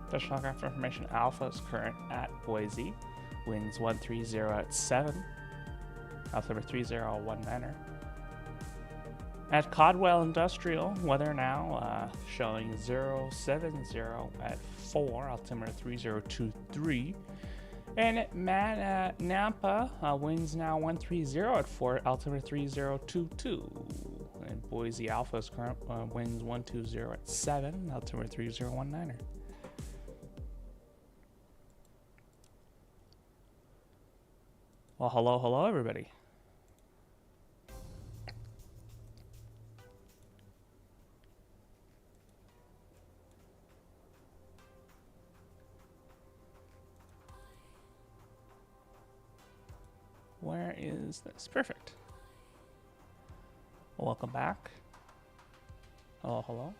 Additional information: Alpha is current at Boise. Winds 130 at 7. Altimeter 3019er. At Codwell Industrial, weather now showing 070 at 4, altimeter 3023. And at Nampa, winds now 130 at 4, altimeter 3022. And Boise Alpha's current winds 120 at 7, altimeter 3019er. Well, hello, everybody. Where is this? Perfect. Welcome back. Hello.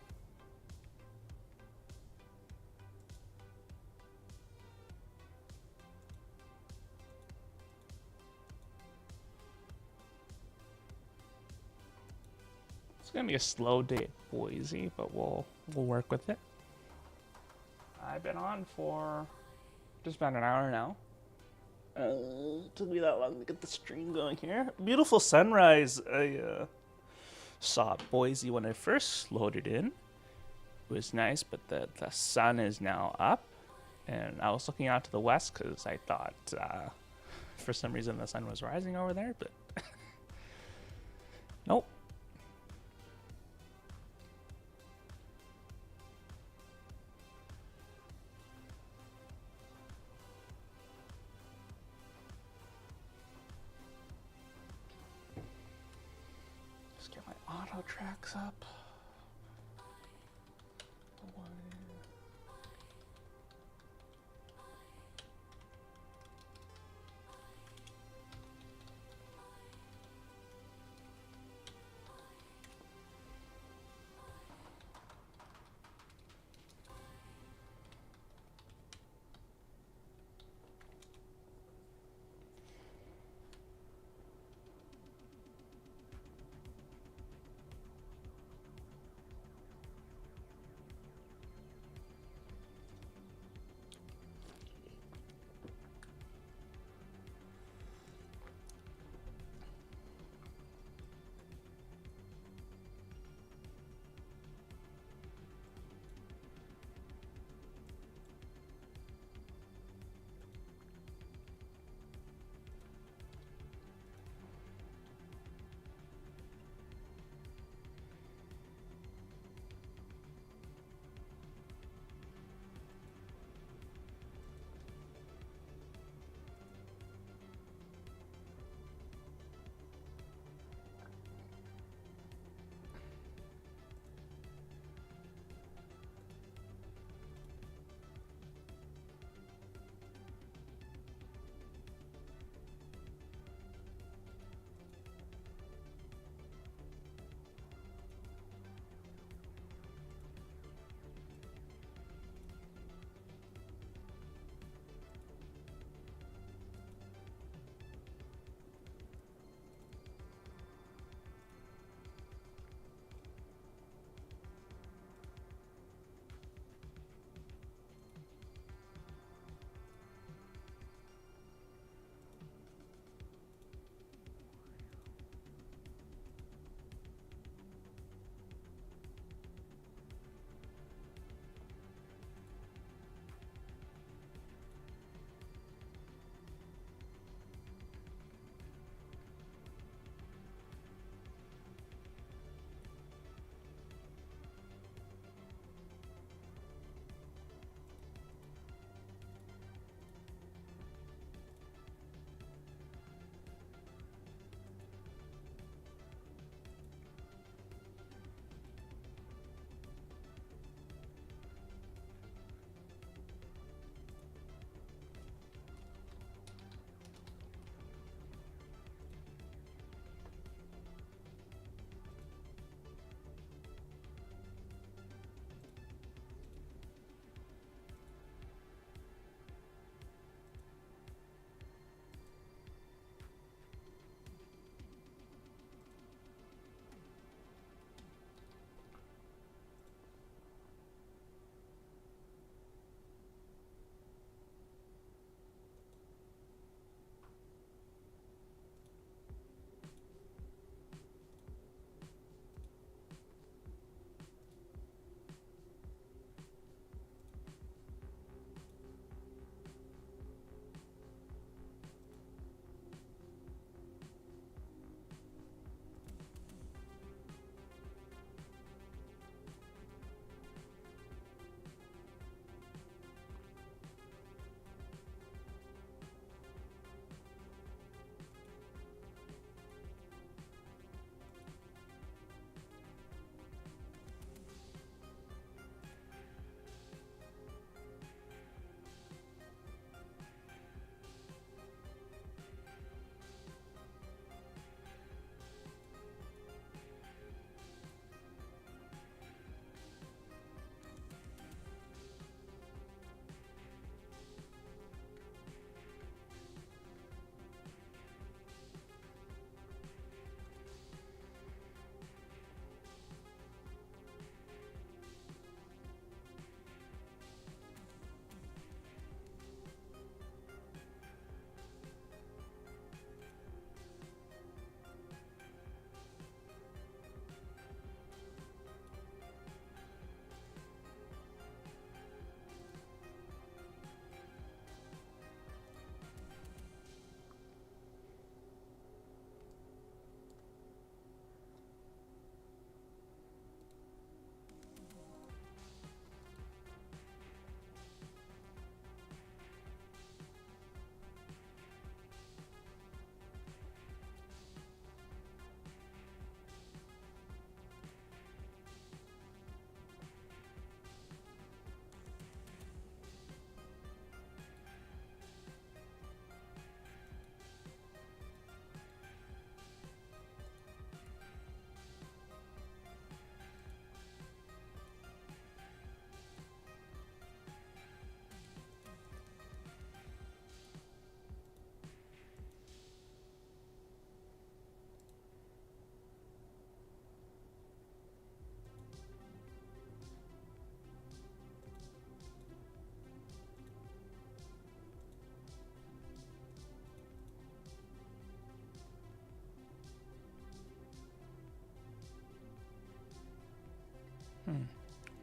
It's gonna be a slow day at Boise, but we'll work with it. I've been on for just about an hour now. Took me that long to get the stream going here. Beautiful sunrise. I saw Boise when I first loaded in. It was nice, but the sun is now up. And I was looking out to the west because I thought for some reason the sun was rising over there, but nope. Get my auto tracks up.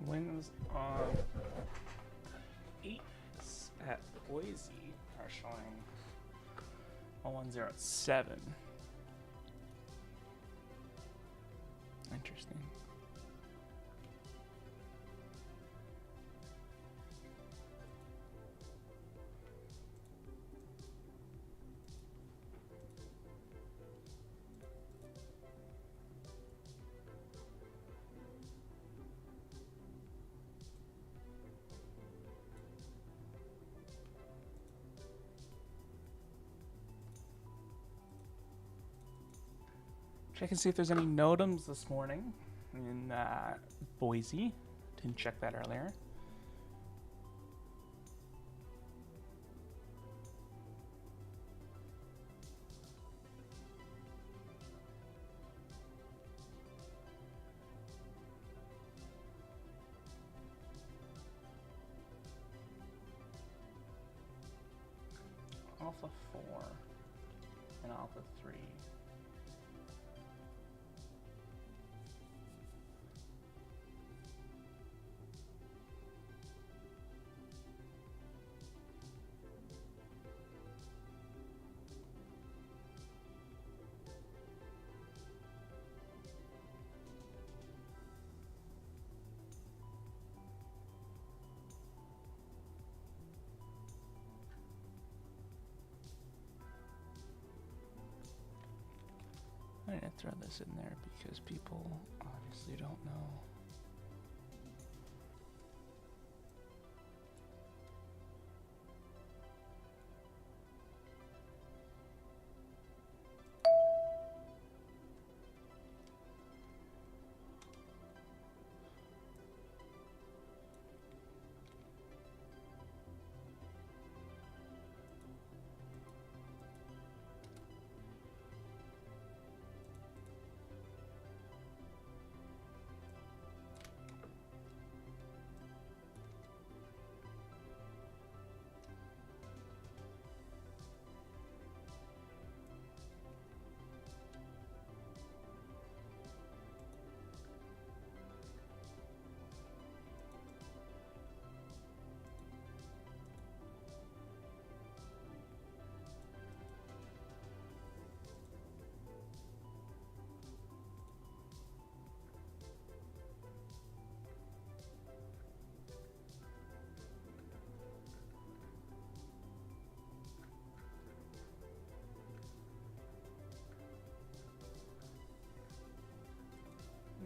Winds on 8 at Boise are showing 107. Interesting. Check and see if there's any NOTAMs this morning in Boise. Didn't check that earlier. Alpha 4 and Alpha 3. I'm gonna throw this in there because people obviously don't know.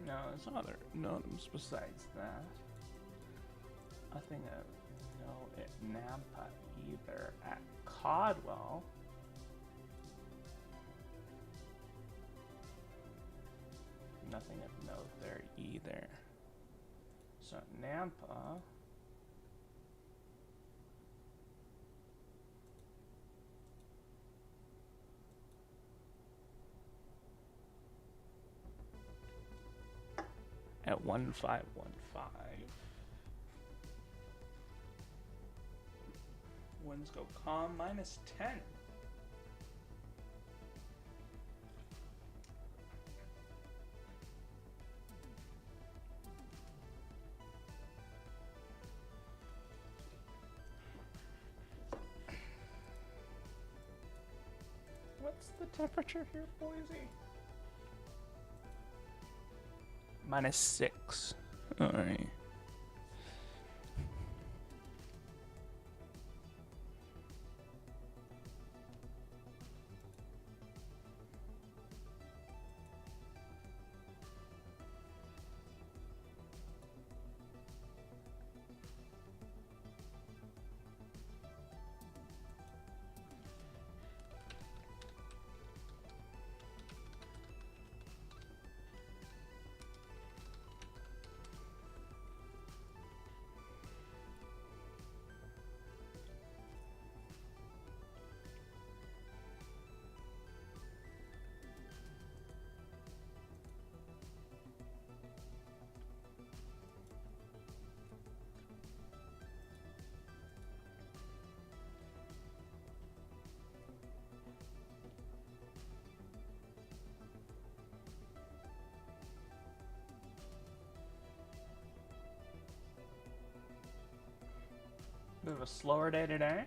No, there's no other NOTAMs besides that. Nothing of note at Nampa either. At Caldwell, nothing of note there either. So at Nampa, at 1515. Winds go calm, -10. What's the temperature here, Boise? -6. Alright. Bit of a slower day today.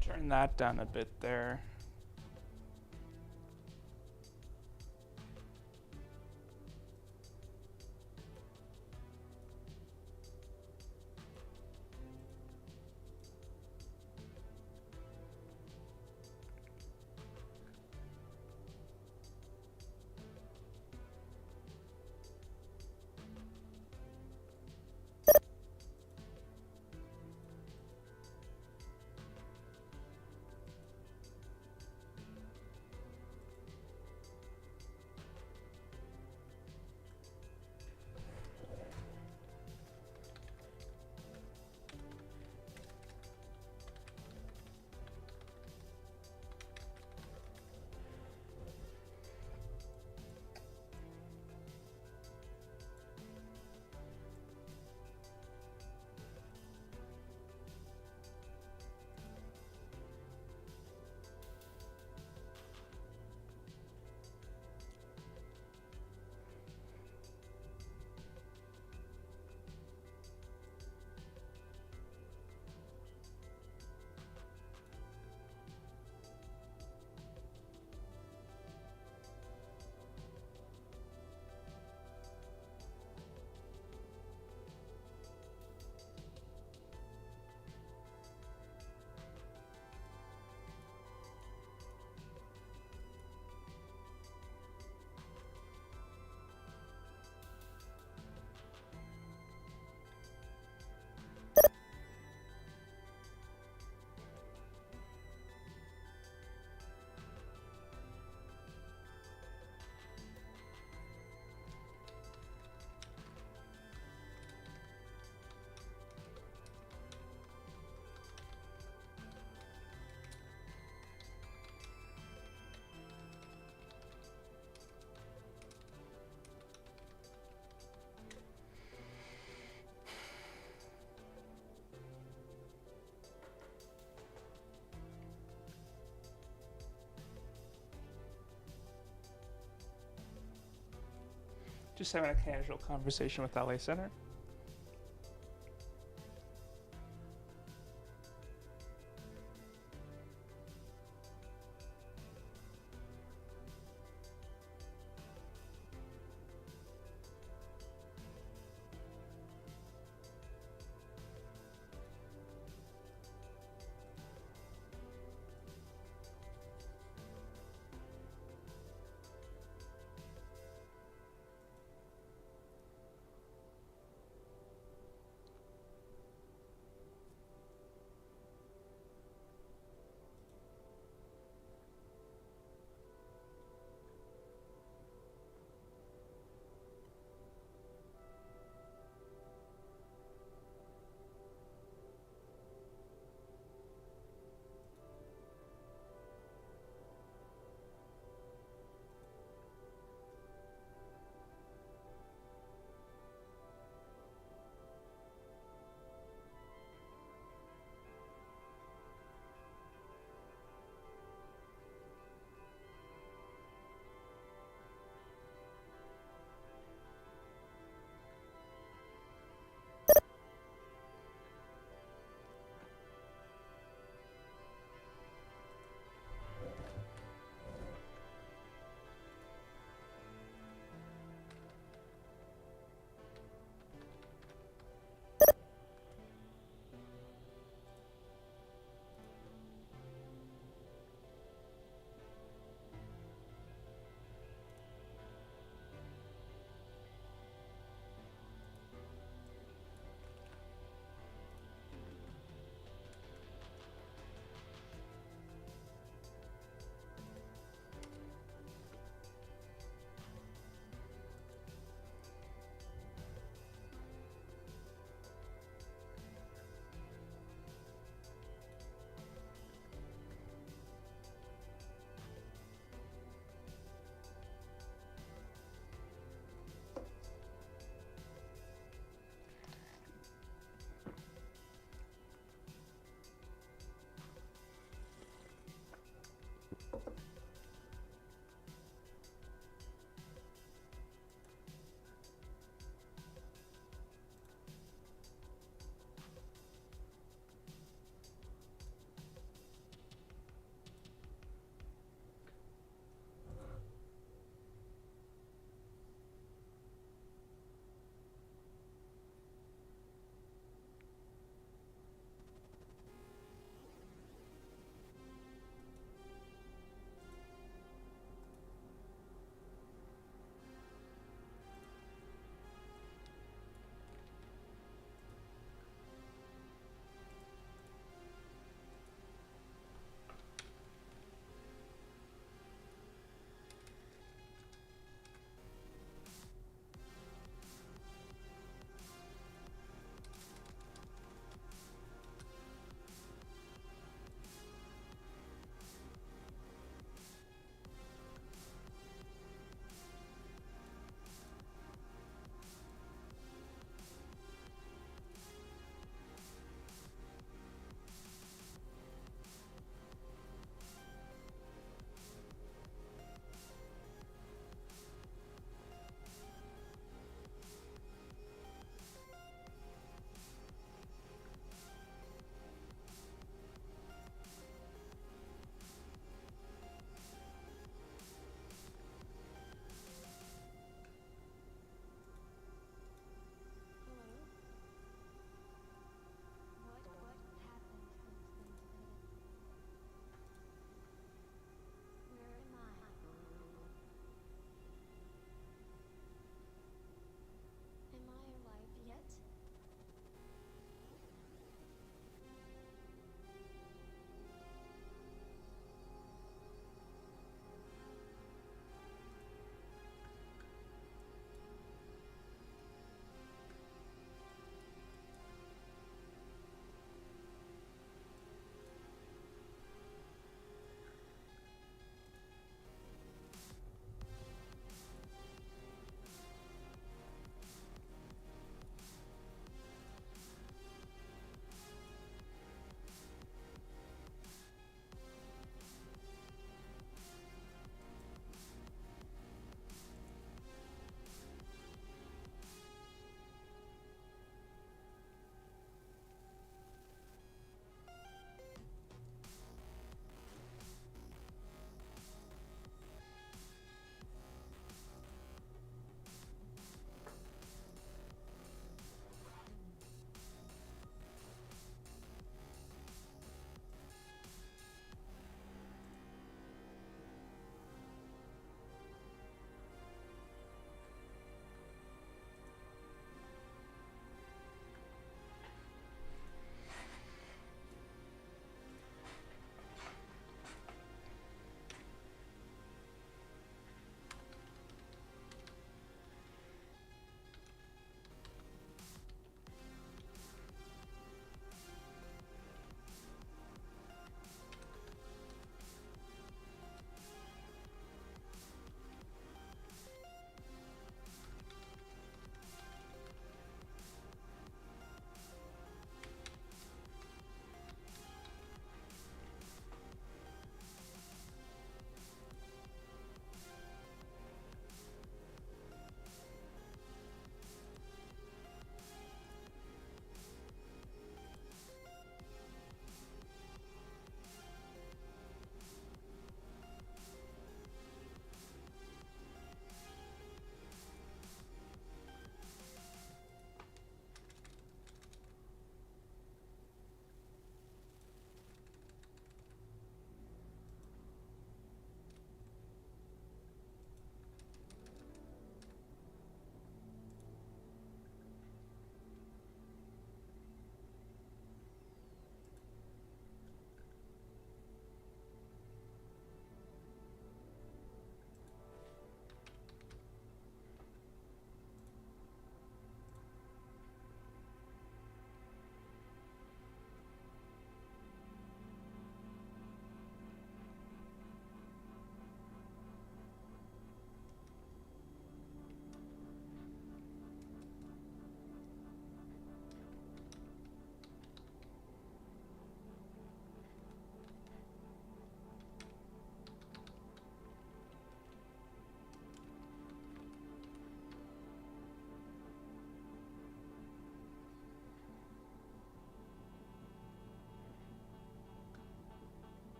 Turn that down a bit there. Just having a casual conversation with LA Center.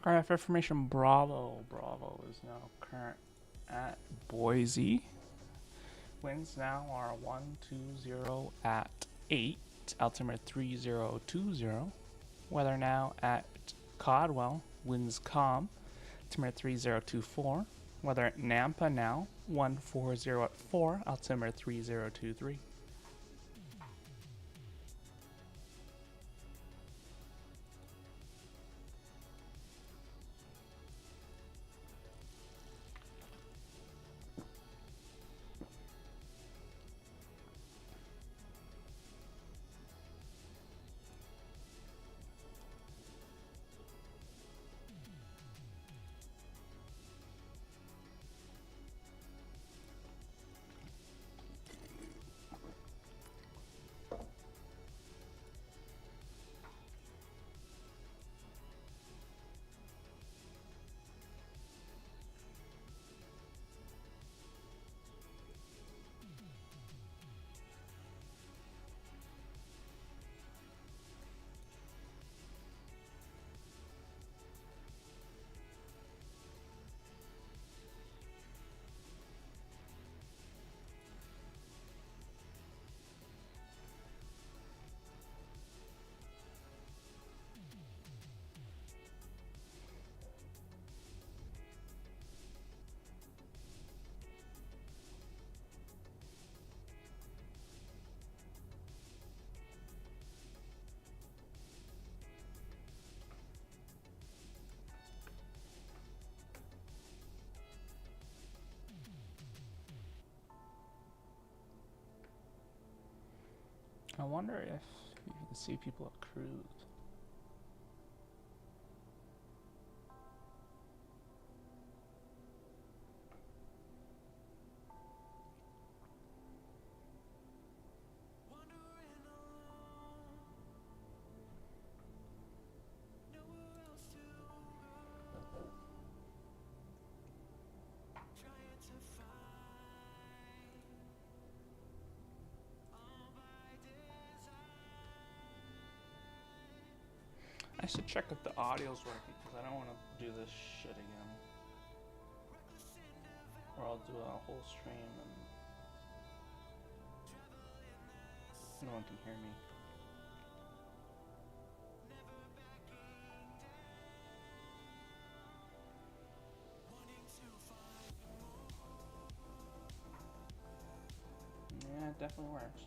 RF information Bravo. Bravo is now current at Boise. Winds now are 120 at 8. Altimeter 3020. Weather now at Caldwell. Winds calm. Altimeter 3024. Weather at Nampa now 140 at 4. Altimeter 3023. I wonder if you can see people at cruise. I should check if the audio's working because I don't want to do this shit again. Or I'll do a whole stream and no one can hear me. Yeah, it definitely works.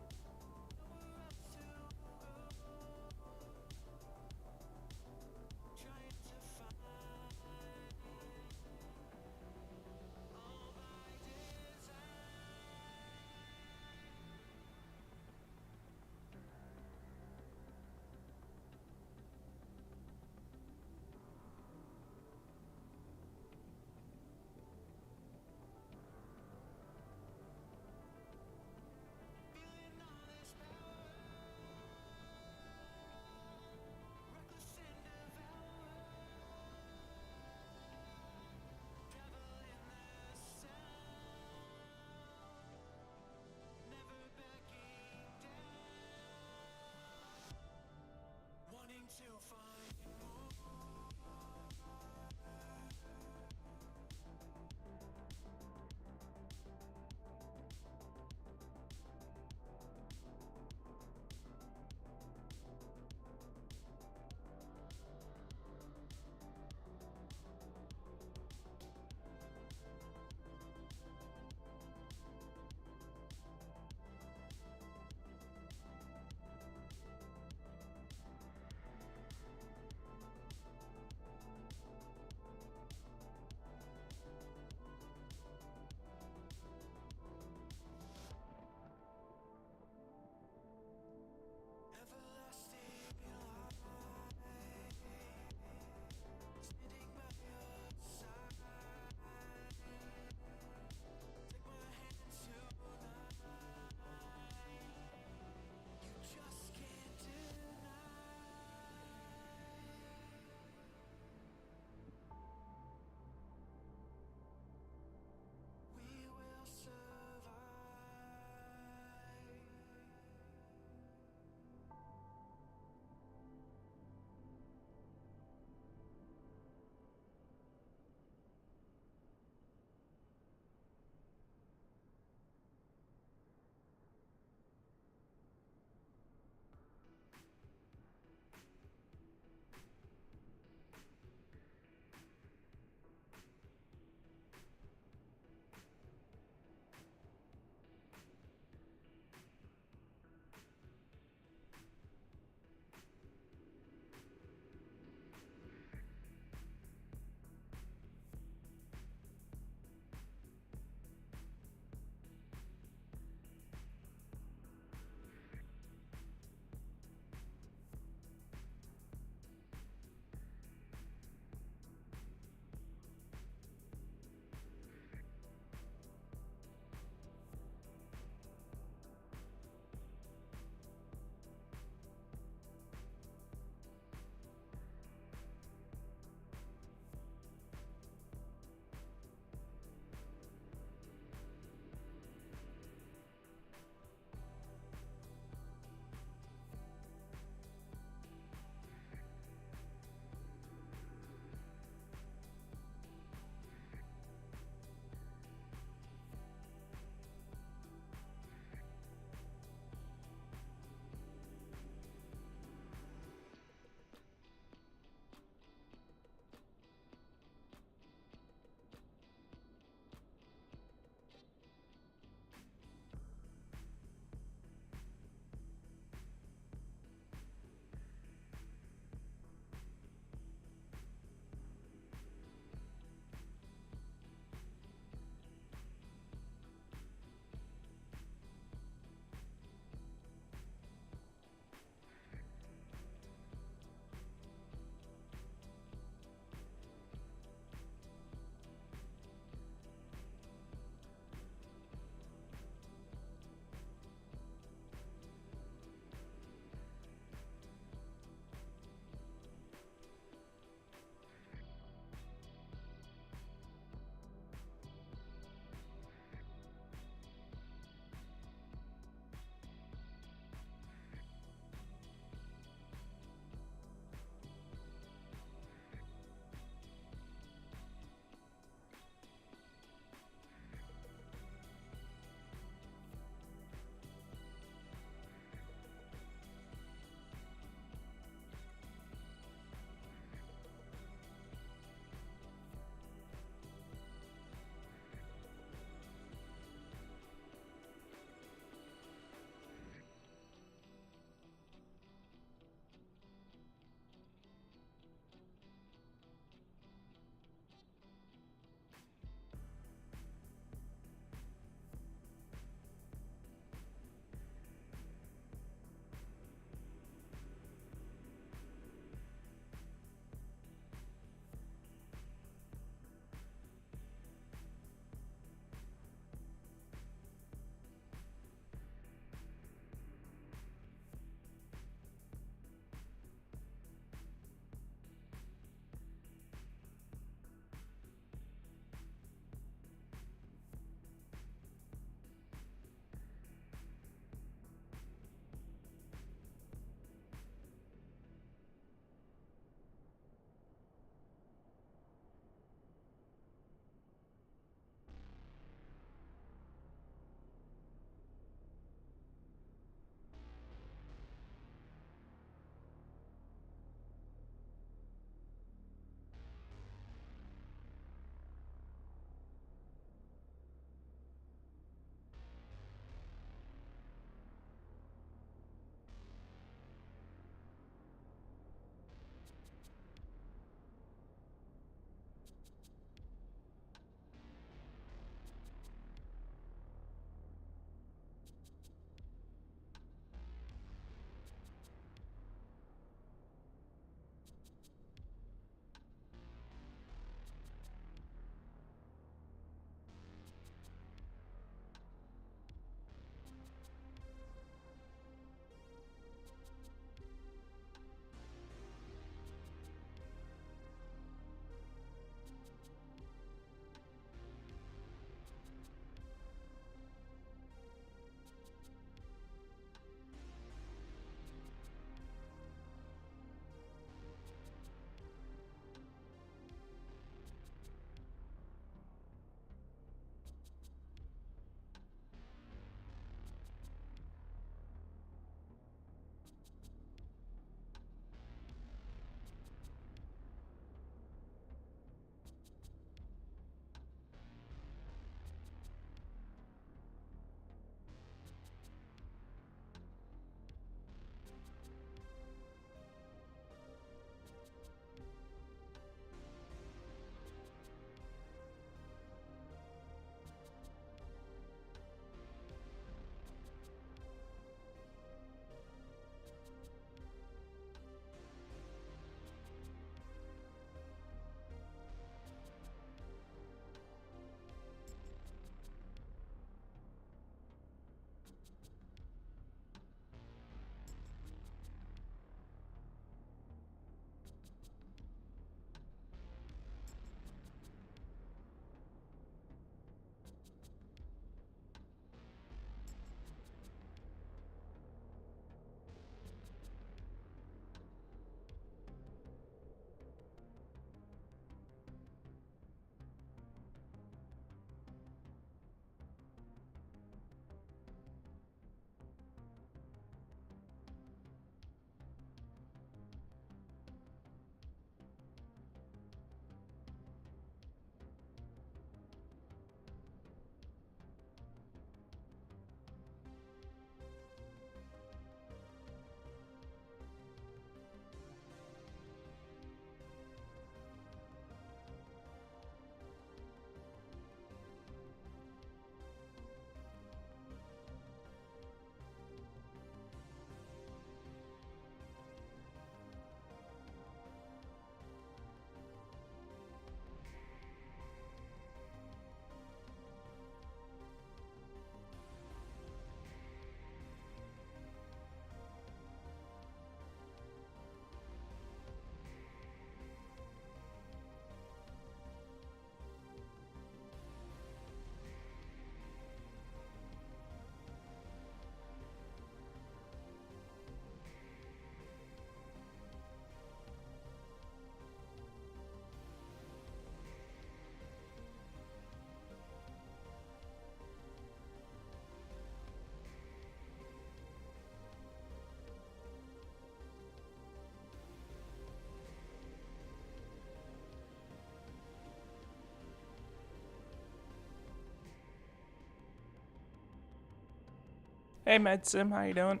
Hey MedSim, how you doing?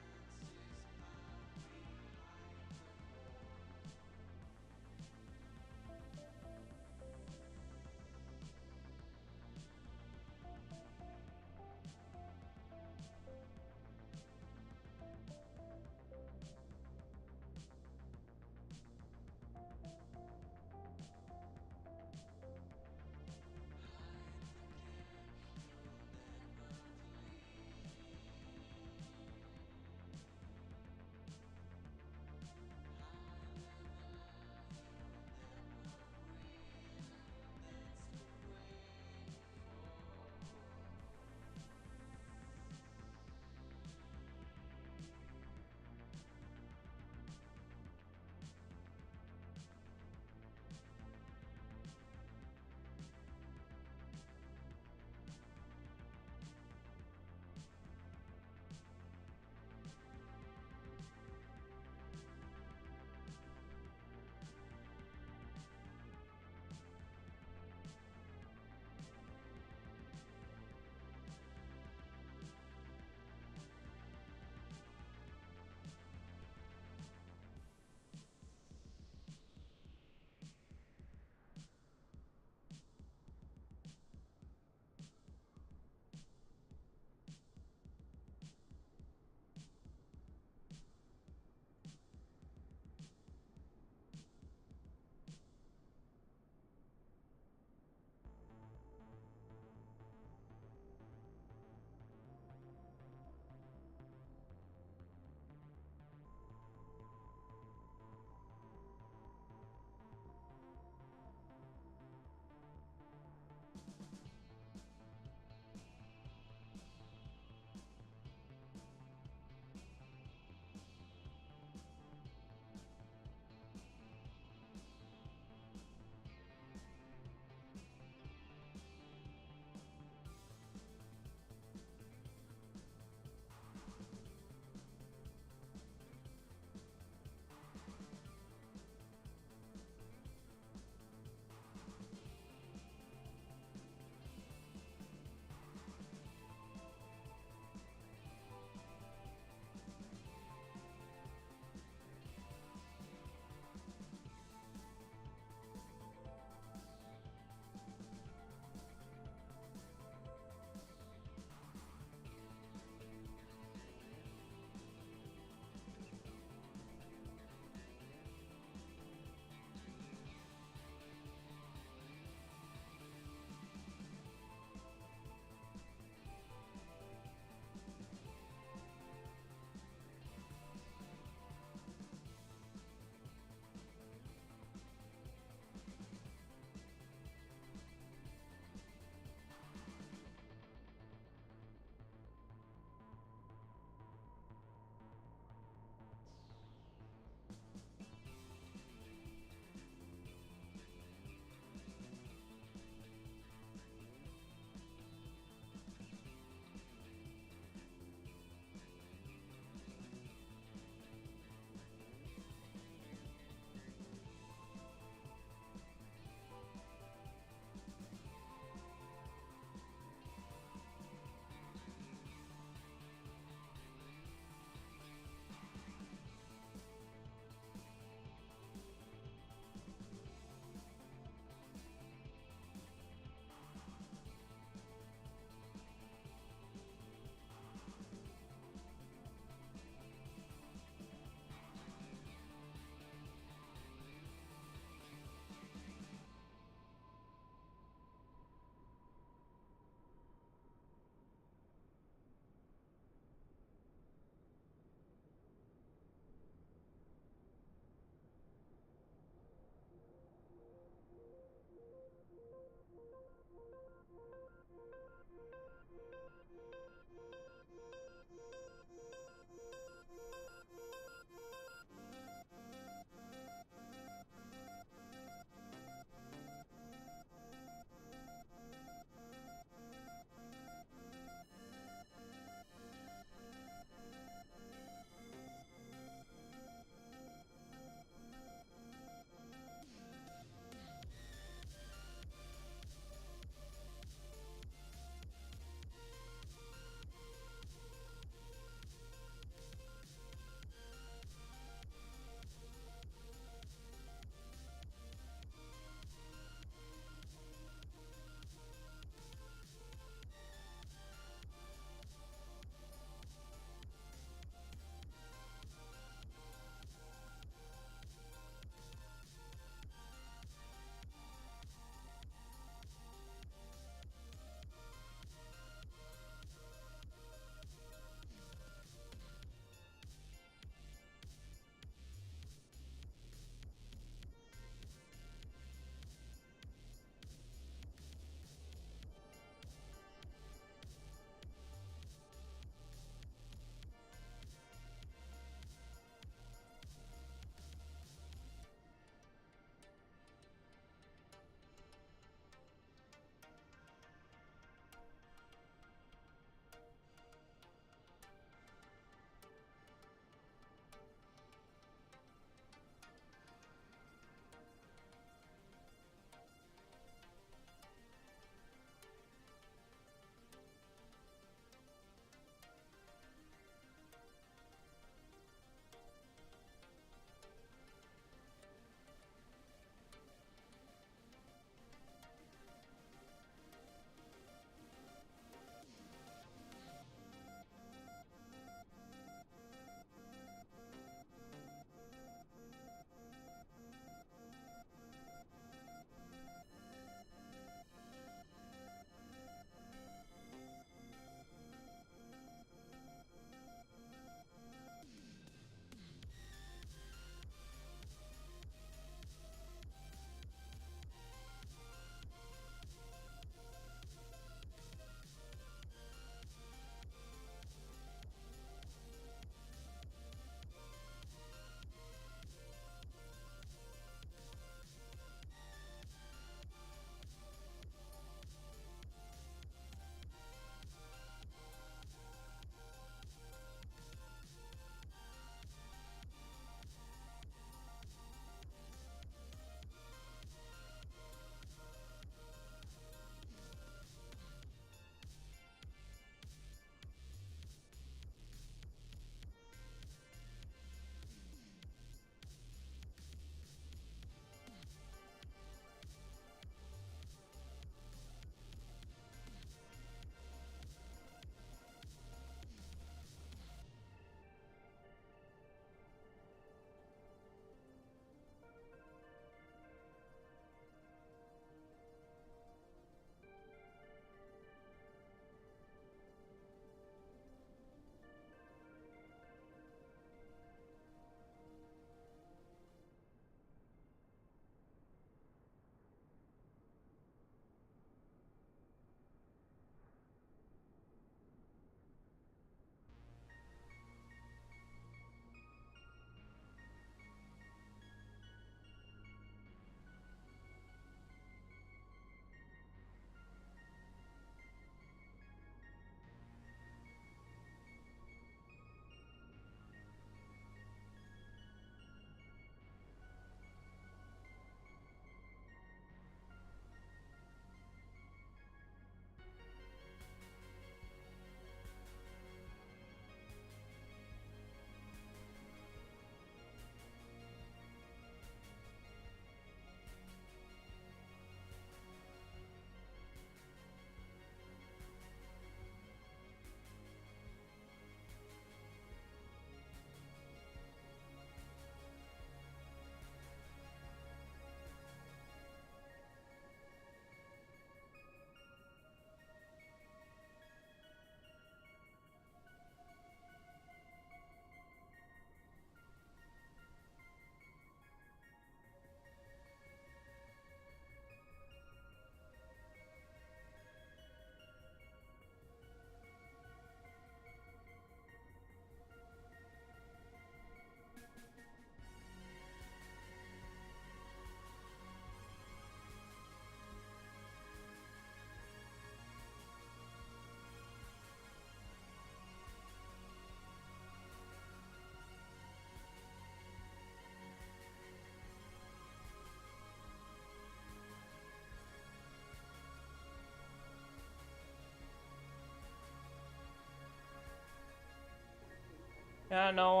Yeah, no,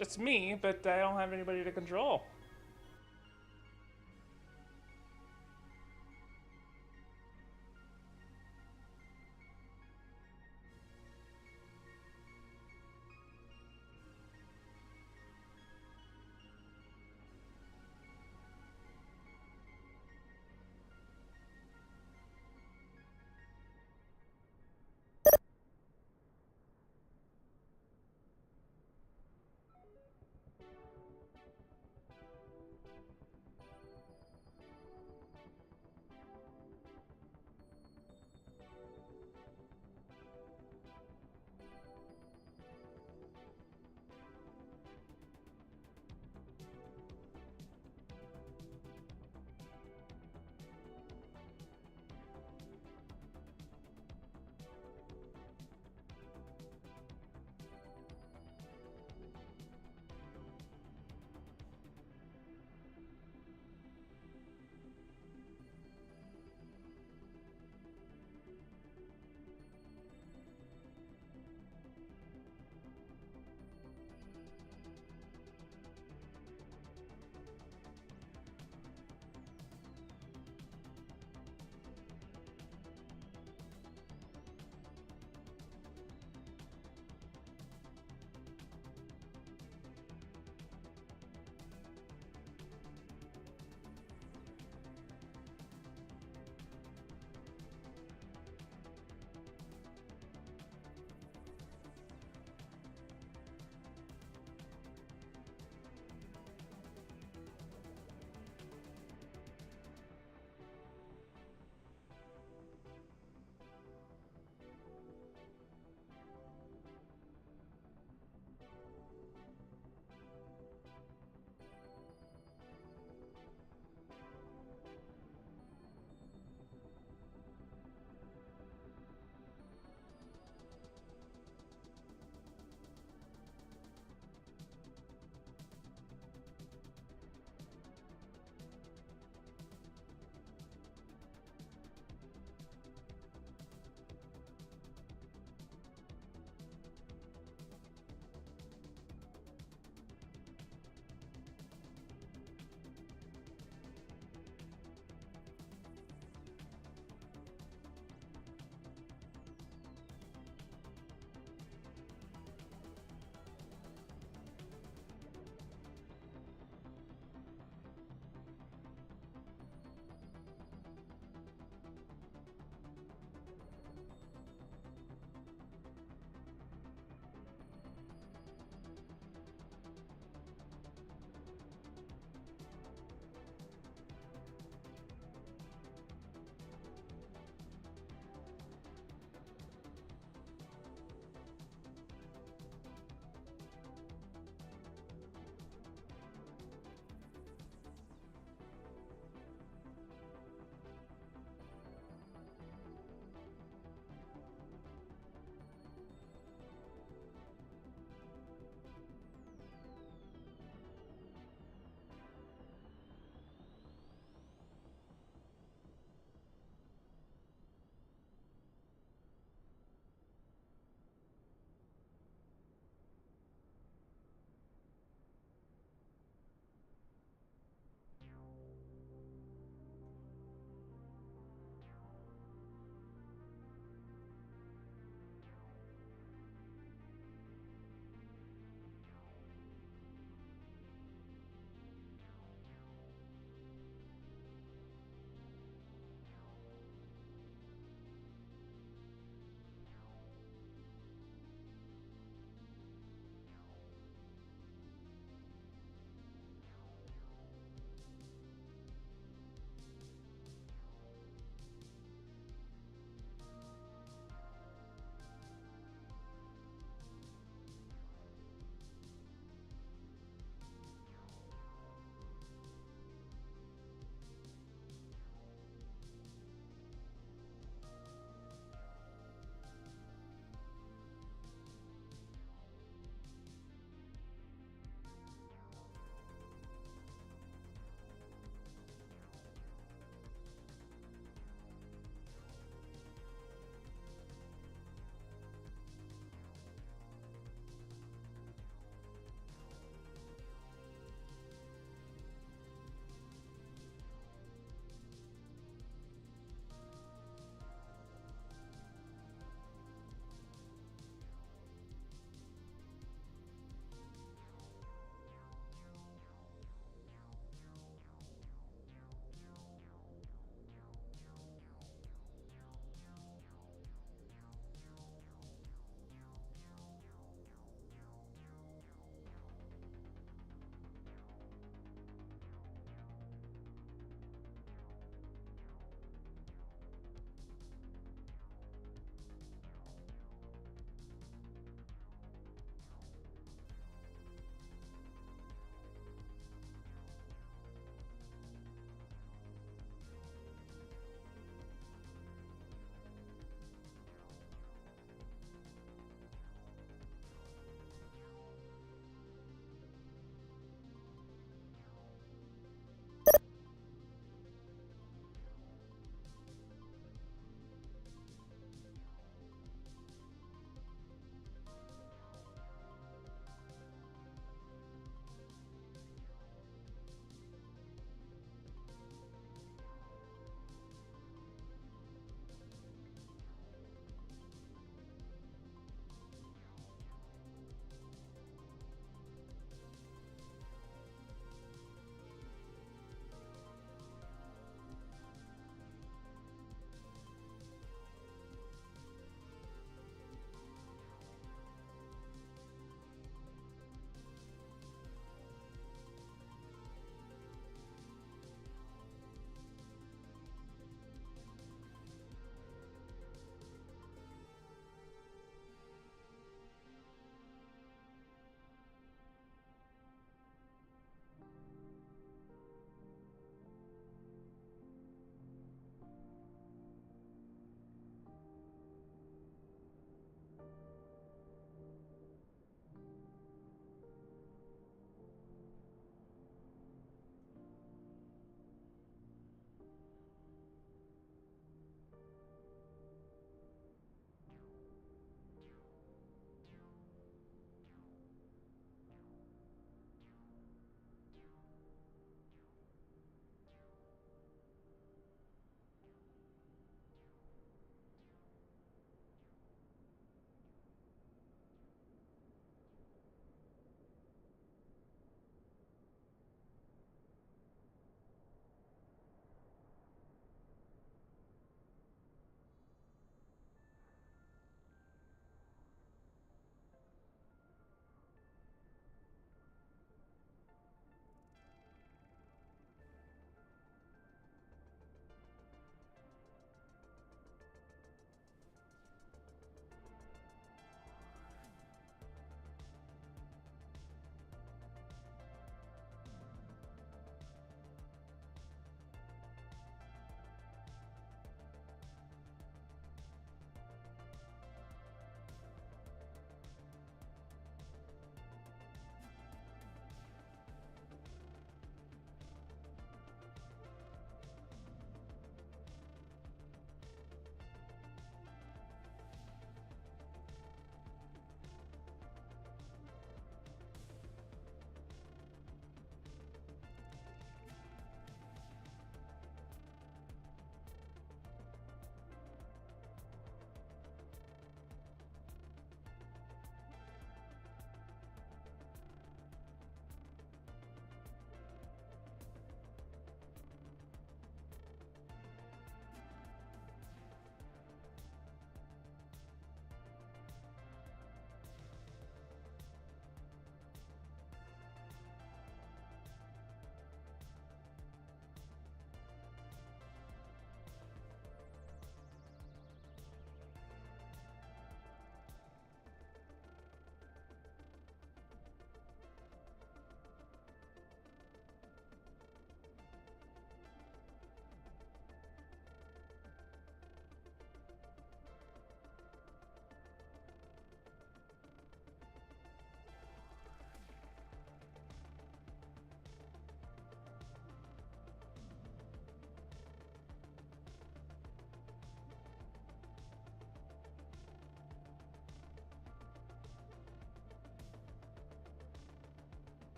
it's me, but I don't have anybody to control.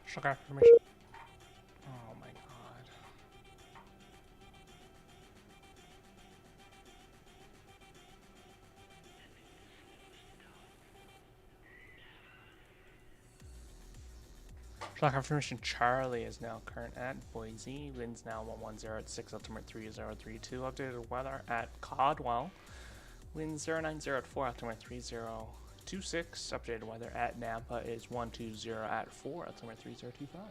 Shock confirmation. Oh my god. Shock confirmation. Charlie is now current at Boise. Winds now 110 at 6, altimeter 3032. Updated weather at Caldwell. Winds 090 at 4, altimeter 3026. Updated weather at Nampa is 120 at 4, altimeter 3025.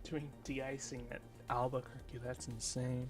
Doing de-icing at Albuquerque, that's insane.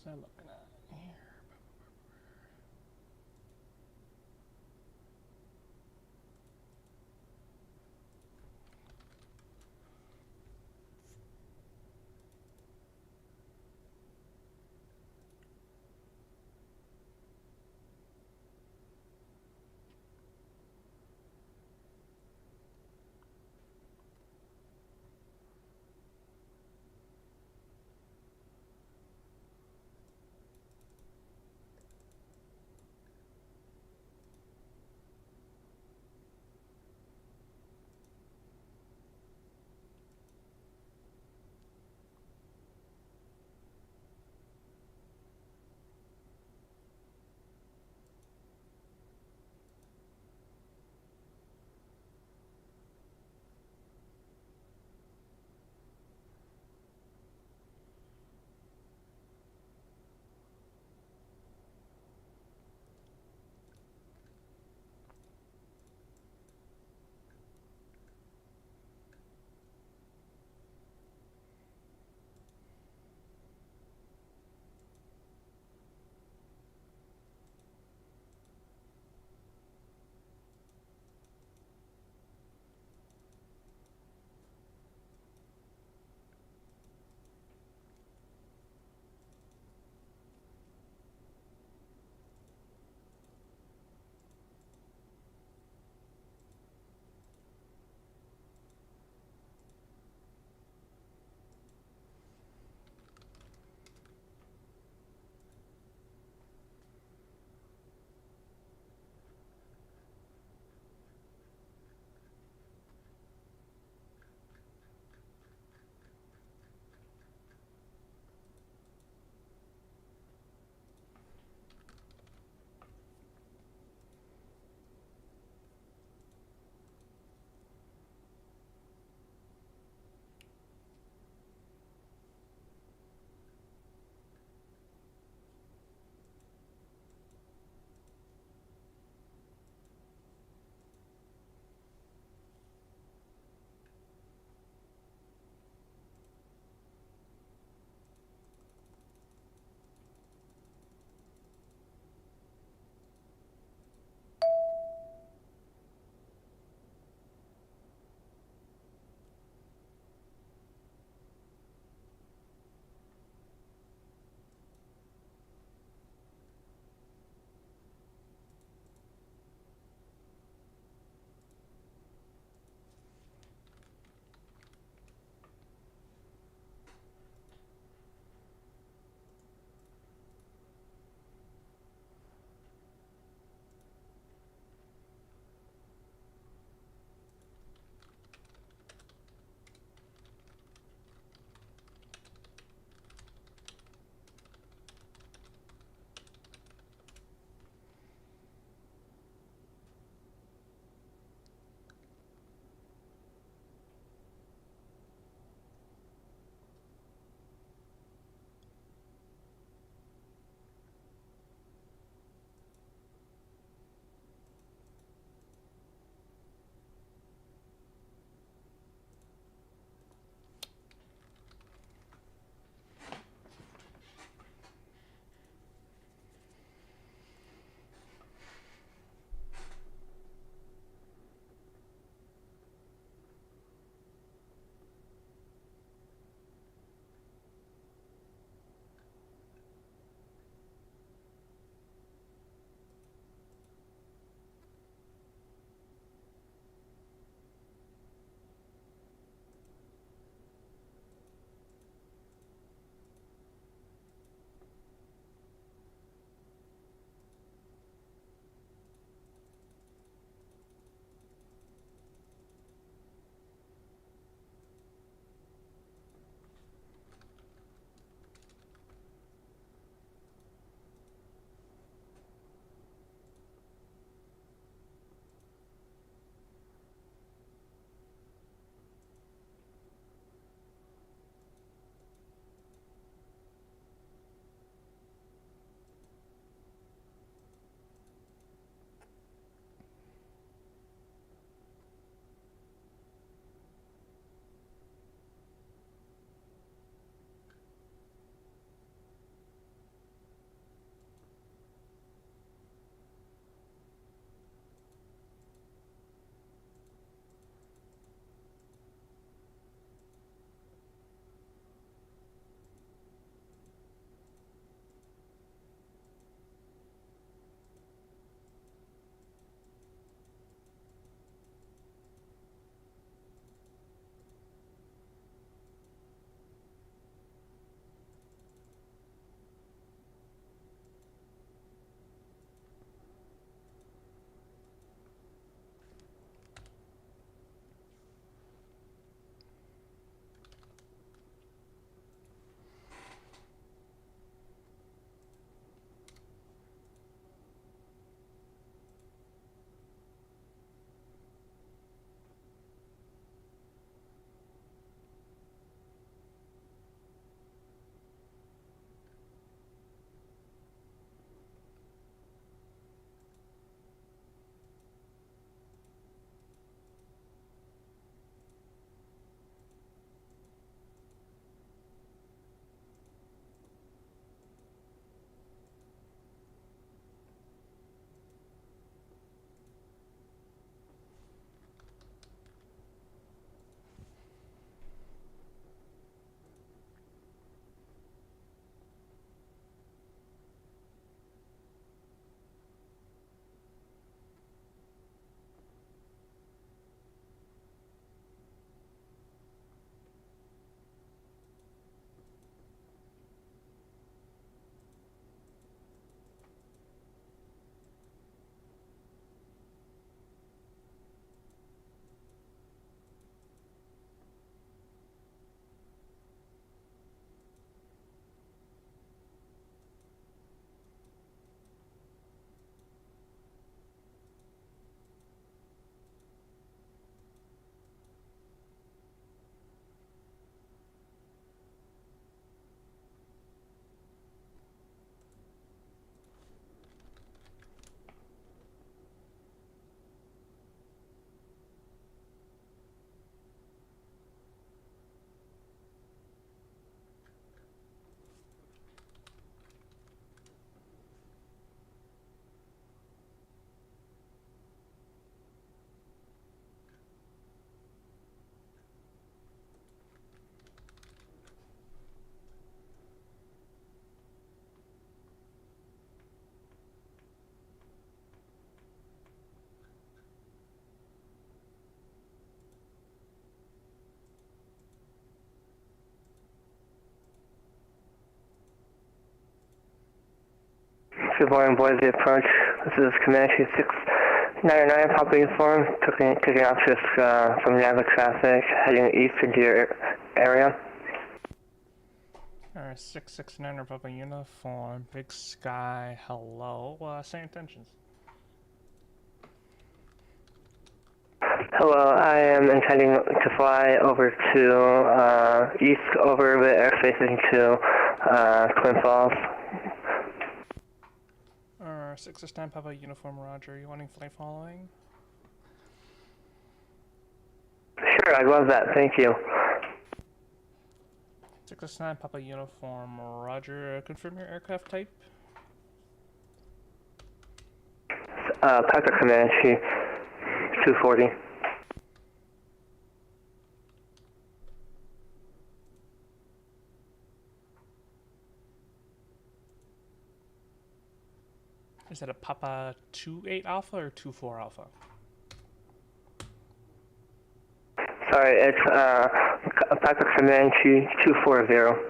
was I looking at here? Good morning, Boise approach. This is Comanche 699, Papa Uniform, taking off just from Napa traffic, heading east into your area. 669 Papa Uniform, Big Sky, hello. Same intentions. Hello, I am intending to fly over to east over the airspace into Twin Falls. 669 Papa Uniform, Roger. You wanting flight following? Sure, I'd love that. Thank you. 669 Papa Uniform, Roger. Confirm your aircraft type. Piper Comanche 240. Is that a Papa 28 Alpha or 24 Alpha? Sorry, it's Piper Comanche 240.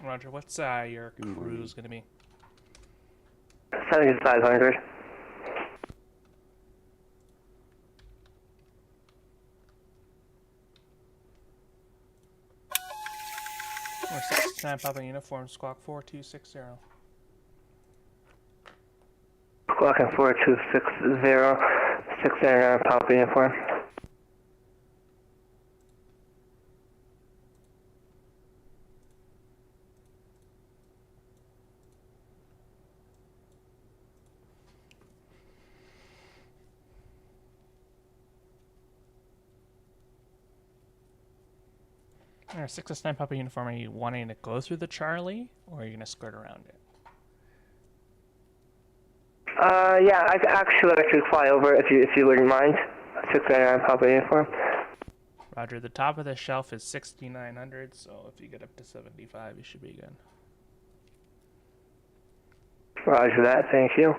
Roger, what's your cruise going to be? 7500. Or 669 Papa Uniform, Squawk 4260. Squawking 4260, 699 Papa Uniform. Or 669 Papa Uniform, are you wanting to go through the Charlie, or are you going to skirt around it? Yeah, I could fly over if you wouldn't mind. 699 Papa Uniform. Roger, the top of the shelf is 6,900, so if you get up to 75, you should be good. Roger that, thank you.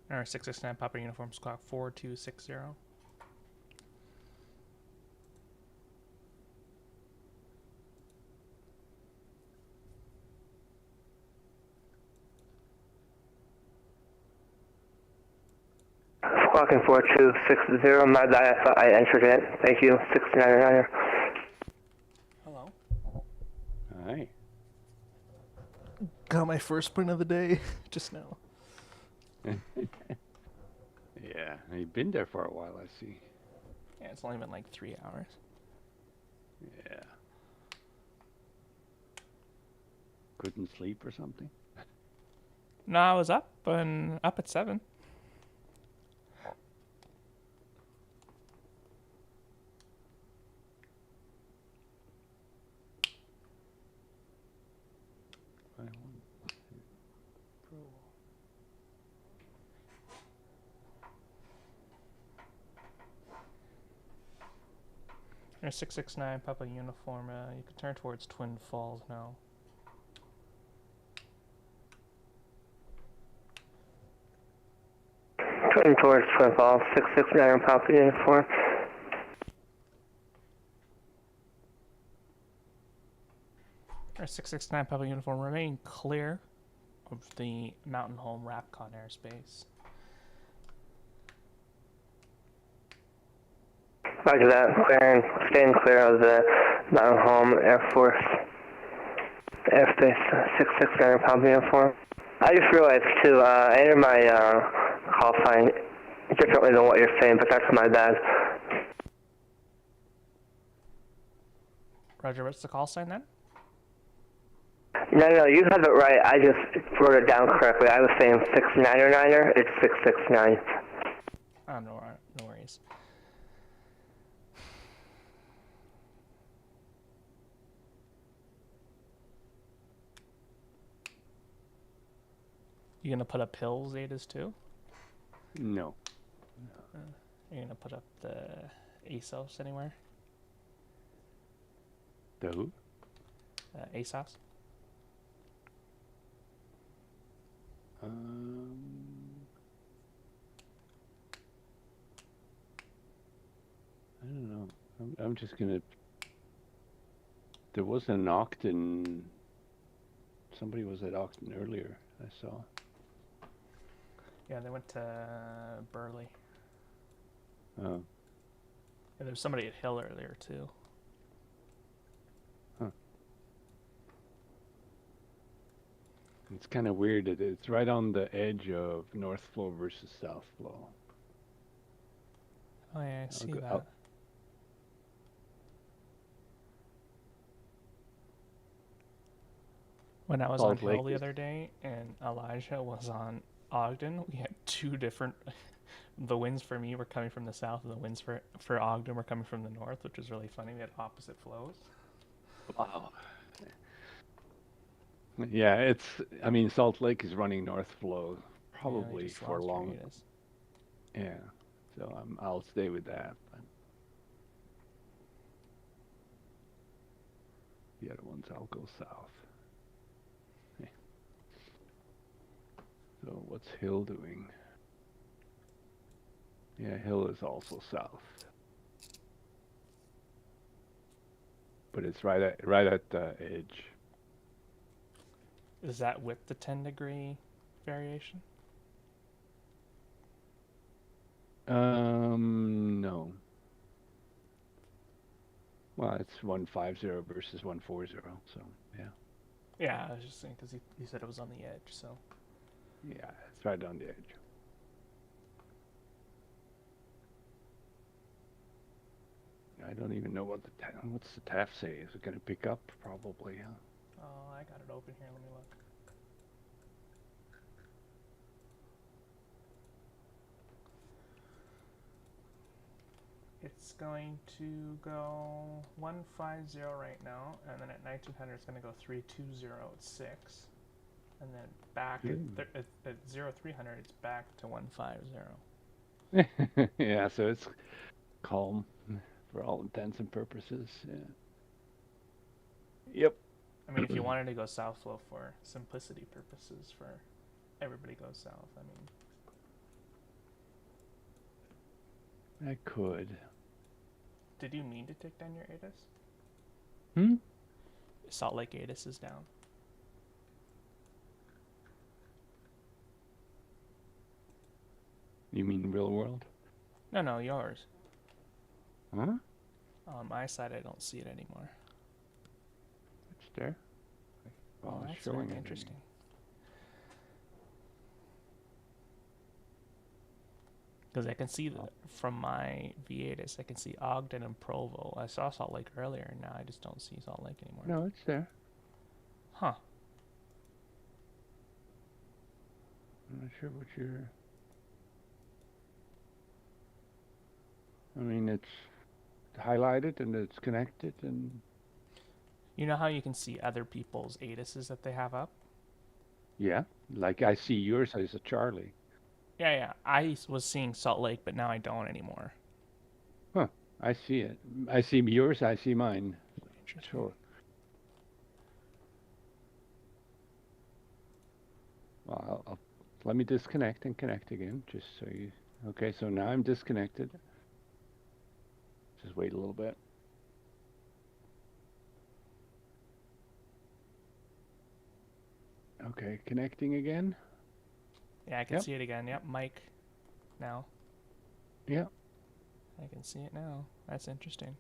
Or 669 Papa Uniform, Squawk 4260. Squawking 4260, my bad, I thought I entered it. Thank you, 699. Hello. Hi. Got my first print of the day just now. Yeah, you've been there for a while, I see. Yeah, it's only been like 3 hours. Yeah. Couldn't sleep or something? No, I was up at 7. There's 669 Papa Uniform. You can turn towards Twin Falls now. Turning towards Twin Falls, 669 Papa Uniform. There's 669 Papa Uniform. Remain clear of the Mountain Home Rapcon airspace. Roger that, staying clear of the Mountain Home Air Force airspace, 669 Papa Uniform. I just realized too, I entered my call sign differently than what you're saying, but that's my bad. Roger, what's the call sign then? No, you have it right. I just wrote it down correctly. I was saying 699er. It's 669. Oh, no worries. You gonna put up Hills Zetas too? No. You're gonna put up the ASOS anywhere? The who? ASOS. I don't know. I'm just gonna. There was an Ogden. Somebody was at Ogden earlier. I saw. Yeah, they went to Burley. Oh. Yeah, there was somebody at Hill earlier too. Huh. It's kind of weird that it's right on the edge of North Flow versus South Flow. Oh yeah, I see that. I'll- When I was Salt on Hill Lake the is- other day and Elijah was on Ogden, we had two different. The winds for me were coming from the south, and the winds for Ogden were coming from the north, which was really funny. We had opposite flows. Wow. Yeah, I mean, Salt Lake is running North Flow Yeah, we probably just for lost long. hiatus. Yeah, so I'll stay with that. But the other ones, I'll go south. Okay. So what's Hill doing? Yeah, Hill is also south, but it's right at the edge. Is that with the 10-degree variation? No. Well, it's 150 versus 140, so yeah. Yeah, I was just saying because he said it was on the edge, so. Yeah, it's right on the edge. I don't even know what's the TAF say. Is it going to pick up? Probably, huh? Oh, I got it open here. Let me look. It's going to go 150 right now, and then at 1900 it's going to go 320 at 6, and then back at 0300 it's back to 150. Yeah, so it's calm for all intents and purposes. Yeah. Yep. I mean, if you wanted to go south flow for simplicity purposes, for everybody goes south. I mean, I could. did you mean to take down your ATIS? Hmm? Salt Lake ATIS is down. You mean real world? No, yours. Huh? On my side, I don't see it anymore. It's there. Oh, it's that's showing very it interesting. Because I can see that from my VATIS, I can see Ogden and Provo. I saw Salt Lake earlier, and now I just don't see Salt Lake anymore. No, it's there. Huh. I'm not sure what you're. I mean, it's highlighted and it's connected and. You know how you can see other people's ATISs that they have up? Yeah, like I see yours as a Charlie. Yeah. I was seeing Salt Lake, but now I don't anymore. Huh. I see it. I see yours. I see mine. Interesting. Sure. Well, let me disconnect and connect again, just so you. Okay, so now I'm disconnected. Just wait a little bit. Okay, connecting again. Yeah, I can see it again. Yep, Mike. Now. Yeah. I can see it now. That's interesting.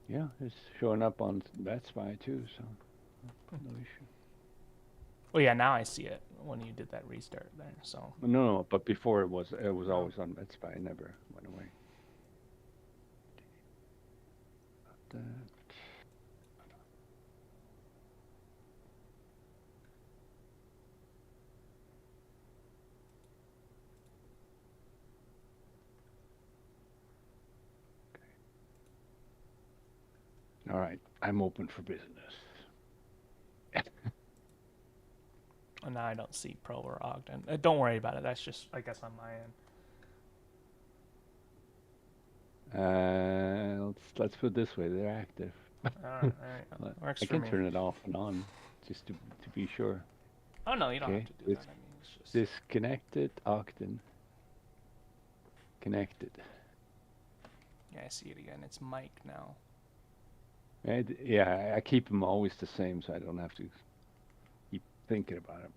Yeah, it's showing up on that spy too, so no issue. Oh yeah, now I see it when you did that restart there. So. No, but before it was always on that spy. It never went away. All right, I'm open for business. And now I don't see Pro or Ogden. Don't worry about it. That's just, I guess, on my end. Let's put it this way: they're active. All right. Works I for can me. turn it off and on, just to be sure. Oh no, you don't Okay, have to do that. it's I mean, it's just. disconnected. Ogden. Connected. Yeah, I see it again. It's Mike now. Yeah, I keep them always the same, so I don't have to keep thinking about it.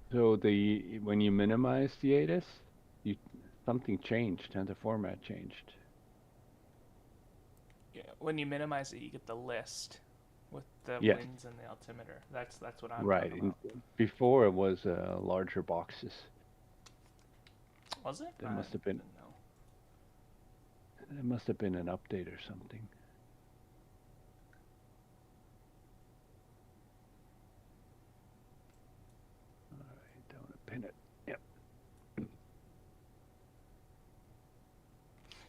So when you minimize the ATIS, something changed, and the format changed. Yeah, when you minimize it, you get the list with the Yes. winds and the altimeter. That's what I'm Right. talking about. Before it was larger boxes. Was it? There I must have been. didn't know. There must have been an update or something. All right, don't want to pin it. Yep.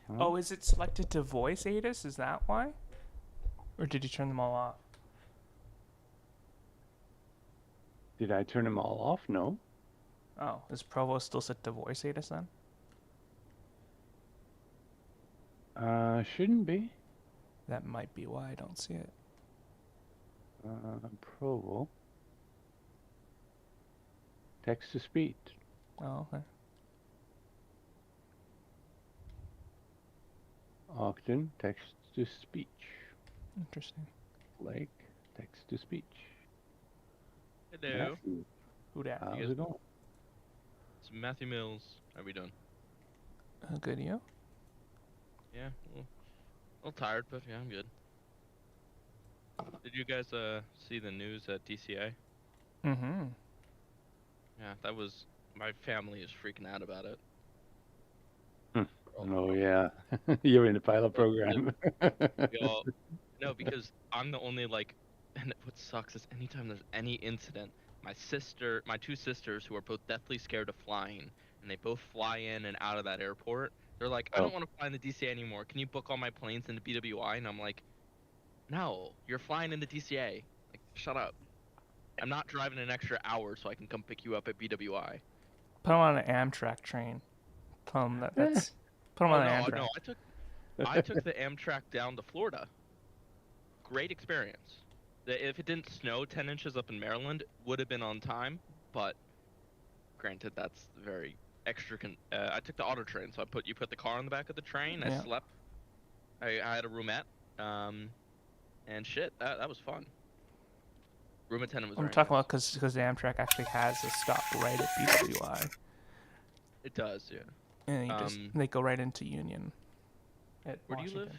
Huh? Oh, is it selected to voice ATIS? Is that why? Or did you turn them all off? Did I turn them all off? No. Oh, is Provo still set to voice ATIS then? Shouldn't be. That might be why I don't see it. Provo. Text to speech. Oh, okay. Ogden, text to speech. Interesting. Lake, text to speech. Hello. Matthew, Who dat? how's it going? It's Matthew Mills. How we doing? Good, you? Yeah, well, a little tired, but yeah, I'm good. Did you guys see the news at DCA? Mm-hmm. Yeah, that was, my family is freaking out about it. Oh yeah, you're in the pilot program. We all, no, because I'm the only and what sucks is anytime there's any incident, my two sisters who are both deathly scared of flying, and they both fly in and out of that airport. They're like, I don't want to fly in the DCA anymore. Can you book all my planes into BWI? And I'm like, no, you're flying in the DCA. Like, shut up. I'm not driving an extra hour so I can come pick you up at BWI. Put them on an Amtrak train. Tell them that's. Put them on an Amtrak. No, I took the Amtrak down to Florida. Great experience. If it didn't snow 10 inches up in Maryland, would have been on time, but granted, that's very extra. I took the auto train, so you put the car on the back of the train. Yeah. I slept. I had a roomette, and shit, that was fun. Room attendant was. I'm talking about because the Amtrak actually has a stop right at BWI. It does, yeah. And they go right into Union. Where do you live?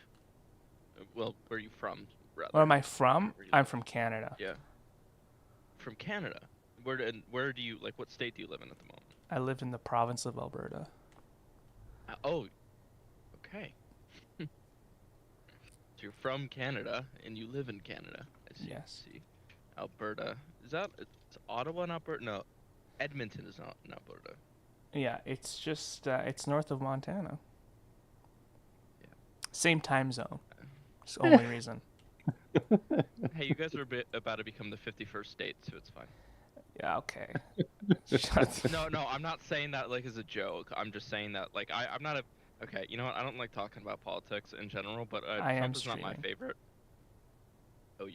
Well, where are you from? Rather? Where am I from? I'm from Canada. Yeah. From Canada. Where do you what state do you live in at the moment? I live in the province of Alberta. Oh. Okay. So you're from Canada and you live in Canada. I see. Yes. I see. Alberta. It's Ottawa in Alberta? No. Edmonton is not in Alberta. Yeah, it's just it's north of Montana. Yeah. Same time zone. It's the only reason. Hey, you guys are about to become the 51st state, so it's fine. Yeah, okay. No, I'm not saying that as a joke. I'm just saying that I'm not a. Okay, you know what? I don't like talking about politics in general, but Trump is not my favorite. Oh.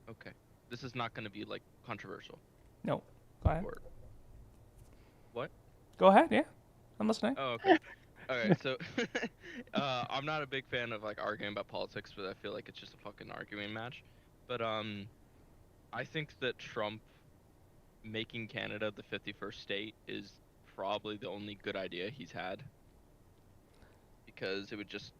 Okay. This is not going to be controversial. No. Go ahead. What? Go ahead. Yeah, I'm listening. Oh, okay. Okay, so I'm not a big fan of arguing about politics, but I feel like it's just a fucking arguing match. But I think that Trump making Canada the 51st state is probably the only good idea he's had, because it would just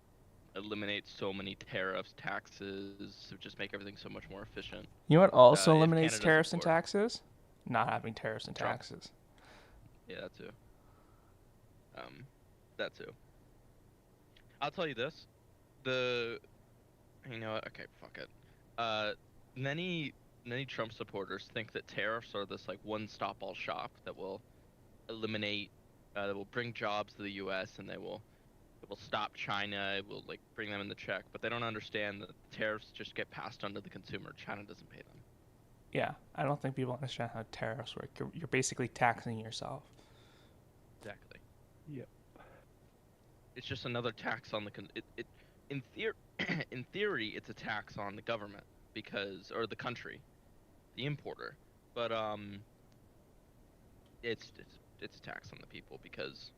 eliminate so many tariffs, taxes. It would just make everything so much more efficient. You know what also if eliminates Canada's tariffs and at war. taxes? Not having tariffs and Trump. taxes. Yeah, that too. That too. I'll tell you this. You know what? Okay, fuck it. Many Trump supporters think that tariffs are this one-stop-all shop that will eliminate, that will bring jobs to the U.S. and it will stop China. It will like bring them in the check, but they don't understand that the tariffs just get passed on to the consumer. China doesn't pay them. Yeah, I don't think people understand how tariffs work. You're basically taxing yourself. Exactly. Yep. It's just another tax on the in in theory it's a tax on the government or the country, the importer, but it's a tax on the people because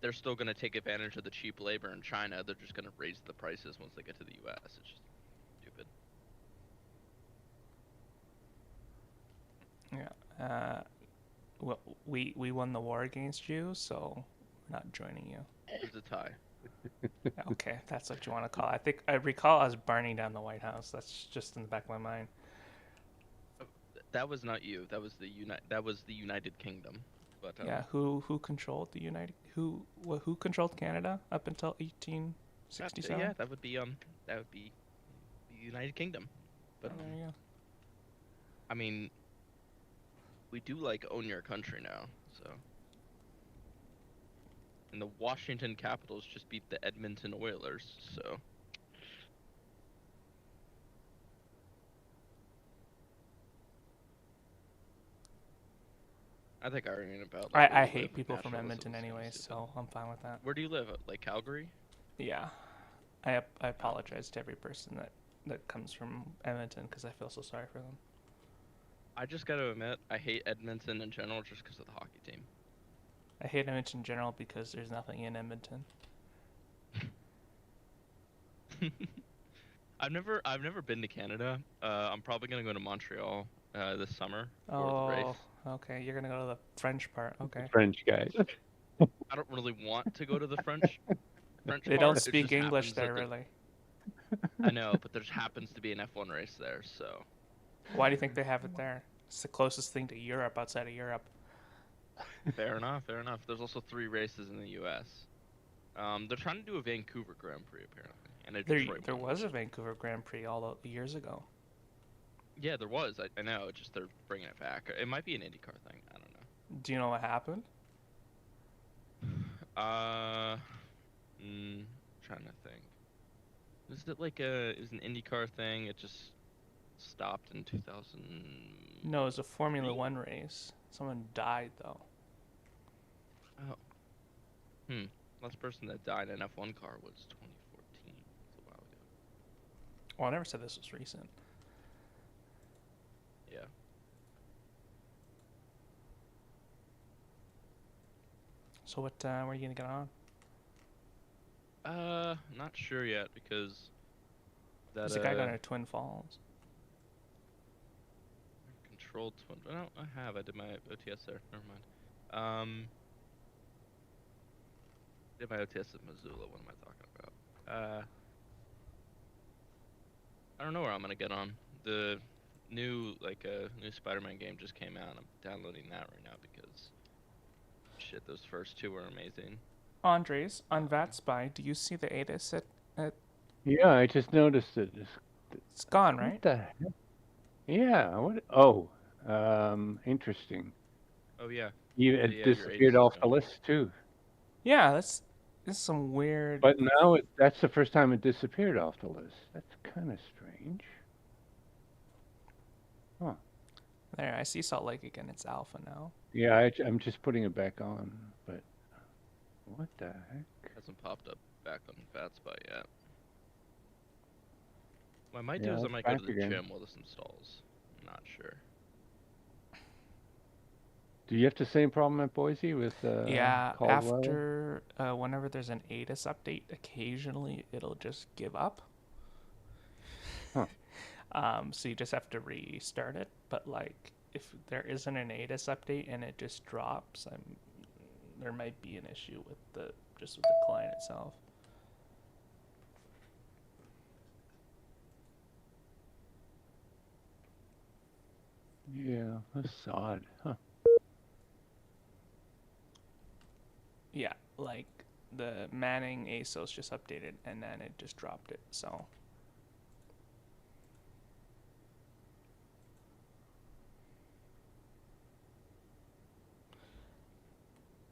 they're still going to take advantage of the cheap labor in China. They're just going to raise the prices once they get to the U.S. It's just stupid. Yeah. Well, we won the war against you, so we're not joining you. There's a tie. Okay, that's what you want to call it. I think I recall us burning down the White House. That's just in the back of my mind. That was not you. That was the United Kingdom. But yeah, who controlled the who controlled Canada up until 1867? Yeah, that would be the United Kingdom. But there you go. I mean, we do like own your country now, so. And the Washington Capitals just beat the Edmonton Oilers, so. I think arguing about. Like, I hate people from Edmonton anyways, so I'm fine with that. Where do you live? Like Calgary? Yeah, I apologize to every person that comes from Edmonton because I feel so sorry for them. I just gotta admit, I hate Edmonton in general just because of the hockey team. I hate Edmonton in general because there's nothing in Edmonton. I've never been to Canada. I'm probably gonna go to Montreal this summer for the race. Okay. You're gonna go to the French part. Okay. The French guys. I don't really want to go to the French. They don't speak English there, really. I know, but there happens to be an F1 race there, so. Why do you think they have it there? It's the closest thing to Europe outside of Europe. Fair enough. There's also 3 races in the U.S. They're trying to do a Vancouver Grand Prix apparently, and a Detroit. There was a Vancouver Grand Prix all the years ago. Yeah, there was. I know. It's just they're bringing it back. It might be an IndyCar thing. I don't know. Do you know what happened? Trying to think. Was it like it was an IndyCar thing? It just stopped in 2000. No, it was a Formula 1 race. Someone died though. Oh. Last person that died in an F1 car was 2014. That's a while ago. Well, I never said this was recent. Yeah. So what? Where are you gonna get on? Not sure yet because There's a guy going to Twin Falls. Controlled Twin. No, I did my OTS there. Never mind. Did my OTS at Missoula. What am I talking about? I don't know where I'm gonna get on. The new new Spider-Man game just came out. I'm downloading that right now because shit, those first 2 were amazing. Andres, on VATSPY, do you see the ATIS at Yeah, I just noticed it. It's gone, right? What the heck? Yeah. What? Oh, interesting. Oh yeah. It disappeared off the list too. Yeah, that's some weird. But now that's the first time it disappeared off the list. That's kind of strange. Huh. There, I see Salt Lake again. It's alpha now. Yeah, I'm just putting it back on, but what the heck? Hasn't popped up back on VATSPY yet. What I might do is I might go to the gym while this installs. I'm not sure. Do you have the same problem at Boise with yeah, Caldwell? after whenever there's an ATIS update, occasionally it'll just give up. Huh. So you just have to restart it. But like, if there isn't an ATIS update and it just drops, there might be an issue with the client itself. Yeah, that's odd, huh? Yeah, like the Manning ASOS just updated and then it just dropped it. So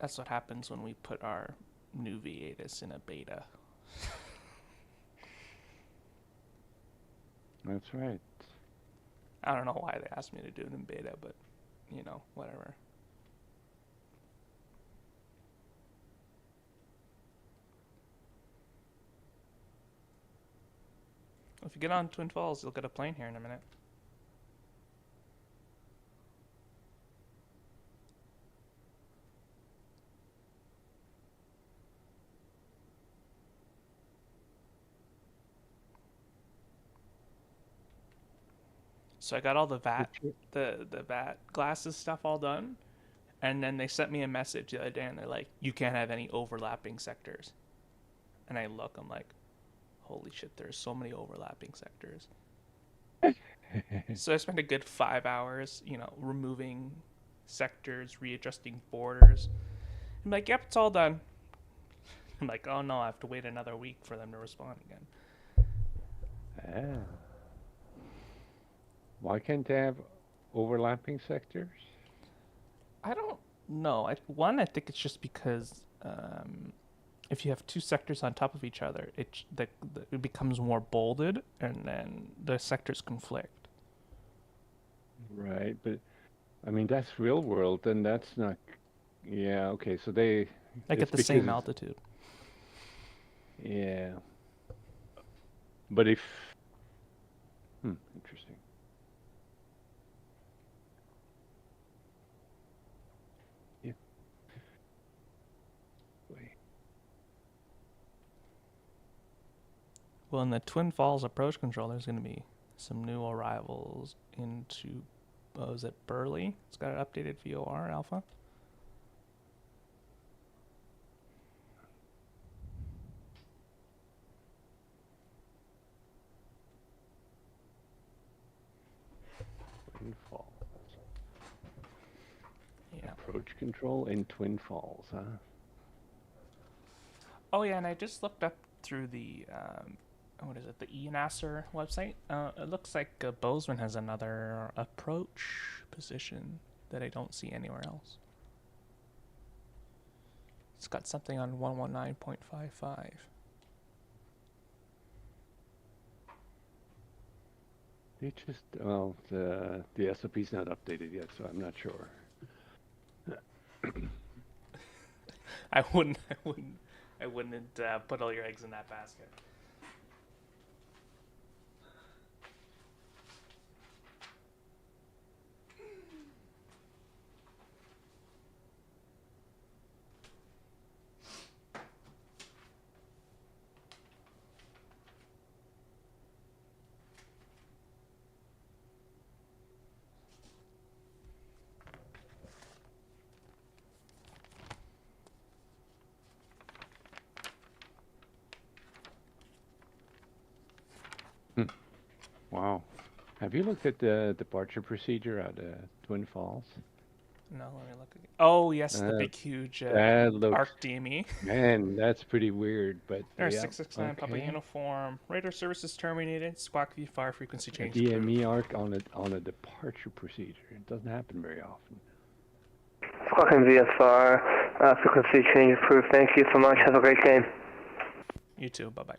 That's what happens when we put our new V8 in a beta. That's right. I don't know why they asked me to do it in beta, but, you know, whatever. If you get on Twin Falls, you'll get a plane here in a minute. So I got all the VAT glasses stuff all done, and then they sent me a message the other day, and they're like, "You can't have any overlapping sectors." And I look, I'm like, "Holy shit! There's so many overlapping sectors." So I spent a good 5 hours, you know, removing sectors, readjusting borders. I'm like, "Yep, it's all done." I'm like, "Oh no, I have to wait another week for them to respond again." Ah. Why can't they have overlapping sectors? I don't know. I think it's just because if you have two sectors on top of each other, it becomes more bolded, and then the sectors conflict. Right, but I mean that's real world, and that's not. Yeah, okay. So they Like at the same altitude. Yeah. But if interesting. Yeah. Wait. Well, in the Twin Falls approach control, there's going to be some new arrivals into, is it Burley? It's got an updated VOR alpha. Twin Falls. Yeah. Approach control in Twin Falls, huh? Oh yeah, and I just looked up through the what is it, the ENASR website. It looks like Bozeman has another approach position that I don't see anywhere else. It's got something on 119.55. They just the SOP's not updated yet, so I'm not sure. I wouldn't put all your eggs in that basket. Wow. Have you looked at the departure procedure at Twin Falls? No, let me look again. Oh, yes, the big, huge ARC DME. Man, that's pretty weird, but There's yeah, 669 Papa okay. uniform. Radar services terminated. Squawk V5 frequency change. DME ARC on a departure procedure. It doesn't happen very often. Squawk and VFR, frequency change approved. Thank you so much. Have a great day. You too. Bye-bye.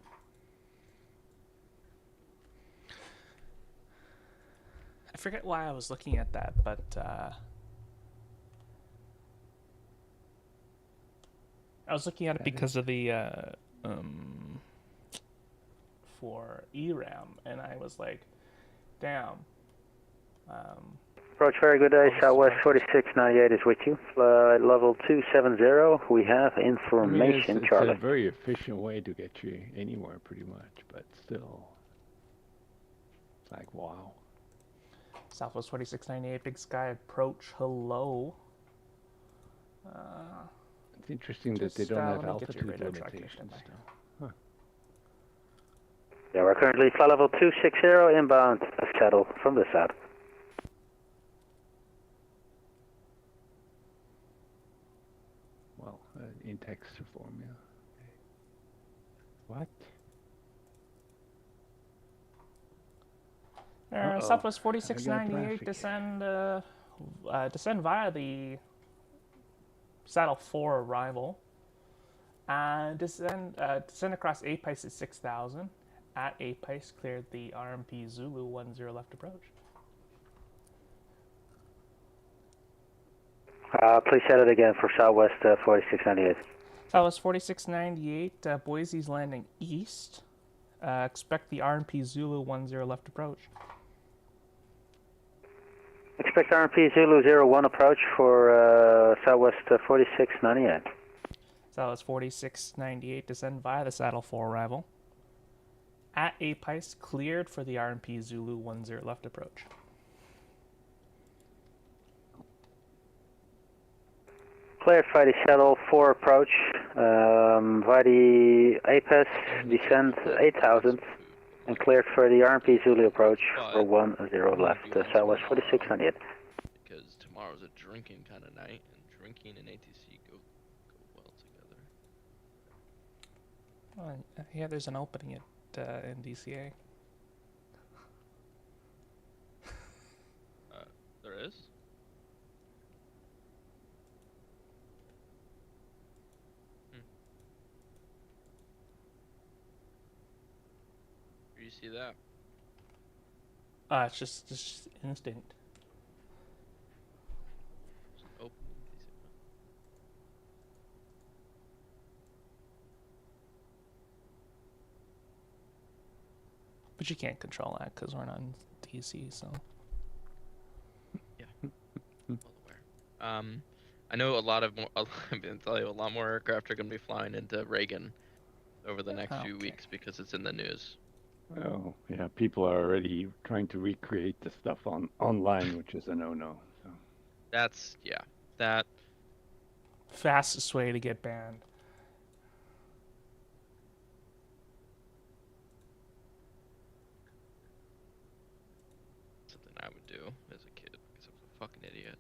I forget why I was looking at that, but I was looking at it because of the for ERAM, and I was like, damn. Approach, very good day. Southwest 4698 is with you. Level 270. We have information, it's Charlie. a very efficient way to get you anywhere, pretty much, but still, it's like, wow. Southwest 4698, Big Sky approach. Hello. It's interesting that they don't have altitude limitations. Huh. Yeah, we're currently flight level 260 inbound shuttle from the south. Well, in text form, yeah. What? Southwest 4698, descend via the Saddle 4 arrival. Descend across APICE at 6,000. At APICE, cleared the RMP Zulu 10 left approach. Please set it again for Southwest 4698. Southwest 4698, Boise's landing east. Expect the RMP Zulu 10 left approach. Expect RMP Zulu 01 approach for Southwest 4698. Southwest 4698, descend via the Saddle 4 arrival. At APICE, cleared for the RMP Zulu 10 left approach. Cleared for the Saddle 4 approach. Via the APICE, descend 8,000. And cleared for the RMP Zulu approach for 10 left, Southwest 4698. Because tomorrow's a drinking kind of night, and drinking and ATC go well together. Yeah, there's an opening at NDCA. There is? Where do you see that? It's just instinct. Oh. But you can't control that because we're not in DC, so. Yeah. Well aware. I know a lot more aircraft are going to be flying into Reagan over the next few weeks because it's in the news. Oh, yeah, people are already trying to recreate the stuff online, which is a no-no. So. That's, yeah, that... Fastest way to get banned. Something I would do as a kid because I was a fucking idiot.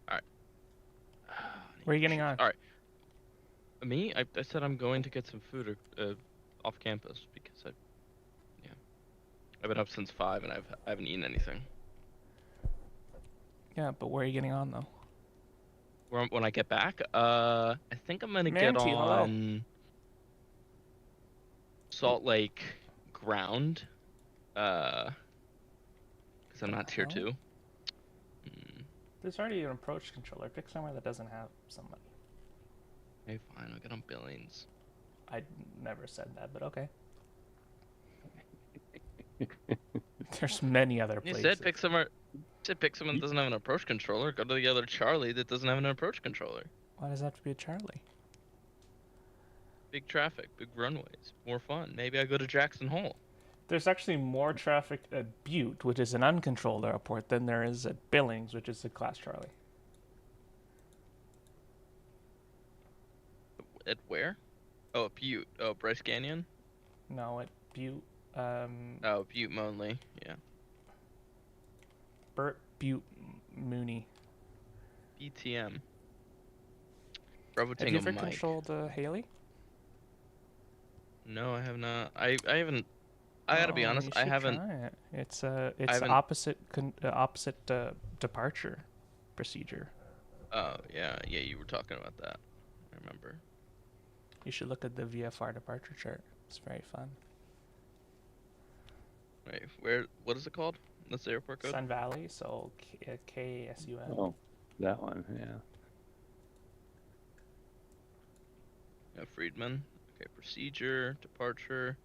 Alright. Where are you getting on? Alright. Me? I said I'm going to get some food off campus because I've been up since 5 and I haven't eaten anything. Yeah, but where are you getting on though? When I get back, I think I'm gonna get on Salt Lake ground, because I'm not tier 2. There's already an approach controller. Pick somewhere that doesn't have somebody. Okay, fine. I'll get on Billings. I never said that, but okay. There's many other places. You said pick somewhere. You said pick someone that doesn't have an approach controller. Go to the other Charlie that doesn't have an approach controller. Why does that have to be a Charlie? Big traffic, big runways, more fun. Maybe I go to Jackson Hole. There's actually more traffic at Butte, which is an uncontrolled airport, than there is at Billings, which is a Class Charlie. At where? Oh, at Butte. Oh, Bryce Canyon? No, at Butte. Oh, Butte Monley. Yeah. Burt Butte Mooney. BTM. Bravo Have you Tango ever Mike. controlled Haley? No, I have not. I haven't. I gotta be honest. I haven't. Try it. It's opposite departure procedure. Oh yeah, you were talking about that. I remember. You should look at the VFR departure chart. It's very fun. Wait, where? What is it called? That's the airport code. Sun Valley, so KSUN. Oh, that one, yeah. Yeah, Friedman. Okay, procedure, departure.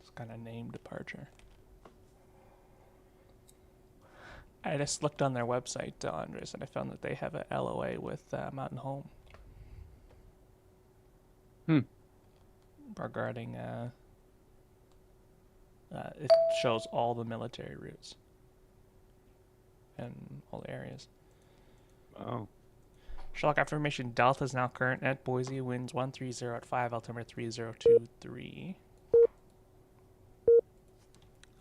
It's kind of named departure. I just looked on their website, Andres, and I found that they have a LOA with Mountain Home. Regarding, it shows all the military routes and all the areas. Oh. Sherlock affirmation Delta is now current at Boise, winds 130 at 5, altimeter 3023.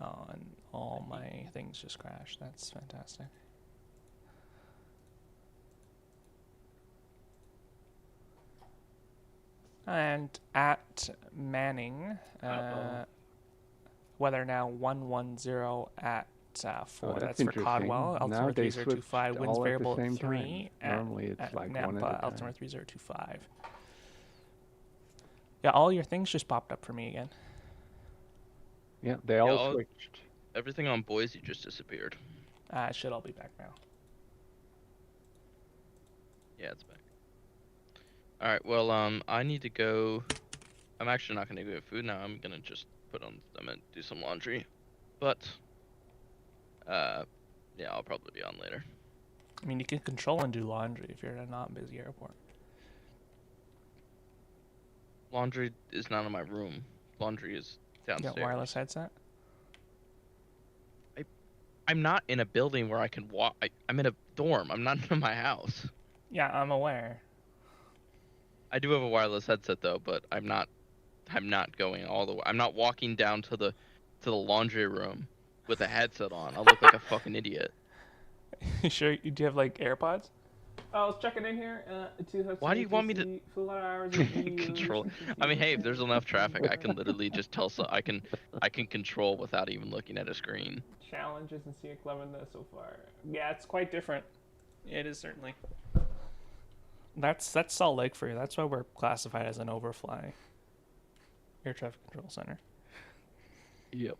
Oh, and all my things just crashed. That's fantastic. And at Manning, weather now 110 at 4. Oh, that's that's for interesting. Codwell. Now Altimeter they 3025. switched Winds all at the variable same at 3. time. Normally it's at like Nampa, one at a time. Altimeter 3025. Yeah, all your things just popped up for me again. Yeah, they all switched. Everything on Boise just disappeared. It should all be back now. Yeah, it's back. All right. Well, I need to go. I'm actually not gonna get food now. I'm gonna just I'm gonna do some laundry, but yeah, I'll probably be on later. I mean, you can control and do laundry if you're at a not busy airport. Laundry is not in my room. Laundry is downstairs. You got wireless headset? I'm not in a building where I can walk. I'm in a dorm. I'm not in my house. Yeah, I'm aware. I do have a wireless headset though, but I'm not going all the way. I'm not walking down to the laundry room with a headset on. I'll look like a fucking idiot. You sure? Do you have like AirPods? I was checking in here. Why do you want me to hours control? I mean, hey, if there's enough traffic, I can literally just tell. I can control without even looking at a screen. Challenges and CX11 so far. Yeah, it's quite different. It is certainly. That's Salt Lake for you. That's why we're classified as an overfly air traffic control center. Yep.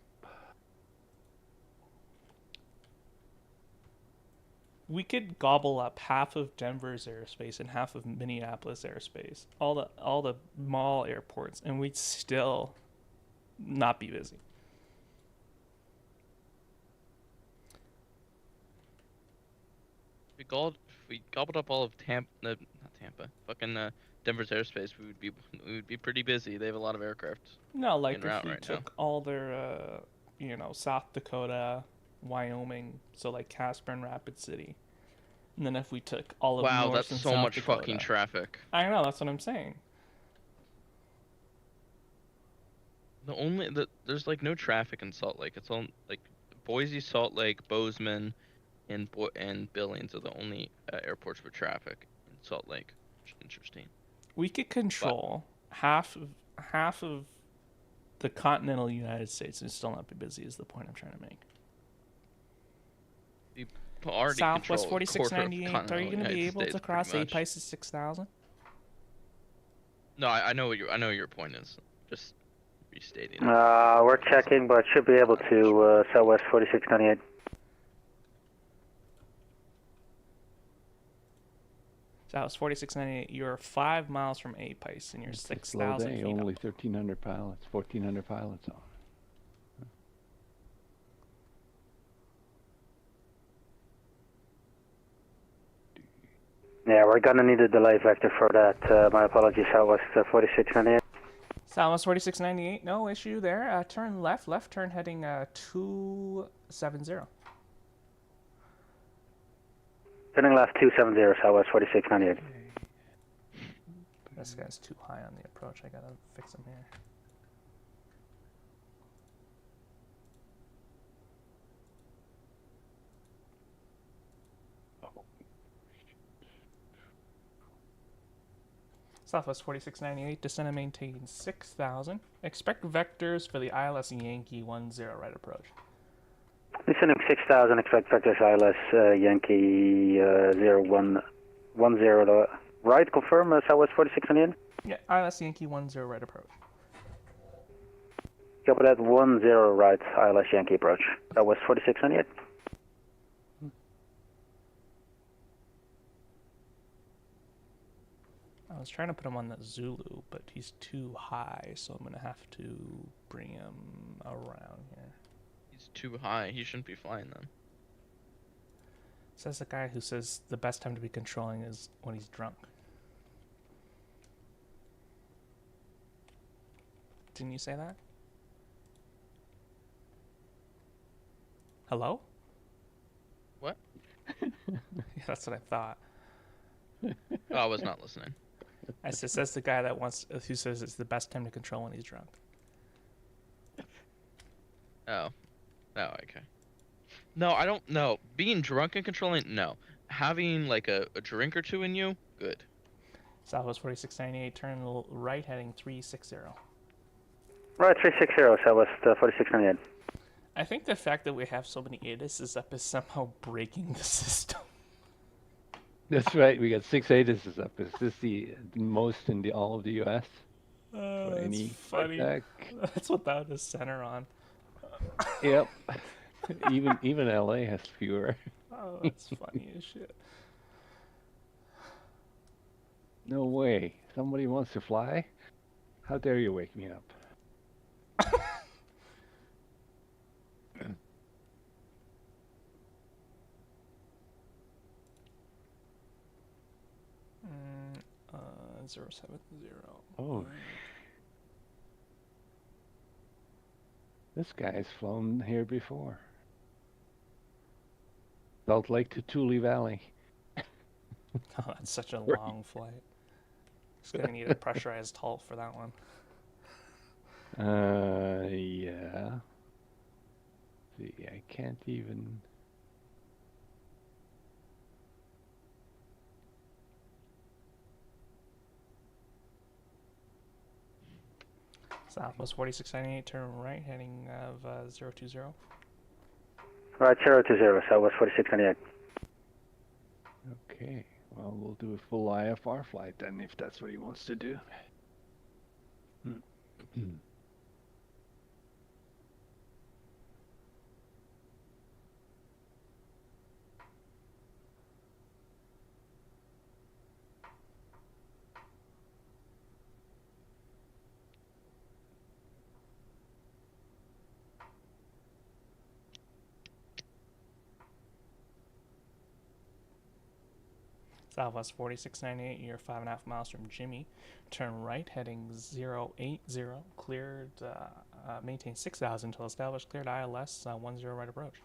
We could gobble up half of Denver's airspace and half of Minneapolis airspace, all the mall airports, and we'd still not be busy. If we gobbled up all of Denver's airspace, we would be pretty busy. They have a lot of aircraft. No, like if we right took all their, South Dakota, Wyoming, so like Casper and Rapid City, and then if we took all of wow, North that's and so South much Dakota, fucking traffic. I know, that's what I'm saying. There's like no traffic in Salt Lake. It's all like Boise, Salt Lake, Bozeman, and Billings are the only airports with traffic in Salt Lake. Which is interesting. We could control half of the continental United States and still not be busy. Is the point I'm trying to make. We already Southwest control 4698. Are you going to be able to cross APICE 6000? No, I know what your point is. Just restating. We're checking, but should be able to Southwest 4698. Southwest 4698. You're 5 miles from APICE and you're 6,000 feet Only up. 1,300 pilots, 1,400 pilots on. Yeah, we're gonna need a delay vector for that. My apologies, Southwest 4698. Southwest 4698, no issue there. Turn left turn heading 270. Turning left 270, Southwest 4698. This guy's too high on the approach. I gotta fix him here. Southwest 4698, descend and maintain 6,000. Expect vectors for the ILS Yankee 10 right approach. Descending 6,000, expect vectors ILS Yankee 0110 right, confirm, Southwest 4698? Yeah, ILS Yankee 10 right approach. Copy that, 10 right, ILS Yankee approach. Southwest 4698. I was trying to put him on the Zulu, but he's too high, so I'm going to have to bring him around here. He's too high. He shouldn't be flying then. Says the guy who says the best time to be controlling is when he's drunk. Didn't you say that? Hello? What? Yeah, that's what I thought. Oh, I was not listening. I says the guy who says it's the best time to control when he's drunk. Oh, okay. No, I don't know. Being drunk and controlling, no. Having like a drink or two in you, good. Southwest 4698, turn right heading 360. Right, 360, Southwest 4698. I think the fact that we have so many ATISs up is somehow breaking the system. That's right. We got 6 ATISs up. Is this the most in all of the U.S.? That's any funny. attack? That's without a center on. Yep. even LA has fewer. Oh, that's funny as shit. No way. Somebody wants to fly? How dare you wake me up? Mm, 070. Oh. This guy's flown here before. Salt Lake to Tule Valley. Oh, that's such a long flight. Just gonna need a pressurized hull for that one. Yeah. See, I can't even. Southwest 4698, turn right heading of 020. Right, 020, Southwest 4698. Okay. Well, we'll do a full IFR flight then, if that's what he wants to do. Southwest 4698, you're 5.5 miles from Jimmy. Turn right heading 080. Cleared, maintain 6,000 until established. Cleared ILS 10 right approach.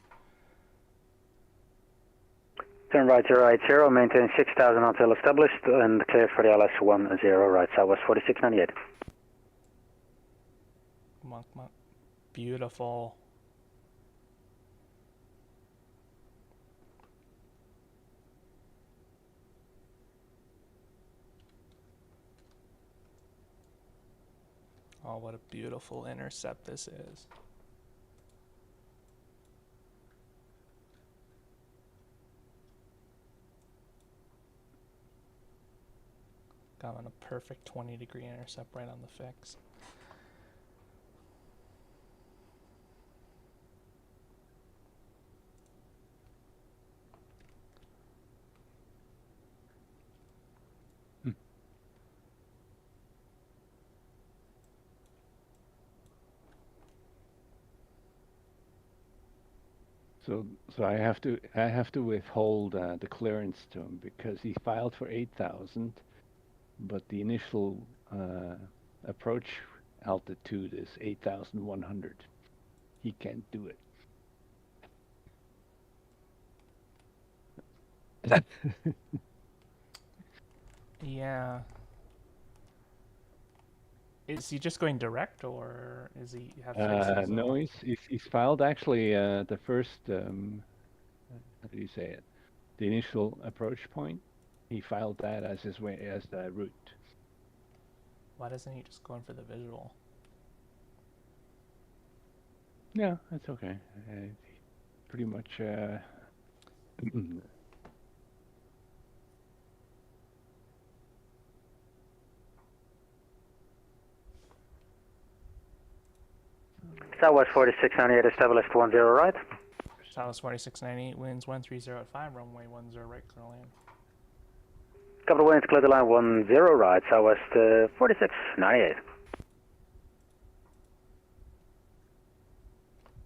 Turn right 080, maintain 6,000 until established, and clear for the LS 10, right, Southwest 4698. Monk. Beautiful. Oh, what a beautiful intercept this is. Got on a perfect 20-degree intercept right on the fix. So I have to withhold the clearance to him because he filed for 8,000, but the initial approach altitude is 8,100. He can't do it. Yeah. Is he just going direct, or is he have fixes? No, he's filed actually the first. How do you say it? The initial approach point. He filed that as his way as the route. Why doesn't he just go in for the visual? Yeah, that's okay. Pretty much. Southwest 4698, established 10, right. Southwest 4698, winds 130 at 5, runway 10 right, clear land. Couple of winds, clear the line 10, right, Southwest 4698.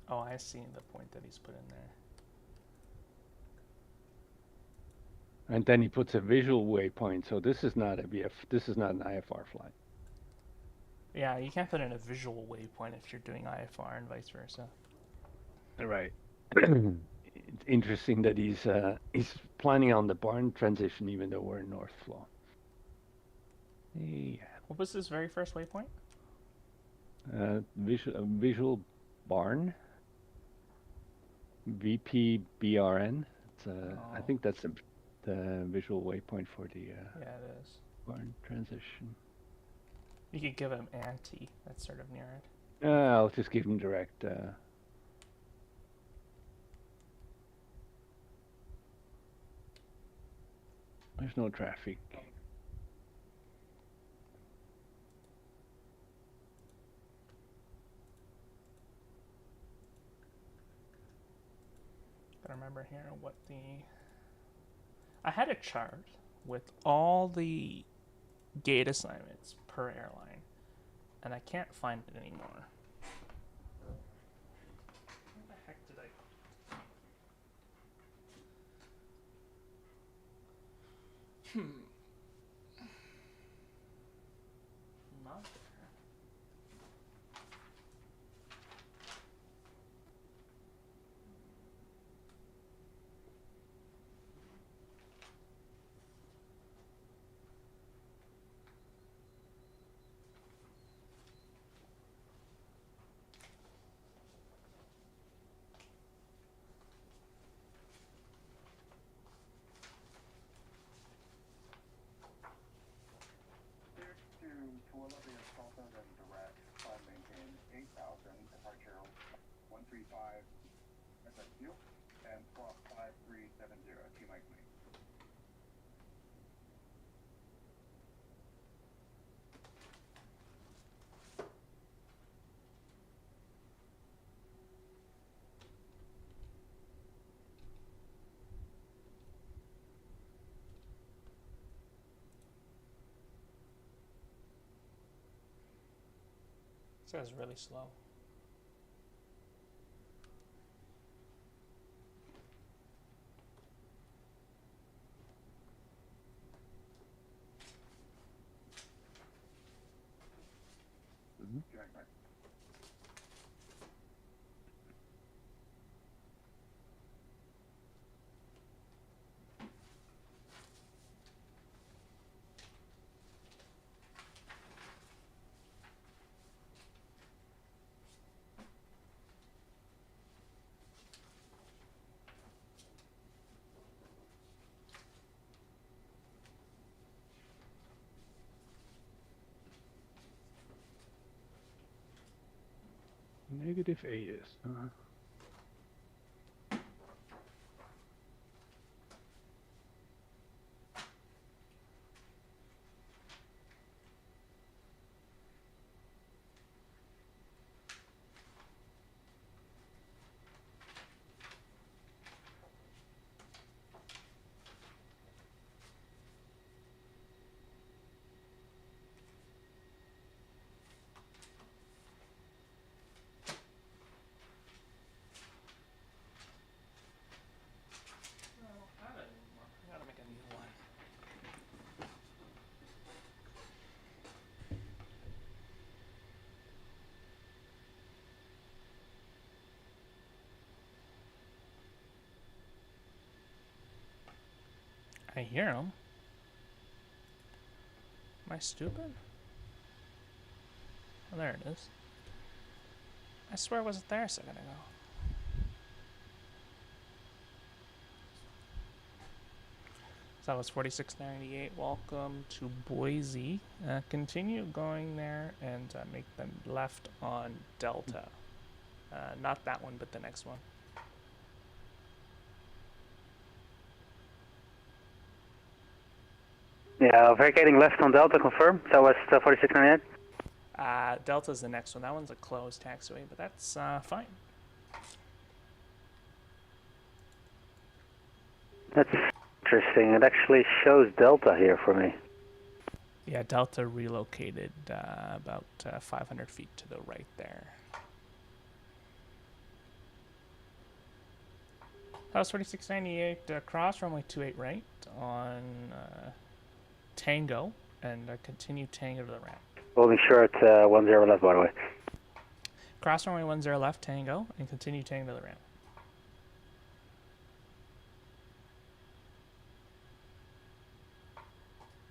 Oh, I see the point that he's put in there. And then he puts a visual waypoint. So this is not a this is not an IFR flight. Yeah, you can't put in a visual waypoint if you're doing IFR and vice versa. Right. It's interesting that he's planning on the barn transition, even though we're in North Flow. Yeah. What was his very first waypoint? Visual barn. VPBRN. It's I think that's the visual waypoint for the. Yeah, it is. Foreign transition. You could give him anti. That's sort of near it. I'll just give him direct. There's no traffic. Gotta remember here what the... I had a chart with all the gate assignments per airline, and I can't find it anymore. Where the heck did I... Not there. Philadelphia, Salta, and direct, climb maintain 8,000, departure 135, SSQ, and squawk 5370, T-Mike me. This guy's really slow. T-Mike me. Negative AS. I gotta make a new one. I hear him. Am I stupid? Oh, there it is. I swear it wasn't there a second ago. So that was 4698. Welcome to Boise. Continue going there and make the left on Delta. Not that one, but the next one. Yeah, vacating left on Delta, confirm. Southwest 4698. Delta's the next one. That one's a closed taxiway, but that's fine. That's interesting. It actually shows Delta here for me. Yeah, Delta relocated about 500 feet to the right there. House 4698, cross runway 28 right on Tango, and continue Tango to the ramp. Holding short 10 left, by the way. Cross runway 10 left, Tango, and continue Tango to the ramp.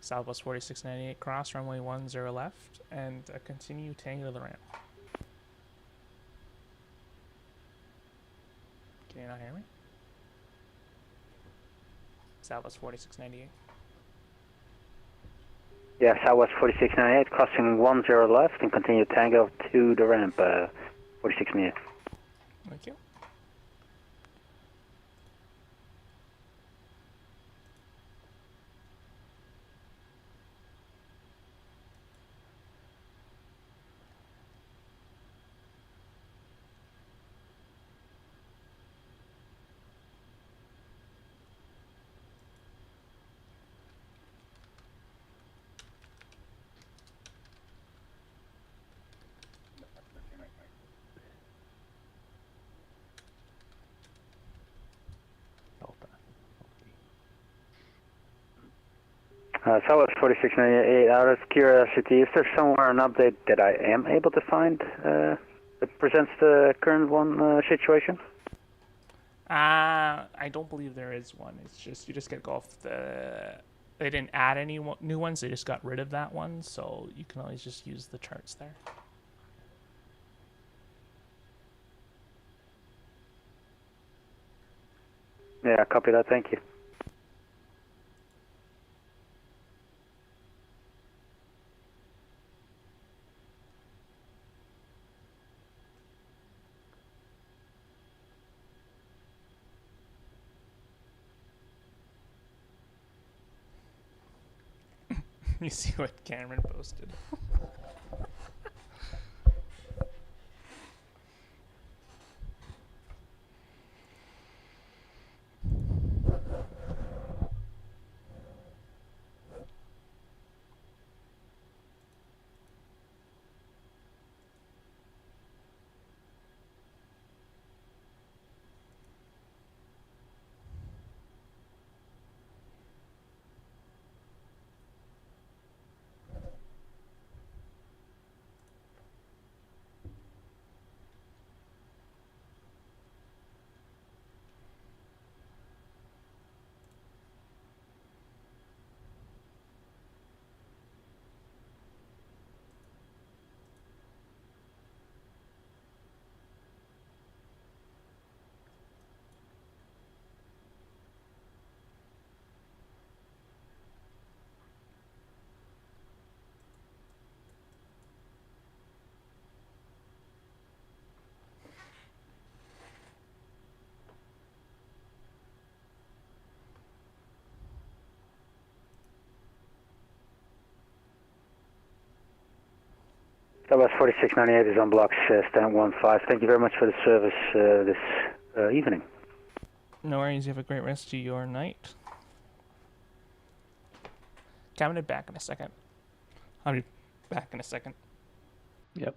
Southwest 4698, cross runway 10 left, and continue Tango to the ramp. Can you not hear me? Southwest 4698. Yeah, Southwest 4698, crossing 10 left and continue Tango to the ramp, 46 meters. Thank you. Southwest 4698, out of curiosity, is there somewhere an update that I am able to find that presents the current one situation? I don't believe there is one. It's just, you just get to go off the... They didn't add any new ones, they just got rid of that one, so you can always just use the charts there. Yeah, copy that, thank you. You see what Cameron posted? Southwest 4698 is on blocks stand 15. Thank you very much for the service this evening. No worries, you have a great rest of your night. Coming back in a second. I'll be back in a second. Yep.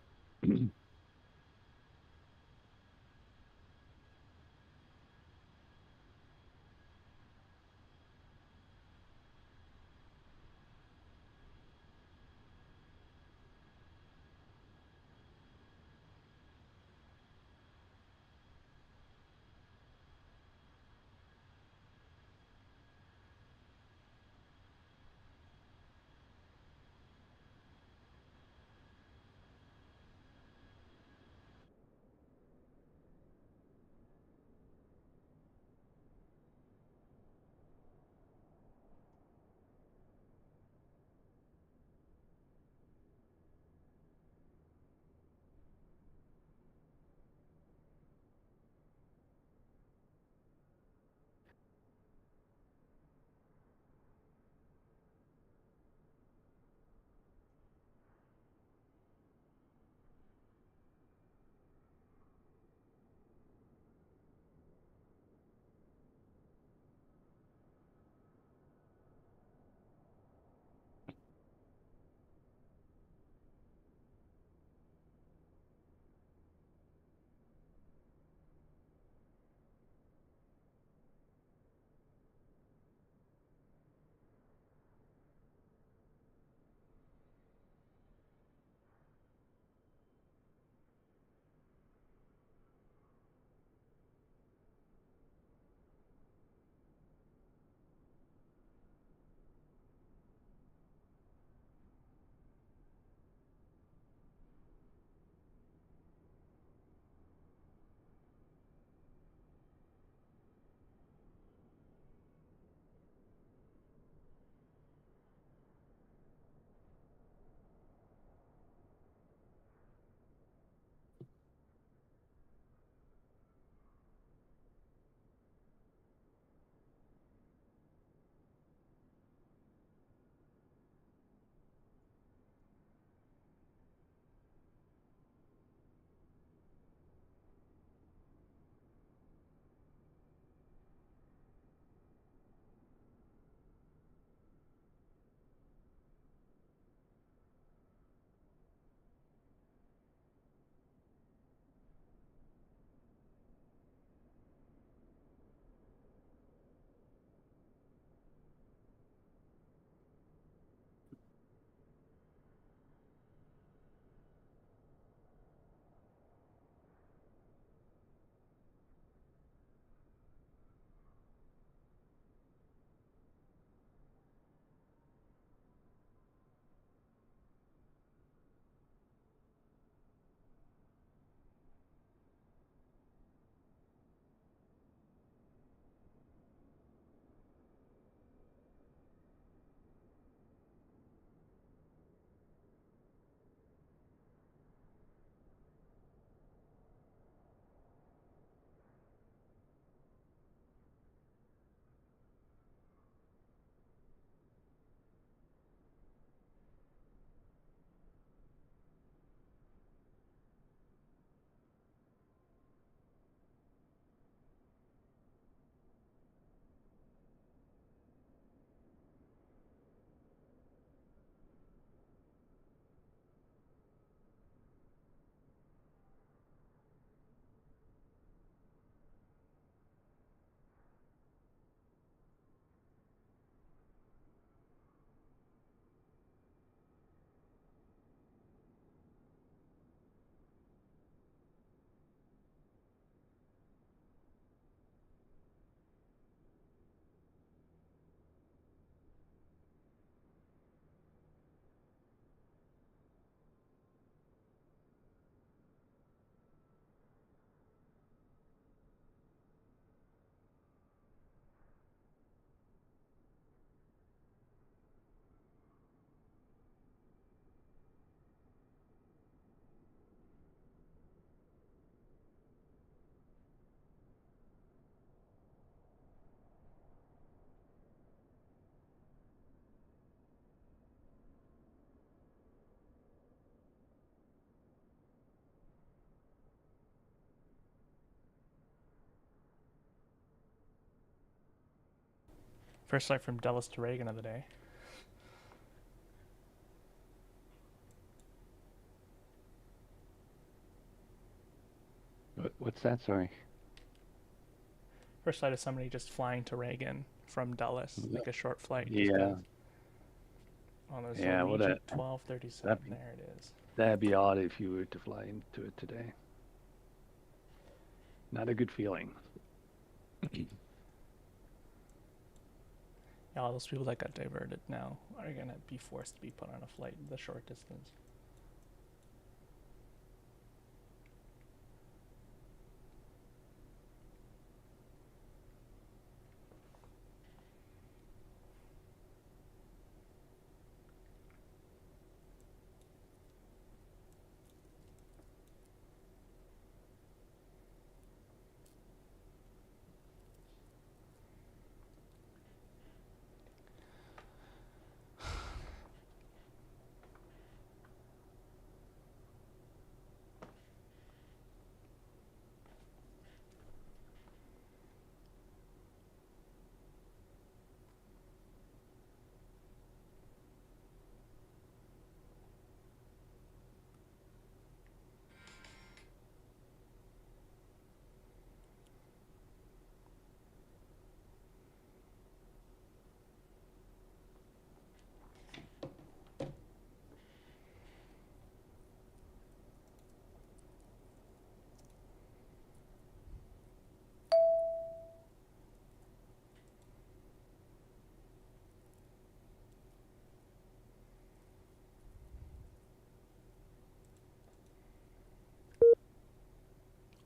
First flight from Dulles to Reagan of the day. What's that? Sorry. First flight of somebody just flying to Reagan from Dulles, like a short flight. Yeah. Oh, there's Yeah, what Luigi a- 1237. There it is. That'd be odd if you were to fly into it today. Not a good feeling. Yeah, all those people that got diverted now are gonna be forced to be put on a flight the short distance.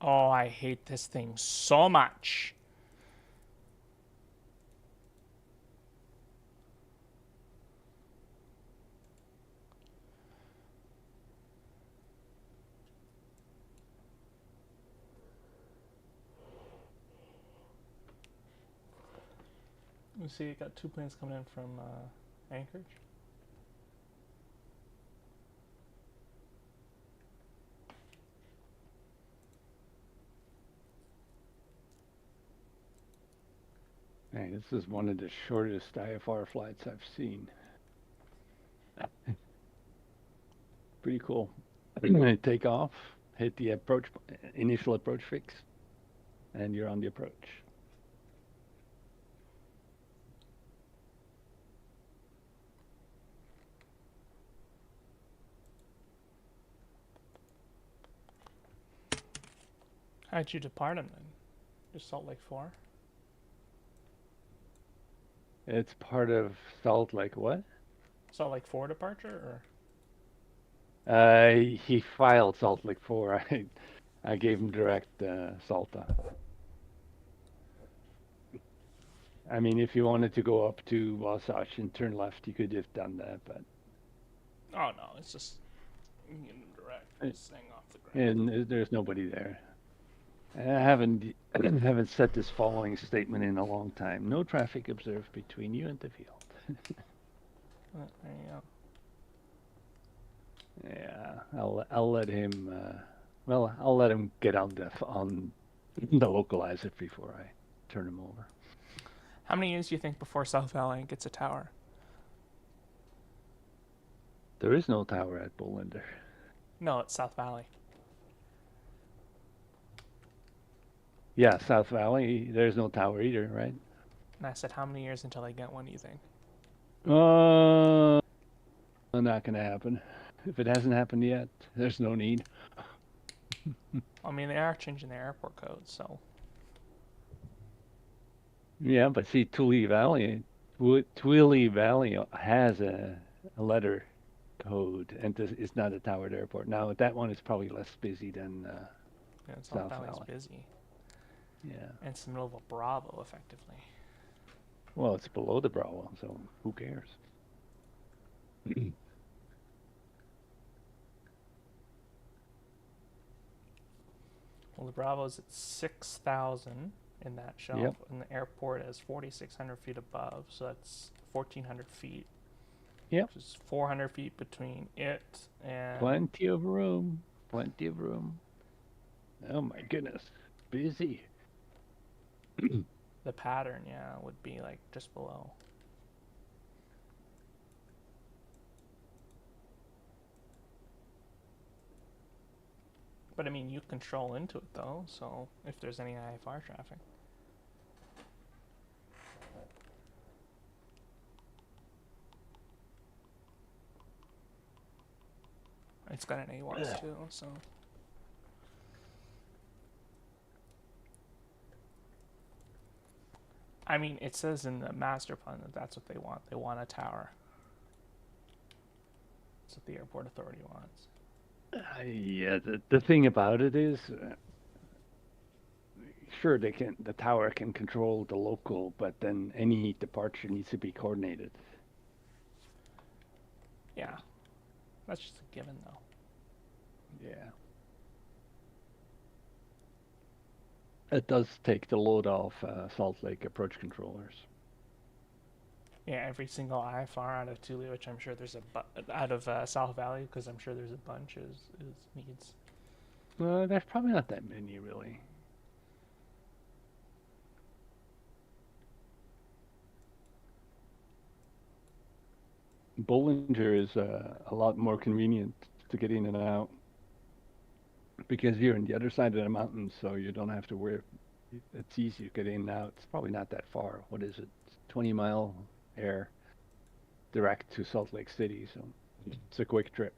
Oh, I hate this thing so much. You see, it got 2 planes coming in from Anchorage. Hey, this is one of the shortest IFR flights I've seen. Pretty cool. Take off, hit the initial approach fix, and you're on the approach. How'd you depart him then? Just Salt Lake 4? It's part of Salt Lake what? Salt Lake 4 departure, He filed Salt Lake 4. I gave him direct Salta. I mean, if you wanted to go up to Wasatch and turn left, you could have done that, but... or? Oh no, it's just you can get him direct. Just hang off the ground. And there's nobody there. I haven't said this following statement in a long time. No traffic observed between you and the field. There you go. Yeah, I'll let him. I'll let him get on the localizer before I turn him over. How many years do you think before South Valley gets a tower? There is no tower at Bolinder. No, it's South Valley. Yeah, South Valley. There's no tower either, right? And I said, how many years until I get one, do you think? Not gonna happen. If it hasn't happened yet, there's no need. I mean, they are changing their airport code, so... Yeah, but see, Tule Valley has a letter code, and it's not a towered airport. Now, that one is probably less busy than Yeah, South South Valley's Valley. busy. Yeah. And it's in the middle of a Bravo, effectively. Well, it's below the Bravo, so who cares? Well, the Bravo's at 6,000 in that shelf, Yep. and the airport is 4,600 feet above, so that's 1,400 feet. Yep. Which is 400 feet between it and... Plenty of room. Plenty of room. Oh my goodness. Busy. The the pattern, yeah, would be like just below. But I mean, you control into it though, so if there's any IFR traffic. It's got an AWAS too, so. I mean, it says in the master plan that that's what they want. They want a tower. That's what the airport authority wants. Yeah, the thing about it is, sure, the tower can control the local, but then any departure needs to be coordinated. Yeah, that's just a given though. Yeah. It does take the load off Salt Lake approach controllers. Yeah, every single IFR out of Tule, which I'm sure there's out of South Valley, because I'm sure there's a bunch, is needs. There's probably not that many, really. Bollinger is a lot more convenient to get in and out because you're on the other side of the mountain, so you don't have to worry. It's easy to get in and out. It's probably not that far. What is it? 20-mile air direct to Salt Lake City, so it's a quick trip.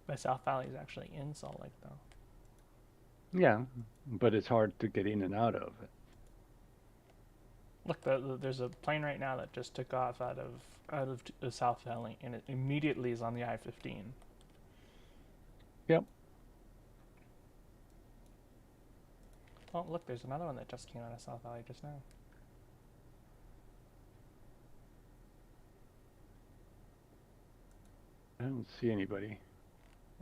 But South Valley is actually in Salt Lake, though. Yeah, but it's hard to get in and out of it. Look, there's a plane right now that just took off out of South Valley, and it immediately is on the I-15. Yep. Oh, look, there's another one that just came out of South Valley just now. I don't see anybody.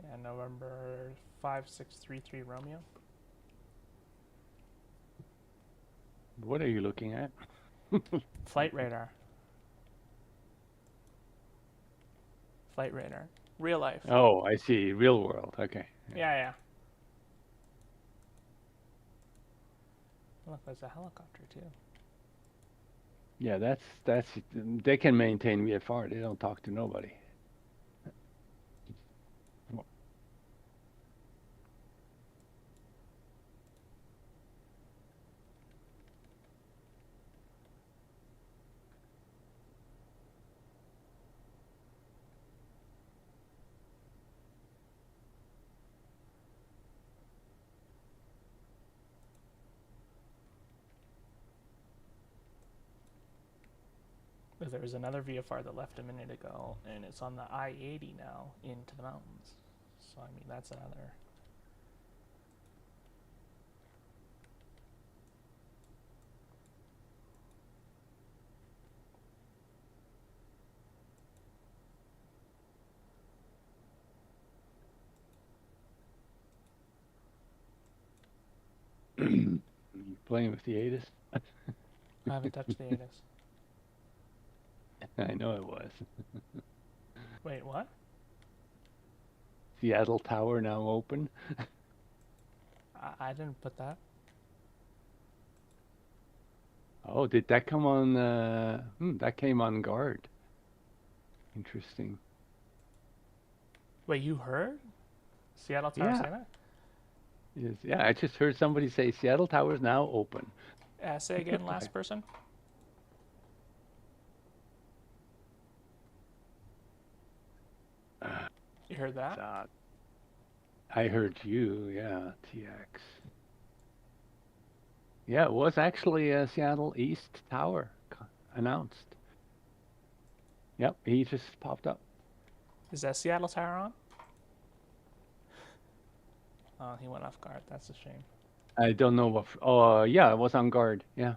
Yeah, November 5633 Romeo. What are you looking at? Flight radar. Flight radar. Real life. Oh, I see. Real world. Okay. Yeah. Look, there's a helicopter too. Yeah, that's they can maintain VFR. They don't talk to nobody. There was another VFR that left a minute ago, and it's on the I-80 now into the mountains. So, I mean, that's another... You playing with the ATIS? I haven't touched the ATIS. I know it was. Wait, what? Seattle Tower now open. I didn't put that. Oh, did that come on? That came on guard. Interesting. Wait, you heard? Seattle Tower say that? Yes, yeah, I just heard somebody say Seattle Tower is now open. Say again, last person. You heard that? I heard you, yeah, TX. Yeah, it was actually a Seattle East Tower announced. Yep, he just popped up. Is that Seattle Tower on? Oh, he went off guard. That's a shame. I don't know what. Oh, yeah, it was on guard. Yeah.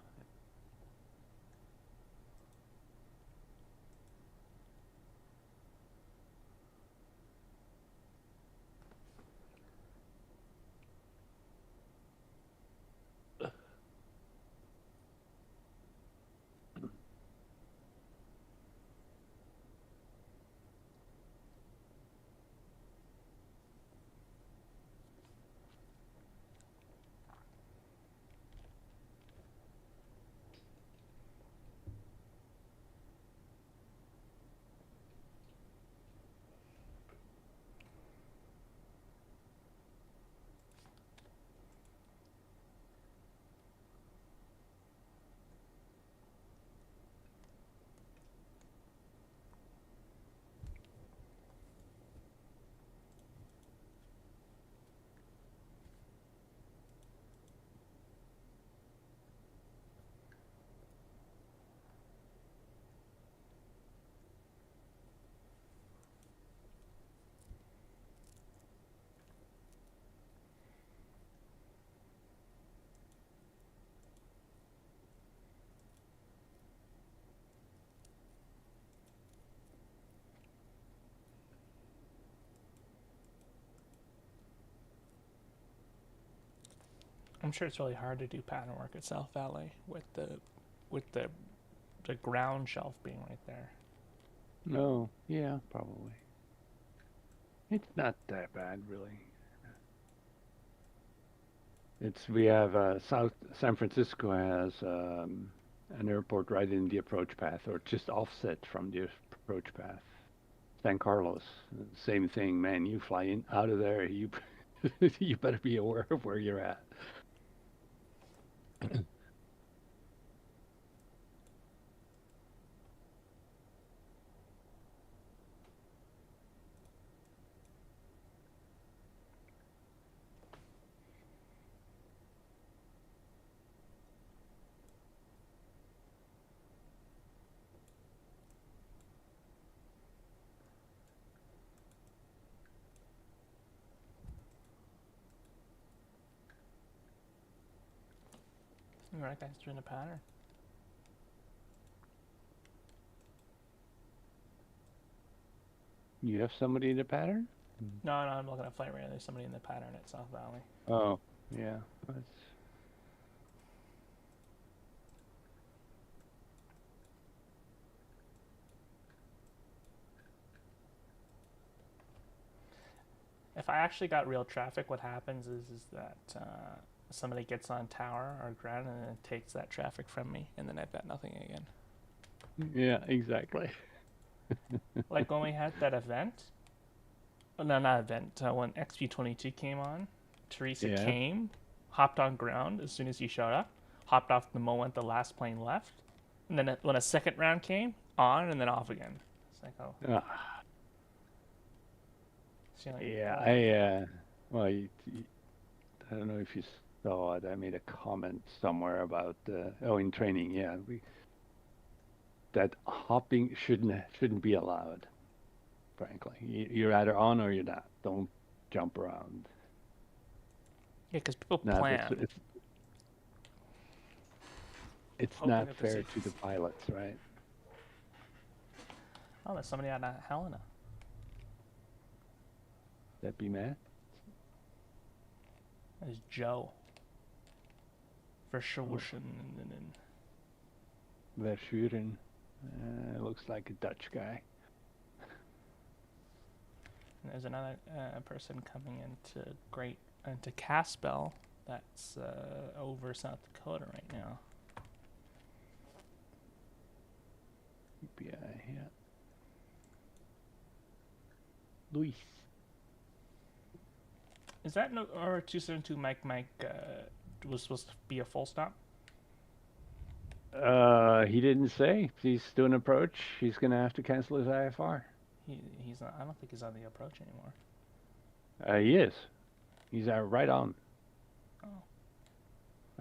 I'm sure it's really hard to do pattern work at South Valley with the ground shelf being right there. No, yeah, probably. It's not that bad, really. We have South San Francisco has an airport right in the approach path, or just offset from the approach path. San Carlos, same thing, man. You fly in out of there, you you better be aware of where you're at. All right, guys, doing a pattern. You have somebody in the pattern? No, I'm looking at flight radar. There's somebody in the pattern at South Valley. Oh, yeah. That's... If I actually got real traffic, what happens is that somebody gets on tower or ground and then takes that traffic from me, and then I've got nothing again. Yeah, exactly. Like when we had that event. Oh, no, not event. When XP22 came on, Teresa came, hopped on ground as soon as you showed up, hopped off the moment the last plane left, and then when a second round came, on and then off again. It's like, oh. Yeah, well, I don't know if you saw it. I made a comment somewhere about in training. Yeah, that hopping shouldn't be allowed. Frankly, you're either on or you're not. Don't jump around. Yeah, because people plan. It's not fair to the pilots, right? Oh, there's somebody out of Helena. That be Matt? There's Joe. Verschuren. Verschuren. Looks like a Dutch guy. And there's another person coming into Caspell. That's over South Dakota right now. UPI, yeah. Luis. Is that or 272 Mike was supposed to be a full stop? He didn't say. He's doing approach. He's gonna have to cancel his IFR. He's not, I don't think he's on the approach anymore. He is. He's right on. Oh.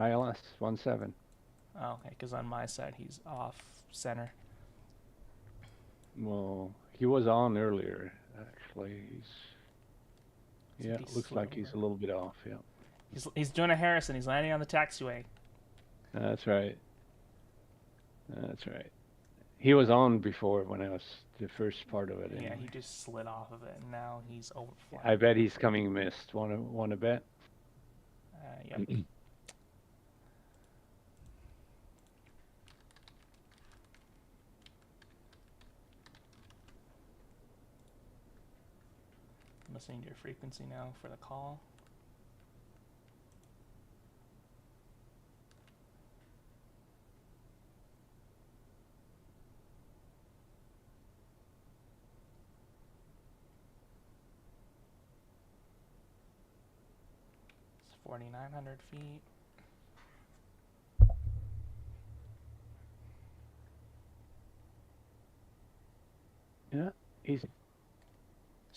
ILS 17. Oh, okay, because on my side he's off center. Well, he was on earlier. Actually, looks like he's a little bit off. Yeah. He's doing a Harrison. He's landing on the taxiway. That's right. That's right. He was on before when I was the first part of it. Yeah, anyway. He just slid off of it, and now he's overflying. I bet he's coming missed. Want to bet? Yep. I'm listening to your frequency now for the call. It's 4,900 feet. Yeah, he's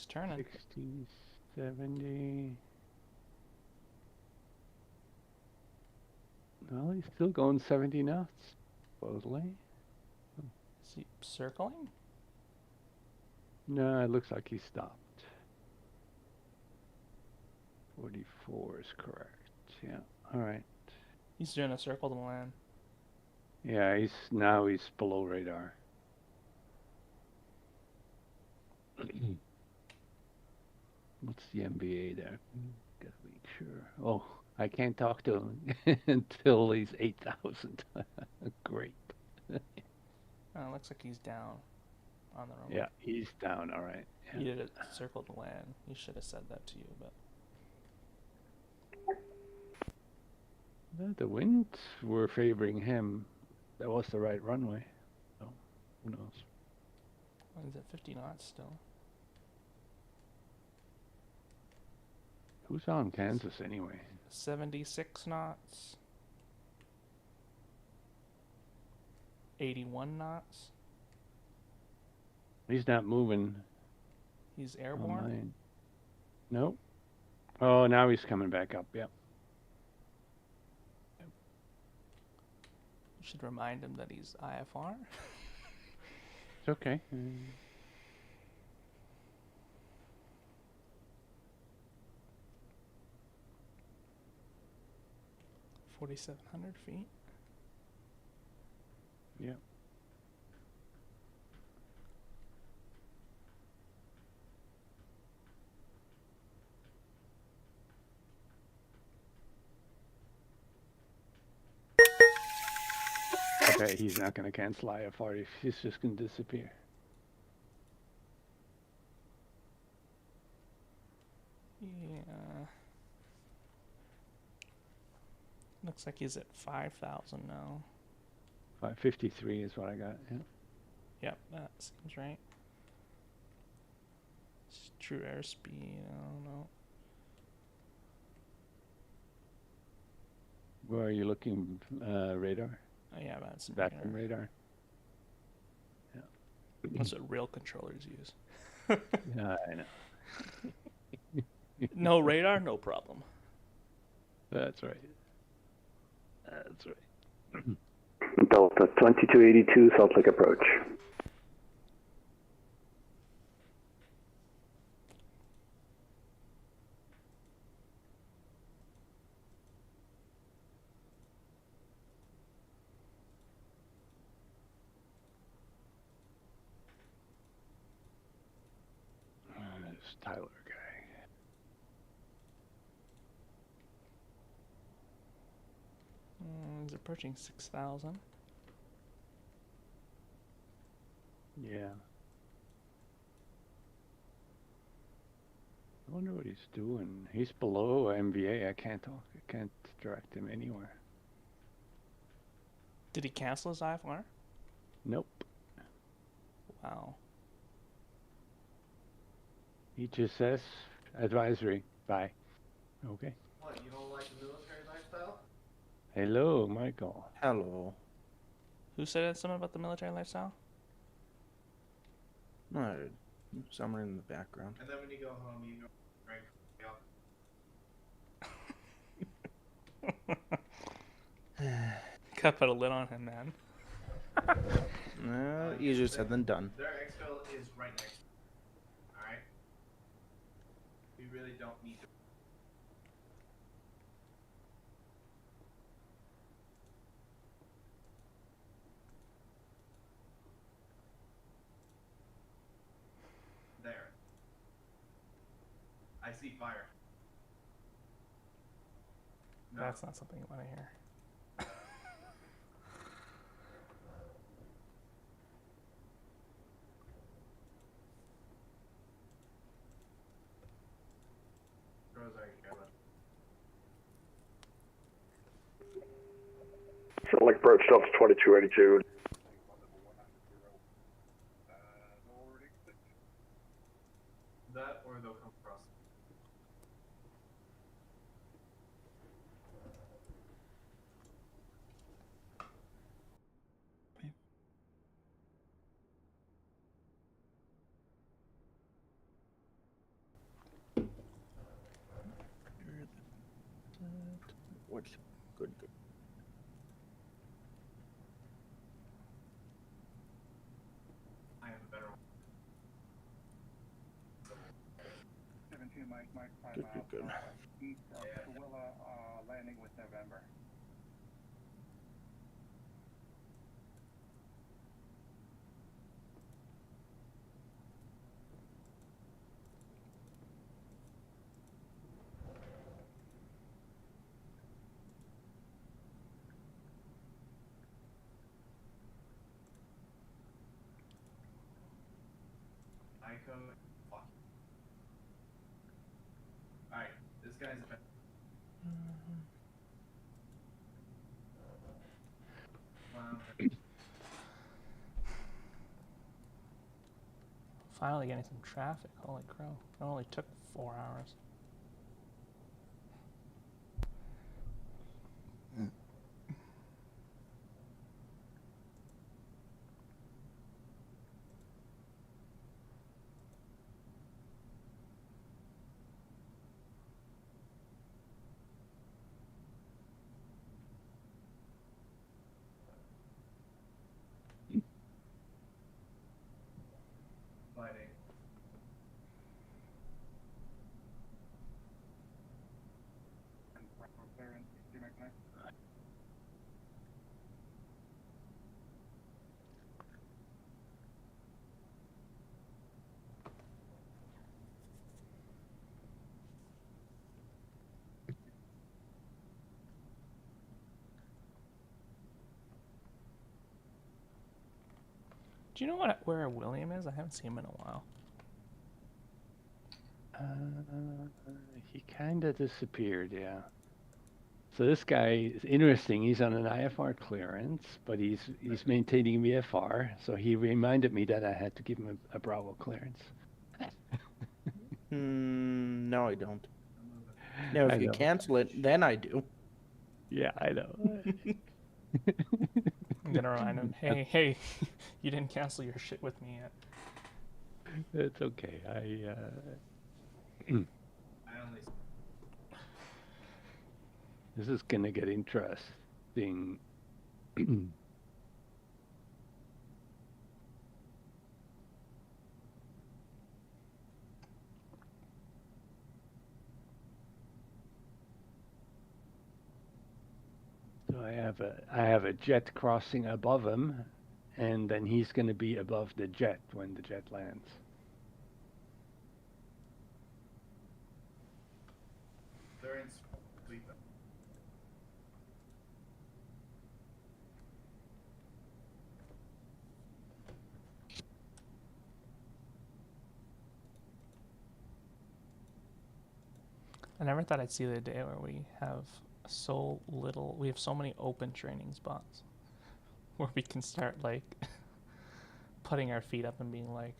turning. 60, 70. Well, he's still going 70 knots, supposedly. Is he circling? No, it looks like he stopped. 44 is correct. Yeah, all right. He's doing a circle to land. Yeah, he's below radar. What's the MBA there? Gotta make sure. Oh, I can't talk to him until he's 8,000. Great. Looks like he's down on the runway. Yeah, he's down. All right. He did it circle to land. He should have said that to you, but The winds were favoring him. That was the right runway. So, who knows? he's at 50 knots still. Who's on Kansas anyway? 76 knots. 81 knots. He's not moving. He's on airborne. mine. Nope. Oh, now he's coming back up. Yep. You should remind him that he's IFR. It's okay. 4,700 feet. Yep. Okay, he's not going to cancel IFR. He's just going to disappear. Yeah. Looks like he's at 5,000 now. 553 is what I got. Yeah. Yep, that seems right. It's true airspeed, I don't know. Where are you looking? Radar? Oh yeah, that's VATSIM radar? Yeah. That's what real controllers use. Yeah, I know. No radar, no problem. That's right. That's right. Delta 2282 Salt Lake approach. This Tyler guy. He's approaching 6,000. Yeah. I wonder what he's doing. He's below MVA. I can't talk. I can't direct him anywhere. Did he cancel his IFR? Nope. Wow. He just says advisory. Bye. Okay. What, you don't like the military lifestyle? Hello, Michael. Hello. Who said something about the military lifestyle? No, somewhere in the background. And then when you go home, you go drink milk. Gotta put a lid on him, man. No, easier said than done. Their exfil is right next to them. Alright? We really don't need to. There. I see fire. No. That's not something you want to hear. Salt Lake approach Delta 2282. That or they'll come across. What's good, good. I have a better one. 17 Mike, 5 Good, miles good, good. east of Tooele, landing with November. code. Fuck. Alright, this guy's a Finally getting some traffic. Holy crow. It only took 4 hours. fighting. Do you know where William is? I haven't seen him in a while. He kind of disappeared, yeah. So this guy is interesting. He's on an IFR clearance, but he's maintaining VFR. So he reminded me that I had to give him a Bravo clearance. No, I don't. No, if I you know. cancel it, then I do. Yeah, I know. I'm gonna remind him, hey, you didn't cancel your shit with me yet. It's okay. I only. This is gonna get interesting. So I have a jet crossing above him, and then he's gonna be above the jet when the jet lands. They're in sleep. I never thought I'd see the day where we have we have so many open training spots where we can start like putting our feet up and being like,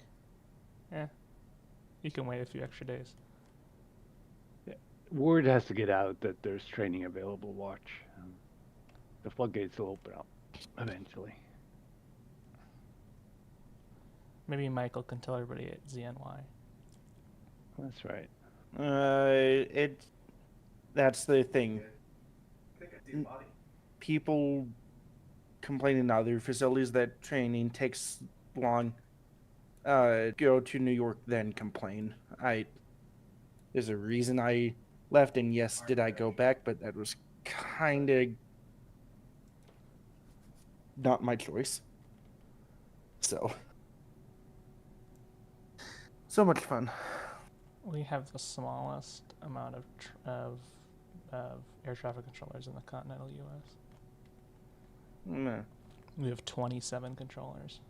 you can wait a few extra days. Word has to get out that there's training available. Watch. The floodgates will open up eventually. Maybe Michael can tell everybody at ZNY. That's right. That's the thing. I think I see a body. People complain in other facilities that training takes long. Go to New York, then complain. There's a reason I left, and yes, did I go back? But that was kind of not my choice. So much fun. We have the smallest amount of air traffic controllers in the continental U.S. Meh. We have 27 controllers.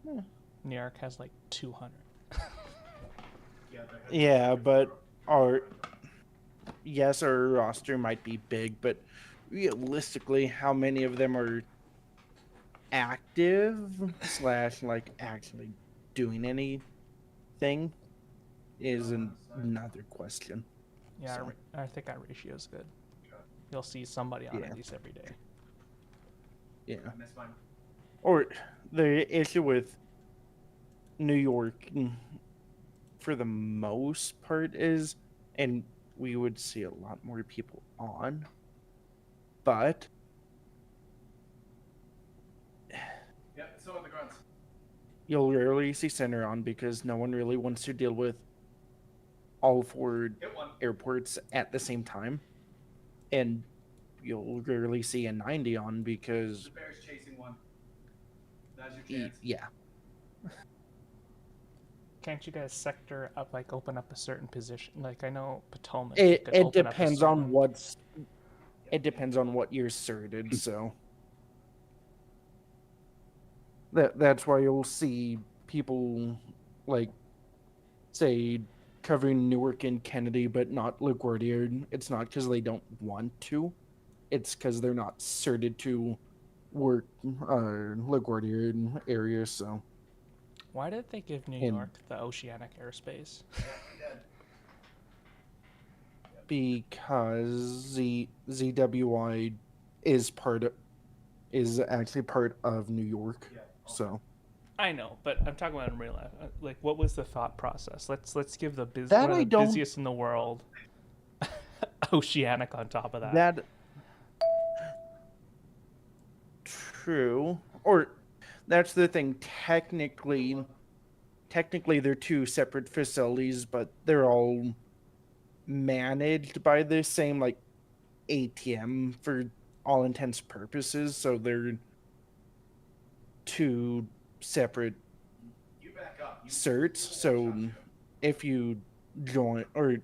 New York has like 200. Yeah, but our roster might be big, but realistically, how many of them are active / like actually doing anything is another question. Yeah, So. I think our ratio is good. You'll see somebody on at least every day. Yeah. I missed mine. Or the issue with New York, for the most part, is, and we would see a lot more people on, but Yep, so are the grunts. you'll rarely see center on because no one really wants to deal with all 4 Hit one. airports at the same time. And you'll rarely see a 90 on because The bear's chasing one. That's your chance. yeah. Can't you guys sector up, like open up a certain position? Like I know Potomac. It could open up a depends on certain- it depends on what you're certed, so that's why you'll see people like say covering Newark and Kennedy, but not LaGuardia, it's not because they don't want to. It's because they're not certed to work LaGuardia area. So Why did they give New And- York the oceanic airspace? because ZWI is actually part of New York. So I know, but I'm talking about in real life. Like, what was the thought process? Let's give the That one of I the don't- busiest in the world oceanic on top of that. that true, or that's the thing. Technically they're two separate facilities, but they're all managed by the same like ATM for all intents and purposes. So they're two separate certs. So if you join or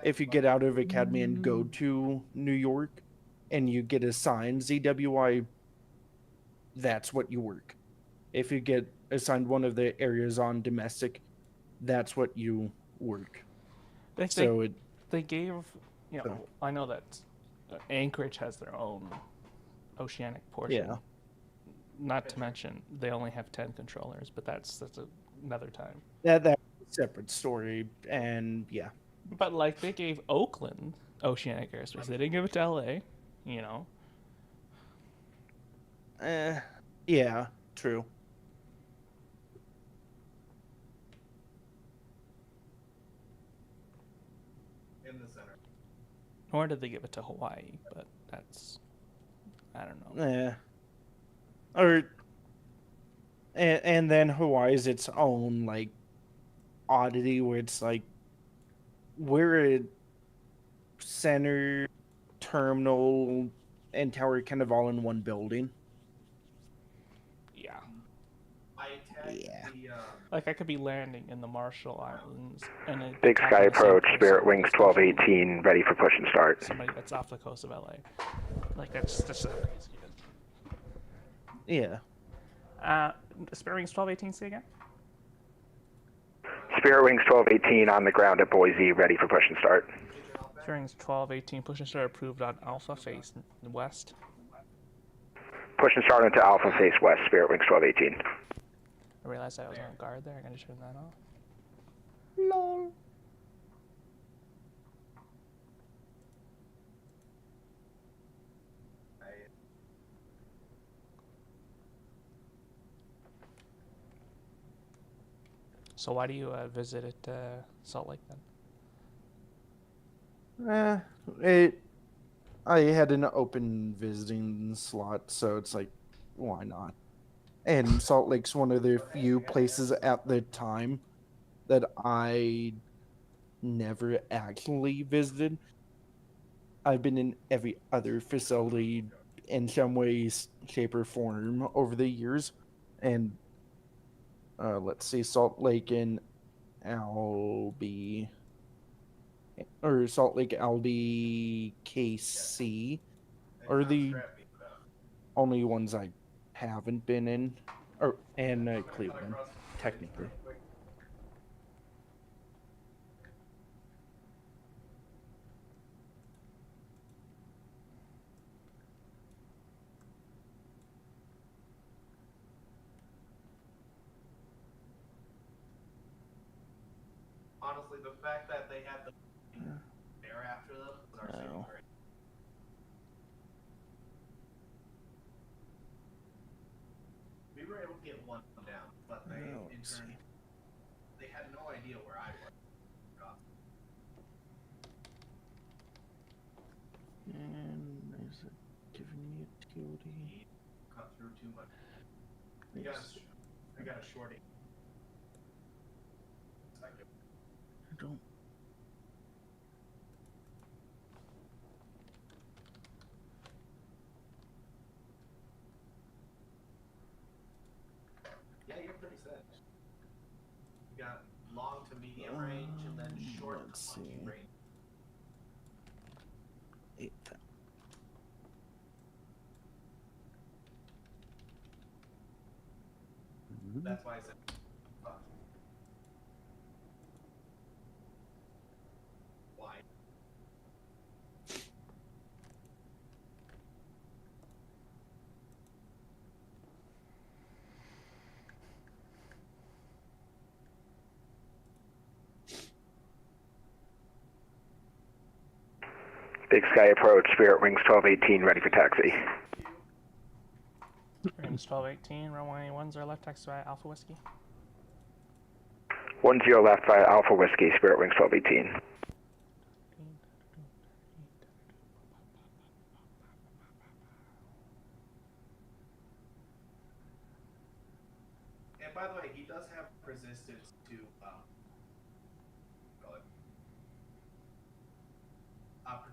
if you get out of academy and go to New York and you get assigned ZWI, that's what you work. If you get assigned one of the areas on domestic, that's what you work. So They gave, you know, So- I know that Anchorage has their own oceanic portion. Yeah. Not to mention they only have 10 controllers, but that's another time. That's a separate story, and yeah. But like they gave Oakland oceanic airspace, they didn't give it to LA. You know, Yeah, true. In the center. nor did they give it to Hawaii. But that's, I don't know. And then Hawaii's its own like oddity where it's like we're a center, terminal, and tower kind of all in one building. Yeah. I tagged Yeah. the Like I could be landing in the Marshall Islands and it Big top Sky of the same approach, place Spirit as Wings the 1218, ready for push and start. somebody that's off the coast of LA. Like that's so crazy. Yeah. Spirit Wings 1218, say again? Spirit Wings 1218 on the ground at Boise, ready for push and start. Spirit Wings 1218, push and start approved on Alpha face west. Push and start into Alpha face west, Spirit Wings 1218. I realized I was on guard there. I gotta turn that off. Lol. So why do you visit at Salt Lake then? I had an open visiting slot, so it's like, why not? And Salt Lake's one of the few places at the time that I never actually visited. I've been in every other facility in some ways, shape, or form over the years. And let's see, Salt Lake and Albee, or Salt Lake, Albee, KC are the only ones I haven't been in, and Cleveland, technically. honestly, the fact that they had the air after them was our saving Oh. grace. We were able to get one down, but they in Let's turn see. they had no idea where I was. And is it giving me a TOD? Cut through too much. I got a shorty. I don't. Yeah, you're pretty set. You got long to medium range and then short to Let's monkey see. range. 8,000. That's why I said Big Sky approach, Spirit Wings 1218, ready for taxi. Wings 1218, runway 10 left, taxi by Alpha Whiskey. 10 left by Alpha Whiskey, Spirit Wings 1218. And by the way, he does have resistance to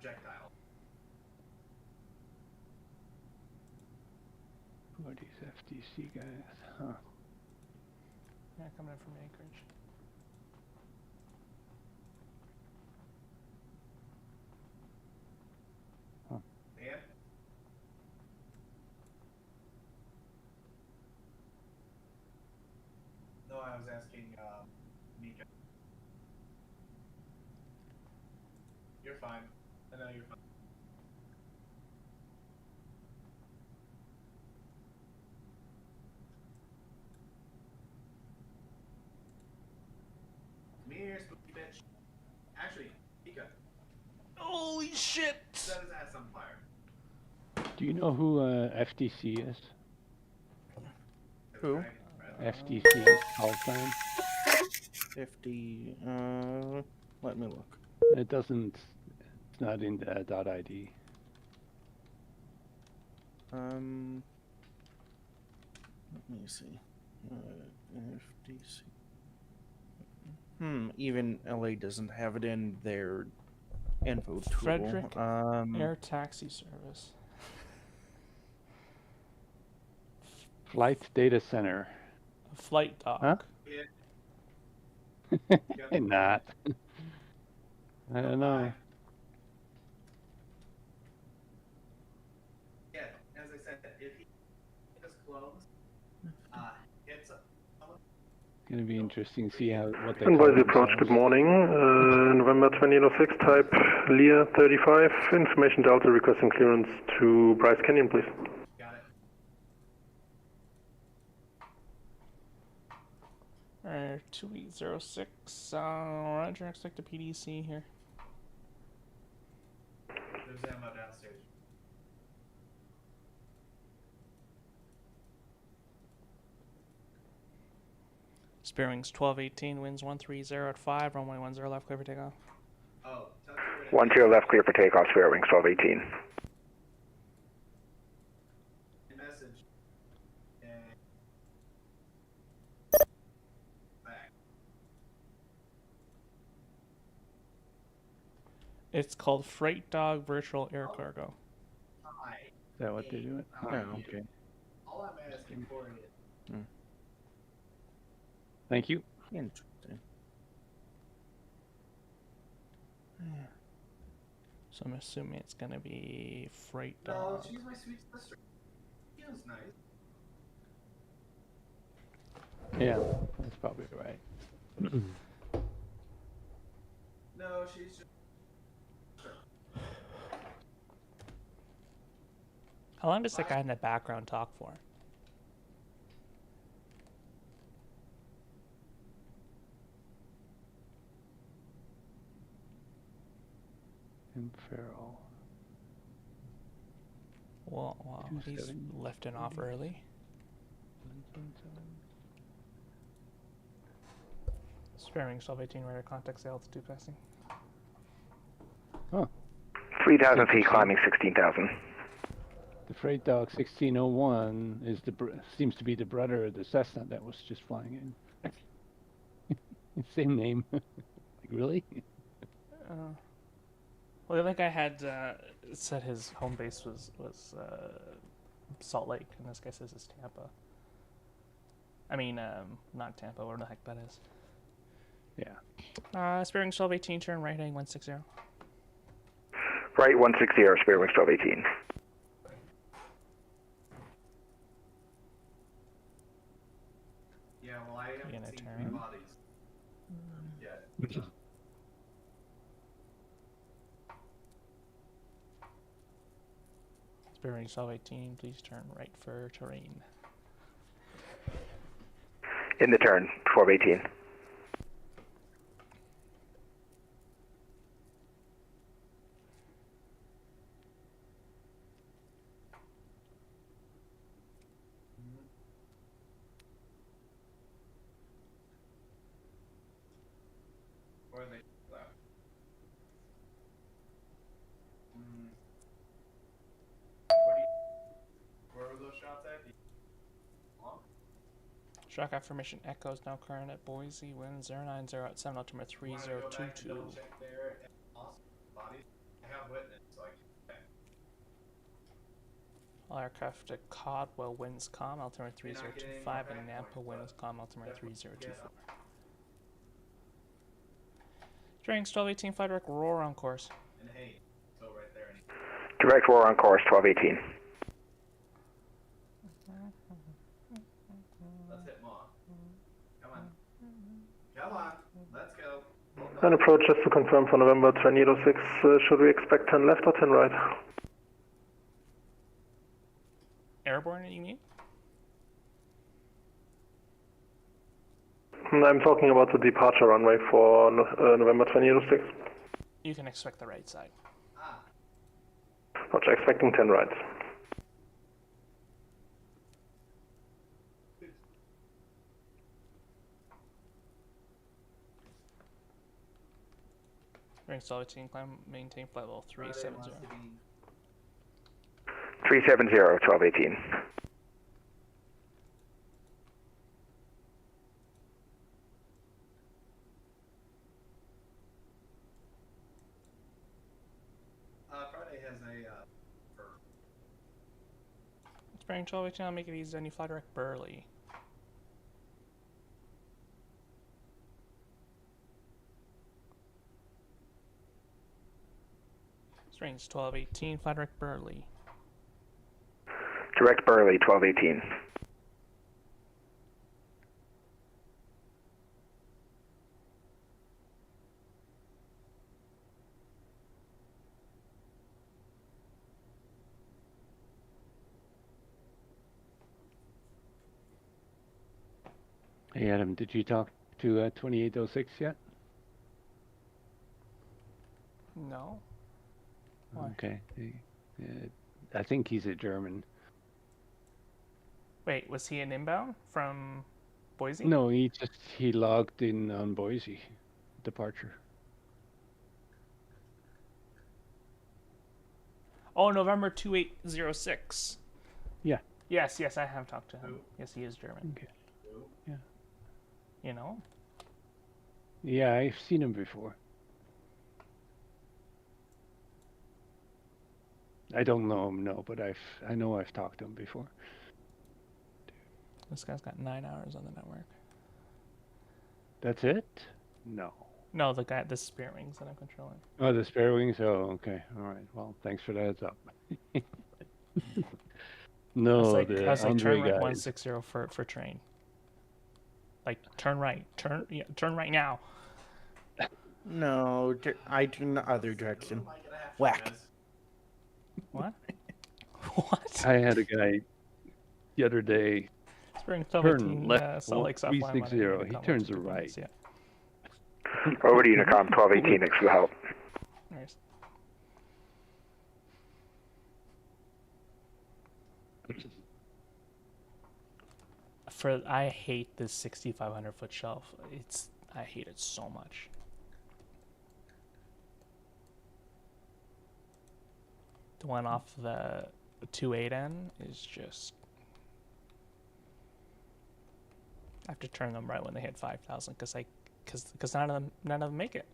projectile. Who are these FTC guys? Huh. Yeah, coming in from Anchorage. Dan? No, I was asking Mika. You're fine. I know you're fine. Me here, spooky bitch. Actually, Mika. Holy shit! Set his ass on fire. Do you know who FTC is? Who? FTC, call sign. 50. Let me look. It doesn't. It's not in the .id. Let me see. FDC. Even LA doesn't have it in their info tool. Frederick Air Taxi Service. Flight data center. Flight dock. Huh? Not. I don't know. Yeah, as I said, if he is close, it's Gonna be interesting to see what they Boise approach, good morning. November 2006, type Lear 35. Information Delta requesting clearance to Bryce Canyon, please. got it. Alright, 2806. Roger, expect a PDC here. There's ammo downstairs. Spirit Wings 1218, winds 130 at 5, runway 10 left, clear for takeoff. Oh, 10 left, clear for takeoff, Spirit Wings 1218. message. And back. It's called Freight Dog Virtual Air Cargo. Hi. Is that what they're doing? Oh, okay. All I'm asking for is Thank you. Interesting. So I'm assuming it's gonna be Freight no, Dog. she's my sweet sister. She was nice. Yeah, that's probably right. No, she's just How long does that guy in the background talk for? Farrell. Well, wow, he's 27. lifting off early. Spirit Wings 1218, radar contact, altitude passing. Huh. 3,000 feet, climbing 16,000. The Freight Dog 1601 is seems to be the brother of the Cessna that was just flying in. Same name. Like, really? Well, the other guy had said his home base was Salt Lake, and this guy says it's Tampa. I mean, not Tampa, where the heck that is. Yeah. Spirit Wings 1218, turn right, heading 160. Right, 160, Spirit Wings 1218. yeah. Well, I haven't gonna seen turn? 3 bodies yet. Spirit Wings 1218, please turn right for terrain. In the turn, 1218. Shock affirmation Echo is now current at Boise. Wind 090 at 7, altimeter 3022. All aircraft at Codwell winds calm, altimeter 3025, and Nampa winds calm, altimeter 3024. Strings 1218, flight direct roar on course. Direct roar on course, 1218. Let's hit Maw. Come on. Come on. Let's go. And approach just to confirm for November 2806, should we expect 10 left or 10 right? Airborne, you mean? I'm talking about the departure runway for November 2806. You can expect the right side. Roger, expecting 10 right. Ring solid team climb, maintain flight level 370. 370, 1218. Friday has a Spring 1218, I'll make it easy on you, fly direct Burley. Strings 1218, fly direct Burley. Direct Burley, 1218. Hey Adam, did you talk to 2806 yet? No. Why? Okay. I think he's a German. Wait, was he an inbound from Boise? No, he logged in on Boise departure. Oh, November 2806. Yeah. Yes, I have talked to him. Yes, he is German. Okay. Yeah. You know? Yeah, I've seen him before. I don't know him, no, but I know I've talked to him before. This guy's got 9 hours on the network. That's it? No. No, the Spirit Wings that I'm controlling. Oh, the spare wings? Oh, okay. All right. Well, thanks for the heads up. No, I was like, the turn Andre right guy. 160 for train. Like, turn right. Turn right now. No, I turn the other direction. Whack. What? What? I had a guy the other day Spring turn 1218, left Salt Lake South Line 360. He turns right. Yeah. Over to Unicom, 1218, next for help. Nice. I hate this 6,500 foot shelf. I hate it so much. The one off the 28N is just. I have to turn them right when they hit 5,000 because none of them make it.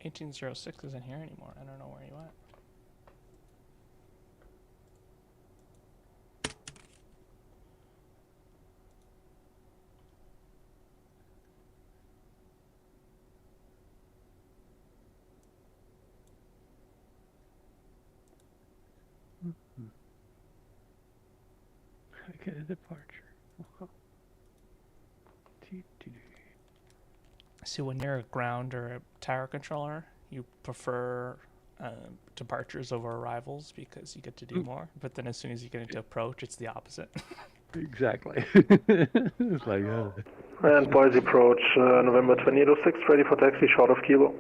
(1806) isn't here anymore. I don't know where you at. Okay, departure. So when you're a ground or a tower controller, you prefer departures over arrivals because you get to do more. But then as soon as you get into approach, it's the opposite. Exactly. It's like, And Boise approach, November 2806, ready for taxi, short of Kilo.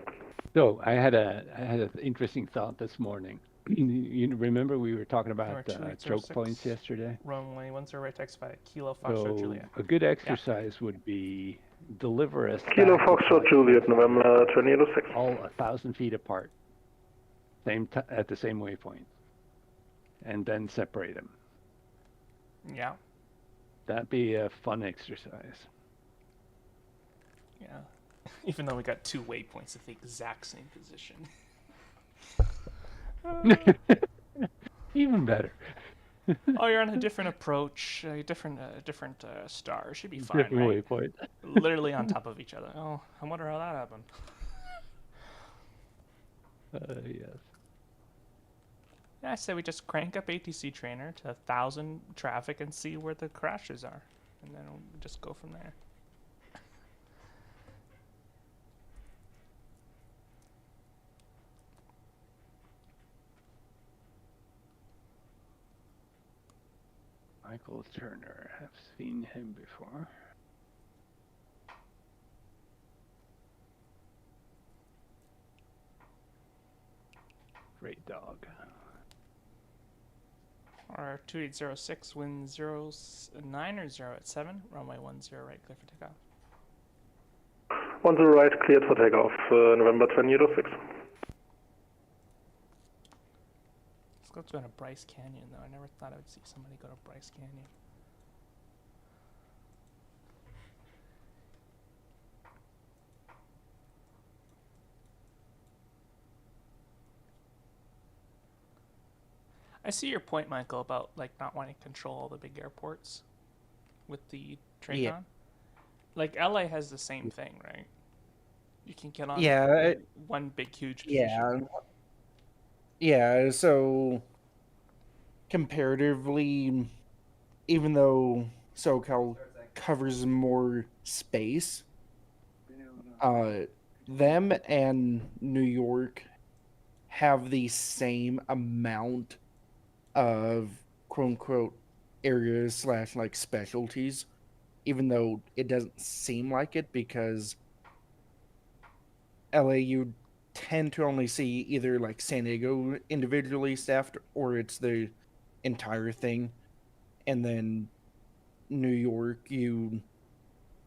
So I had an interesting thought this morning. You remember we were talking Number about choke 2806, points yesterday? runway 10 right taxi by Kilo Foxtrot So Juliet. a good exercise would be deliver us Kilo back to Foxtrot Flight Juliet, 45, November 2806. all 1,000 feet apart, at the same waypoint, and then separate them. Yeah, That'd be a fun exercise. yeah. Even though we got 2 waypoints at the exact same position. Even better. Oh, you're on a different approach, different star. Should be fine, Different right? waypoint. Literally on top of each other. Oh, I wonder how that happened. Yes. Yeah, I say we just crank up ATC trainer to 1,000 traffic and see where the crashes are, and then we'll just go from there. Michael Turner. I've seen him before. Great dog. Or 2806, wind 09 or 0 at 7, runway 10 right, clear for takeoff. 10 right, cleared for takeoff, November 2806. Let's go to a Bryce Canyon, though. I never thought I would see somebody go to Bryce Canyon. I see your point, Michael, about like not wanting to control all the big airports with the train on. Like LA has the same thing, right? You can get on one big huge position. Yeah, so comparatively, even though SoCal covers more space, them and New York have the same amount of quote-unquote areas / like specialties, even though it doesn't seem like it, because LA, you tend to only see either like San Diego individually staffed or it's the entire thing, and then New York you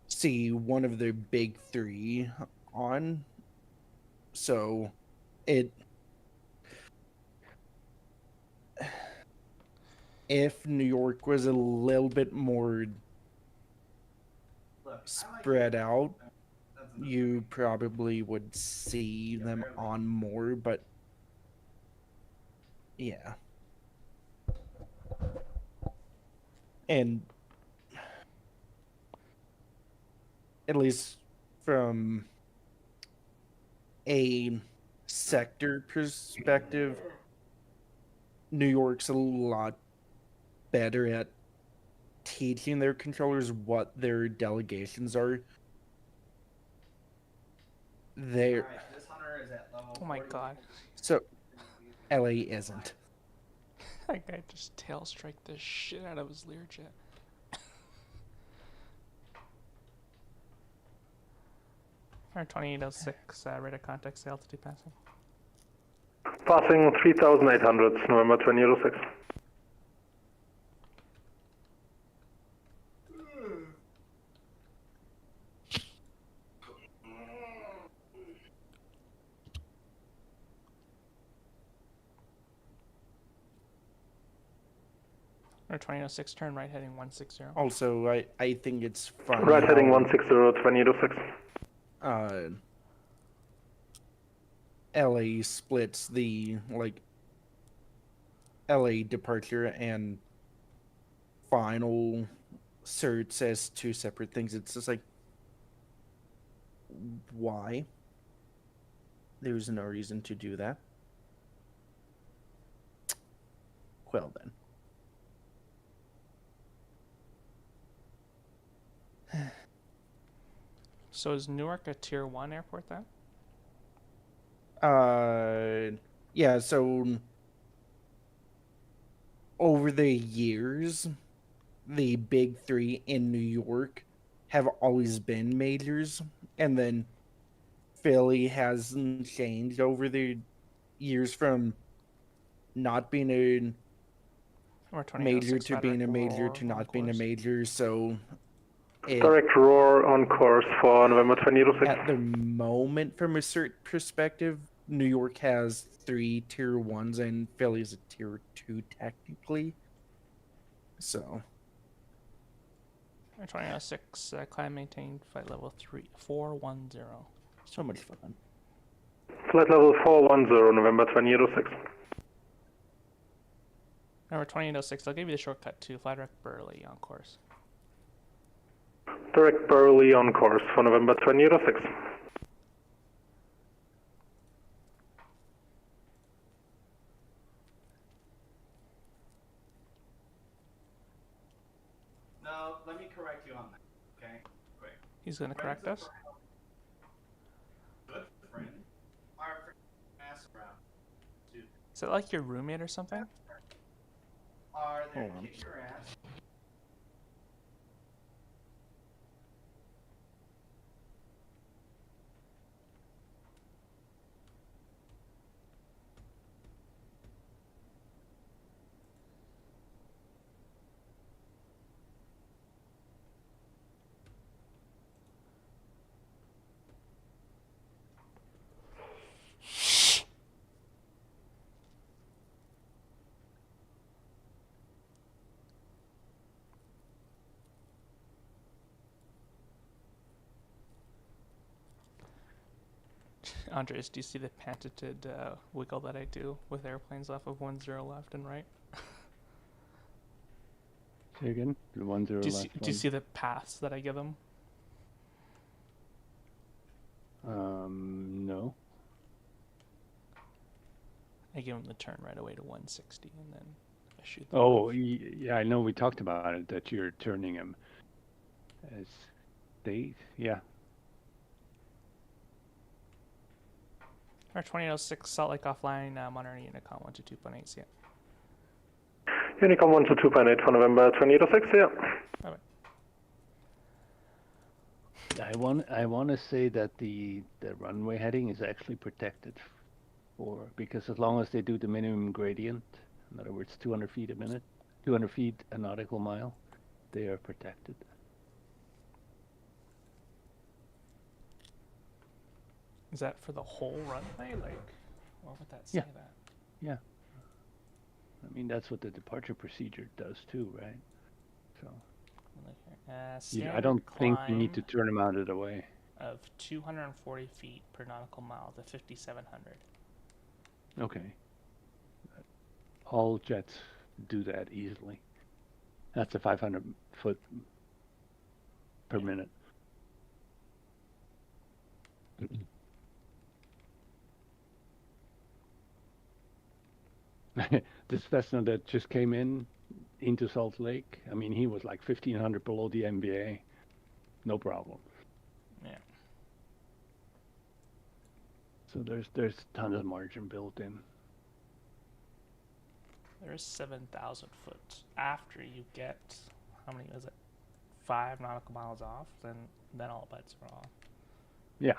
see one of the big 3 on. So if New York was a little bit more spread out, you probably would see them on more, but yeah. And at least from a sector perspective, New York's a lot better at teaching their controllers what their delegations are. They're Oh my god. so LA isn't. That guy just tail strike the shit out of his Learjet. Or 2806, radar contact, altitude passing. Passing 3,800, November 2806. Or 2806, turn right heading 160. Also, I think it's fun. Right heading 160, 2806. LA splits the LA departure and final certs as 2 separate things. It's just like, why? There's no reason to do that. Well then. So is Newark a tier 1 airport then? Yeah, so over the years, the big three in New York have always been majors, and then Philly hasn't changed over the years from not being a Or major 2006 to being a major roar to on not being a course. major. So Direct roar on course for November 2006. at the moment, from a cert perspective, New York has 3 tier 1s and Philly's a tier 2 technically. So Or 2006 climb maintained flight level 410. so much fun. Flight level 410, November 2006. Number 2806, I'll give you the shortcut to fly direct Burley on course. Direct Burley on course for November 2006. No, let me correct you on that. Okay, quick. He's going to correct us? Good friend. Our ass around. Dude. Is it like your roommate or something? Are there Hold on. kick your ass? Andres, do you see the patented wiggle that I do with airplanes off of 10 left and right? Say again? The 10 Do you, left see, one. do you see the paths that I give them? No. I give them the turn right away to 160 and then I shoot them. Oh, off. yeah, I know we talked about it, that you're turning them as state. Yeah. Our 2806 Salt Lake offline, monitoring Unicom 122.8, yeah. Unicom 122.8 for November 2006, yeah. Bye-bye. I want to say that the runway heading is actually protected because as long as they do the minimum gradient, in other words 200 feet a minute, 200 feet a nautical mile, they are protected. Is that for the whole runway? Like, what would that say Yeah. that? Yeah. I mean, that's what the departure procedure does too, right? So I don't think you need to turn them out of the way. Of 240 feet per nautical mile to 5,700. Okay. All jets do that easily. That's a 500 foot per minute. This Cessna that just came into Salt Lake, I mean, he was like 1,500 below the MBA. No problem. Yeah. So there's tons of margin built in. There's 7,000 foot. After you get, how many is it? 5 nautical miles off, then all bets are off. Yeah.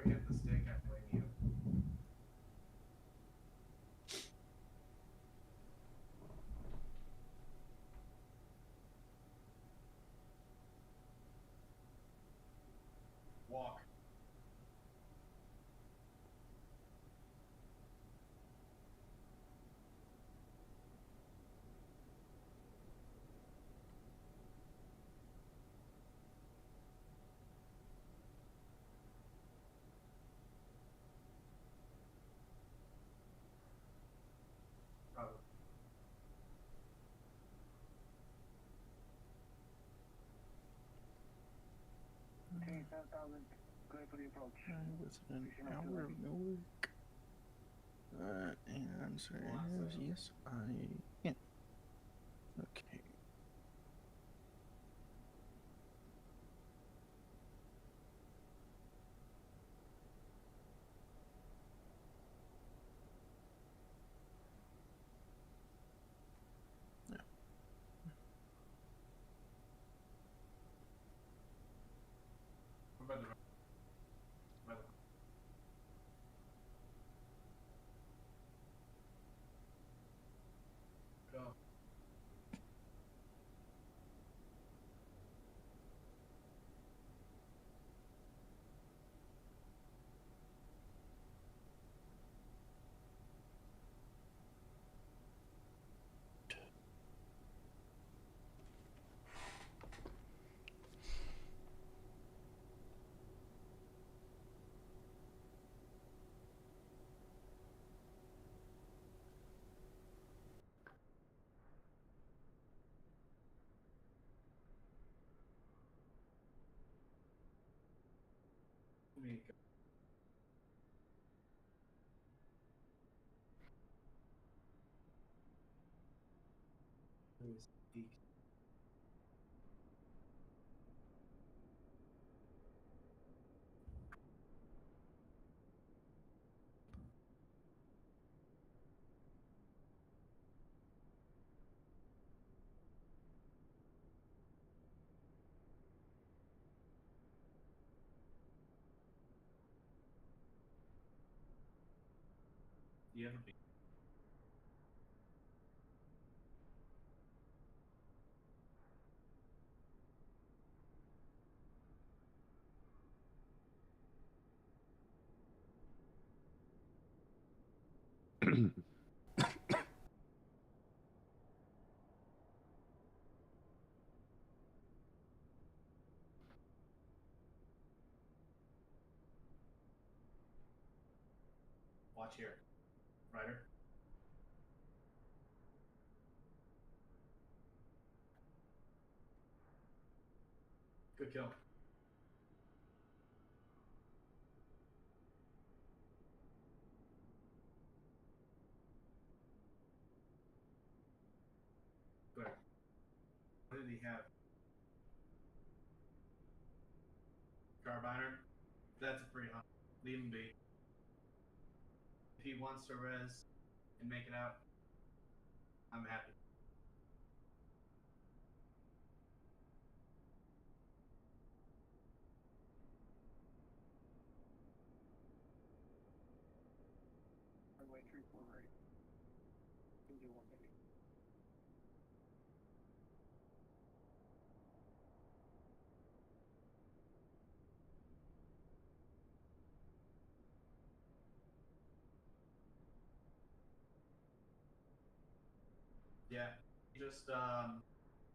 whoever hit the stick, I blame you. Walk. Probably. Okay, 10,000. Clear for the approach. I was an hour of no work. And answer is yes, I can. Okay. Yeah. What about the by the go. Let me go. Let me speak. You ever be? Watch here. Ryder. Good kill. Good. What did he have? Carbiner? That's a free hunt. Leave him be. If he wants to res and make it out, I'm happy. Runway 34 right. Can do one maybe. Yeah. He just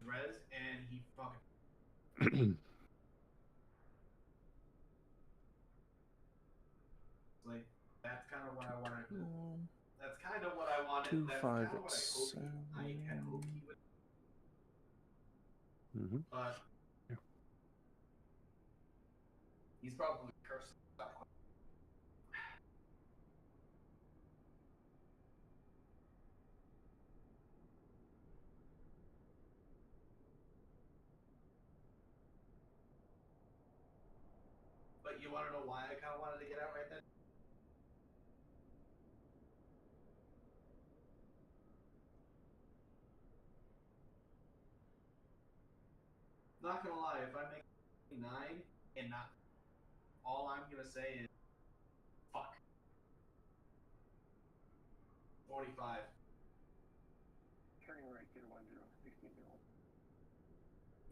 res and he fucking like that's kind of what I wanted. That's kind of what I wanted. 2, That's 5, kind of what I hoped. I had hoped he would. Mm-hmm. But Yeah. he's probably cursed. But you want to know why I kind of wanted to get out right then? Not gonna lie, if I make 9 and not, all I'm gonna say is 45. Turning right, 010, 1601.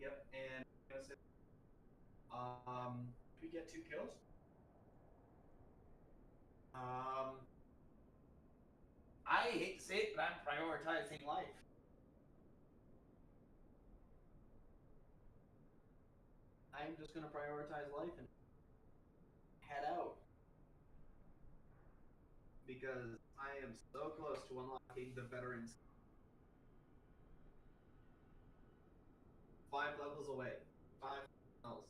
Yep, and we get 2 kills. I hate to say it, but I'm prioritizing life. I'm just gonna prioritize life and head out. Because I am so close to unlocking the veterans. 5 levels away. 5 levels.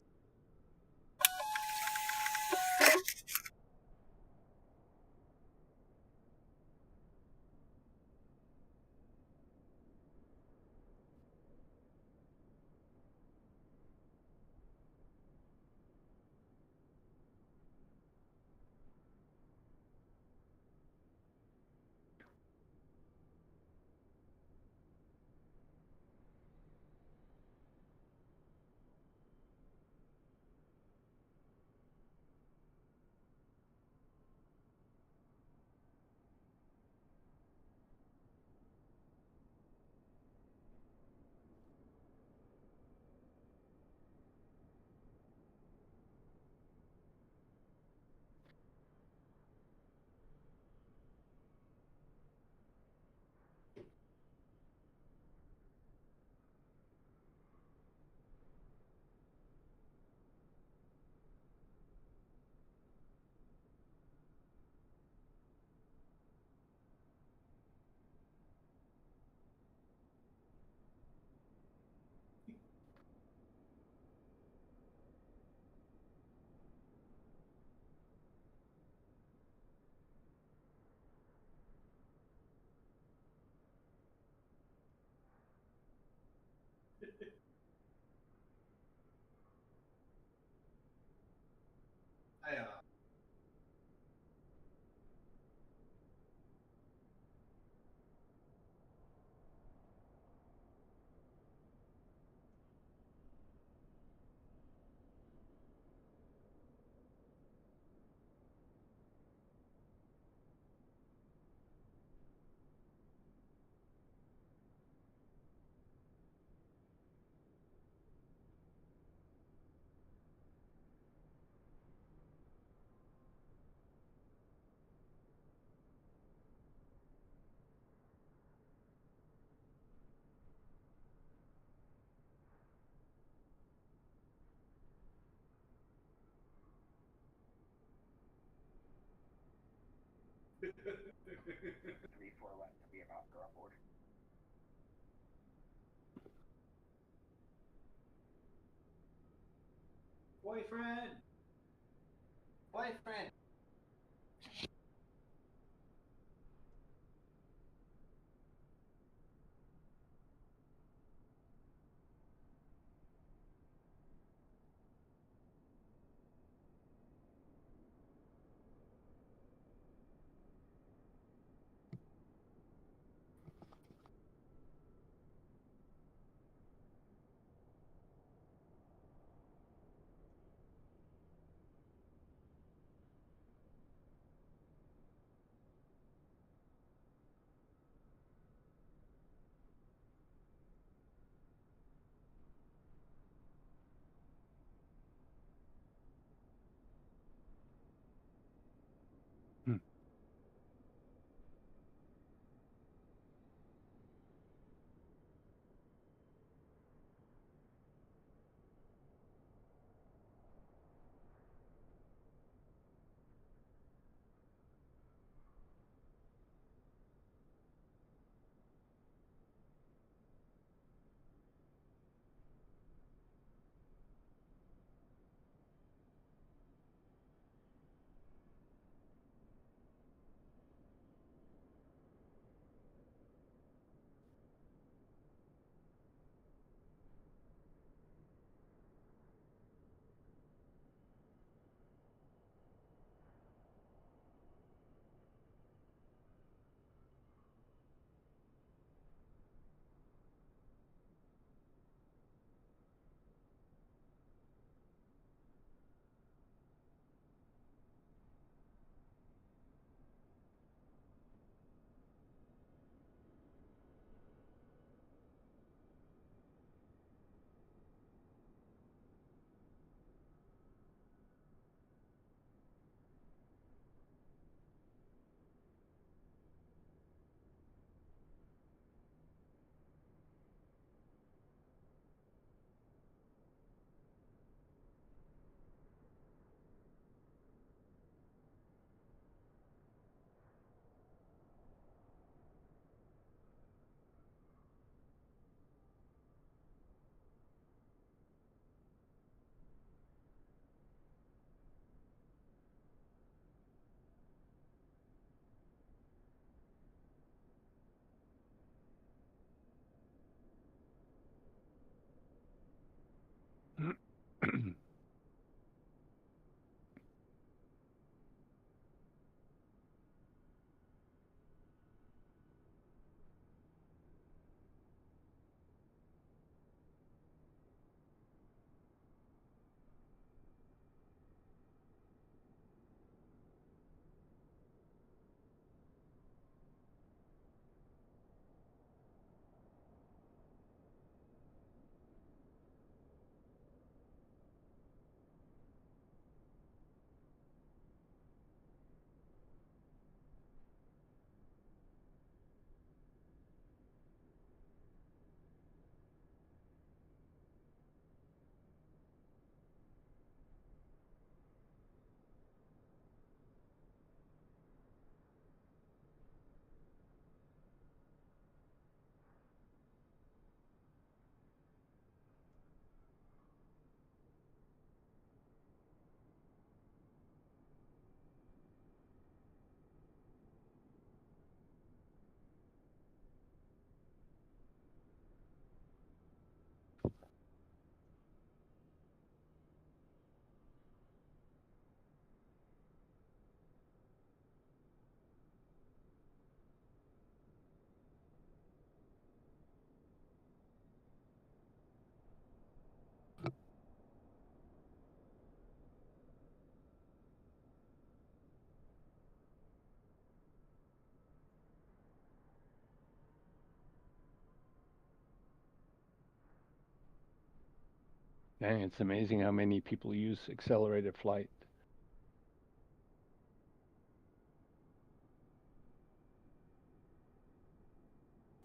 I Before left to be about to board. Boyfriend! Boyfriend! Dang, it's amazing how many people use accelerated flight.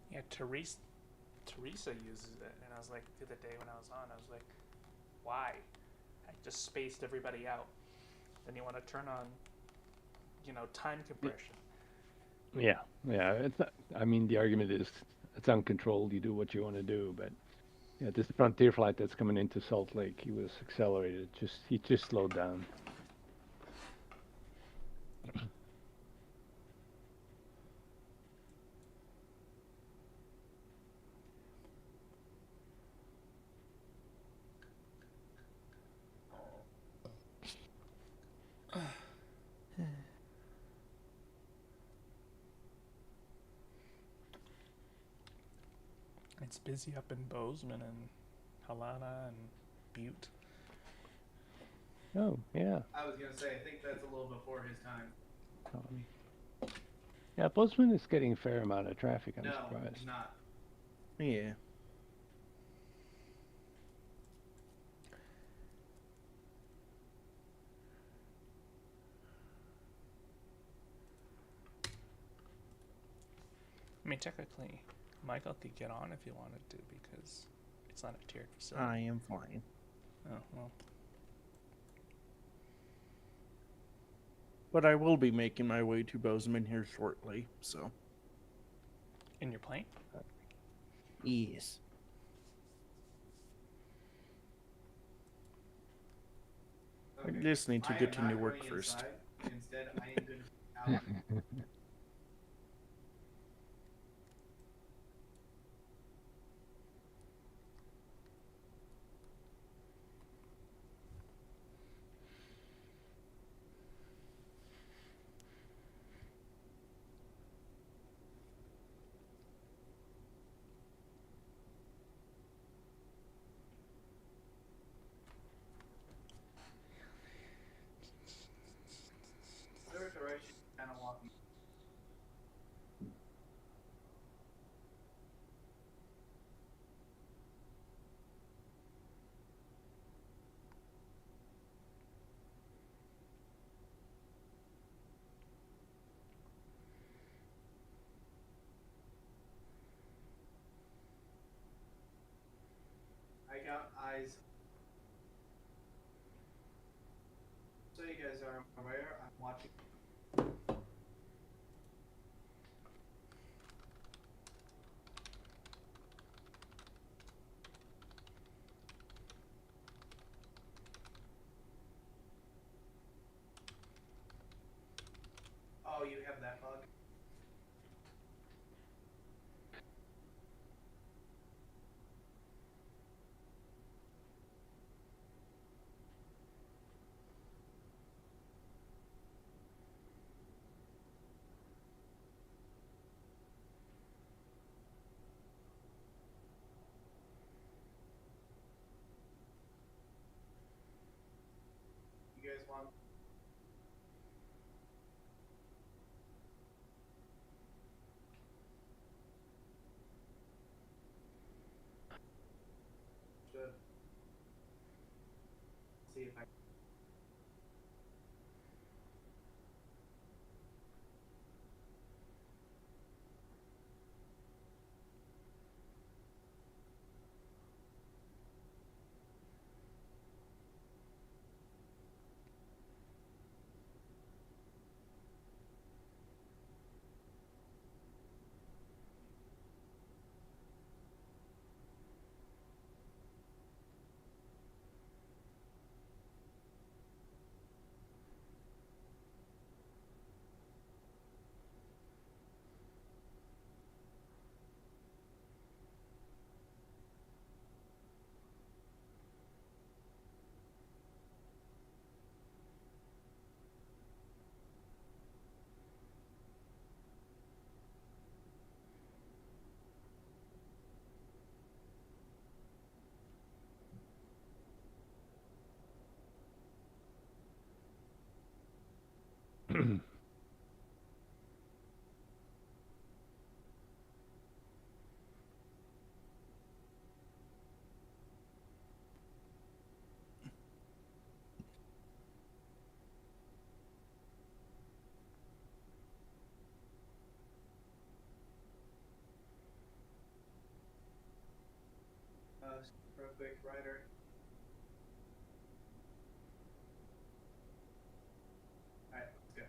Yeah, Teresa uses it, and I was like, the other day when I was on, I was like, why? I just spaced everybody out. Then you want to turn on, time compression. Yeah, yeah. It's not, I mean, the argument is it's uncontrolled. You do what you want to do, but yeah, this Frontier flight that's coming into Salt Lake, he was accelerated. He just slowed down. It's busy up in Bozeman and Helena and Butte. Oh, yeah. I was gonna say, I think that's a little before his time. Yeah, Bozeman is getting a fair amount of traffic. I'm No, surprised. he's not. Yeah. I mean, technically, Michael could get on if he wanted to because it's not a tiered facility. I am flying. Oh, well. But I will be making my way to Bozeman here shortly, so. In your plane? Yes. Okay. I just need to I get am to not Newark going first. inside. Instead, I am going to be out. There's direction kind of walking. I got eyes. So you guys are aware, I'm watching. Oh, you have that bug? You guys want? Should see if I. real quick, Ryder. Alright, let's go.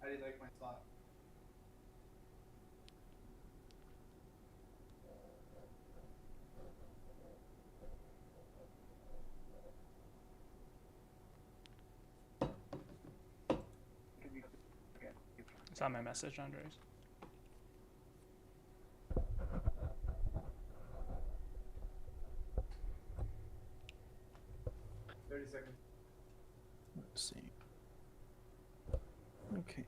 How do you like my slot? It's on my message, Andres. Seconds. Let's see. Okay.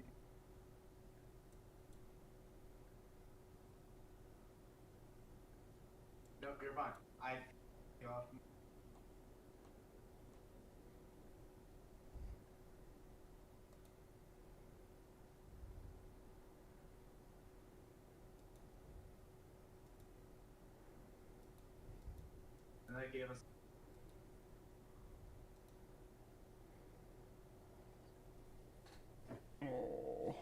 Nope, you're fine. I go off. And that gave us. Oh.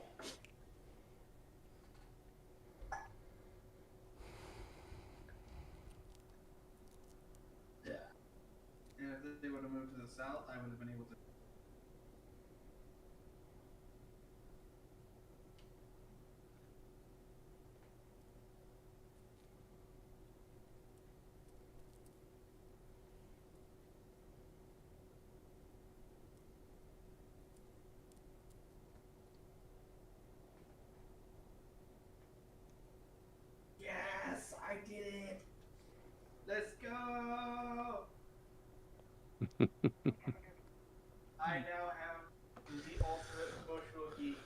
Yeah. And if they would have moved to the south, I would have been able to. Yes, I did it. Let's go. I now have the ultimate emotional geek.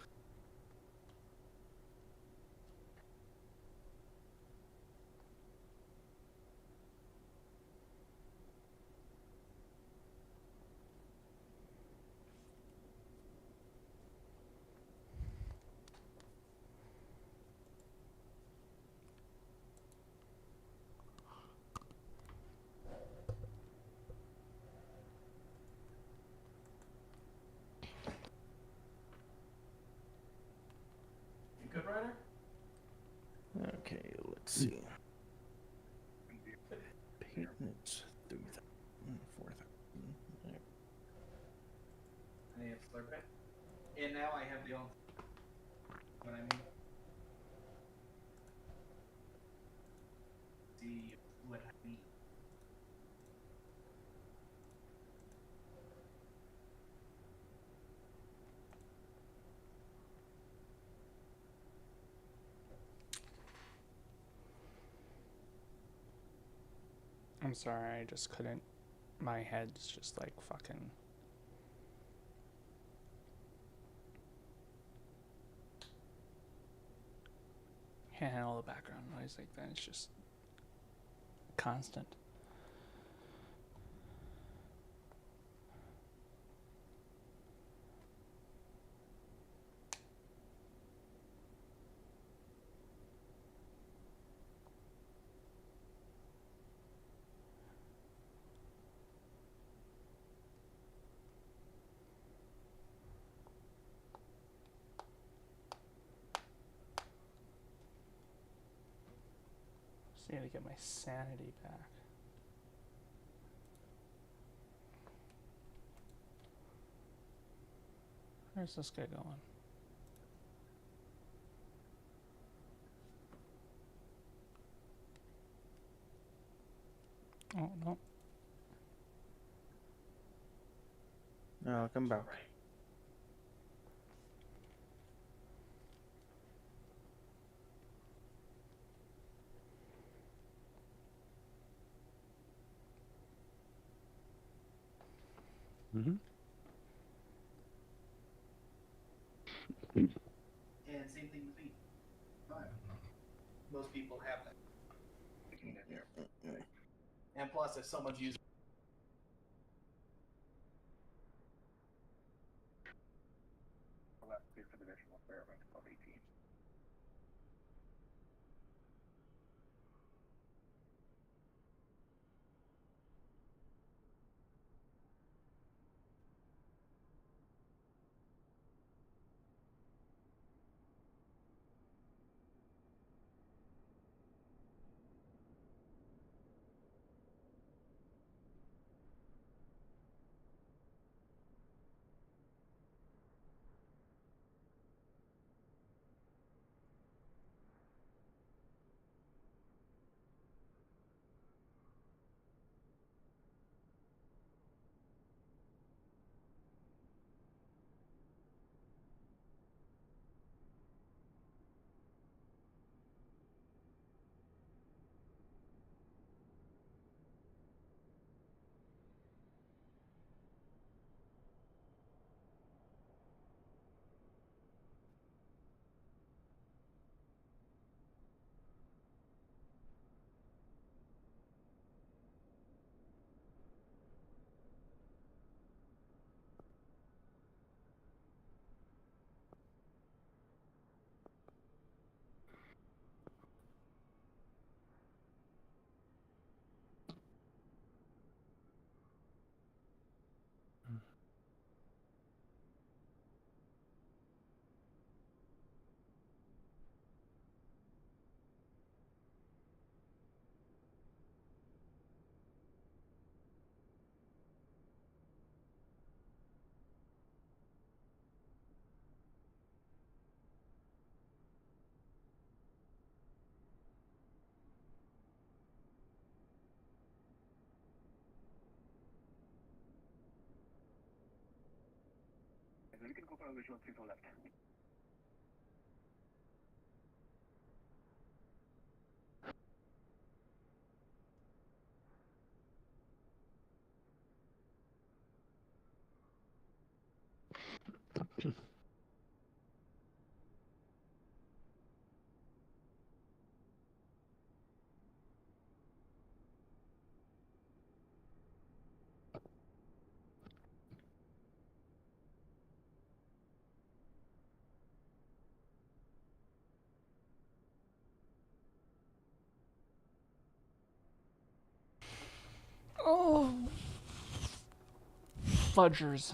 You good, Ryder? Okay, let's see. Patents 3,000, 4,000. I have slurp it. And now I have the ultimate. What I mean? See what I mean. I'm sorry, I just couldn't. My head's just like fucking. Can't handle the background noise like that. It's just constant. Just need to get my sanity back. Where's this guy going? Oh, no. No, I'll come back. Mm-hmm. And same thing with me. Fine. Most people have that. Picking it here. And plus, if someone's using. Well, that's the additional experiment of 18. visual 34 left. Oh, fudgers.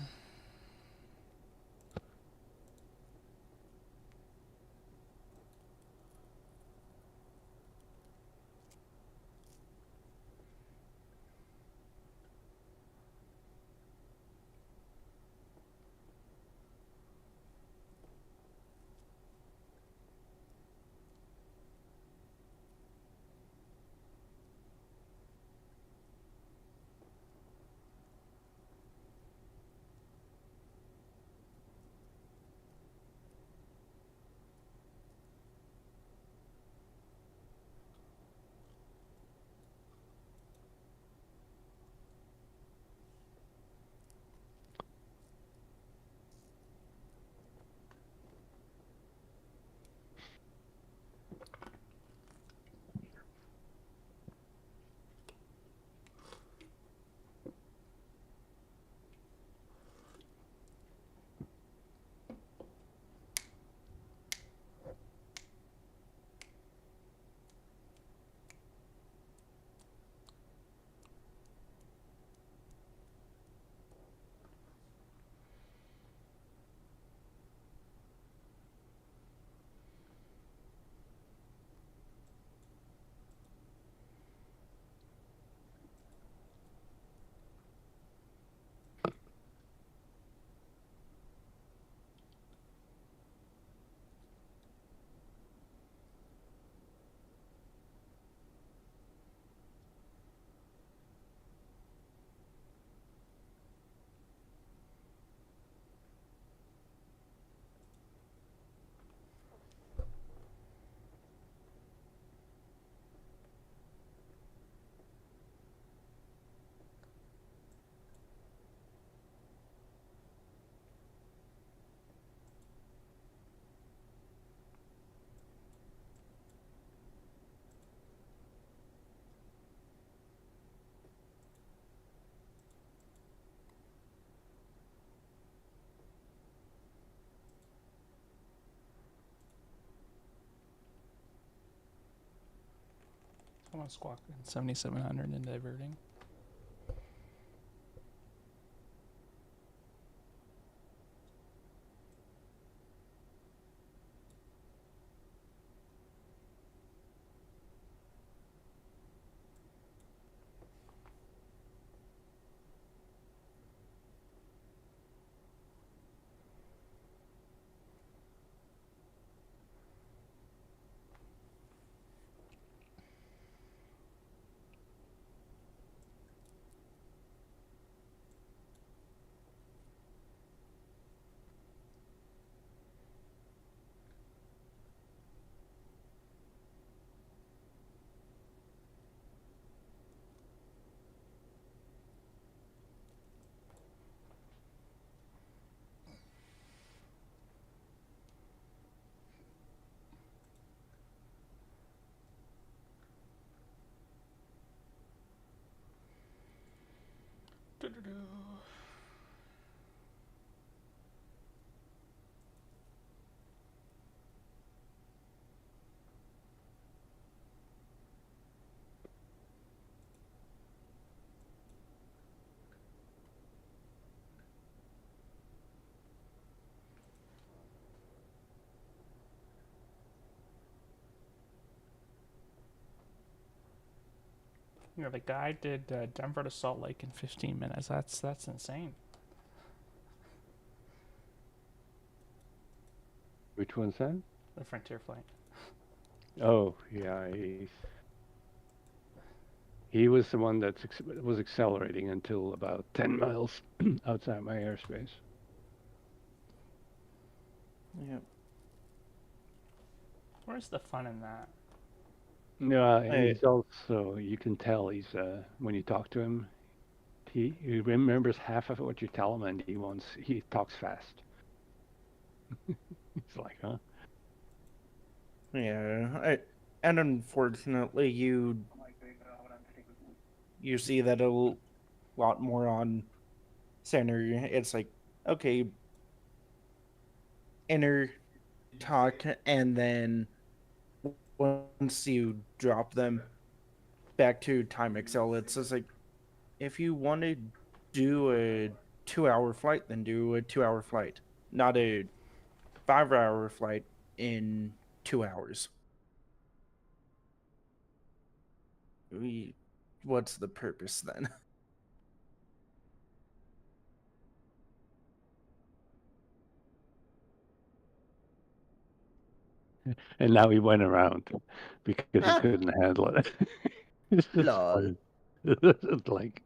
Someone squawked in 7700 and diverting. You know, the guy did Denver to Salt Lake in 15 minutes. That's insane. Which one's that? The Frontier flight. Oh, yeah, he was the one that was accelerating until about 10 miles outside my airspace. Yep. Where's the fun in that? No, Hey. he's also, you can tell he's, when you talk to him, he remembers half of what you tell him and he talks fast. He's like, huh? Yeah, and unfortunately, you see that a lot more on center. It's like, okay, enter, talk, and then once you drop them back to time excel, it's just like, if you want to do a 2 hour flight, then do a 2 hour flight, not a 5 hour flight in 2 hours. What's the purpose then? And now he went around because he couldn't handle it. It's just Lol. funny. It's like,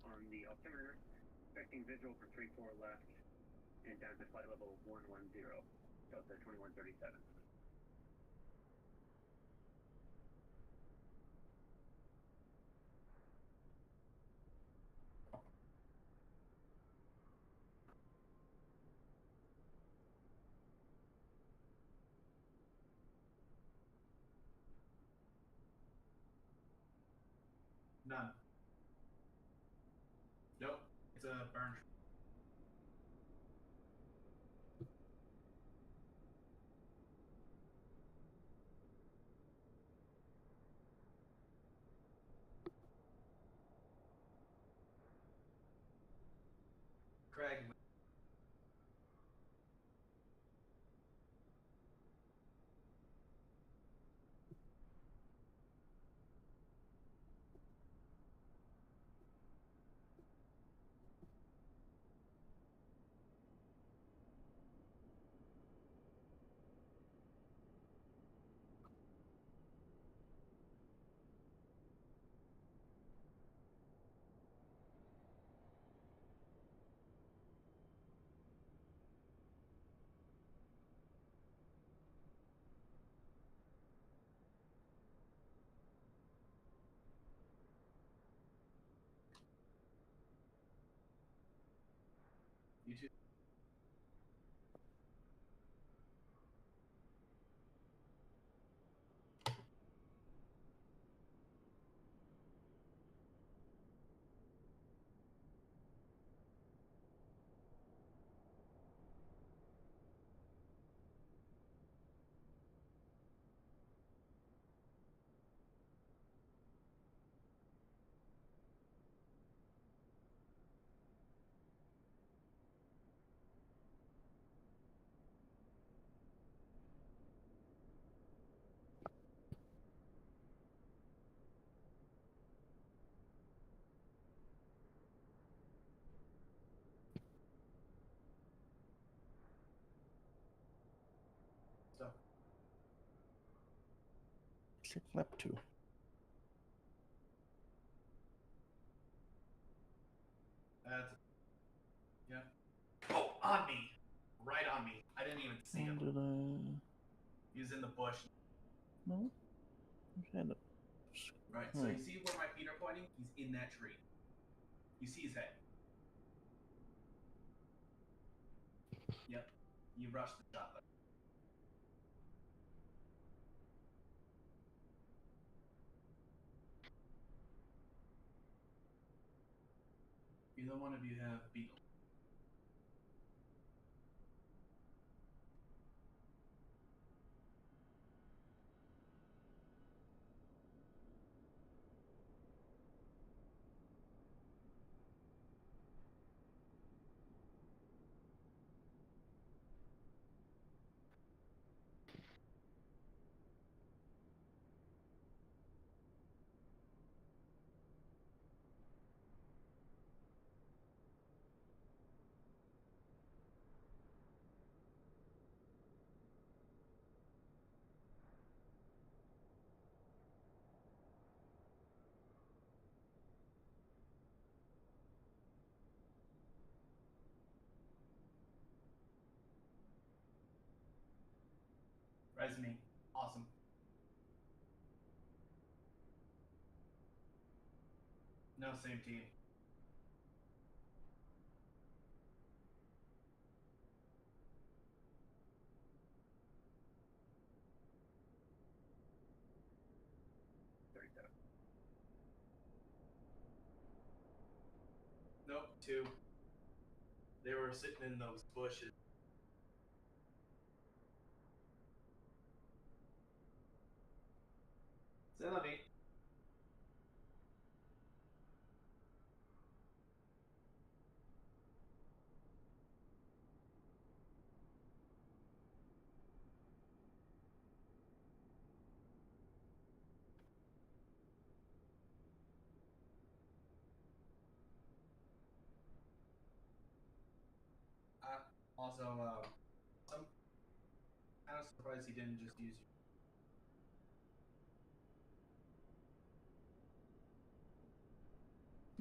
on the altimeter, expecting visual for 34 left and down to flight level 110, Delta 2137. None. Nope. It's a burn. Craig. You too. Check lap 2. That's. Yeah. Oh, on me! Right on me. I didn't even see him. Did I... He was in the bush. No? Had it. Right, so you see where my feet are pointing? He's in that tree. You see his head. Yep. You rushed the shot. Either one of you have beetle. Res me. Awesome. No, same team. Nope, 2. They were sitting in those bushes. C'est la vie. Also, I'm kind of surprised he didn't just use you.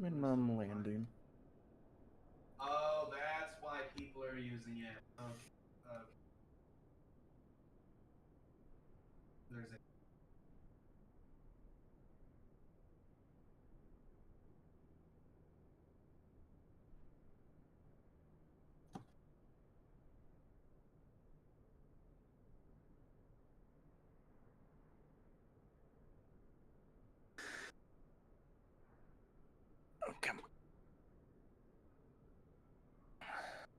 Minimum landing. Oh, that's why people are using it. Okay. There's a. Oh, come on.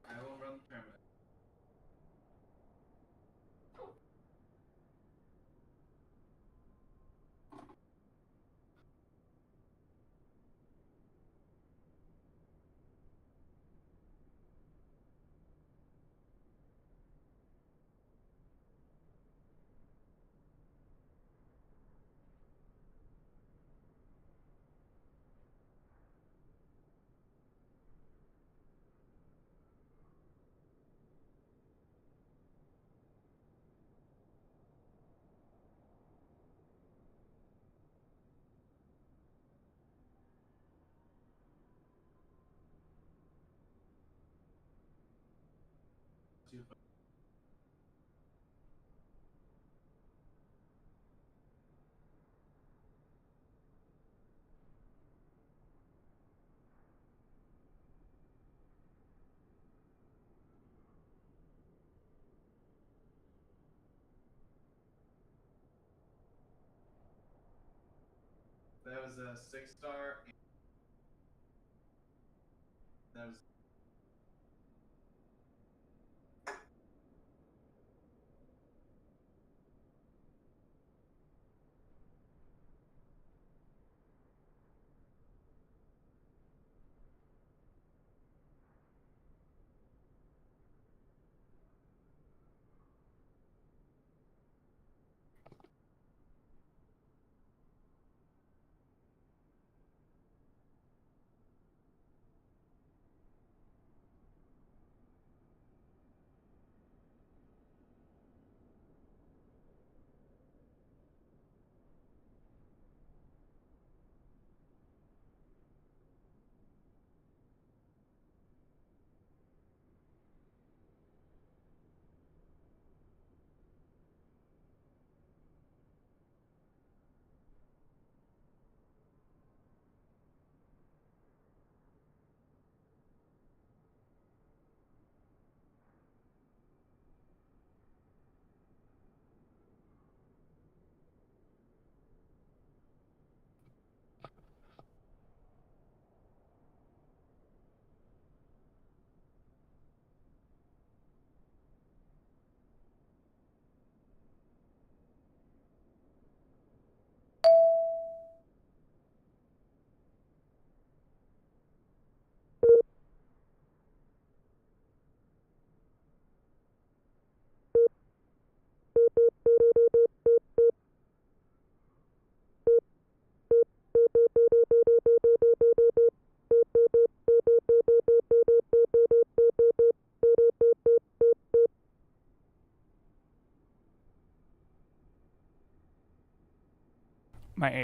I will run the tournament. That was a 6-star. That was.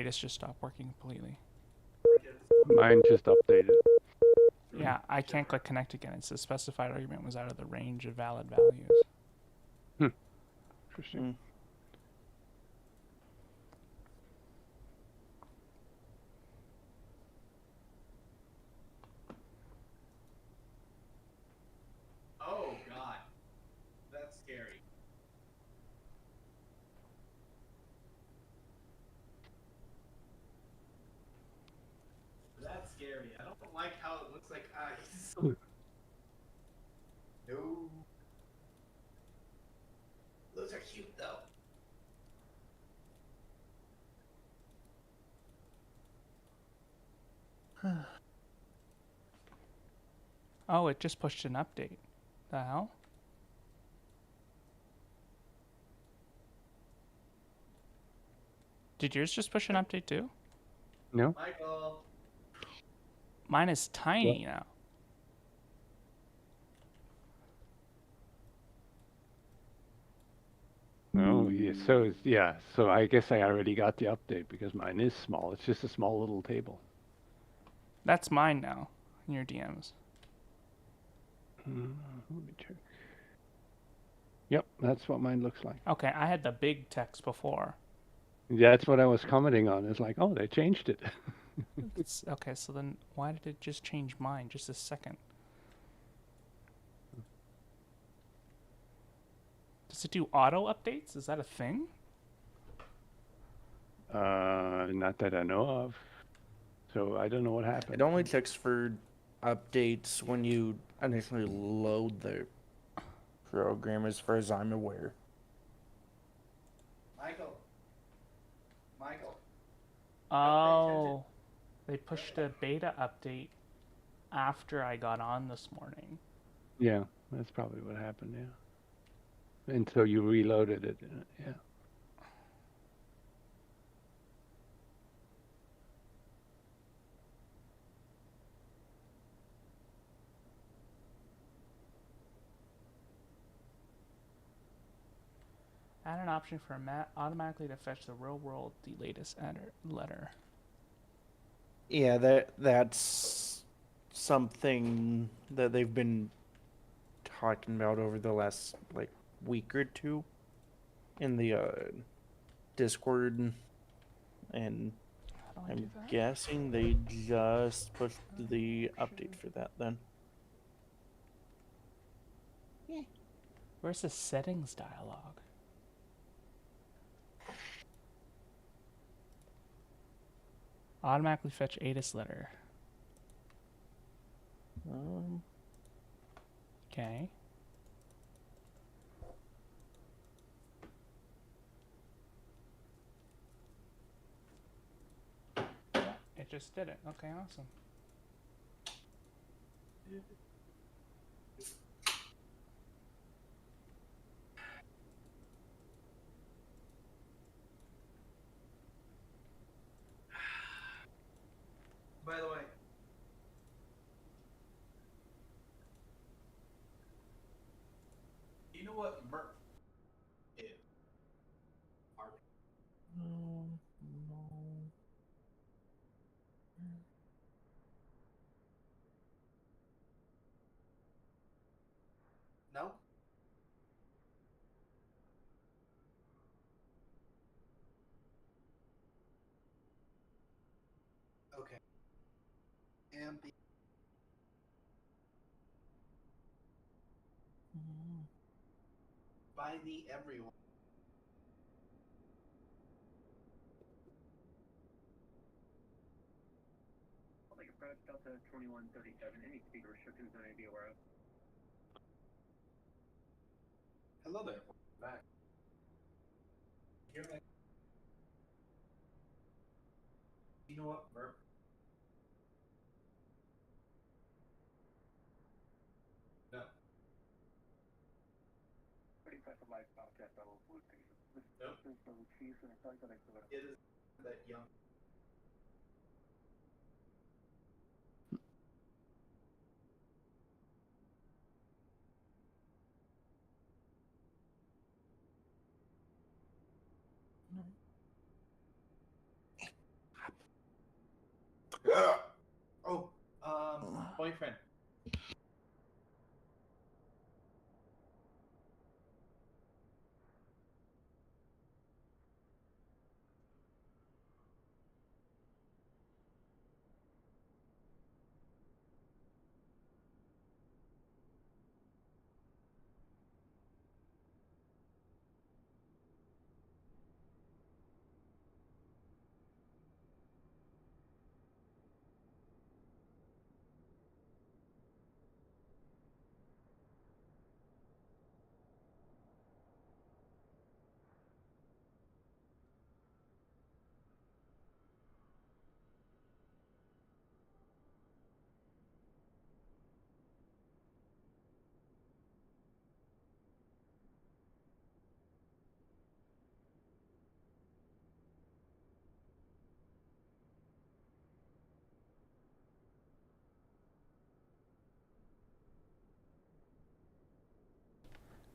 ATIS just stopped working completely. Mine just updated. Yeah, I can't click connect again. It says specified argument was out of the range of valid values. Interesting. Oh God, that's scary. That's scary. I don't like how it looks like eyes. No. Those are cute though. Oh, it just pushed an update. The hell? Did yours just push an update too? No? Michael. Mine is tiny now. Oh, yeah. So I guess I already got the update because mine is small. It's just a small little table. That's mine now in your DMs. Let me check. Yep, that's what mine looks like. Okay, I had the big text before. Yeah, that's what I was commenting on. It's like, oh, they changed it. Okay, so then why did it just change mine just a second? Does it do auto updates? Is that a thing? Not that I know of. So I don't know what happened. It only checks for updates when you initially load the program, as far as I'm aware. Michael. Oh, they pushed a beta update after I got on this morning. Yeah, that's probably what happened, yeah. And so you reloaded it, yeah. Add an option for automatically to fetch the real world the latest letter. Yeah, that's something that they've been talking about over the last week or two in the Discord, and I'm guessing they just pushed the update for that then. Where's the settings dialog? Automatically fetch ATIS letter. Okay. Yeah, it just did it. Okay, awesome. By the way. You know what MERP is? No? Okay. And the by the everyone. Like approach Delta 2137, any speed restrictions that I need to be aware of? Hello there. Back. Hear me? You know what MERP? No. Pretty impressive lifestyle test level fluid things. Nope. It is that young. Oh, boyfriend.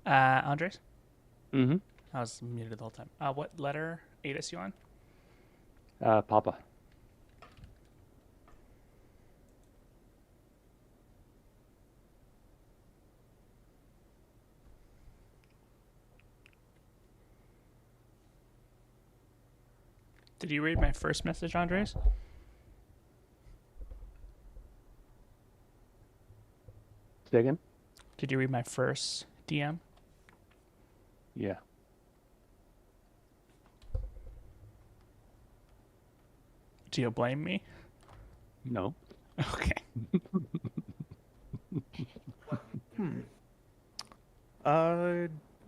Andres? Mm-hmm. I was muted the whole time. What letter ATIS you on? Papa. Did you read my first message, Andres? Say again? Did you read my first DM? Yeah. Do you blame me? No. Okay.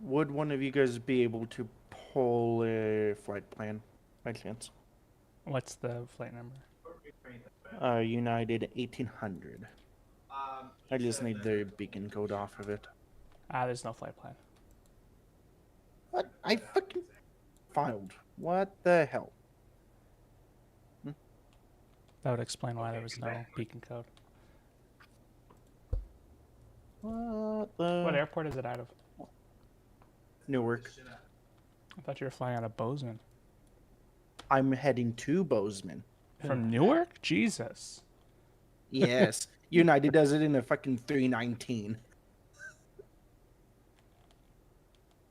Would one of you guys be able to pull a flight plan by chance? What's the flight number? United 1800. I just need the beacon code off of it. There's no flight plan. What? I fucking filed. What the hell? That would explain why there was no beacon code. What the? What airport is it out of? Newark. I thought you were flying out of Bozeman. I'm heading to Bozeman. From Newark? Jesus. Yes. United does it in a fucking 319.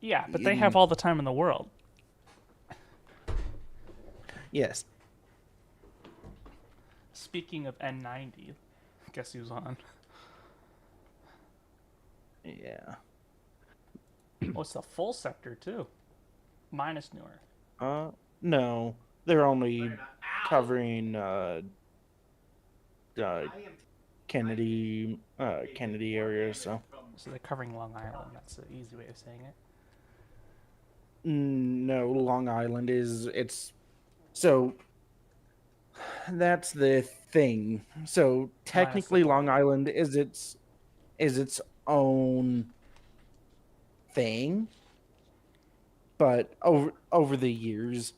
Yeah, but they have all the time in the world. Yes. Speaking of N90, guess who's on? Yeah. Oh, it's the full sector too. Minus Newark. No. They're only covering Kennedy area, so they're covering Long Island. That's the easy way of saying it. No, Long Island it's so that's the thing. So technically Long Island is its own thing, but over the years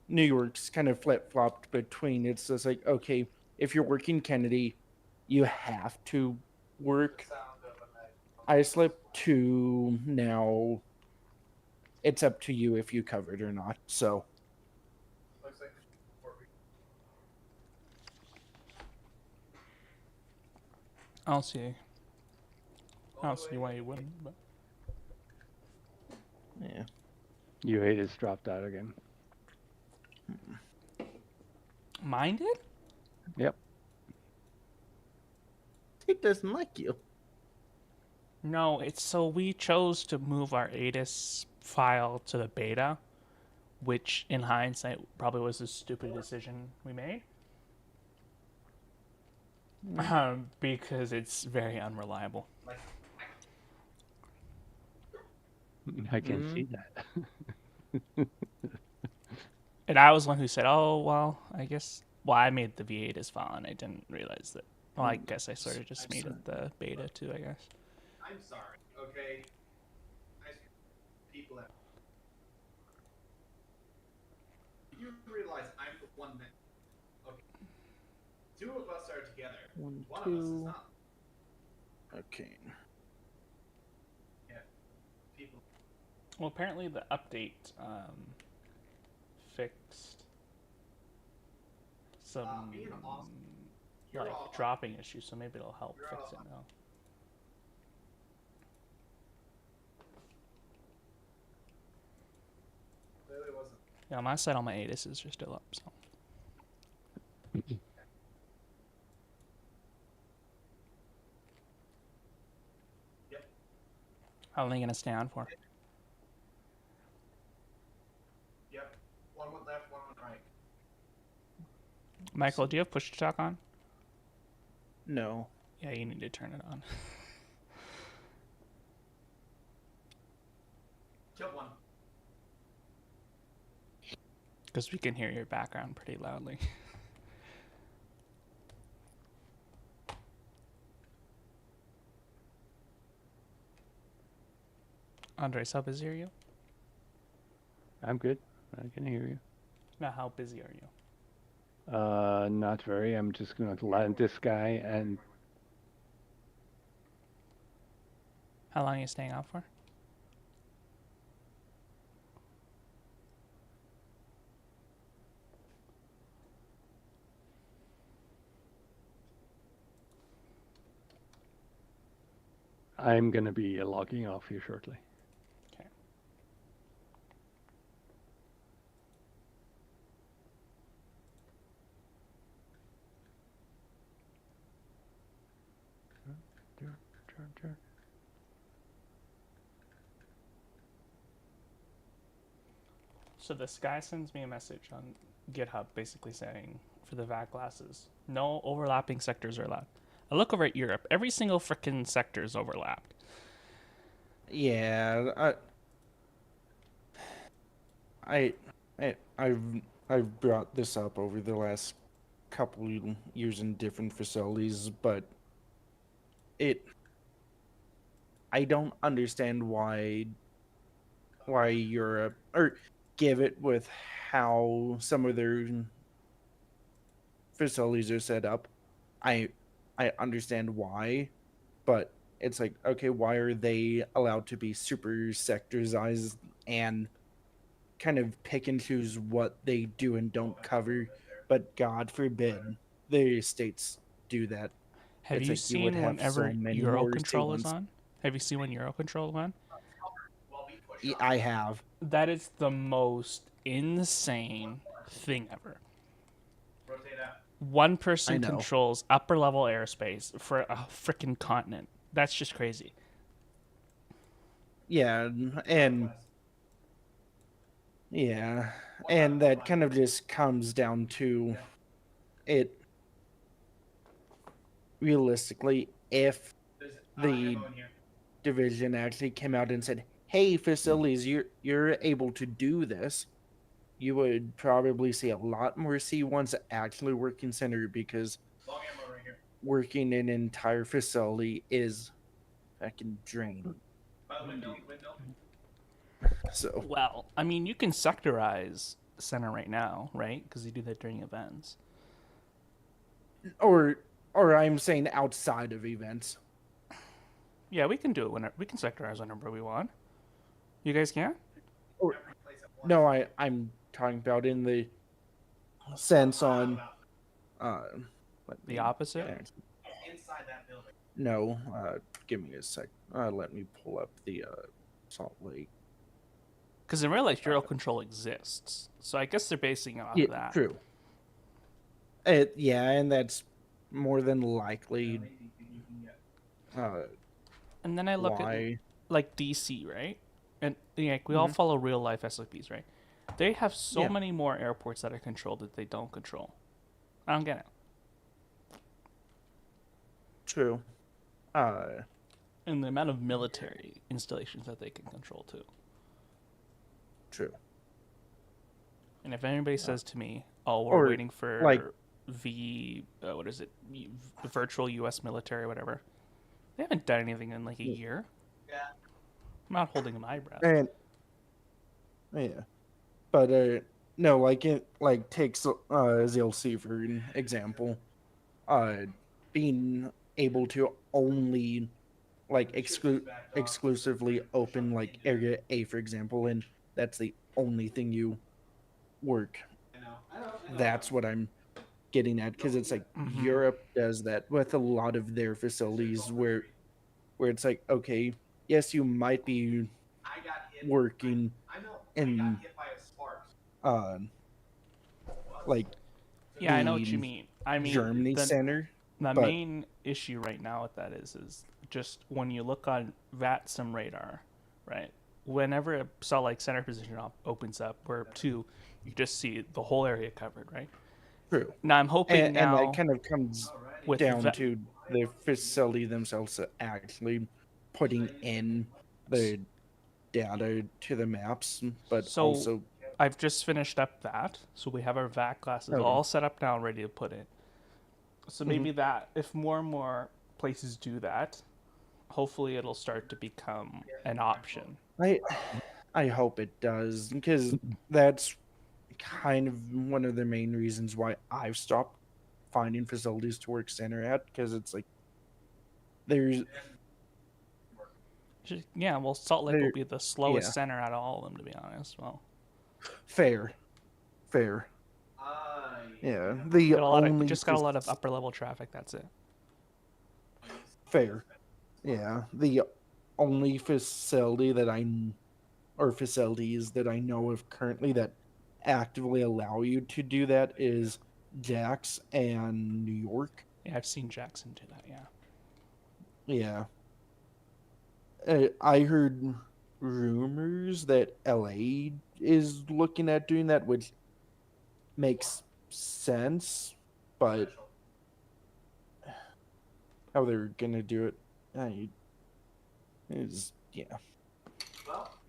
New York's kind of flip-flopped between it's just like, okay, if you're working Kennedy, you have to work Islip, to now it's up to you if you cover it or not. So I don't see why you wouldn't, but yeah. UATIS dropped out again. Mine did? Yep. It doesn't like you. No, it's so we chose to move our ATIS file to the beta, which in hindsight probably was a stupid decision we made. Because it's very unreliable. I can see that. And I was one who said, "Oh well, I guess." Well, I made the V8 file, and I didn't realize that. Well, I guess I sort of just made it the beta too. I guess. I'm sorry. Okay. People. You realize I'm the one that. Okay. Two of us are together. One of us is not. Okay. Yeah. People. Well, apparently the update fixed some being awesome. You're like all fine. dropping issues, so maybe it'll help You're fix all it fine. now. Clearly wasn't. Yeah, on my side, all my ATCs are still up. So Yep. how long are they gonna stay on for? Yep. One went left, one went right. Michael, do you have push to talk on? No. Yeah, you need to turn it on. Killed one. Because we can hear your background pretty loudly. Andres, how busy are you? I'm good. I can hear you. Now, how busy are you? Not very. I'm just going to land this guy and How long are you staying out for? I'm going to be logging off here shortly. Okay. So this guy sends me a message on GitHub basically saying, for the VAC glasses, no overlapping sectors are allowed. I look over at Europe, every single frickin' sector is overlapped. Yeah, I've brought this up over the last couple years in different facilities, but I don't understand why Europe or give it with how some of their facilities are set up. I understand why, but it's like, okay, why are they allowed to be super sectorized and kind of pick and choose what they do and don't cover? But God forbid the states do that. Have It's you like you would seen have so whenever many Euro more control is ones. on? Have you seen when Euro control is on? I have. That is the most insane thing ever. Rotate out. One I person know. controls upper level airspace for a freaking continent. That's just crazy. Yeah, and yeah, and that kind of just comes down to it. Realistically, if There's the ammo in here. division actually came out and said, "Hey, facilities, you're able to do this," you would probably see a lot more C1s actually working center, because Long ammo right here. working an entire facility is fucking draining. By the windmill, windmill. So Well, I mean, you can sectorize center right now, right? Because you do that during events. or I'm saying outside of events. Yeah, we can do it whenever we can sectorize whenever we want. You guys can? Or, no, I'm talking about in the sense on The opposite? Inside that building. No, give me a sec. Let me pull up the Salt Lake. Because in real life, Euro control exists, so I guess they're basing it off of that. True. Yeah, and that's more than likely. And then I look at like DC, right? And like we all follow real life SOPs, right? They have so many more airports that are controlled that they don't control. I don't get it. True. And the amount of military installations that they can control too. True. And if anybody says to me, "Oh, we're waiting for like what is it, virtual U.S. military, or whatever," they haven't done anything in like a year. Yeah. I'm not holding my breath. And yeah, but no, like it take ZLC for an example. Being able to only like exclusively open like area A, for example, and that's the only thing you work. That's what I'm getting at, because it's like Europe does that with a lot of their facilities where it's like, okay, yes, you might be working in like Yeah, I know what the you mean. I mean, Germany center, the but main issue right now with that is just when you look on VATSIM radar, right? Whenever a cell like center position opens up, where two, you just see the whole area covered, right? true. Now I'm hoping And that kind of comes with down to the facility themselves actually putting in the data to the maps, but so also I've just finished up that, so we have our VAC classes all set up now, ready to put in. So maybe that, if more and more places do that, hopefully it'll start to become an option. I hope it does, because that's kind of one of the main reasons why I've stopped finding facilities to work center at, because it's like there's Yeah, well, Salt Lake will be the slowest center out of all of them, to be honest. Well, fair. Yeah, the only just got a lot of upper level traffic. That's it. Fair. Yeah, the only facility facilities that I know of currently that actively allow you to do that is Jax and New York. Yeah, I've seen Jackson do that. Yeah. I heard rumors that LA is looking at doing that, which makes sense, but how they're gonna do it is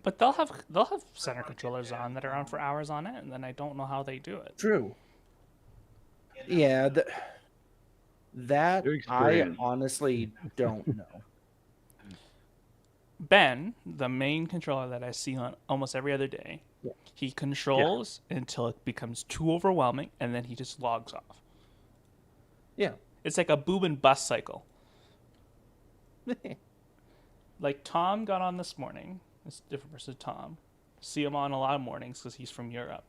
But they'll have center controllers on that are on for hours on end, and then I don't know how they do it. True. Yeah, that I honestly don't know. Ben, the main controller that I see on almost every other day, he controls until it becomes too overwhelming, and then he just logs off. Yeah. It's like a boom and bust cycle. Like Tom got on this morning. It's a different person, Tom. See him on a lot of mornings because he's from Europe.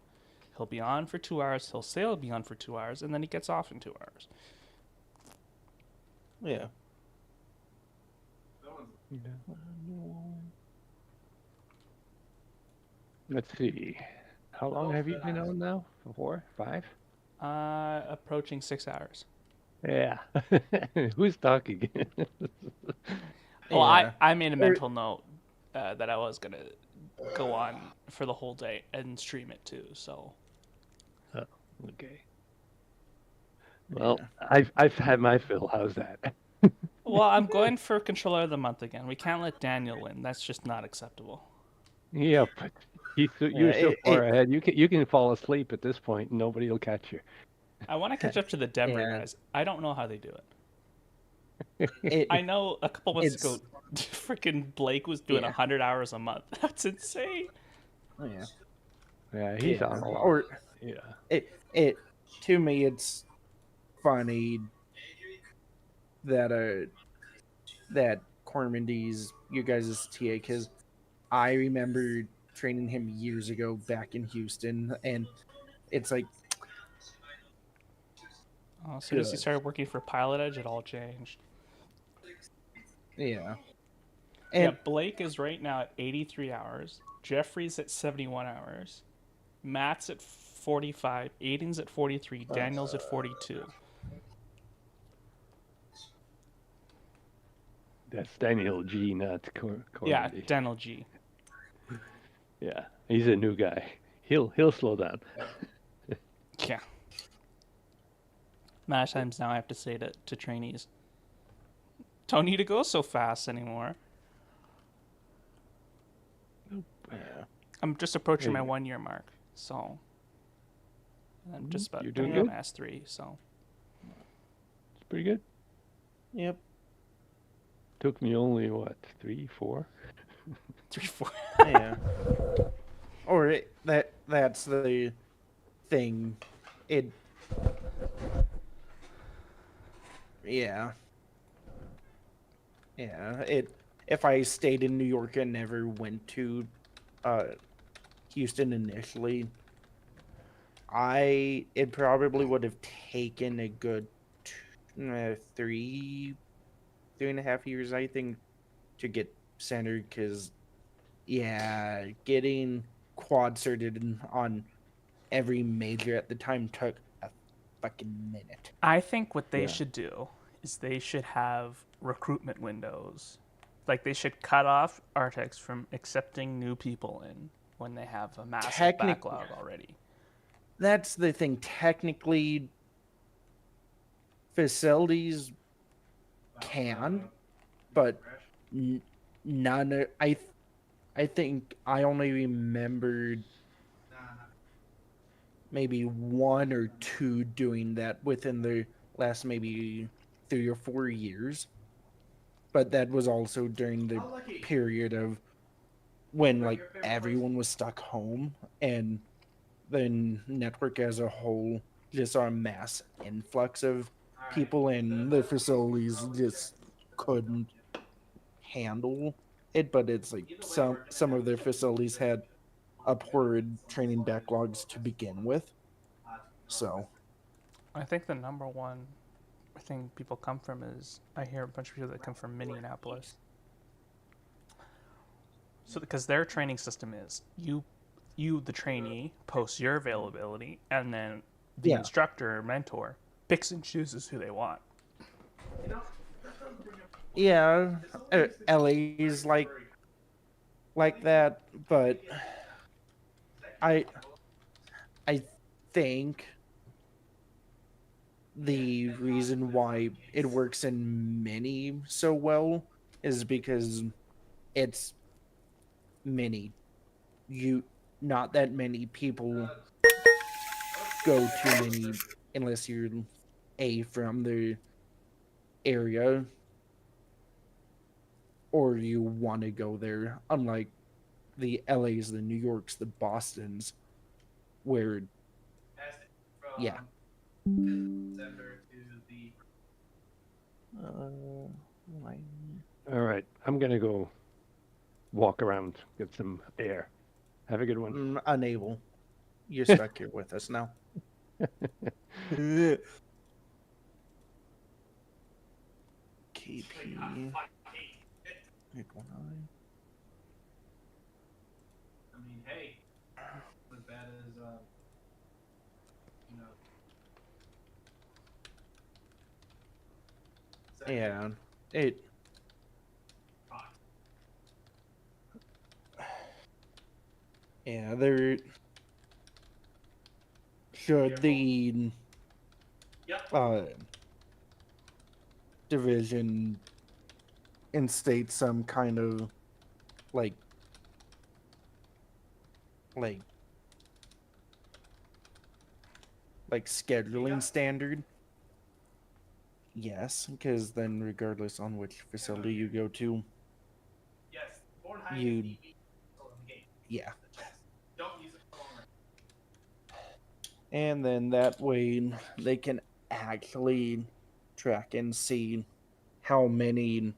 He'll be on for 2 hours. He'll say he'll be on for 2 hours, and then he gets off in 2 hours. Yeah. Let's see. How long have you been on now? 4, 5? Approaching 6 hours. Yeah. Who's talking? Well, I made a mental note that I was gonna go on for the whole day and stream it too. So. Oh, okay. Well, I've had my fill. How's that? Well, I'm going for Controller of the Month again. We can't let Daniel win. That's just not acceptable. Yeah, but you're so far ahead. You can fall asleep at this point, and nobody will catch you. I want to catch up to the Denver guys. I don't know how they do it. I know a couple months ago, freaking Blake was doing 100 hours a month. That's insane. Oh yeah. Yeah, he's on a lot. Or it to me, it's funny that that Cormandy's you guys' TA, because I remember training him years ago back in Houston, and it's like as soon as he started working for Pilot Edge, it all changed. Yeah. And Blake is right now at 83 hours. Jeffrey's at 71 hours. Matt's at 45. Aiden's at 43. Daniel's at 42. That's Daniel G, not Yeah, Daniel G. Yeah, he's a new guy. He'll slow down. Yeah. Many times now I have to say to trainees, don't need to go so fast anymore. Yeah. I'm just approaching my 1 year mark, so I'm just about to get my S3, so it's pretty good. Yep. Took me only 3, 4? 3, 4. Yeah. Or that's the thing. Yeah. If I stayed in New York and never went to Houston initially, It probably would have taken a good 3.5 years, I think, to get centered. Because yeah, getting quad certed on every major at the time took a fucking minute. I think what they Yeah. should do is they should have recruitment windows. Like they should cut off Artex from accepting new people in when they have a massive backlog already. That's the thing. Technically, facilities can, but none. I think I only remembered maybe one or two doing that within the last maybe 3 or 4 years. But that was also during the period of when like everyone was stuck home and the network as a whole just saw a mass influx of people and the facilities just couldn't handle it. But it's like some of their facilities had upward training backlogs to begin with. So I think the number one thing people come from is I hear a bunch of people that come from Minneapolis. So because their training system is you the trainee posts your availability and then the instructor or mentor picks and chooses who they want. yeah, LA's like that, but I think the reason why it works in Mini so well is because it's Mini. Not that many people go to Mini unless you're from the area or you want to go there. Unlike the LAs, the New Yorks, the Bostons, where yeah. All right, I'm gonna go walk around, get some air. Have a good one. Unable. You're stuck here with us now. KP. 819. I mean, hey, as bad as you know. Yeah, it. Yeah, there should the division instate some kind of like scheduling standard. Yes, because then regardless on which facility you go to, you yeah. And then that way they can actually track and see how many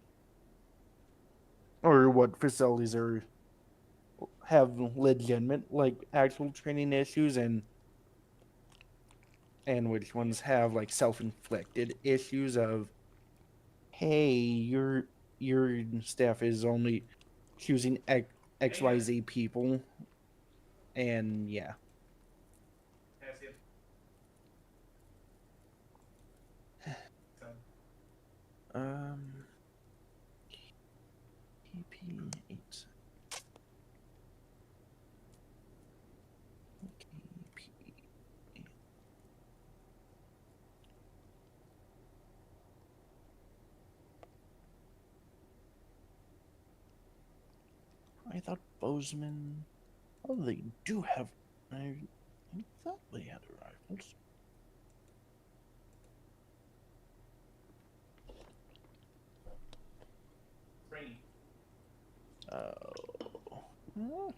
or what facilities have legitimate actual training issues and which ones have self-inflicted issues of, hey, your staff is only choosing XYZ people, and yeah. EP8. I thought Bozeman. Oh, they do have. I thought they had rifles. Oh.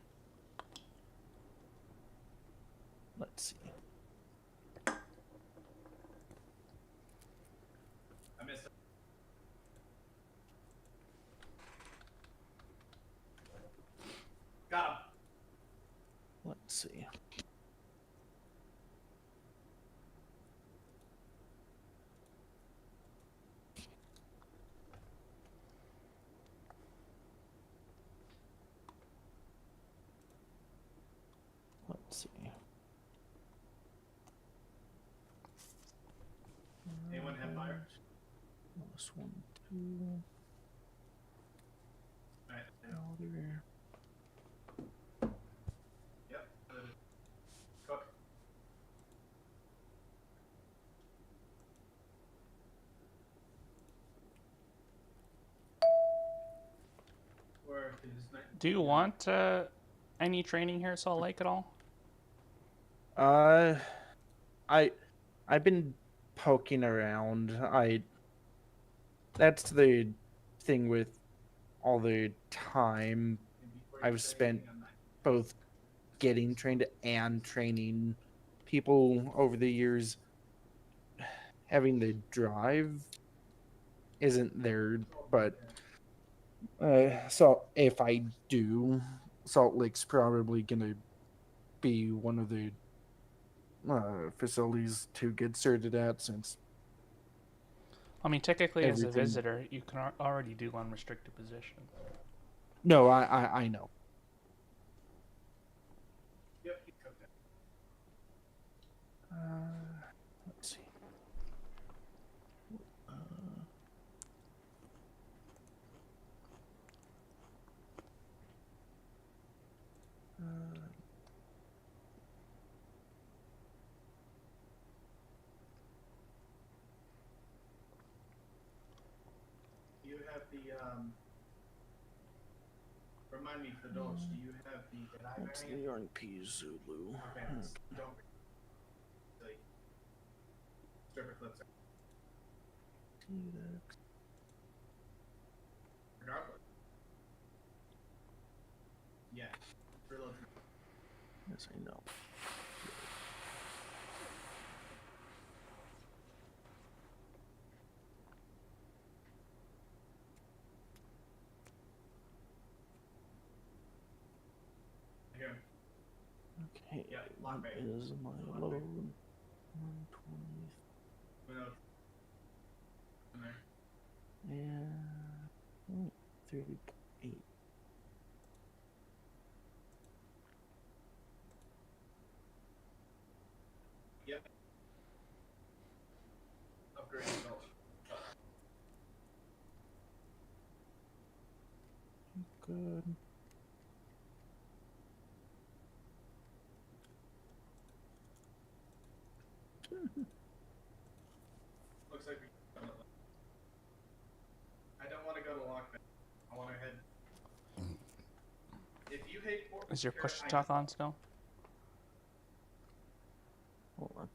Let's see. I missed it. Got him. Let's see. +1, 2. Louder. Yep. Cook. Do you want any training here at Salt Lake at all? I've been poking around. That's the thing with all the time I've spent both getting trained and training people over the years. Having the drive isn't there, but so if I do, Salt Lake's probably gonna be one of the facilities to get certed at, since I mean, technically, as a everything- visitor, you can already do unrestricted position. No, I know. Yep, he cooked it. Let's see. Do you have the remind me for those, do you have the Jedi What's the variant? RNP Zulu? Okay, don't the stripper clips are regardless. Yeah. Reload. Yes, I know. Here. Okay, Yeah, what lock bay. is my Lock load? bay. 120. Reload. In there. And 30.8. Yep. Upgrade adult. Good. Looks like we I don't want to go to lockback. I want to head. If you hate port, Is your push to talk on still? Hold on.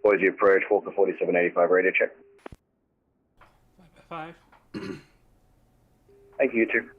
Boise approach, Walker 4785, radio check. 5 Thank you, you too.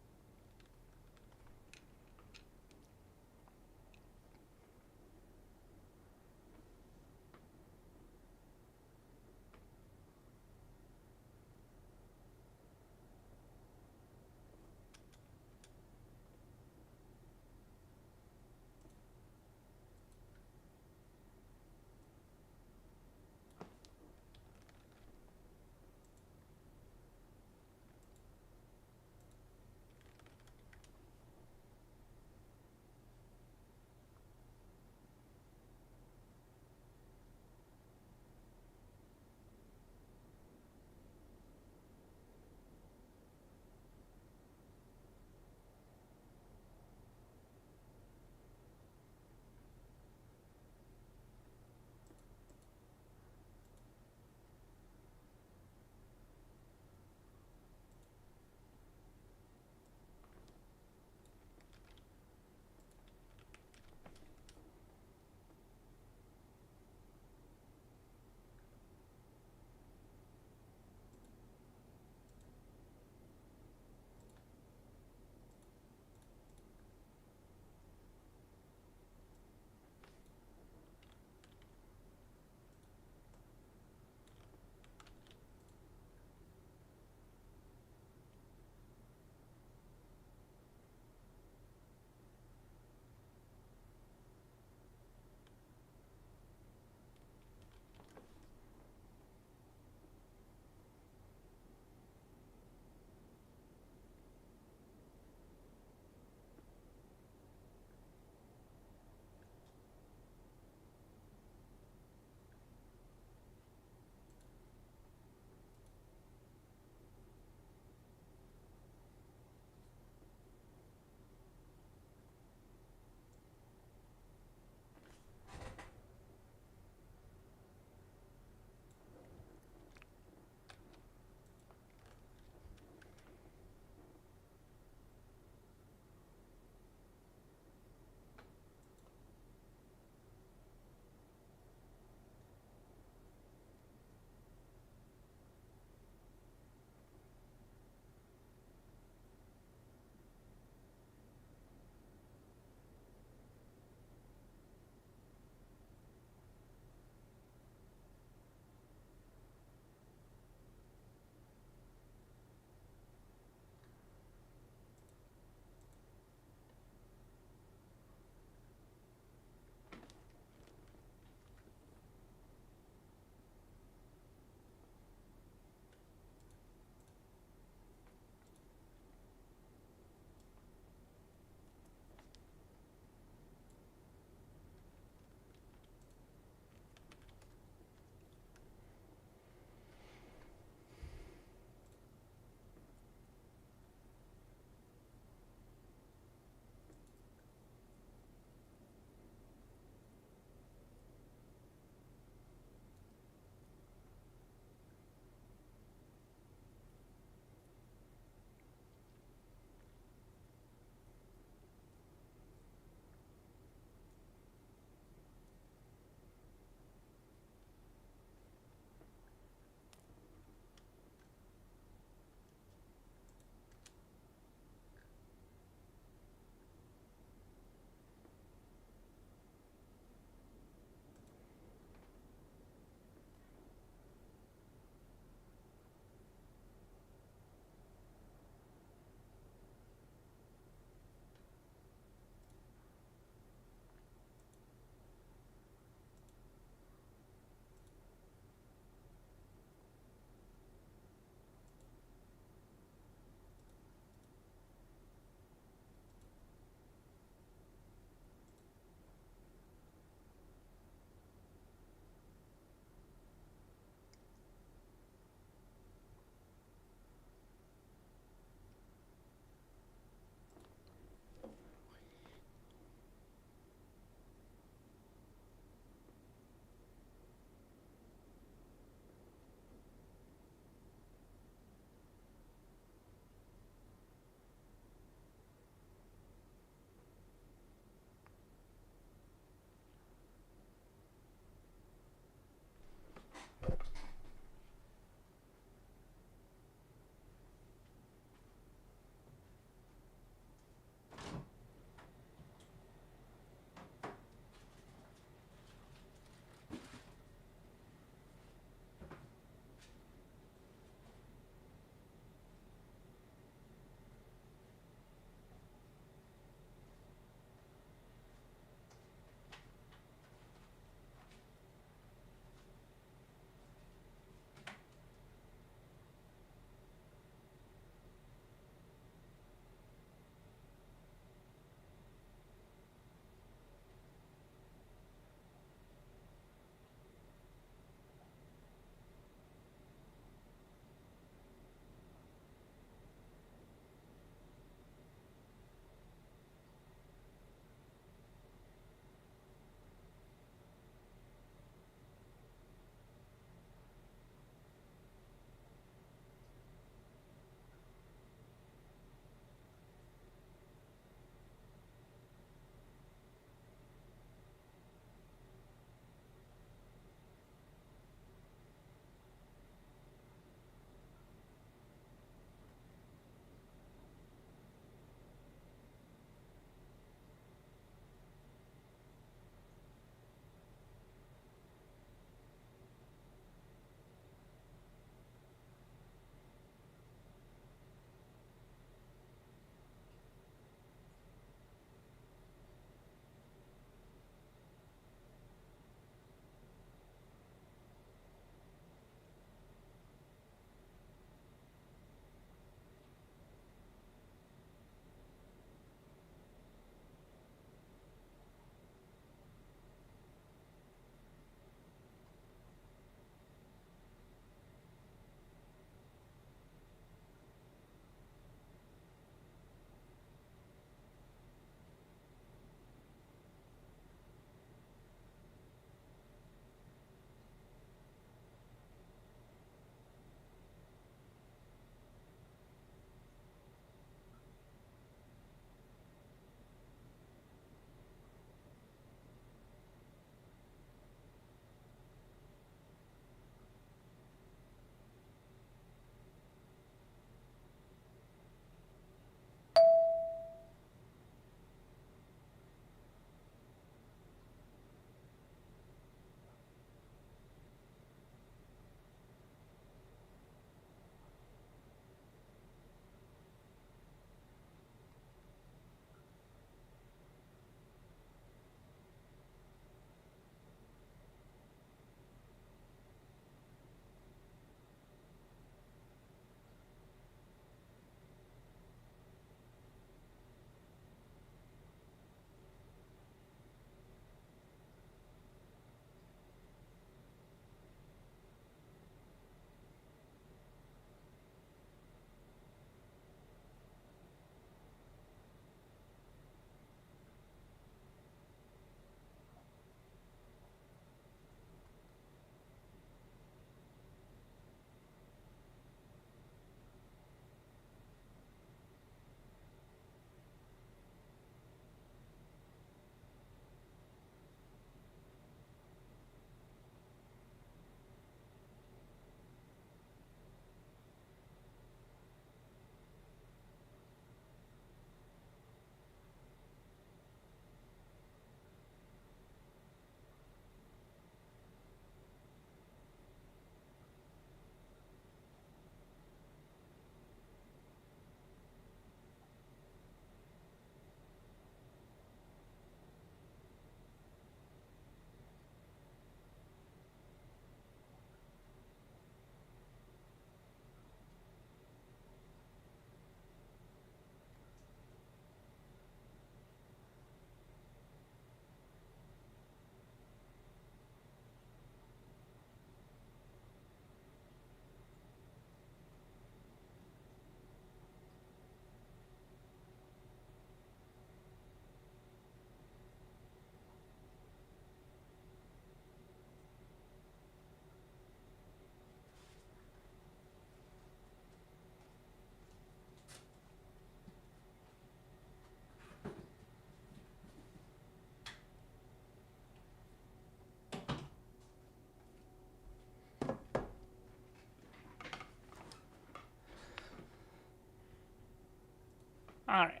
Alright.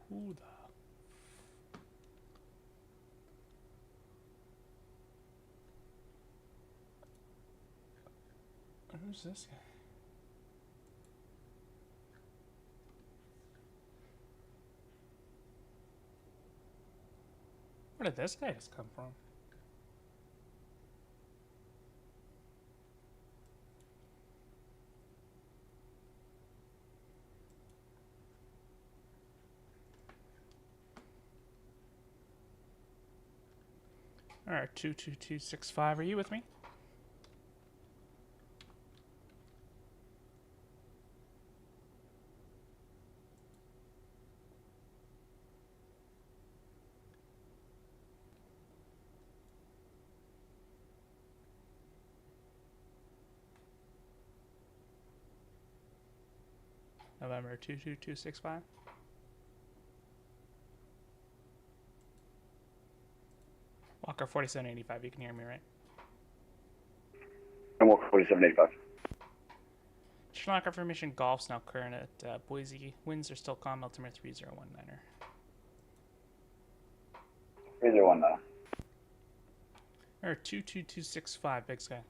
Who the... Who's this guy? Where did this guy just come from? Alright, 22265, are you with me? November 22265. Walker 4785, you can hear me, right? And Walker 4785. Schlocker formation Golf's now current at Boise. Winds are still calm, altimeter 3019er. 3019. Or 22265, big sky.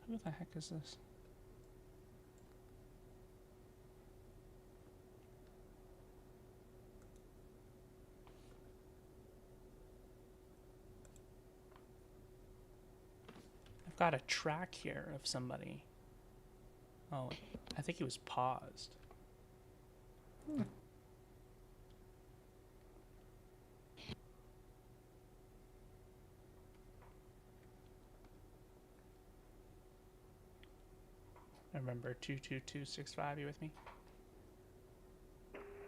Who the heck is this? I've got a track here of somebody. Oh, I think he was paused. Remember 22265, you with me?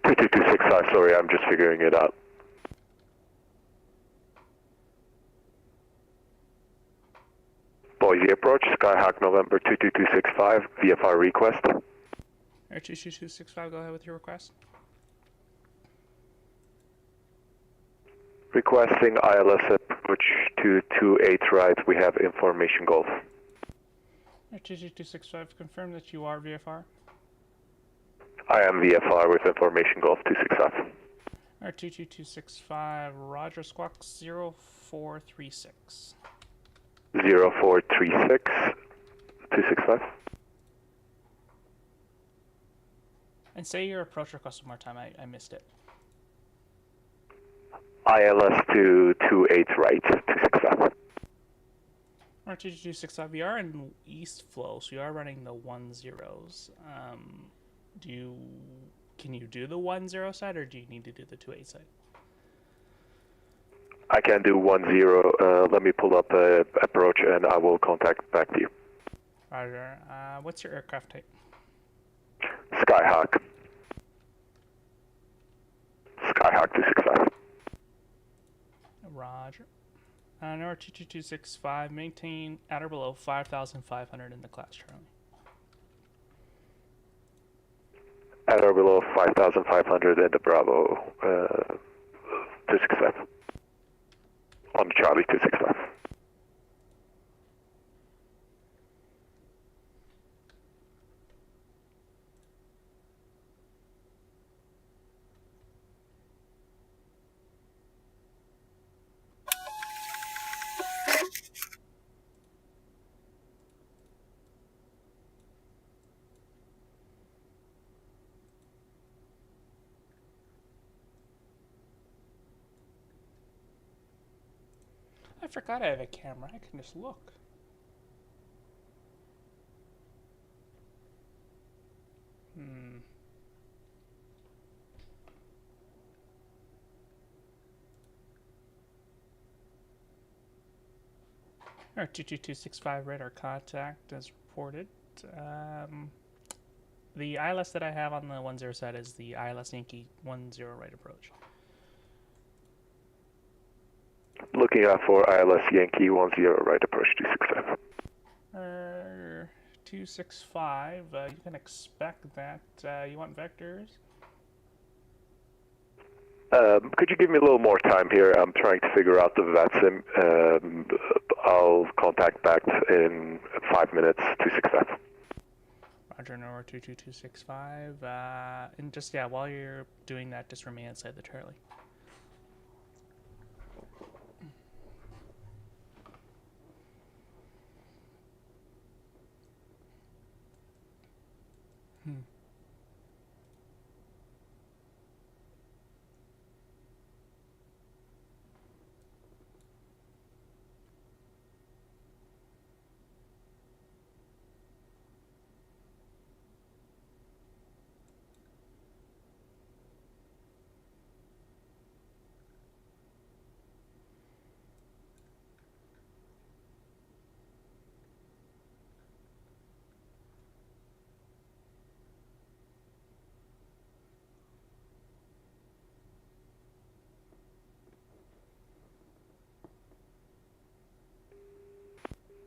22265, sorry, I'm just figuring it out. Boise approach, Skyhawk November 22265, VFR request. Air 22265, go ahead with your request. Requesting ILS approach to 28 right, we have information Golf. Air 22265, confirm that you are VFR. I am VFR with information Golf 265. Air 22265, Roger, squawk 0436. 0436, 265. And say your approach request one more time, I missed it. ILS to 28 right, 265. Or 22265, we are in east flow, so you are running the 10s. Can you do the 10 side, or do you need to do the 28 side? I can do 10, let me pull up approach and I will contact back to you. Roger. What's your aircraft type? Skyhawk. Skyhawk 265. Roger. Number 22265, maintain at or below 5,500 in the class Charlie. At or below 5,500 in the Bravo 265. On Charlie 265. I forgot I have a camera. I can just look. Our 22265 radar contact as reported. The ILS that I have on the 10 side is the ILS Yankee 10 right approach. Looking out for ILS Yankee 10 right approach 265. 265, you can expect that. You want vectors? Could you give me a little more time here? I'm trying to figure out the VATSIM. I'll contact back in 5 minutes, 265. Roger, Nora 22265. And just, yeah, while you're doing that, just remain inside the Charlie.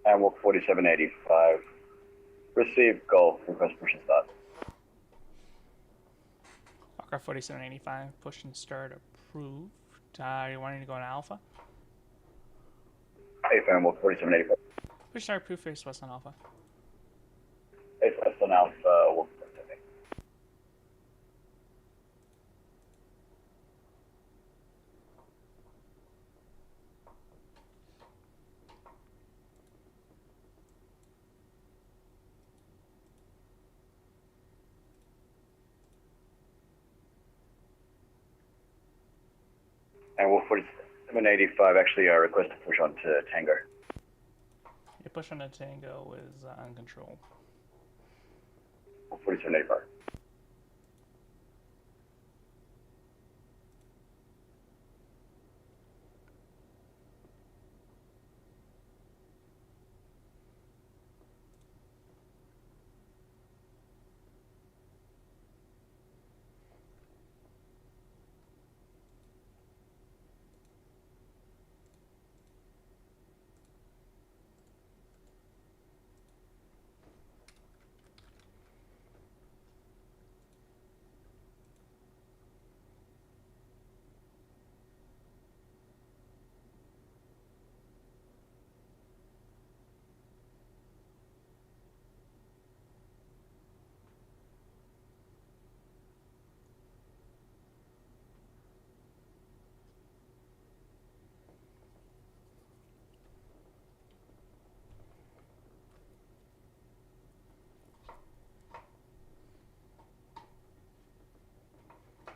And we'll 4785. Receive, go, request push and start. Walker 4785, push and start approved. You're wanting to go in Alpha? Hey, fan, we'll 4785. Push start approved, face west on Alpha. Hey, west on Alpha, we'll and we'll 4785 actually request to push on to Tango. Your push on the Tango is uncontrolled. 4785.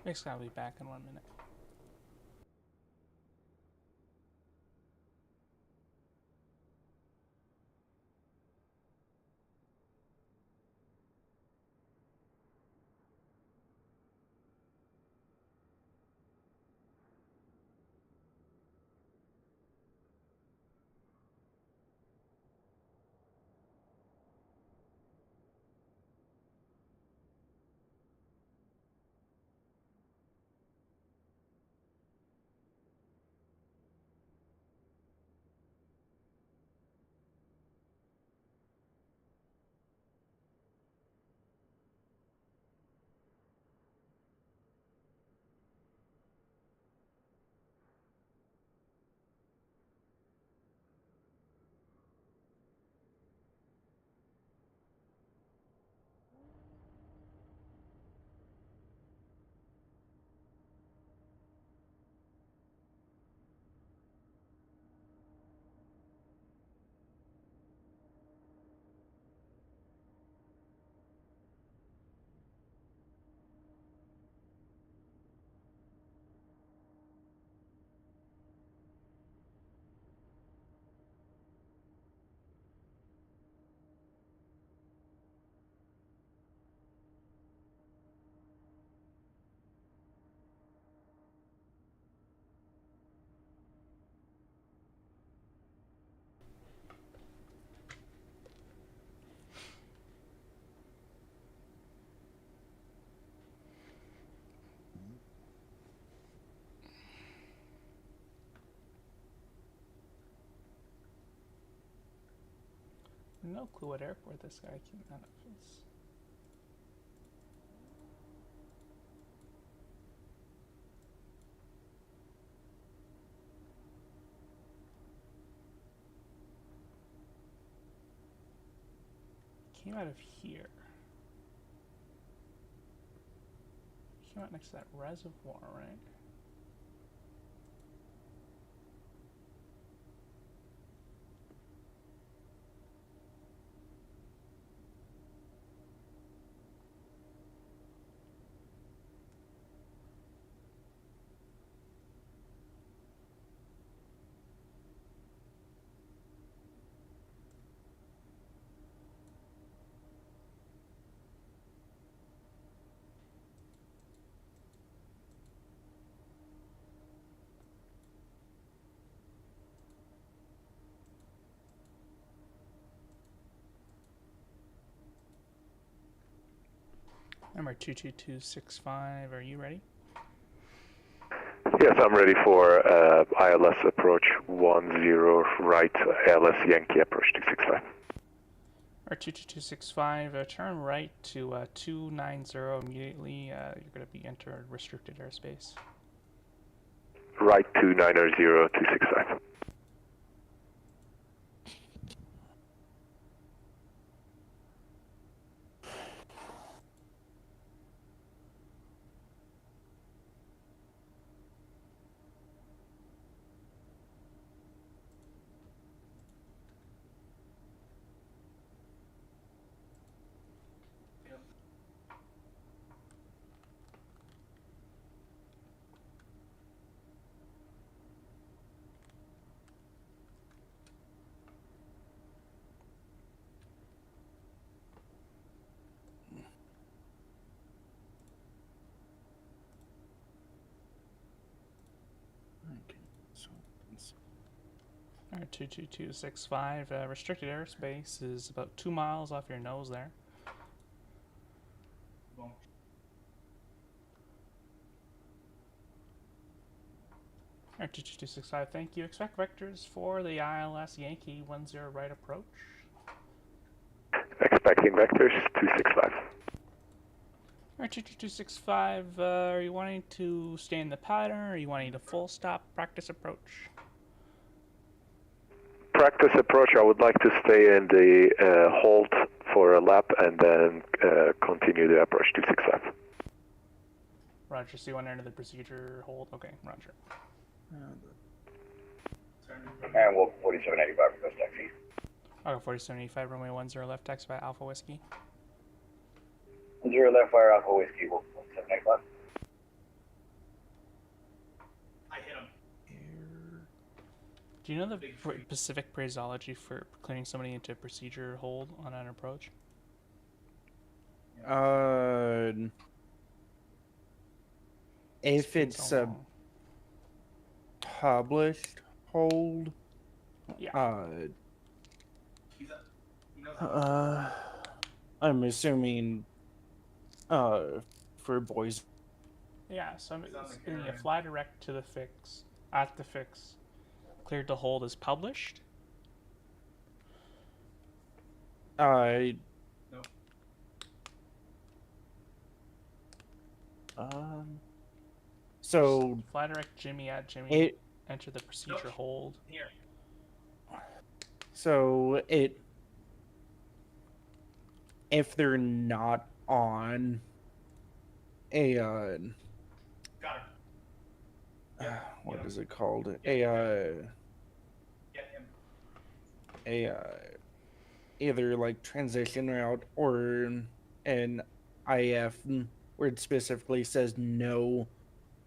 Basically, I'll be back in 1 minute. No clue what airport this guy came out of. came out of here. Came out next to that reservoir, right? Number 22265, are you ready? Yes, I'm ready for ILS approach 10 right, ILS Yankee approach 265. Or 22265, turn right to 290 immediately. You're going to be entered restricted airspace. Right 290 265. Alright, 22265, restricted airspace is about 2 miles off your nose there. Alright, 22265, thank you. Expect vectors for the ILS Yankee 10 right approach. Expecting vectors 265. Alright, 22265, are you wanting to stay in the pattern, or are you wanting to full stop practice approach? Practice approach, I would like to stay in the hold for a lap and then continue the approach 265. Roger, so you want to enter the procedure hold? Okay, roger. And Wolf 4785 request taxi. Okay, 4785, runway 10 left, taxi by Alpha Whiskey. 0 left, fire Alpha Whiskey, Wolf 4785. I hit him. Do you know the specific phraseology for clearing somebody into procedure hold on an approach? If it's a published hold, yeah. I'm assuming for Boise. Yeah, so I'm getting a fly direct to the fix, at the fix. Cleared to hold is published. No. So fly direct Jimmy at Jimmy. Enter the procedure hold. Here. So if they're not on a got her. what is it called? Either like transition route or an IF where it specifically says no,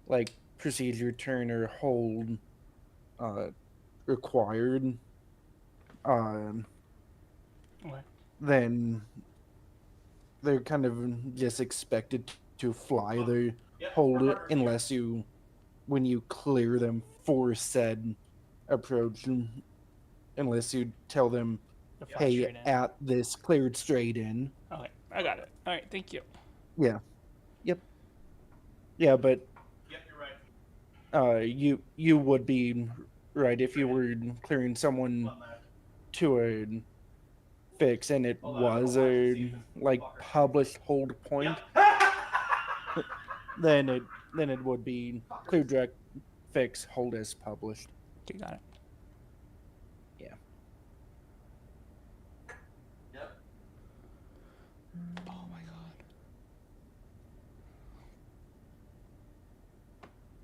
like procedure turn or hold required. Then they're kind of just expected to fly their hold it unless when you clear them for said approach, unless you tell them, hey, at this cleared straight in. Okay, I got it. All right, thank you. Yeah. Yep. Yeah, but yep, you're right. You would be right if you were clearing someone to a fix and it was a like published hold point. Then it would be clear direct fix hold as published. Okay, got it. Yeah. Yep. Oh my god.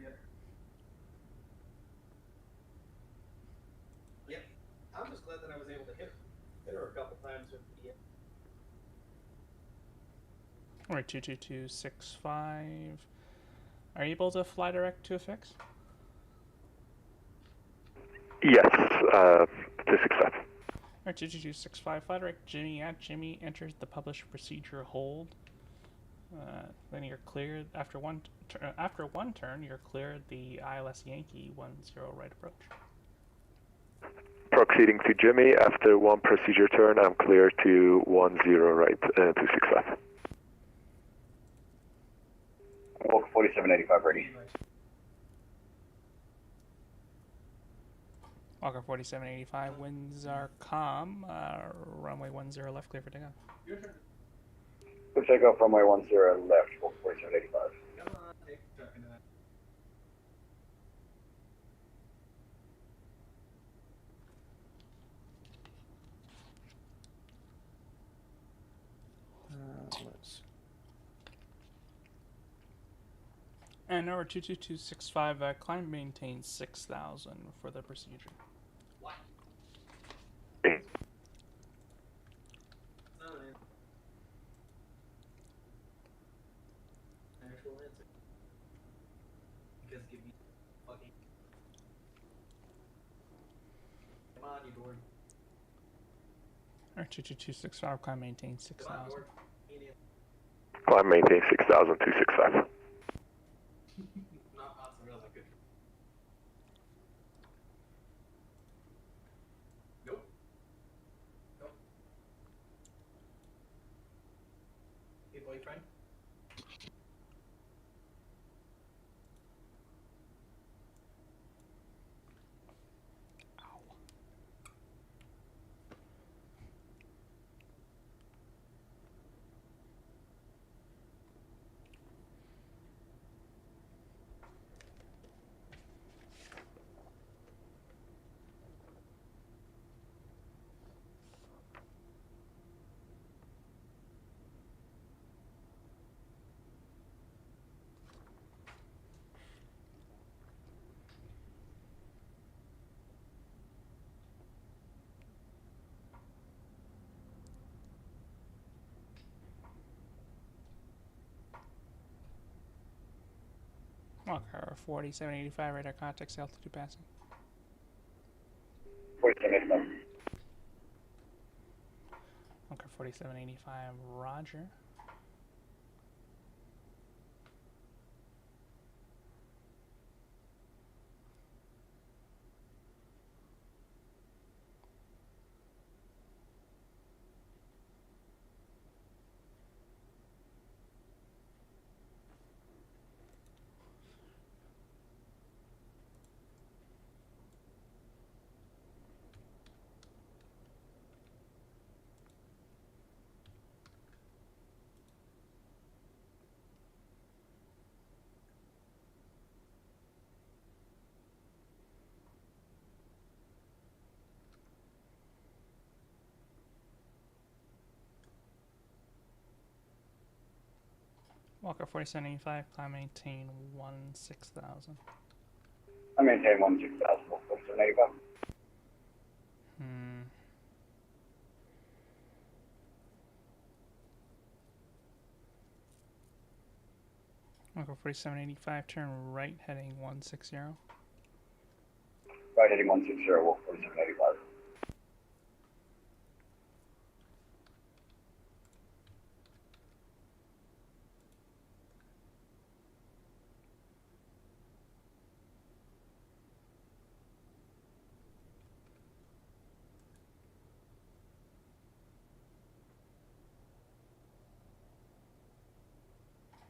Yep. Yep. I'm just glad that I was able to hit her a couple times with the. Alright, 22265. Are you able to fly direct to a fix? Yes, 265. Alright, 22265. Fly direct Jimmy at Jimmy enters the published procedure hold. Then you're cleared after one turn. You're cleared the ILS Yankee 10 right approach. Proceeding to Jimmy after one procedure turn. I'm clear to 10 right 265. Walk 4785 ready. Walker 4785, winds are calm. Runway 10 left, clear for takeoff. Your turn. We'll take off runway 10 left, walk 4785. Come on, take the truck into that. Let's. And over 22265, climb maintains 6,000 for the procedure. What? Mm. Not an actual answer. Because give me fucking. Come on, you dork. Or 22265, climb maintains Come on, 6,000. dork. Idiot. Climb maintain 6,000 265. Not mozzarella, good. Nope. Nope. Hey, boyfriend. Walker 4785, radar contact, altitude passing. 4785. Walker 4785, roger. Walker 4785, climb maintain 6000. I maintain 6000, walk 4785. Walker 4785, turn right, heading 160. Right heading 160, walk 4785.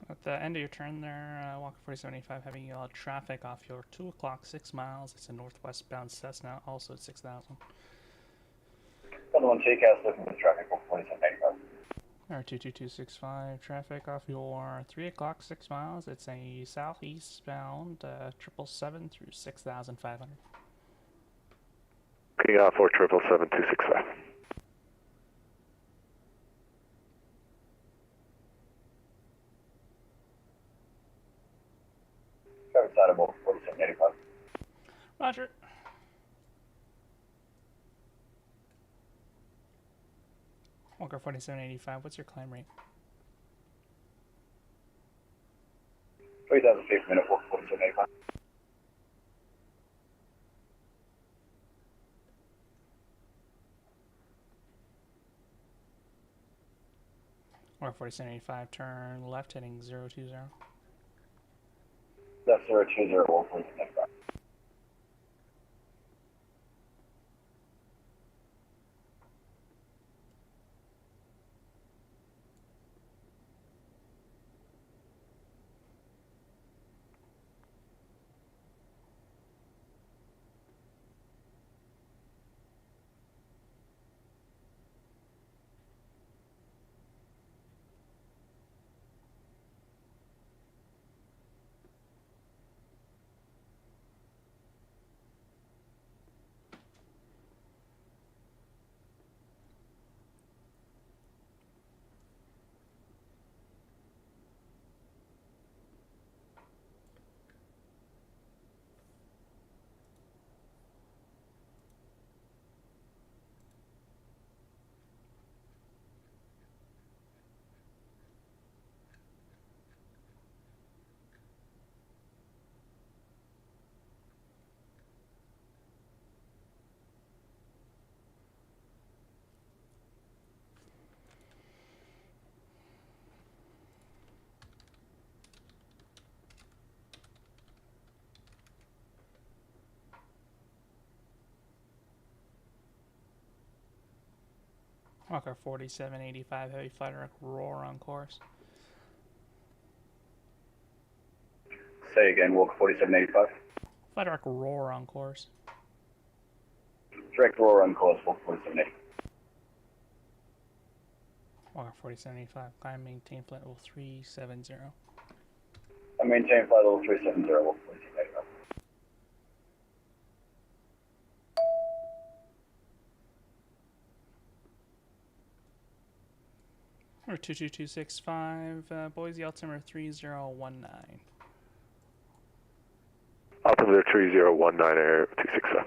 At the end of your turn there, Walker 4785, having traffic off your 2 o'clock, 6 miles. It's a northwestbound Cessna, also at 6,000. Another one, TCAS looking for traffic, walk 4785. Or 22265, traffic off your 3 o'clock, 6 miles. It's a southeastbound 777 through 6,500. Looking out for 777 265. outside of Wolf 4785. Roger. Walker 4785, what's your climb rate? 3,000 feet per minute, Wolf 4785. Walker 4785, turn left heading 020. Left 020, Wolf 4785. Walker 4785, heavy fighter roar on course. Say again, Walker 4785. Fighter roar on course. Direct roar on course, Wolf 4785. Walker 4785, climb maintain flight level 370. I maintain flight level 370, Wolf 4785. Number 22265, Boise altimeter 3019. Altimeter 3019, air 267.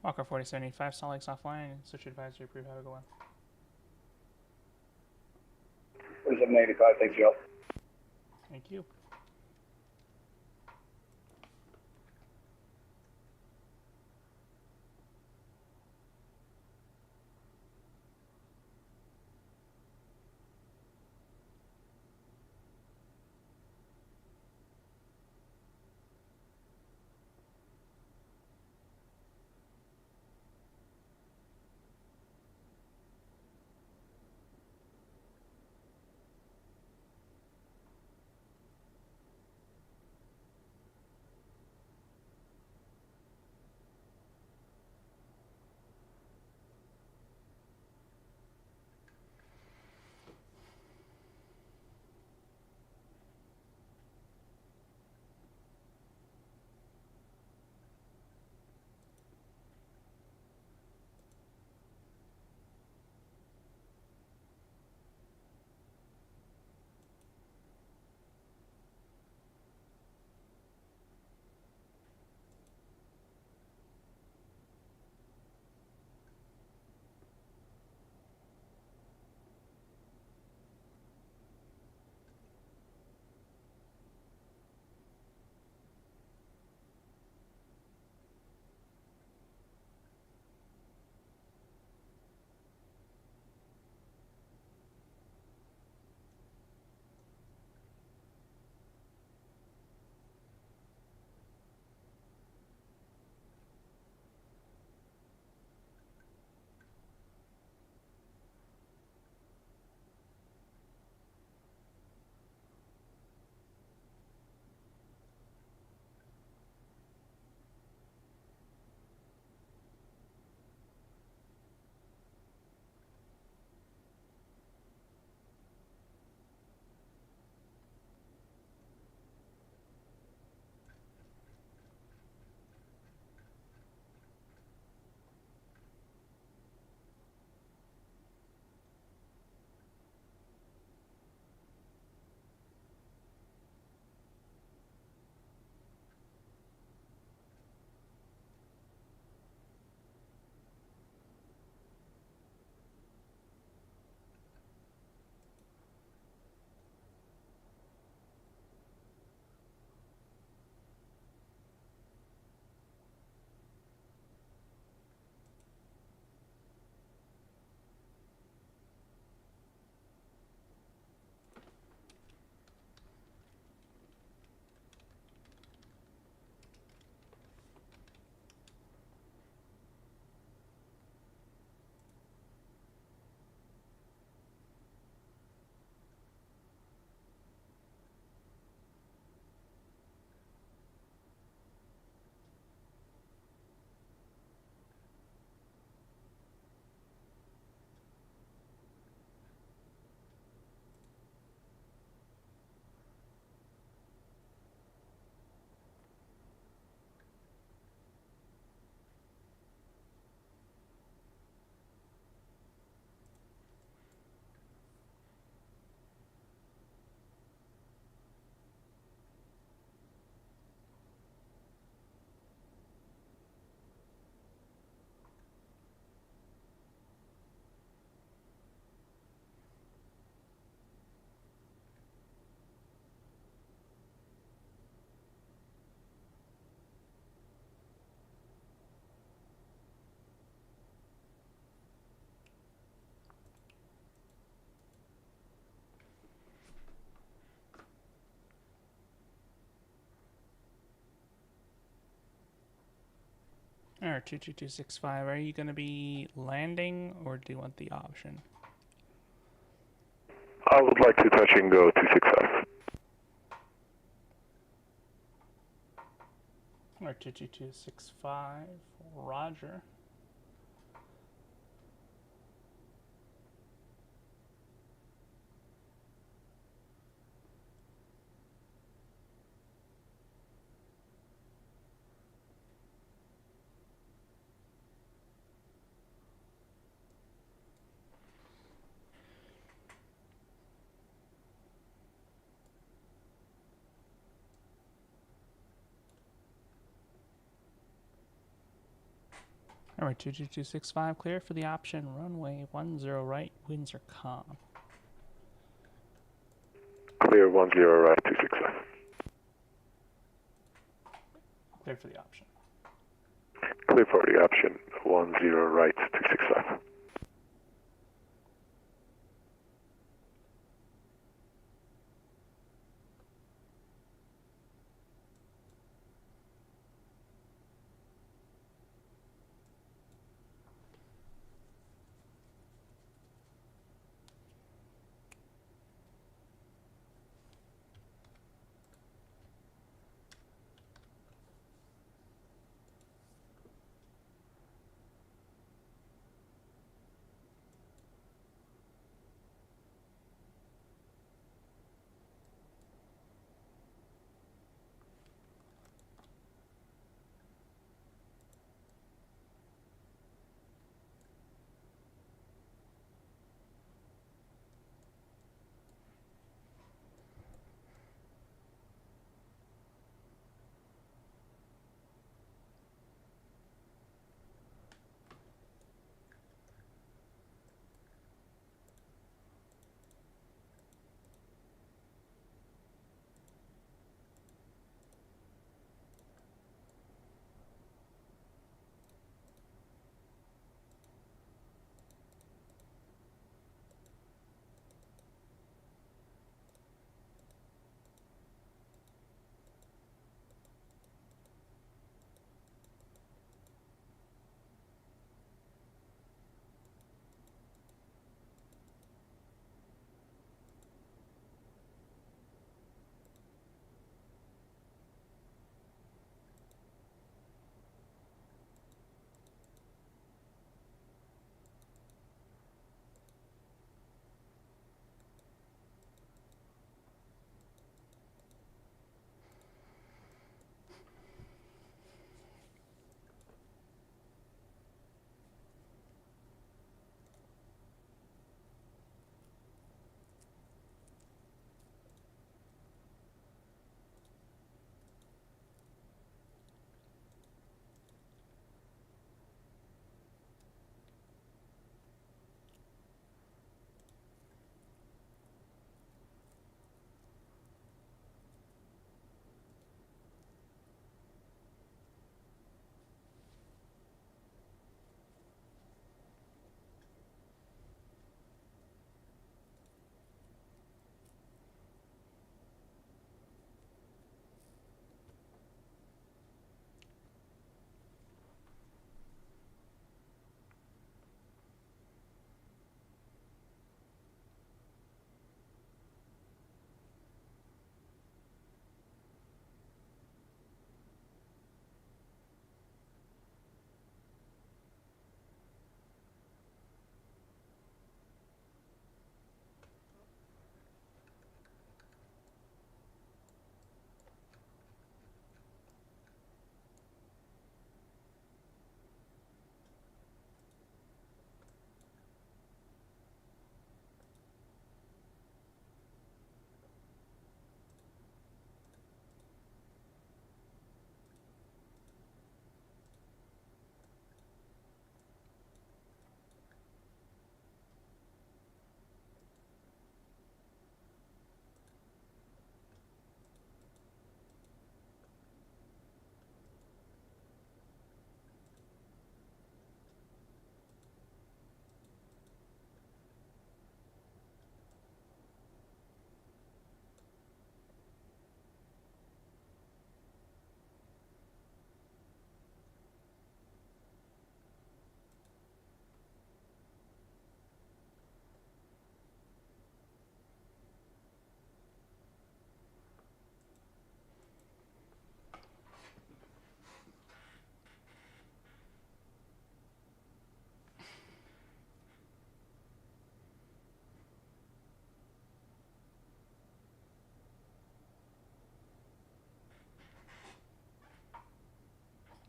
Walker 4785, Salt Lake's offline, and switch advisory approved. Have a good one. 4785, thanks, y'all. Thank you. Alright, 22265, are you going to be landing or do you want the option? I would like to touch and go 265. Alright, 22265, roger. Alright, 22265, clear for the option, runway 10 right, winds are calm. Clear 10 right 265. Clear for the option. Clear for the option 10 right 265.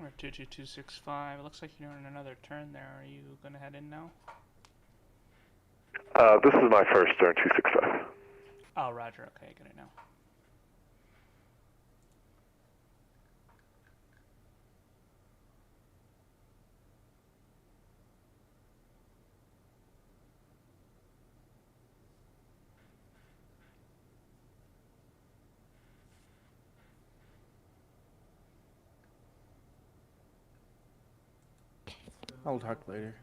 Or 22265. It looks like you're doing another turn there. Are you gonna head in now? This is my first turn, 265. Oh, roger. Okay, get it now. I'll talk later.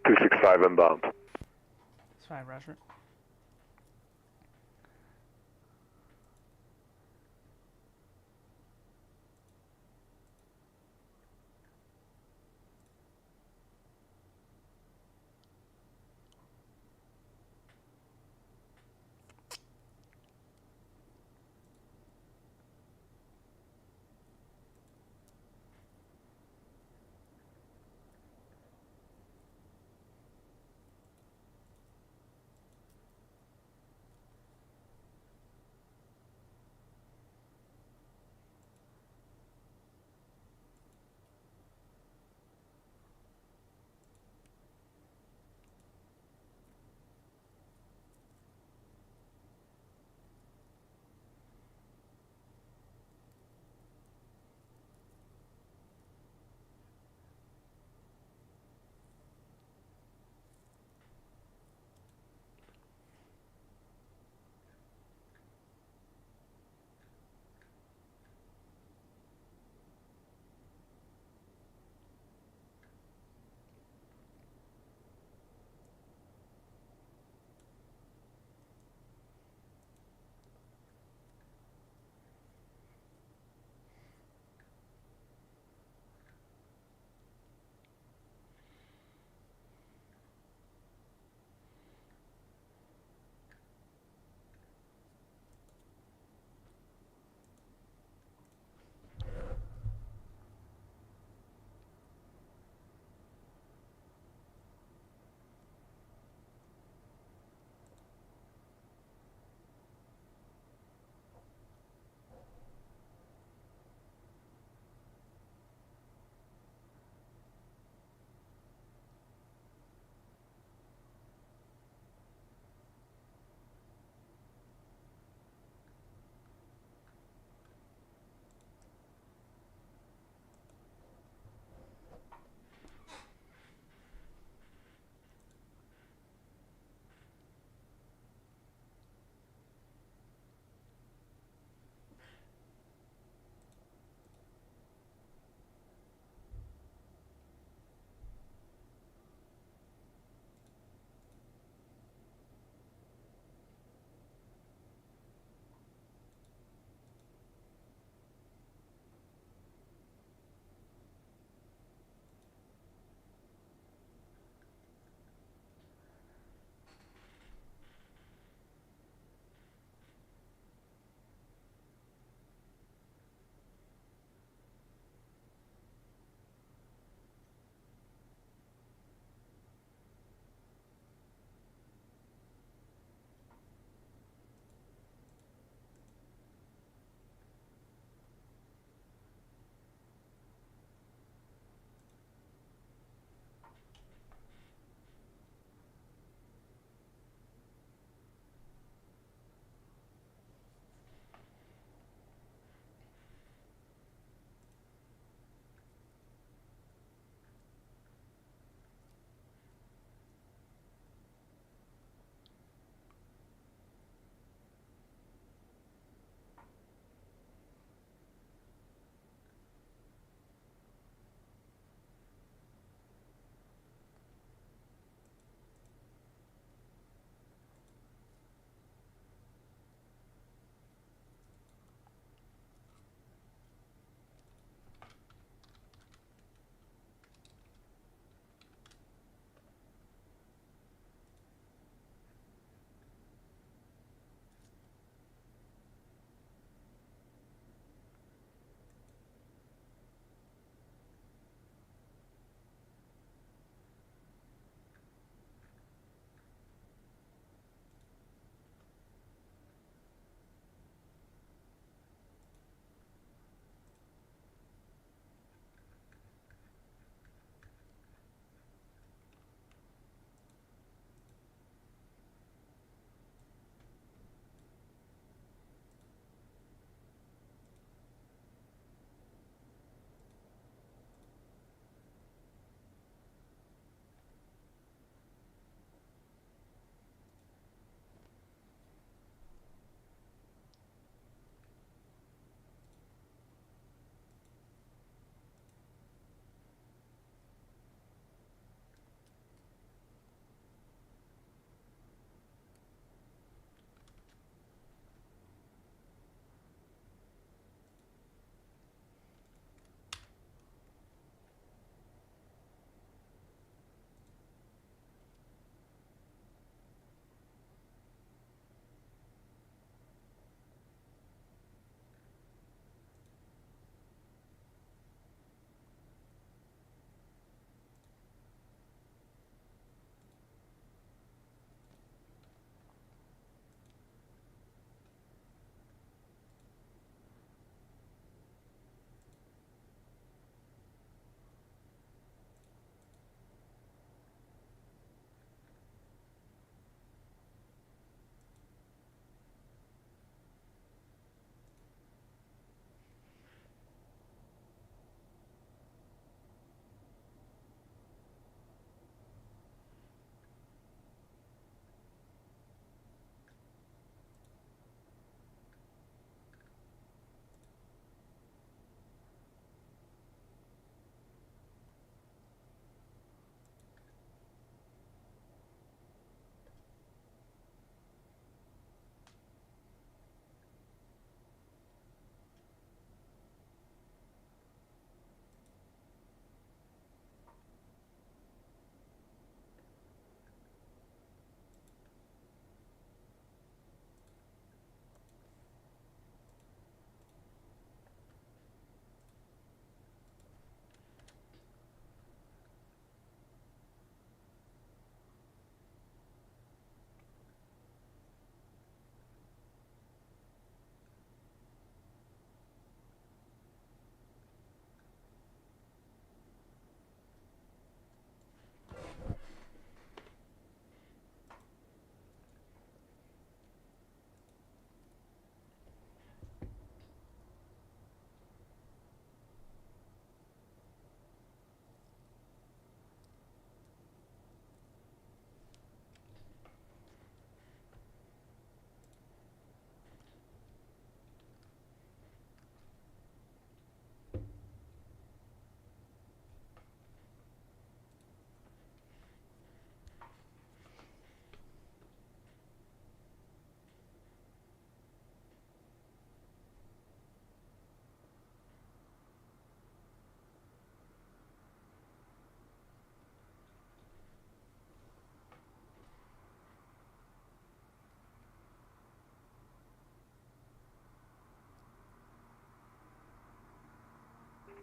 Two 265 inbound. It's fine, roger.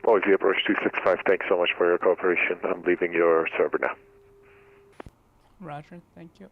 Boise approach 265, thanks so much for your cooperation. I'm leaving your server now. Roger, thank you.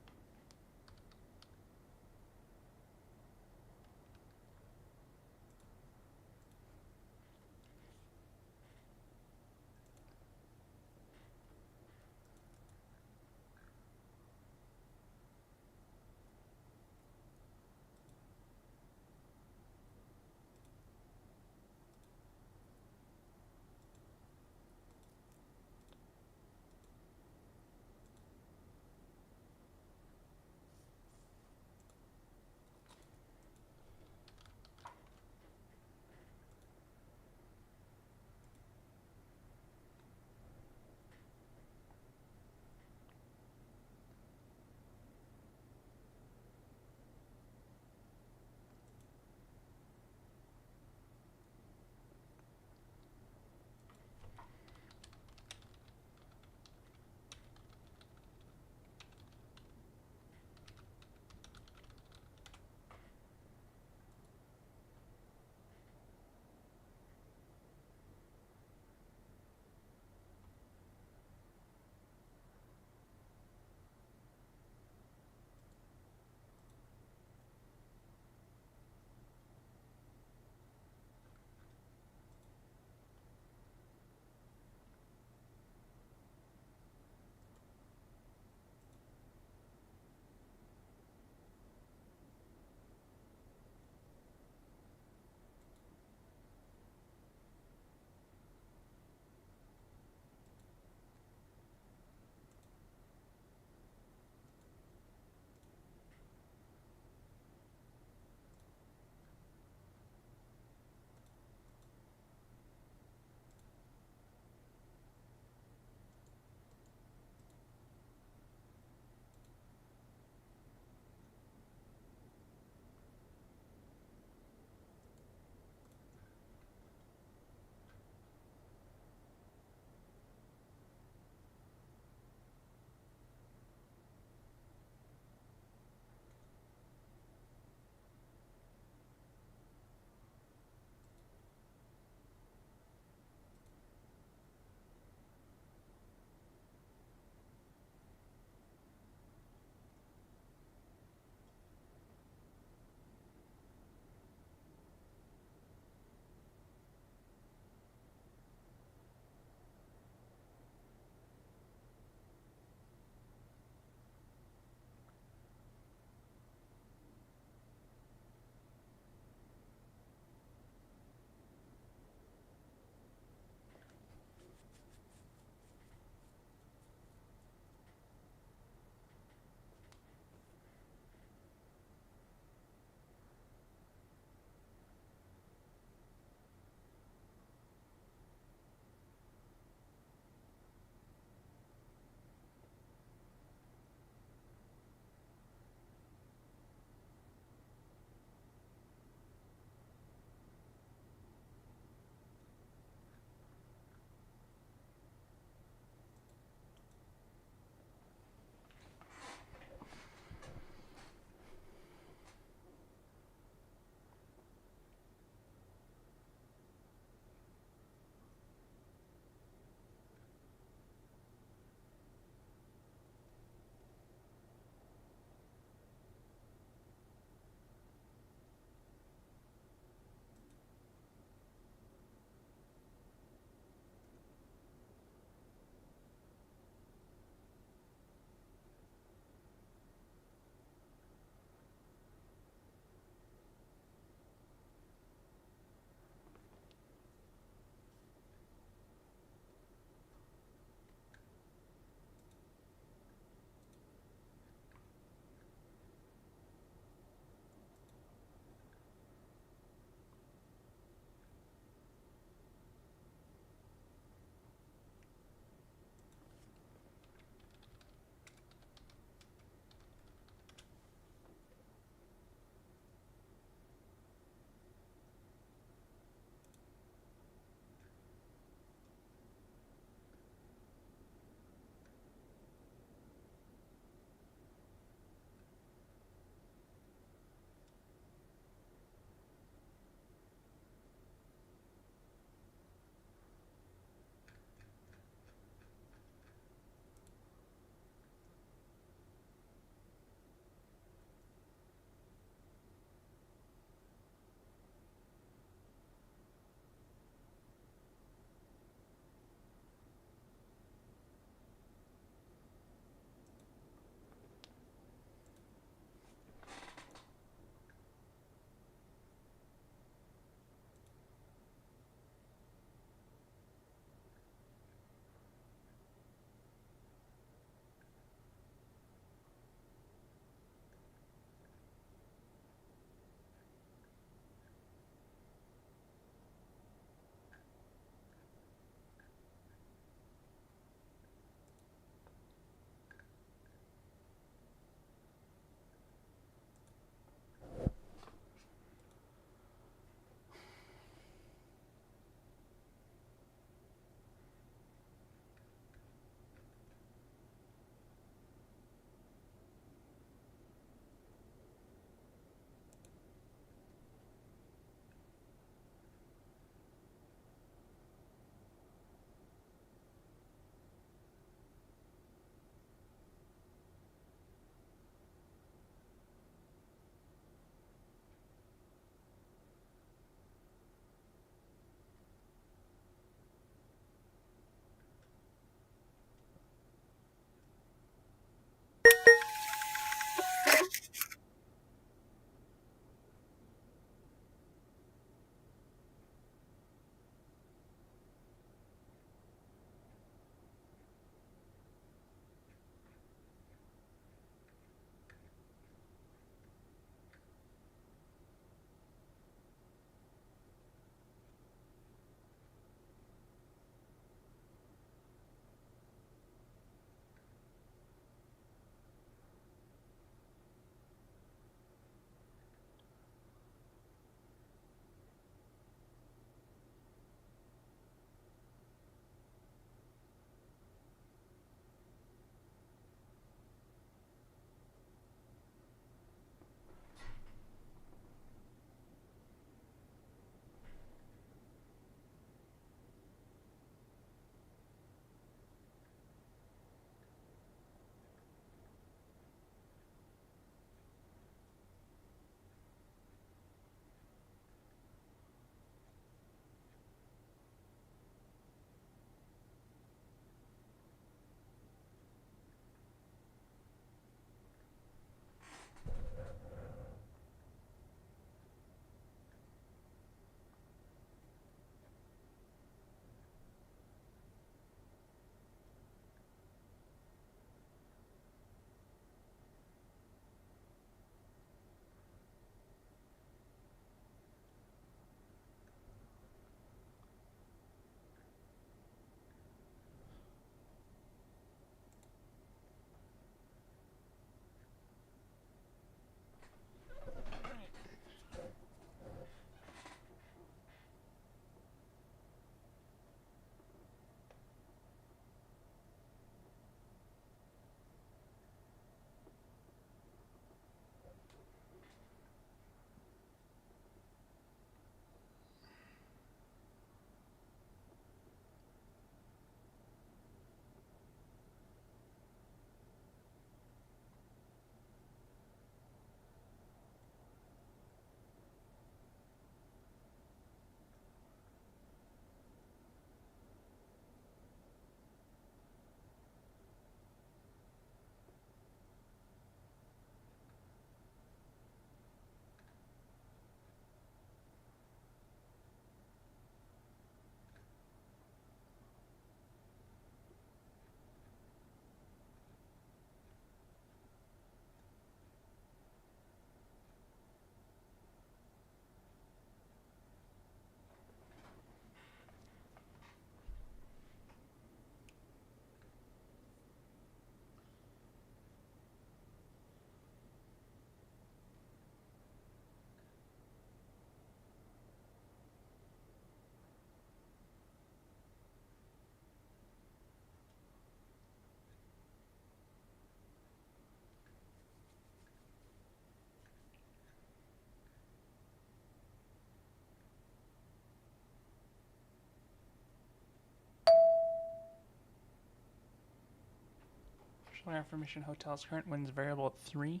For information, hotel's current winds variable at 3.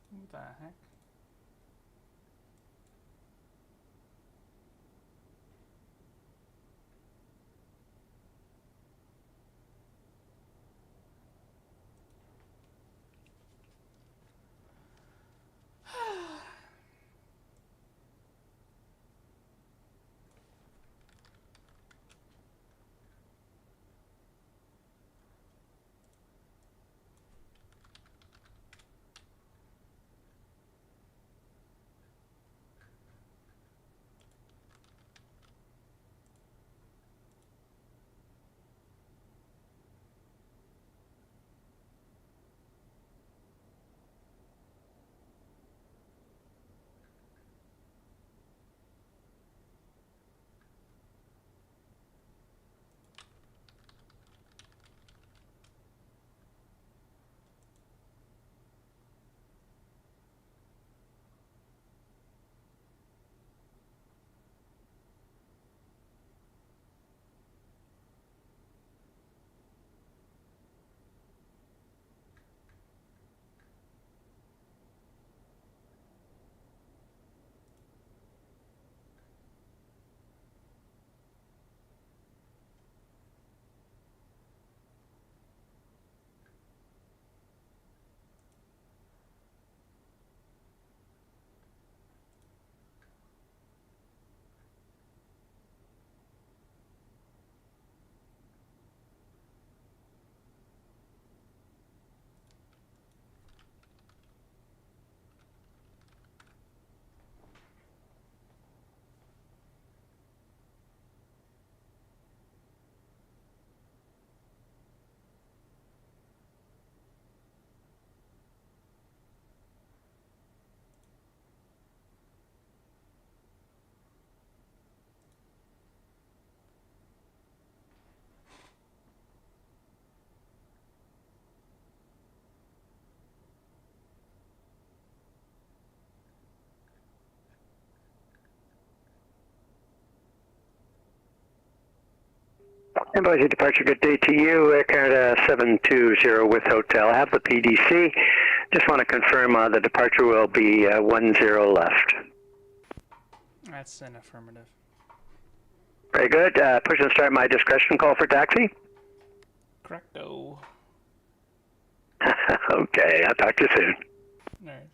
What the heck? And Boise departure, good day to you. Air Canada 720 with hotel. I have the PDC. Just want to confirm the departure will be 10 left. That's an affirmative. Very good. Push and start my discretion call for taxi. Correcto. Okay, I'll talk to you soon. All right.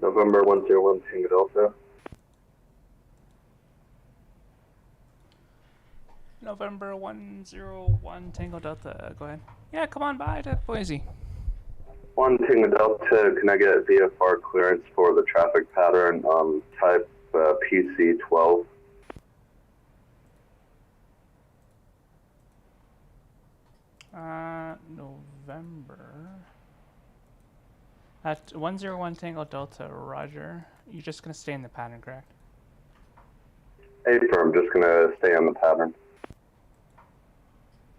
November 101 Tango Delta. November 101 Tango Delta. Go ahead. Yeah, come on by to Boise. 1 Tango Delta, can I get VFR clearance for the traffic pattern type PC-12? November. At 101 Tango Delta, Roger. You're just gonna stay in the pattern, correct? Affirm, just gonna stay on the pattern.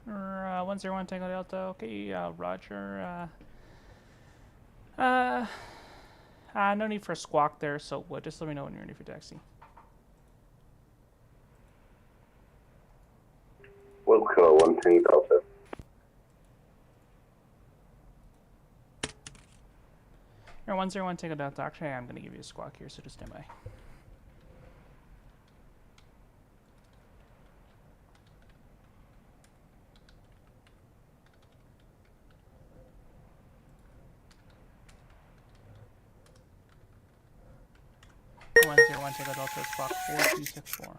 101 Tango Delta, okay, Roger. No need for a squawk there, so just let me know when you're ready for taxi. Wilco, 1 Tango Delta. You're 101 Tango Delta. Actually, I'm gonna give you a squawk here, so just stand by. Tango Delta, squawk 4264.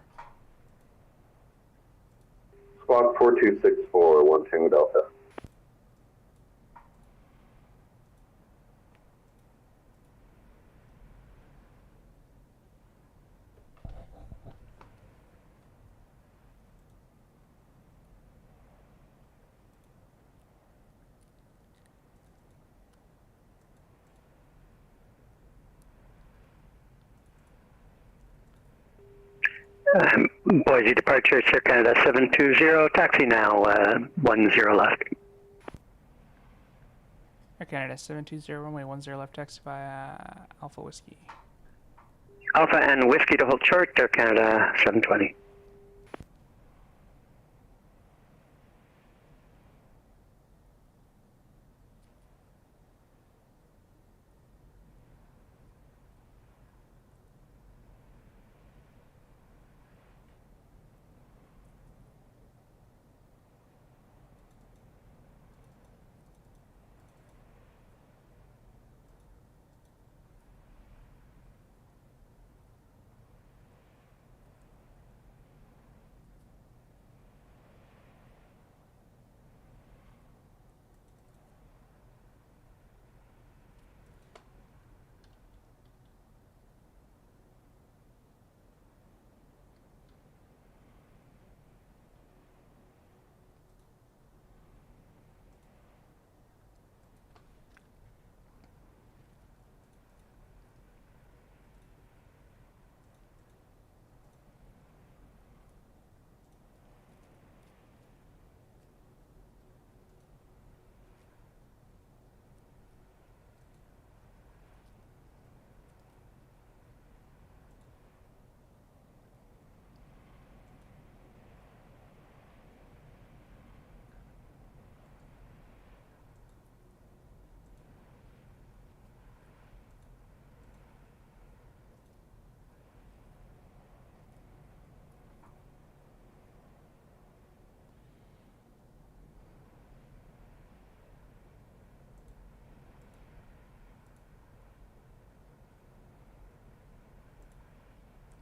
Squawk 4264, 1 Tango Delta. Boise departure, Sir Canada 720, taxi now, 10 left. Air Canada 720, runway 10 left, taxi via Alpha Whiskey. Alpha and Whiskey to hold short, Air Canada 720.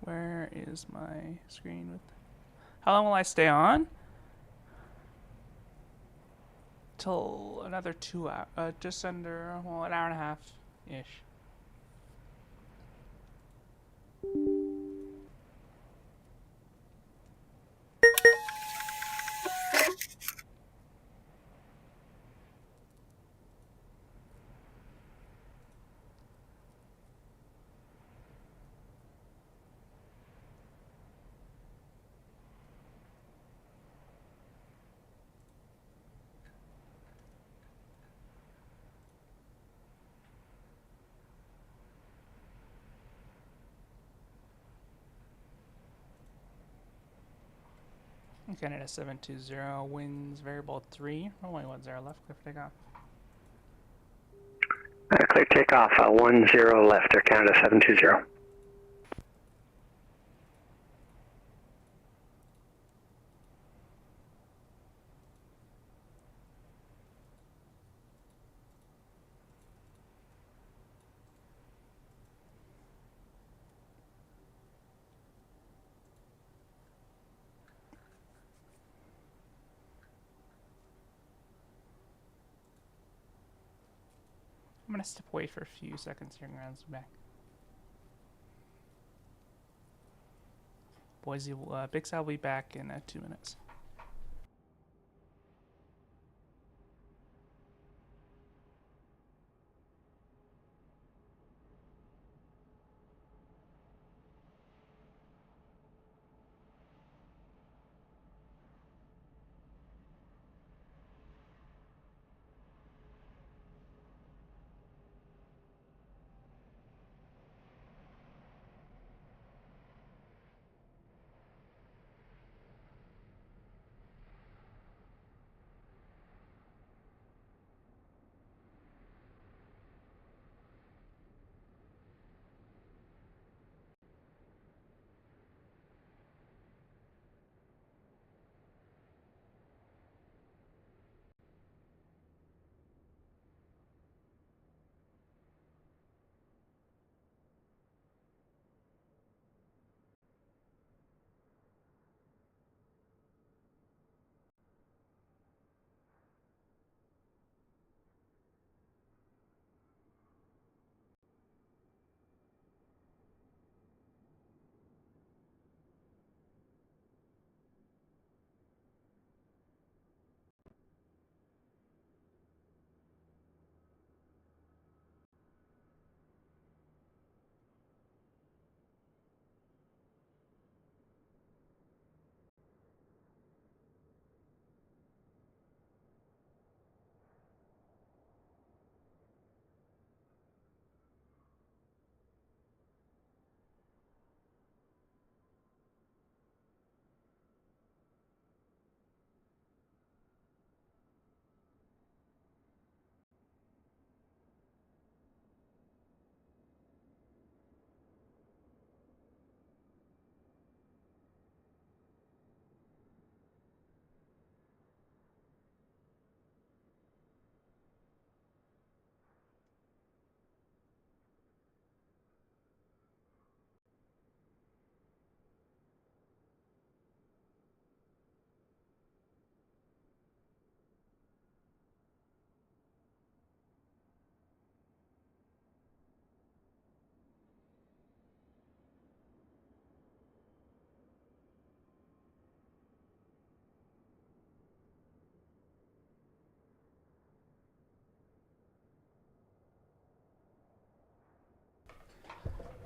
Where is my screen with... How long will I stay on? Till another 2 hours, just under, well, an hour and a half-ish. Canada 720, winds variable 3, runway 10 left, clear for takeoff. Clear takeoff, 10 left, Air Canada 720. I'm gonna step away for a few seconds here and round back. Boise, Big Sal will be back in 2 minutes.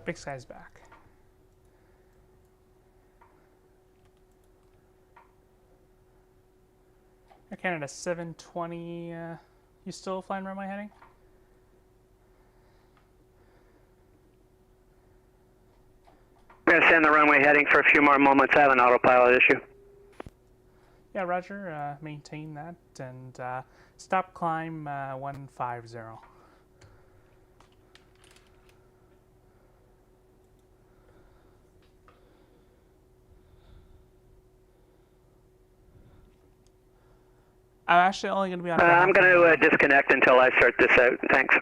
Big Sky's back. Air Canada 720. You still flying runway heading? I'm going to stand the runway heading for a few more moments. I have an autopilot issue. Yeah, roger. Maintain that and stop climb 150. I'm actually only going to be on. I'm going to disconnect until I sort this out. Thanks.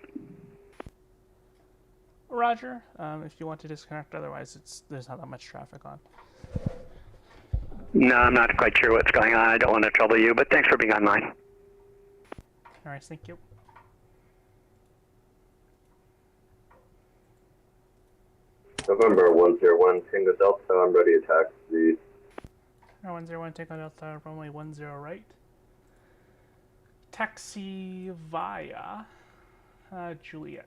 Roger. If you want to disconnect, otherwise there's not that much traffic on. No, I'm not quite sure what's going on. I don't want to trouble you, but thanks for being online. All right, thank you. November 101, Tango Delta, I'm ready to taxi. 101, take on Delta, runway 10 right. Taxi via Juliet.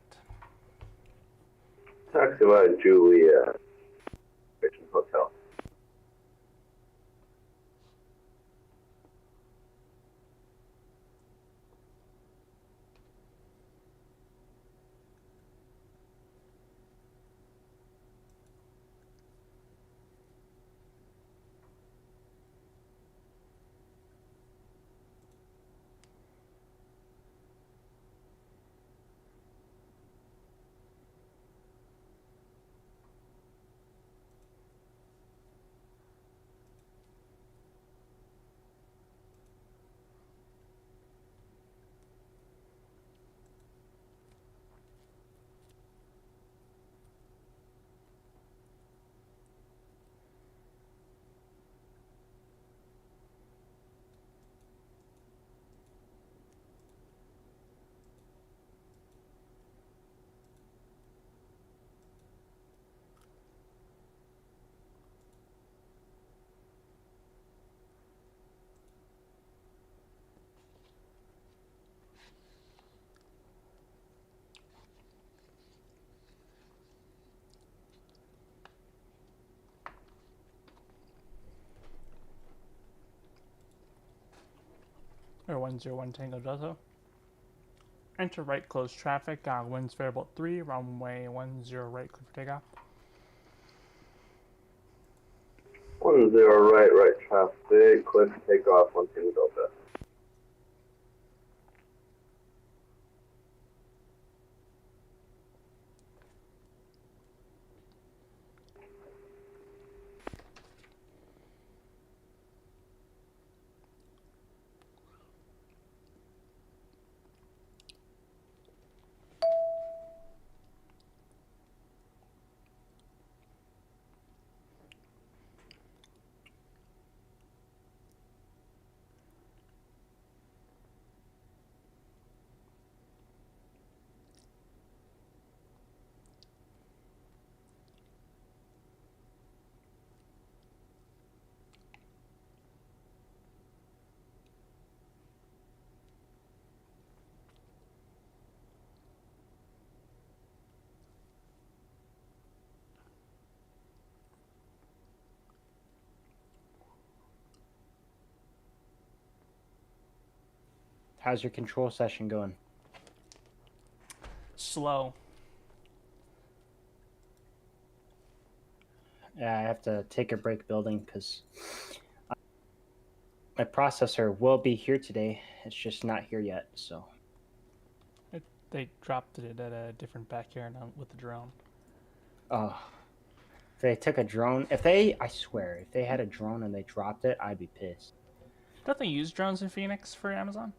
Taxi via Juliet. Hotel. or 101 Tango Delta. Enter right, close traffic, winds variable 3, runway 10 right, clear for takeoff. 10 right traffic, clear for takeoff, 1 Tango Delta. How's your control session going? Slow. Yeah, I have to take a break building because my processor will be here today. It's just not here yet, so. They dropped it at a different backyard with the drone. Oh. If they took a drone, I swear, if they had a drone and they dropped it, I'd be pissed. Don't they use drones in Phoenix for Amazon?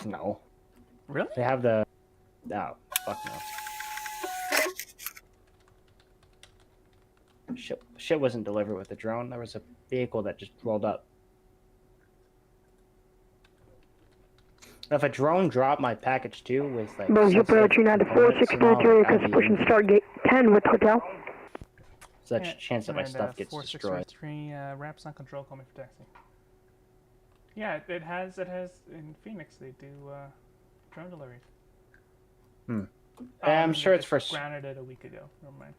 No. Really? They have the... Oh, fuck no. Shit wasn't delivered with the drone. There was a vehicle that just rolled up. If a drone dropped my package too with like... Boise Approach United 4633, request push and start gate 10 with hotel. Such a chance that my stuff gets 4633, wraps on control, call me for taxi. Yeah, it has in Phoenix they do drone deliveries. I'm sure it's for... grounded it a week ago. Never mind.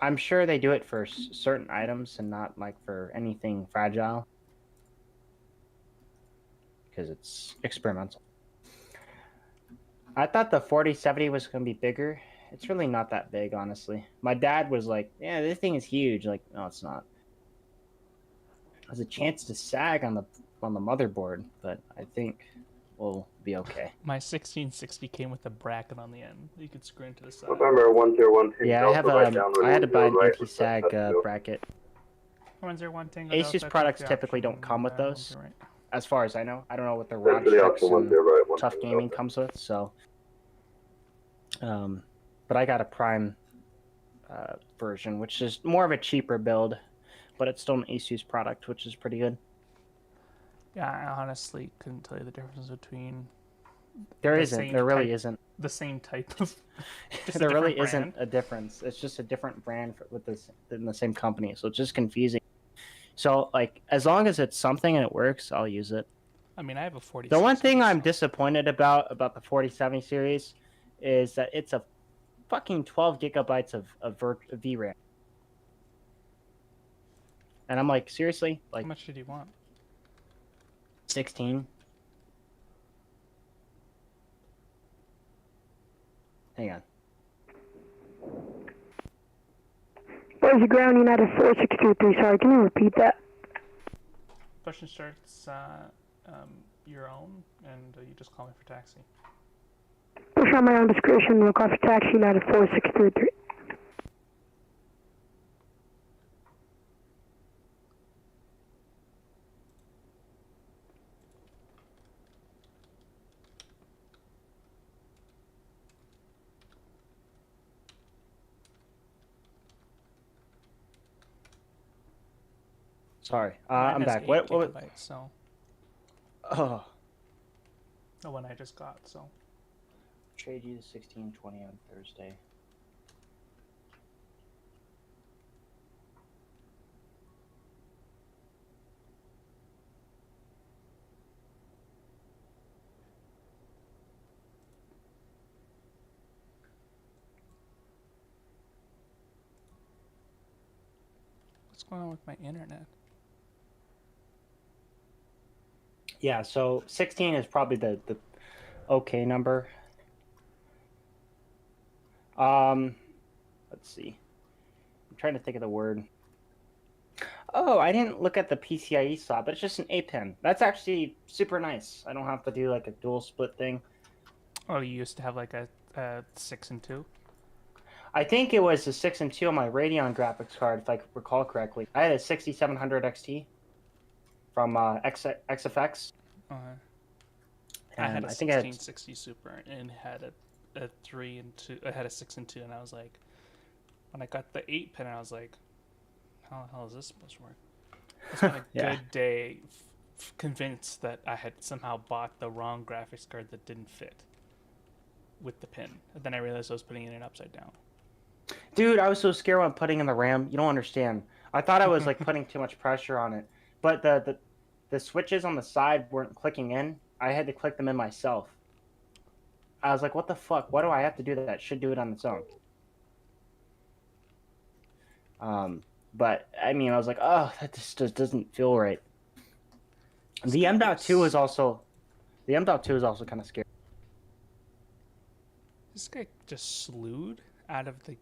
I'm sure they do it for certain items and not like for anything fragile. Because it's experimental. I thought the 4070 was going to be bigger. It's really not that big, honestly. My dad was like, yeah, this thing is huge. Like, no, it's not. There's a chance to sag on the motherboard, but I think we'll be okay. My 1660 came with a bracket on the end. You could screw into the side. November 101 Tango Yeah, I had to buy an anti-sag bracket. 101 Tango Asus Delta, products taxi typically option, don't come with those, right. as far as I know. I don't know what the That's ROG the checks option, and 10 right, Tough 10 Gaming Delta. comes with, so... but I got a Prime version, which is more of a cheaper build, but it's still an Asus product, which is pretty good. Yeah, I honestly couldn't tell you the difference between... There really isn't. The same type of... There really isn't a difference. It's just a different brand in the same company, so it's just confusing. So, like, as long as it's something and it works, I'll use it. I mean, I have a 40. The one thing I'm disappointed about the 4070 series is that it's a fucking 12 gigabytes of VRAM. And I'm like, seriously? Like, how much did you want? 16. Hang on. Boise Ground United 4633, sorry, can you repeat that? Push and starts your own, and you just call me for taxi. Push on my own discretion, no call for taxi United 4633. Sorry, Mine I'm has back. 8 What? gigabytes, so... Oh. The one I just got, so... Trade you 1620 on Thursday. What's going on with my internet? Yeah, so 16 is probably the okay number. Let's see. I'm trying to think of the word. Oh, I didn't look at the PCIe slot, but it's just an 8-pin. That's actually super nice. I don't have to do like a dual split thing. Oh, you used to have like a 6 and 2? I think it was a 6 and 2 on my Radeon graphics card, if I recall correctly. I had a 6700 XT from XFX. I had a I think I had 1660 Super and had a 3 and 2. I had a 6 and 2, and I was like, when I got the 8-pin, I was like, how the hell is this supposed to work? I spent a Yeah. good day convinced that I had somehow bought the wrong graphics card that didn't fit with the pin. And then I realized I was putting it in upside down. Dude, I was so scared when putting in the RAM. You don't understand. I thought I was like putting too much pressure on it, but the switches on the side weren't clicking in. I had to click them in myself. I was like, what the fuck? Why do I have to do that? It should do it on its own. But I mean, I was like, oh, that just doesn't feel right. The M.2 is also kind of scary. This guy just slewed out of the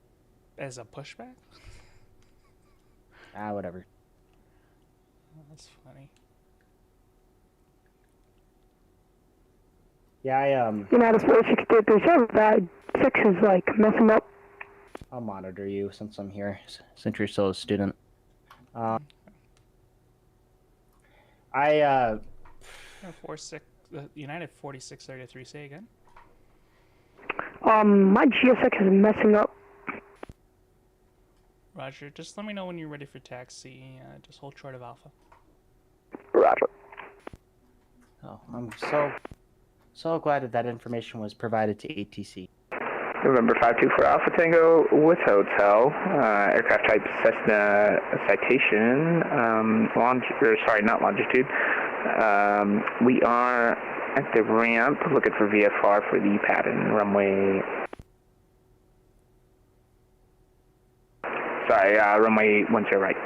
as a pushback? Whatever. Oh, that's funny. Yeah, United 46837, that 6 is like messing up. I'll monitor you since I'm here, since you're still a student. United 4633, say again? My GSX is messing up. Roger, just let me know when you're ready for taxi. Just hold short of Alpha. Roger. Oh, I'm so glad that information was provided to ATC. November 524 Alpha Tango with hotel, aircraft type Cessna Citation, not longitude. We are at the ramp looking for VFR for the pattern runway. Runway 10 right.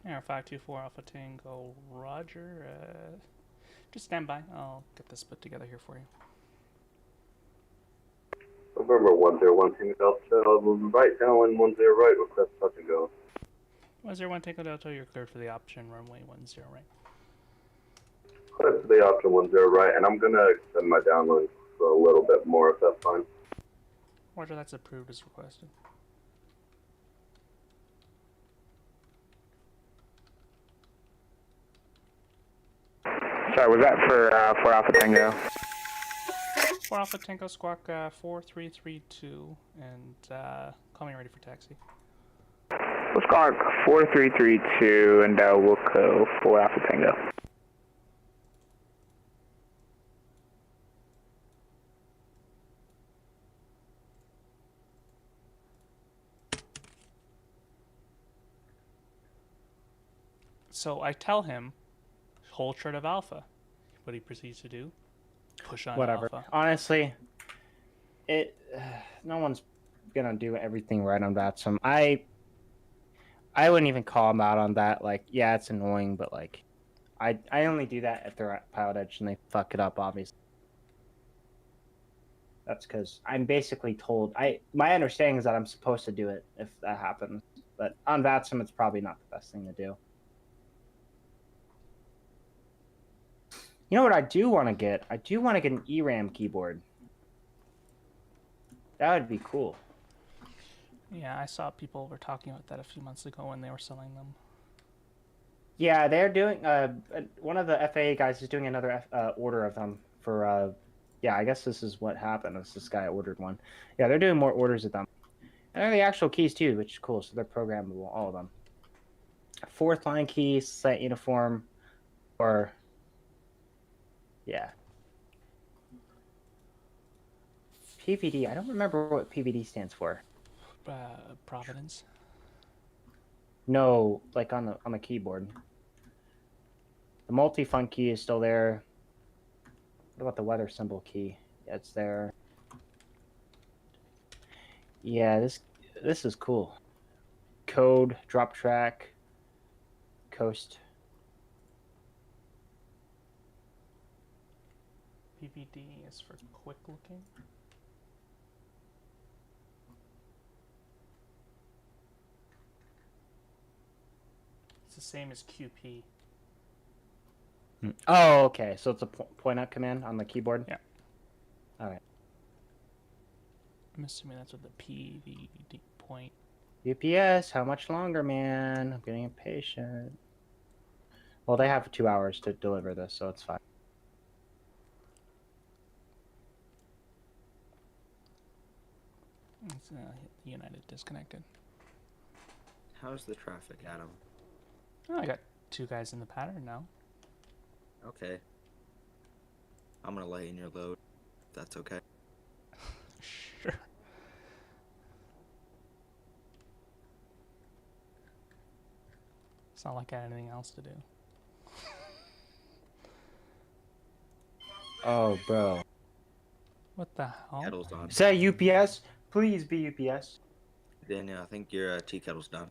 Air 524 Alpha Tango, Roger. Just stand by. I'll get this put together here for you. November 101 Tango Delta, right down 10 right, request touch and go. 101 Tango Delta, you're cleared for the option runway 10 right. Cleared for the option 10 right, and I'm gonna extend my download for a little bit more if that's fine. Roger, that's approved as requested. Sorry, was that for Alpha Tango? 4 Alpha Tango Squawk 4332, and call me ready for taxi. Squawk 4332, and we'll go 4 Alpha Tango. So I tell him, hold short of Alpha. What he proceeds to do, push on Whatever. Alpha. Honestly, no one's gonna do everything right on VATSIM. I wouldn't even call them out on that. Like, yeah, it's annoying, but like, I only do that if they're at pilot edge and they fuck it up, obviously. That's because I'm basically told. My understanding is that I'm supposed to do it if that happens, but on VATSIM, it's probably not the best thing to do. You know what I do want to get? I do want to get an ERAM keyboard. That would be cool. Yeah, I saw people were talking about that a few months ago when they were selling them. Yeah, they're doing. One of the FAA guys is doing another order of them for. Yeah, I guess this is what happened. This guy ordered one. Yeah, they're doing more orders of them. And they're the actual keys too, which is cool. So they're programmable, all of them. 4th line key, site uniform, or. Yeah. PVD. I don't remember what PVD stands for. Providence. No, like on the keyboard. The multi-fun key is still there. What about the weather symbol key? Yeah, it's there. Yeah, this is cool. Code, drop track, coast. PVD is for quick looking. It's the same as QP. Oh, okay. So it's a point out command on the keyboard? Yeah. All right. I'm assuming that's what the PVD point. UPS, how much longer, man? I'm getting impatient. Well, they have 2 hours to deliver this, so it's fine. It's, United disconnected. How's the traffic, Adam? Oh, I got 2 guys in the pattern now. Okay. I'm gonna lay in your load. If that's okay. Sure. It's not like I had anything else to do. Oh, bro. What the hell? Kettle's on. Is that UPS? Please be UPS. Daniel, I think your tea kettle's done.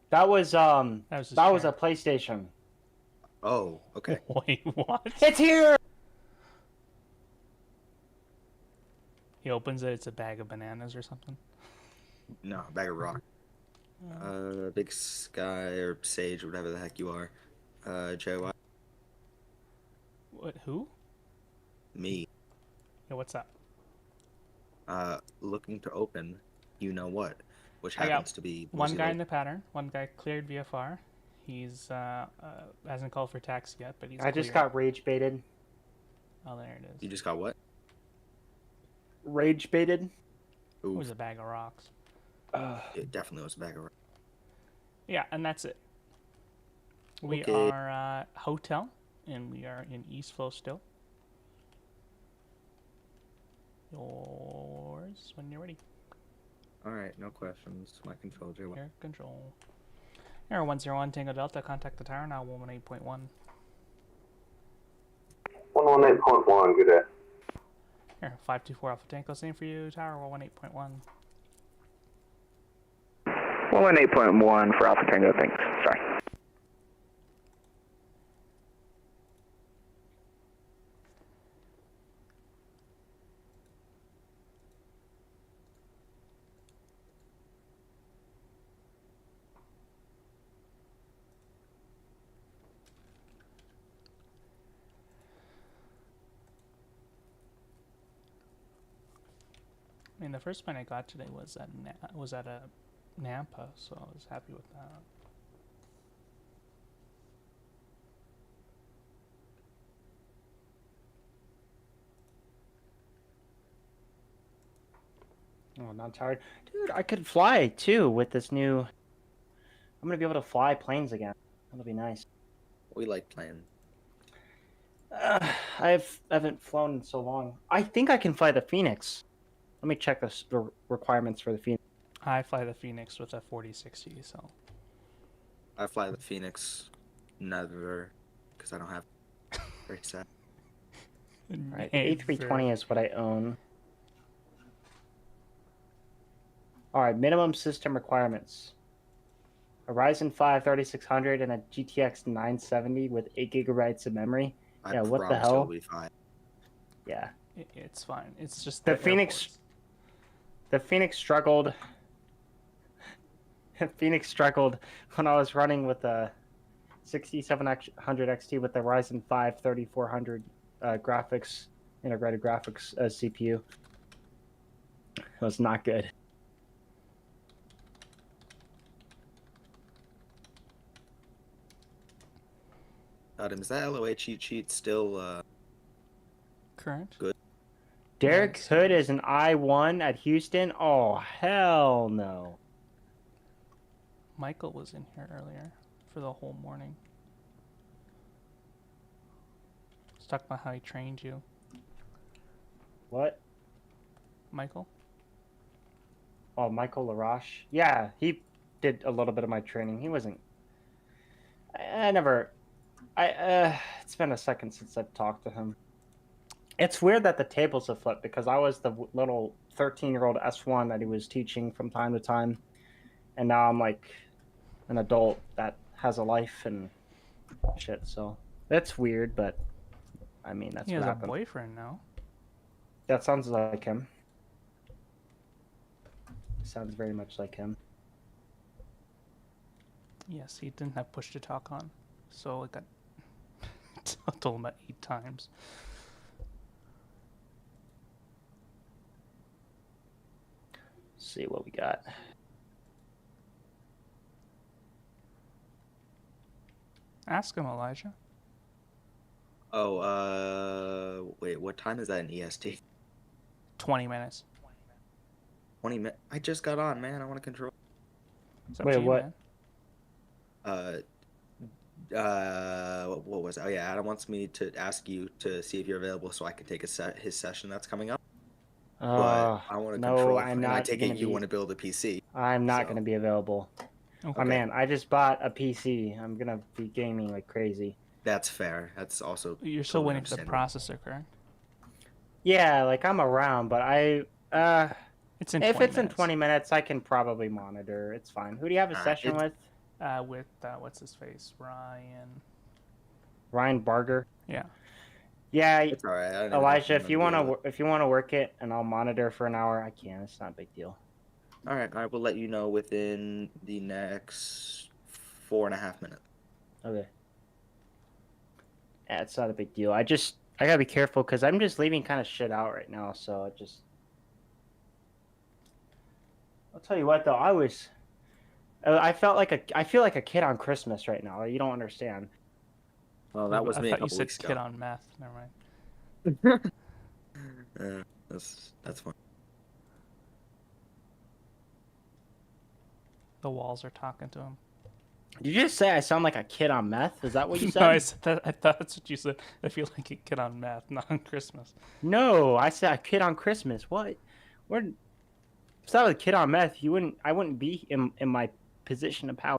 That was a chair. PlayStation. Oh, okay. Wait, what? It's here. He opens it, it's a bag of bananas or something. No, bag of rock. Big Sky or Sage, whatever the heck you are. JY. What? Who? Me. Yeah, what's up? Looking to open, you know what, which I happens got to be one Boise guy Lake. in the pattern. One guy cleared VFR. He's hasn't called for taxi yet, but he's. I just cleared. got rage baited. Oh, there it is. You just got what? Rage baited. It was a bag of rocks. It definitely was a bag of rocks. Yeah, and that's it. We Okay. are hotel, and we are in East Flow still. Yours when you're ready. All right, no questions. My control, JY. Air control. Air 101 Tango Delta, contact the tower now. 118.1. 118.1. Good day. Air 524 Alpha Tango, same for you. Tower 118.1. 118.1 for Alpha Tango, thanks. Sorry. I mean, the first plane I got today was at a Nampa, so I was happy with that. Oh, not tired. Dude, I could fly too with this new. I'm gonna be able to fly planes again. That'll be nice. We like playing. I haven't flown in so long. I think I can fly the Phoenix. Let me check the requirements for the Phoenix. I fly the Phoenix with a 4060, so. I fly the Phoenix, never, because I don't have. Very sad. Right, A320 is what I own. All right, minimum system requirements. A Ryzen 5 3600 and a GTX 970 with 8 gigabytes of memory. Yeah, what the hell? It'll be fine. Yeah. It's fine. It's just the Phoenix. airports. The Phoenix struggled. Phoenix struggled when I was running with a 6700 XT with the Ryzen 5 3400 graphics, integrated graphics CPU. It was not good. Adam, is that LOA cheat sheet still current? Good. Derek Hood is an I-1 at Houston? Oh, hell no. Michael was in here earlier for the whole morning. Let's talk about how he trained you. What? Michael? Oh, Michael LaRoche? Yeah, he did a little bit of my training. He wasn't... it's been a second since I've talked to him. It's weird that the tables have flipped because I was the little 13-year-old S1 that he was teaching from time to time. And now I'm like an adult that has a life and shit. So that's weird, but I mean, that's He what has a happened. boyfriend now. That sounds like him. Sounds very much like him. Yes, he didn't have push to talk on, so it got told him about 8 times. Let's see what we got. Ask him, Elijah. Oh, wait, what time is that in EST? 20 minutes. 20 minutes? I just got on, man. I want to control. It's up Wait, to you, what? man. What was it? Oh, yeah, Adam wants me to ask you to see if you're available so I can take his session that's coming up. But I want to no, control, I'm and not I take gonna it you be- want to build a PC. I'm not so- going to be available. Okay. Oh man, I just bought a PC. I'm going to be gaming like crazy. That's fair. That's also You're still totally waiting for the understandable. processor, correct? Yeah, like I'm around, but It's in if 20 it's in minutes. 20 minutes, I can probably monitor. It's fine. Who do you have a session with? With what's his face, Ryan Barger. Yeah. Yeah, It's all right. I don't even Elijah, have if you want to work it and I'll monitor for an hour, I can. It's not a big deal. All right, I will let you know within the next 4.5 minutes. Okay. Yeah, it's not a big deal. I gotta be careful because I'm just leaving kind of shit out right now. So I'll tell you what though, I feel like a kid on Christmas right now. You don't understand. Well, that was I me a thought you couple said weeks kid ago. on meth. Never mind. That's fine. The walls are talking to him. Did you just say I sound like a kid on meth? Is that what you said? No, I said that. I thought that's what you said. I feel like a kid on meth, not on Christmas. No, I said a kid on Christmas. What? If I was a kid on meth, I wouldn't be in my position of power.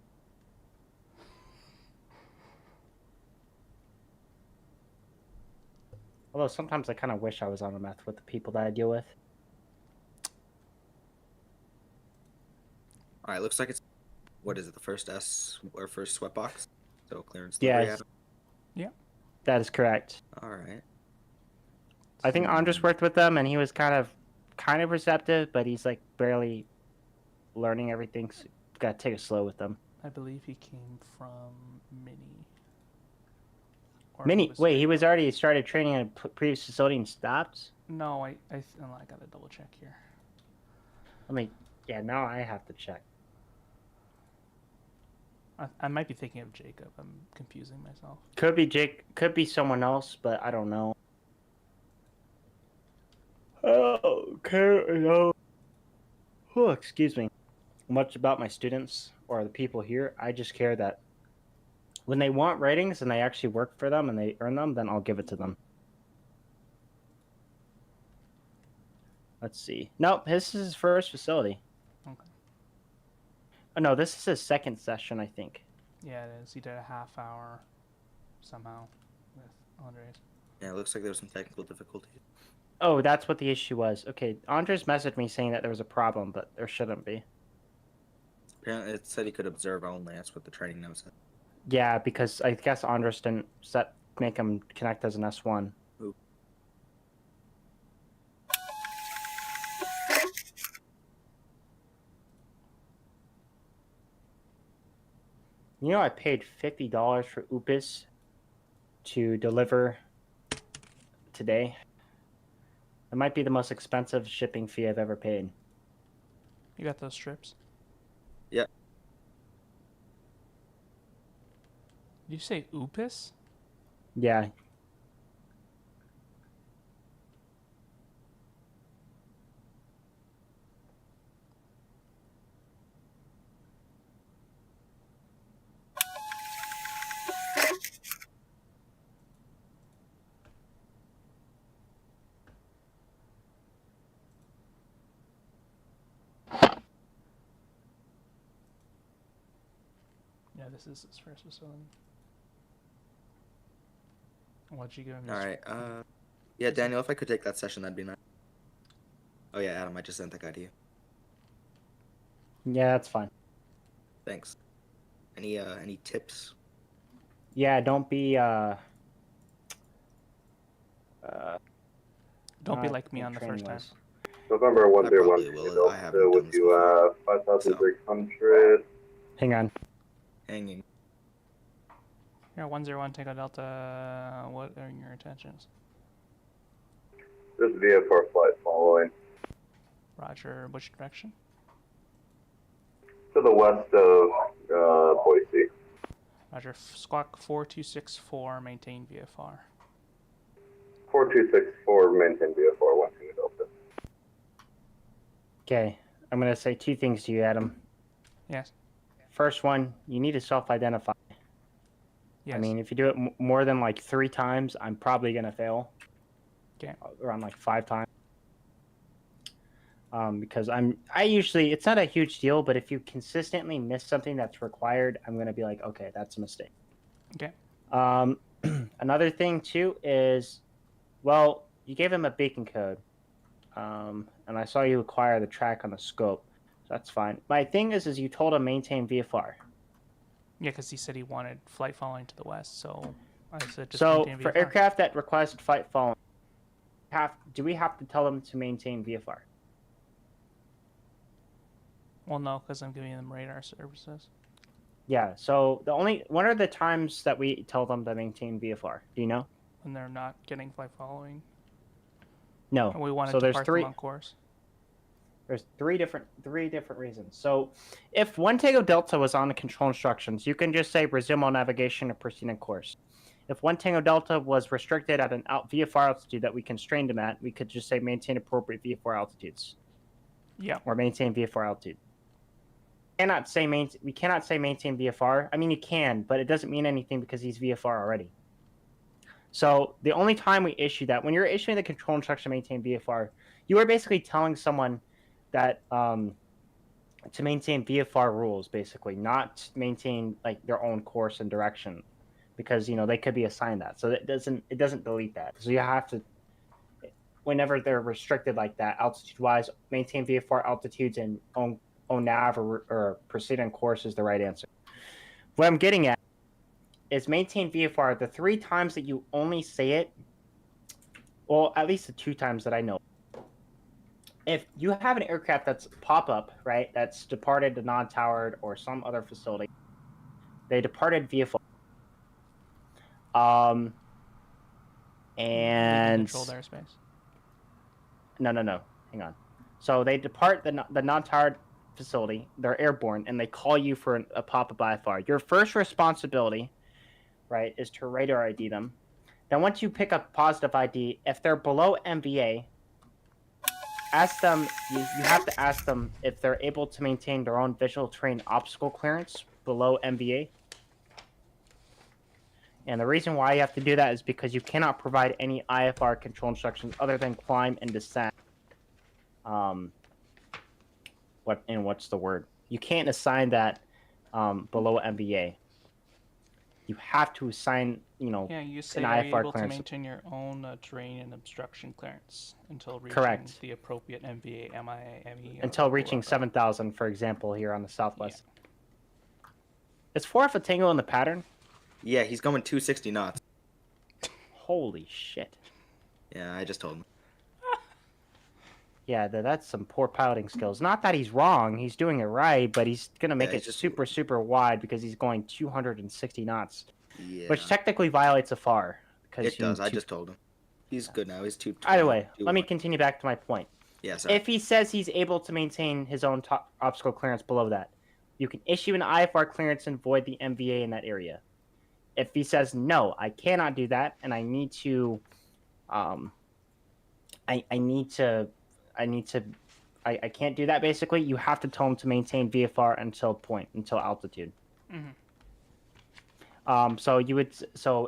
Although sometimes I kind of wish I was on a meth with the people that I deal with. All right, looks like it's what is it? The first first sweat box. So clearance delivery. Yes. Yeah. That is correct. All right. I think Andres worked with them, and he was kind of receptive, but he's like barely learning everything. So gotta take it slow with them. I believe he came from Mini. Or Mini. Wait, he straight was up. already started training at a previous facility and stopped. No, I gotta double check here. Yeah, now I have to check. I might be thinking of Jacob. I'm confusing myself. Could be Jake. Could be someone else, but I don't know. Oh, excuse me. Much about my students or the people here. I just care that when they want ratings and they actually work for them and they earn them, then I'll give it to them. Let's see. Nope, this is his first facility. Okay. Oh, no, this is his second session, I think. Yeah, it is. He did a half hour somehow with Andres. Yeah, it looks like there was some technical difficulties. Oh, that's what the issue was. Okay, Andres messaged me saying that there was a problem, but there shouldn't be. Apparently, it said he could observe only. That's what the training note said. Yeah, because I guess Andres didn't make him connect as an S1. Ooh. You know, I paid $50 for Upis to deliver today. It might be the most expensive shipping fee I've ever paid. You got those strips? Yeah. Did you say Upis? Yeah. Yeah, this is his first facility. What'd you give him? All right. Yeah, Daniel, if I could take that session, that'd be nice. Oh yeah, Adam, I just sent that guy to you. Yeah, that's fine. Thanks. Any tips? Yeah, don't be Don't be like me on the first time. November 101 with you, 5,300. Hang on. Hanging. Yeah, 101 Tango Delta. What are your intentions? This is VFR flight following. Roger. Which direction? To the west of Boise. Roger. Squawk 4264. Maintain VFR. 4264, maintain VFR 1 Tango Delta. Okay, I'm gonna say two things to you, Adam. Yes. First one, you need to self-identify. Yes. I mean, if you do it more than like 3 times, I'm probably gonna fail. Okay. Around like 5 times. Because I usually, it's not a huge deal, but if you consistently miss something that's required, I'm gonna be like, okay, that's a mistake. Okay. Another thing too is, well, you gave him a beacon code, and I saw you acquire the track on the scope, so that's fine. My thing is you told him maintain VFR. Yeah, because he said he wanted flight following to the west, so I said just So maintain for VFR. aircraft that request flight following, do we have to tell them to maintain VFR? Well, no, because I'm giving them radar services. Yeah. So when are the times that we tell them to maintain VFR? Do you know? When they're not getting flight following. No. And we want So to there's depart 3 them on course. There's three different reasons. So if 1 Tango Delta was on the control instructions, you can just say resume all navigation and proceed on course. If 1 Tango Delta was restricted at an VFR altitude that we constrained him at, we could just say maintain appropriate VFR altitudes. Yeah. Or maintain VFR altitude. We cannot say maintain VFR. I mean, you can, but it doesn't mean anything because he's VFR already. So the only time we issue that, when you're issuing the control instruction maintain VFR, you are basically telling someone that to maintain VFR rules, basically, not maintain like their own course and direction, because they could be assigned that. So it doesn't delete that. So you have to, whenever they're restricted like that, altitude wise, maintain VFR altitudes and own nav or proceed on course is the right answer. What I'm getting at is maintain VFR. The 3 times that you only say it, well, at least the 2 times that I know. If you have an aircraft that's pop-up, right, that's departed to non-towered or some other facility, they departed VFR. And controlled airspace. No. Hang on. So they depart the non-towered facility, they're airborne, and they call you for a pop-up IFR. Your first responsibility, right, is to radar ID them. Then once you pick up positive ID, if they're below MVA, ask them, you have to ask them if they're able to maintain their own visual terrain obstacle clearance below MVA. And the reason why you have to do that is because you cannot provide any IFR control instructions other than climb and descent. What's the word? You can't assign that below MVA. You have to assign, Yeah, you say an are you IFR able clearance. to maintain your own terrain and obstruction clearance until reaching Correct. the appropriate MVA, MIA, ME. Until reaching 7,000, for example, here on the southwest. Yeah. Is 4 Alpha Tango in the pattern? Yeah, he's going 260 knots. Holy shit. Yeah, I just told him. Yeah, that's some poor piloting skills. Not that he's wrong, he's doing it right, but he's going to make it super, super wide because he's going 260 knots. Yeah. Which technically violates a FAR. It does, I just told him. He's good now, he's 220. Either way, let me continue back to my point. Yeah, sorry. If he says he's able to maintain his own obstacle clearance below that, you can issue an IFR clearance and void the MVA in that area. If he says, no, I cannot do that, and I need to, I can't do that, basically, you have to tell him to maintain VFR until altitude. Mm-hmm. So you would,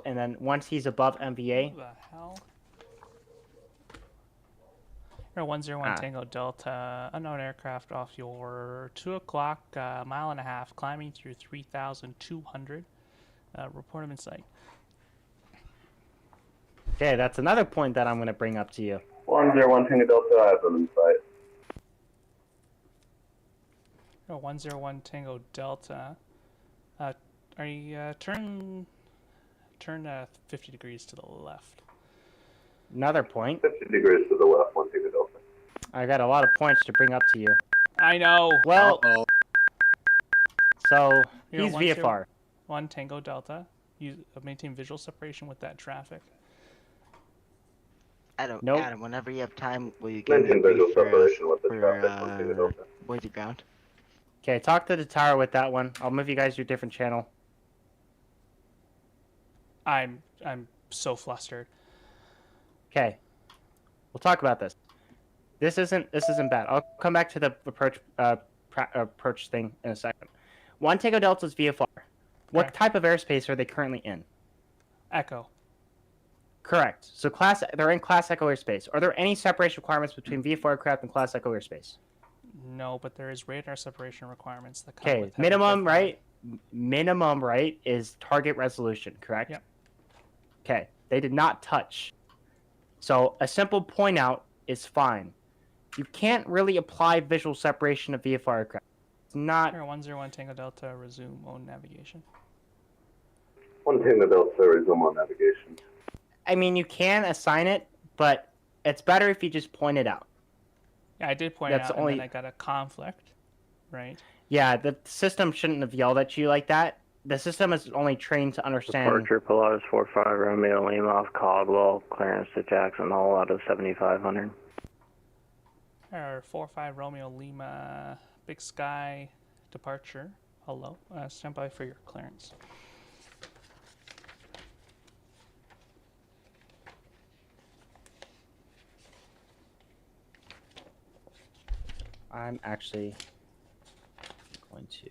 and then once he's above MVA. What the hell? You're 101 Tango Delta, unknown aircraft off your 2 o'clock, mile and a half, climbing through 3,200. Report him in sight. Okay, that's another point that I'm going to bring up to you. 101 Tango Delta, I have them in sight. 101 Tango Delta. Are you turn 50 degrees to the left? Another point. 50 degrees to the left, 1 Tango Delta. I got a lot of points to bring up to you. I know. Well, so You're he's 1 0 VFR. 1 Tango Delta. You maintain visual separation with that traffic. Adam, Nope. Adam, whenever you have time, will you give me a Maintain visual brief for, separation with the traffic, 1 Tango Delta. Boise ground? Okay, talk to the tower with that one. I'll move you guys to a different channel. I'm so flustered. Okay, we'll talk about this. This isn't bad. I'll come back to the approach thing in a second. 1 Tango Delta's VFR. What type of airspace are they currently in? Echo. Correct. So they're in Class Echo airspace. Are there any separation requirements between VFR aircraft and Class Echo airspace? No, but there is radar separation requirements that come with minimum, right? Minimum, right, is target resolution, correct? Yep. Okay, they did not touch. So a simple point out is fine. You can't really apply visual separation of VFR aircraft. It's not... 101 Tango Delta, resume on navigation. 1 Tango Delta, resume on navigation. I mean, you can assign it, but it's better if you just point it out. Yeah, I did point it out, and then I got a conflict, right? Yeah, the system shouldn't have yelled at you like that. The system is only trained to understand... Departure Pilatus 45 Romeo Lima off Caldwell, clearance to Jackson Hole out of 7500. Or 45 Romeo Lima, Big Sky, departure. Hello, stand by for your clearance. I'm actually going to...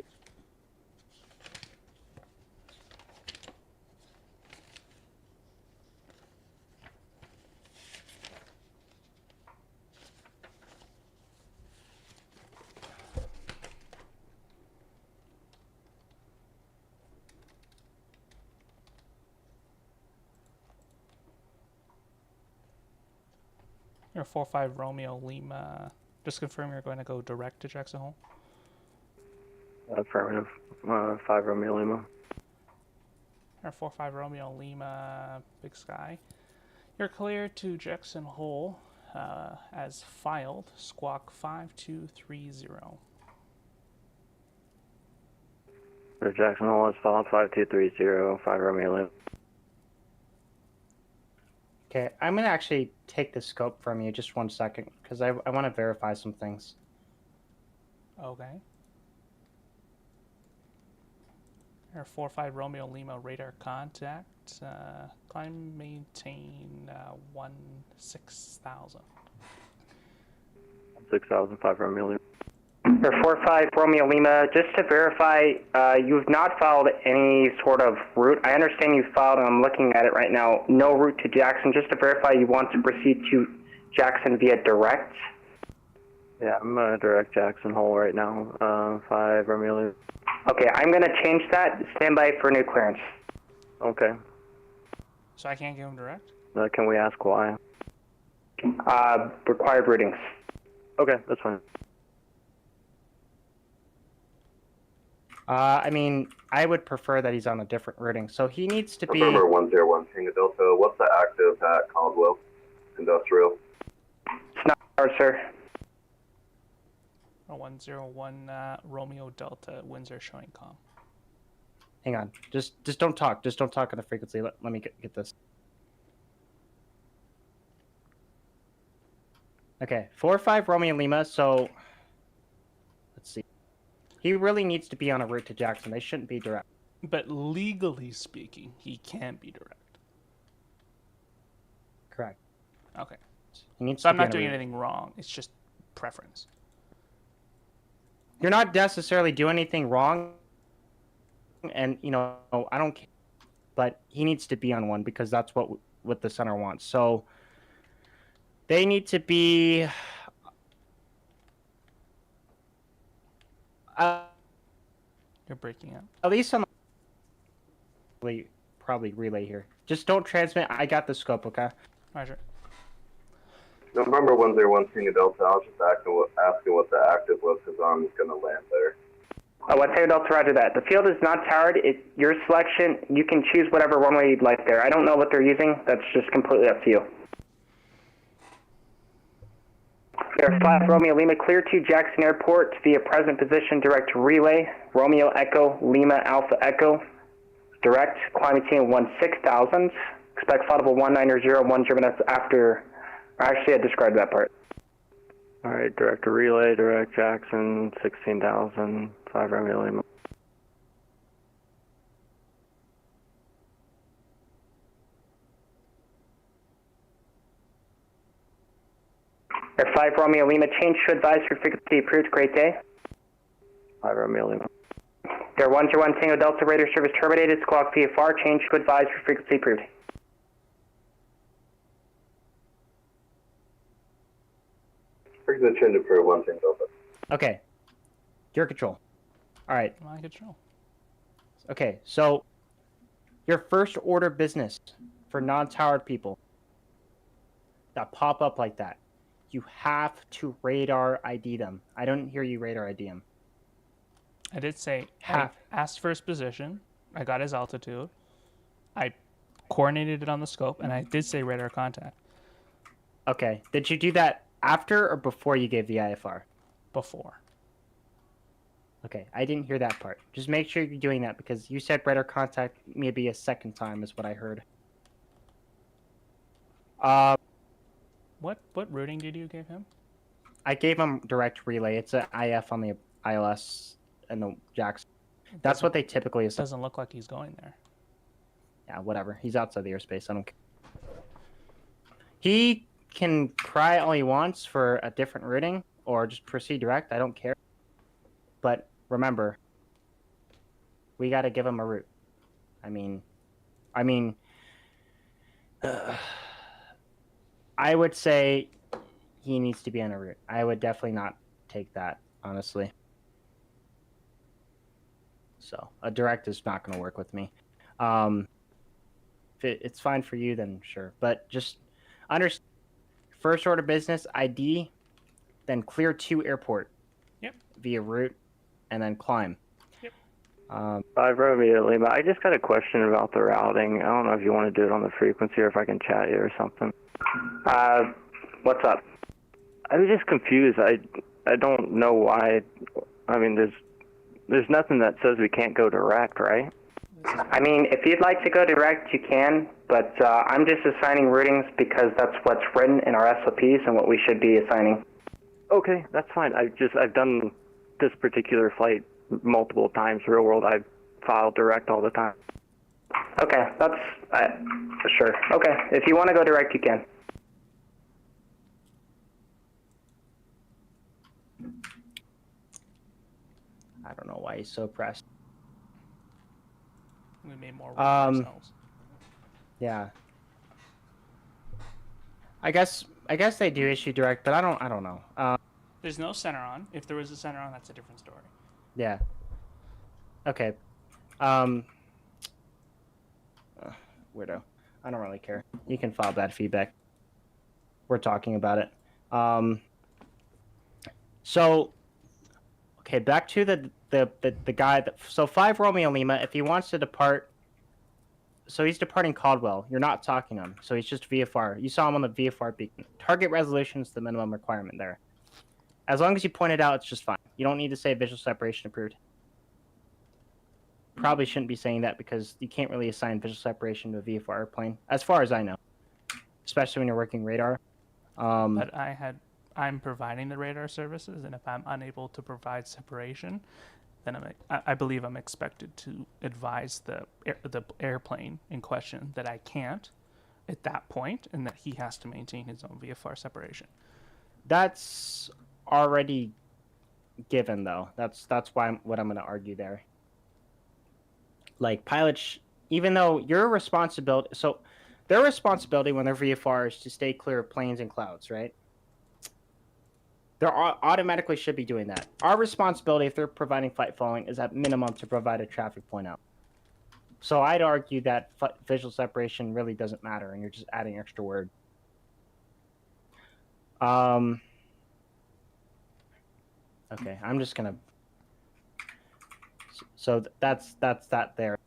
You're 45 Romeo Lima. Just confirm you're going to go direct to Jackson Hole. Affirmative. 5 Romeo Lima. Or 45 Romeo Lima, Big Sky. You're clear to Jackson Hole as filed, squawk 5230. For Jackson Hole is filed 5230, 5 Romeo Lima. Okay, I'm going to actually take the scope from you just 1 second, because I want to verify some things. Okay. Air 45 Romeo Lima radar contact. Climb maintain 16,000. 6005 Romeo Lima. For 45 Romeo Lima, just to verify, you've not filed any sort of route. I understand you filed, and I'm looking at it right now, no route to Jackson. Just to verify, you want to proceed to Jackson via direct? Yeah, I'm direct Jackson Hole right now. 5 Romeo Lima. Okay, I'm going to change that. Stand by for new clearance. Okay. So I can't give him direct? Can we ask why? Required routings. Okay, that's fine. I mean, I would prefer that he's on a different routing. So he needs to be... November 101 Tango Delta, what's the active at Caldwell Industrial? Snarl, sir. 101 Romeo Delta, Windsor showing com. Hang on. Just don't talk. Just don't talk on the frequency. Let me get this. Okay, 45 Romeo Lima, so... Let's see. He really needs to be on a route to Jackson. They shouldn't be direct. But legally speaking, he can be direct. Correct. Okay. He needs so to I'm be not on a doing route. anything wrong. It's just preference. You're not necessarily doing anything wrong. And, you know, I don't care. But he needs to be on one because that's what the center wants. So they need to be... You're breaking up. At least on the... Probably relay here. Just don't transmit. I got the scope, okay? Roger. November 101 Tango Delta, I was just asking what the active was because I'm going to land there. 1 Tango Delta, roger that. The field is not towered. It's your selection. You can choose whatever runway you'd like there. I don't know what they're using. That's just completely up to you. Air 5 Romeo Lima, clear to Jackson Airport via present position, direct relay, Romeo Echo, Lima Alpha Echo, direct, climbing team 16,000, expect flight level 1901 German, that's after, actually I described that part. Alright, direct to relay, direct Jackson, 16,000, 5 Romeo Lima. Air 5 Romeo Lima, change to advisory frequency approved, great day. 5 Romeo Lima. Air 101 Tango Delta radar service terminated, squawk VFR, change to advisory frequency approved. Frequency change approved, 1 Tango Delta. Okay. Your control. All right. My control. Okay, so your first order of business for non-towered people that pop up like that, you have to radar ID them. I don't hear you radar ID them. I did say, I asked for his position. I got his altitude. I coordinated it on the scope, and I did say radar contact. Okay. Did you do that after or before you gave the IFR? Before. Okay, I didn't hear that part. Just make sure you're doing that because you said radar contact maybe a second time is what I heard. What routing did you give him? I gave him direct relay. It's an IF on the ILS and the Jackson. That's what they typically assign. Doesn't look like he's going there. Yeah, whatever. He's outside the airspace. I don't care. He can try all he wants for a different routing or just proceed direct. I don't care. But remember, we got to give him a route. I mean, I would say he needs to be on a route. I would definitely not take that, honestly. So a direct is not going to work with me. If it's fine for you, then sure. But just understand, first order business, ID, then clear to airport. Yep. Via route, and then climb. Yep. 5 Romeo Lima. I just got a question about the routing. I don't know if you want to do it on the frequency or if I can chat you or something. What's up? I was just confused. I don't know why. I mean, there's nothing that says we can't go direct, right? I mean, if you'd like to go direct, you can, but I'm just assigning routings because that's what's written in our SOPs and what we should be assigning. Okay, that's fine. I've done this particular flight multiple times. Real world, I've filed direct all the time. Okay, that's sure. Okay, if you want to go direct, you can. I don't know why he's so pressed. We made more work ourselves. Yeah. I guess they do issue direct, but I don't know. There's no center on. If there was a center on, that's a different story. Yeah. Okay. Weirdo. I don't really care. You can file bad feedback. We're talking about it. So, okay, back to the guy that, so 5 Romeo Lima, if he wants to depart, so he's departing Caldwell. You're not talking to him, so he's just VFR. You saw him on the VFR beacon. Target resolution is the minimum requirement there. As long as you point it out, it's just fine. You don't need to say visual separation approved. Probably shouldn't be saying that because you can't really assign visual separation to a VFR airplane, as far as I know, especially when you're working radar. But I'm providing the radar services, and if I'm unable to provide separation, then I believe I'm expected to advise the airplane in question that I can't at that point, and that he has to maintain his own VFR separation. That's already given, though. That's why what I'm going to argue there. Like pilots, even though your responsibility, so their responsibility when they're VFR is to stay clear of planes and clouds, right? They automatically should be doing that. Our responsibility, if they're providing flight following, is at minimum to provide a traffic point out. So I'd argue that visual separation really doesn't matter, and you're just adding extra word. Okay, I'm just gonna. So that's that there.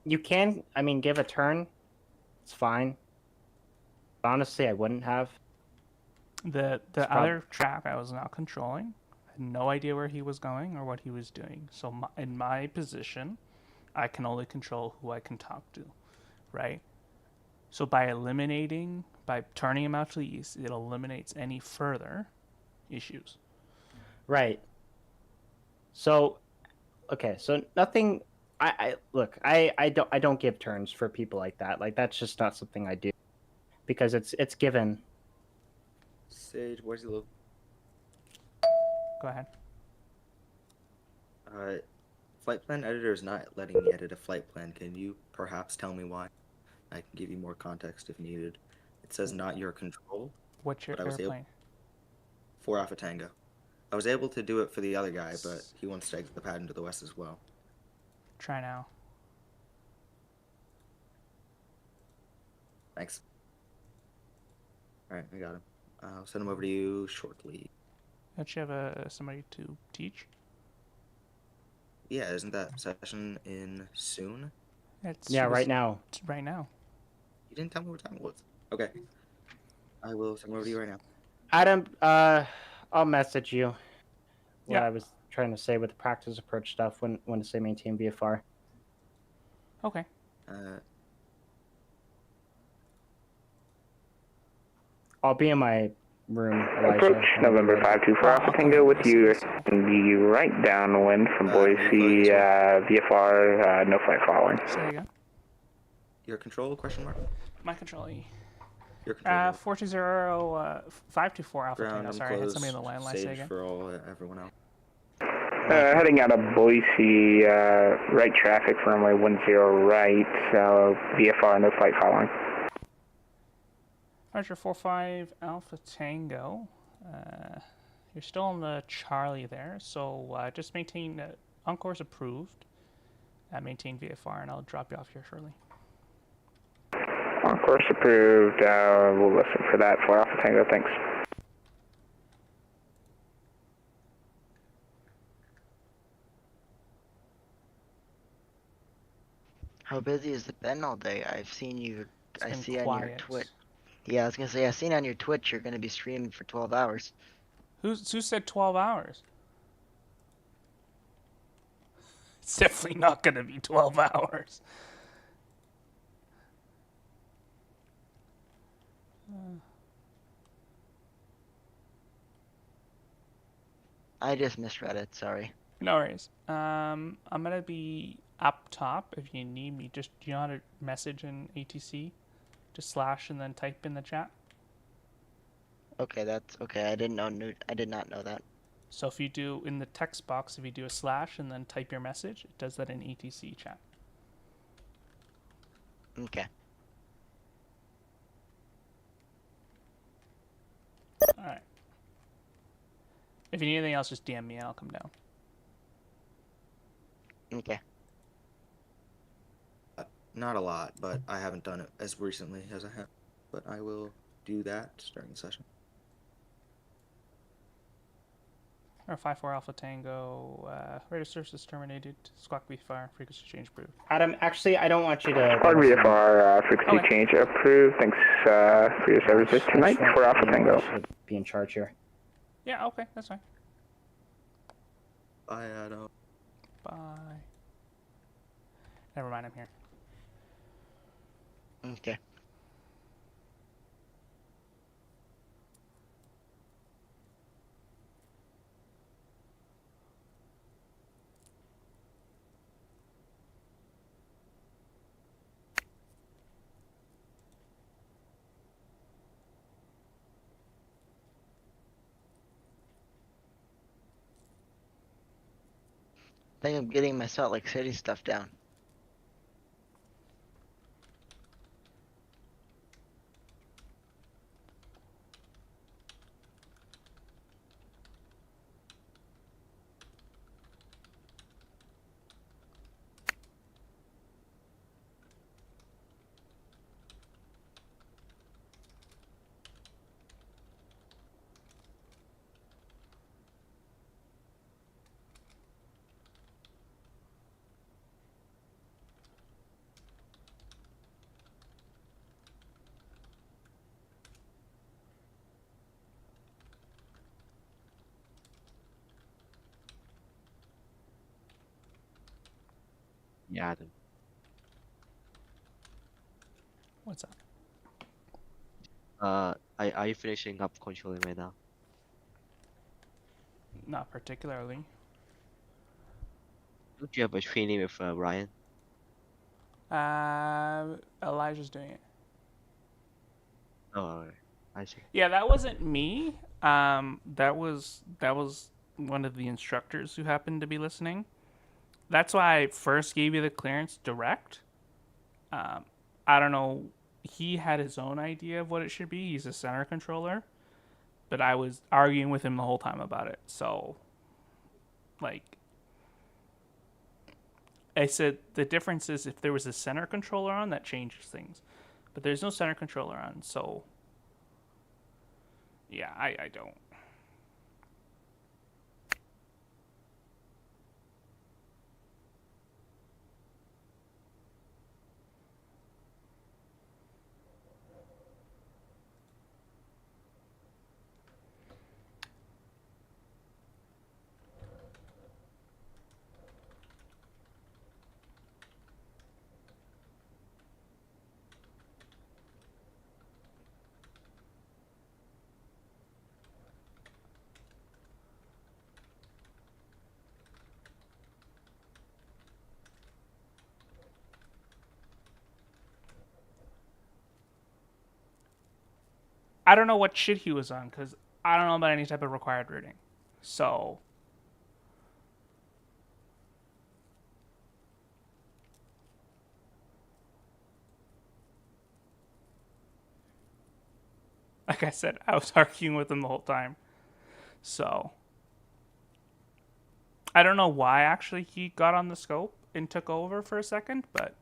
You can, I mean, give a turn. It's fine. Honestly, I wouldn't have. The other chap I was not controlling, I had no idea where he was going or what he was doing. So in my position, I can only control who I can talk to, right? So by turning him out to the east, it eliminates any further issues. Right. So, okay, so nothing. I don't give turns for people like that. Like that's just not something I do, because it's given. Sage, where's he live? Go ahead. Flight plan editor is not letting me edit a flight plan. Can you perhaps tell me why? I can give you more context if needed. It says not your control. What's your airplane? 4 Alpha Tango. I was able to do it for the other guy, but he wants to exit the pad into the west as well. Try now. Thanks. Alright, I got him. I'll send him over to you shortly. Don't you have somebody to teach? Yeah, isn't that session in soon? Right now. Right now. You didn't tell me what time it was. Okay. I will send him over to you right now. Adam, I'll message you what I was trying to say with the practice approach stuff when to say maintain VFR. Okay. I'll be in my room, Approach Elijah. November 524 Alpha Tango with you. Be right downwind from Boise, VFR, no flight following. Say again. Your control, question mark? My control E. Your control. 524 Alpha Ground, Tango. I'm Sorry, I had close. somebody in the landline. Say Sage again. for all, everyone else. Heading out of Boise, right traffic for runway 10 right, VFR, no flight following. Roger, 45 Alpha Tango. You're still on the Charlie there, so just maintain on course approved. Maintain VFR, and I'll drop you off here shortly. On course approved. We'll listen for that for Alpha Tango. Thanks. How busy has it been all day? I've seen you. I see quiet. on your Twitch. Yeah, I was gonna say I seen on your Twitch you're gonna be streaming for 12 hours. Who said 12 hours? It's definitely not gonna be 12 hours. I just misread it. Sorry. No worries. I'm gonna be up top if you need me. Just do you know how to message in ATC? Just slash and then type in the chat. Okay, that's okay. I did not know that. So if you do in the text box, if you do a slash and then type your message, it does that in ATC chat. Okay. All right. If you need anything else, just DM me and I'll come down. Okay. Not a lot, but I haven't done it as recently as I have. But I will do that during the session. Or 5-4 Alpha Tango, radar services terminated, squawk VFR, frequency change approved. Adam, actually, I don't want you to... Squad VFR, frequency change approved. Thanks for your services tonight for Alpha Tango. Be in charge here. Yeah, okay, that's fine. Bye, Adam. Bye. Never mind, I'm here. Okay. I think I'm getting my Salt Lake City stuff down. Yeah, Adam. What's up? Are you finishing up controlling right now? Not particularly. Don't you have a training with Ryan? Elijah's doing it. Oh, alright. I see. Yeah, that wasn't me. That was one of the instructors who happened to be listening. That's why I first gave you the clearance direct. I don't know. He had his own idea of what it should be. He's a center controller, but I was arguing with him the whole time about it. So, like, I said the difference is if there was a center controller on, that changes things, but there's no center controller on. So, yeah, I don't. I don't know what shit he was on because I don't know about any type of required routing. So, like I said, I was arguing with him the whole time. So, I don't know why actually he got on the scope and took over for a second, but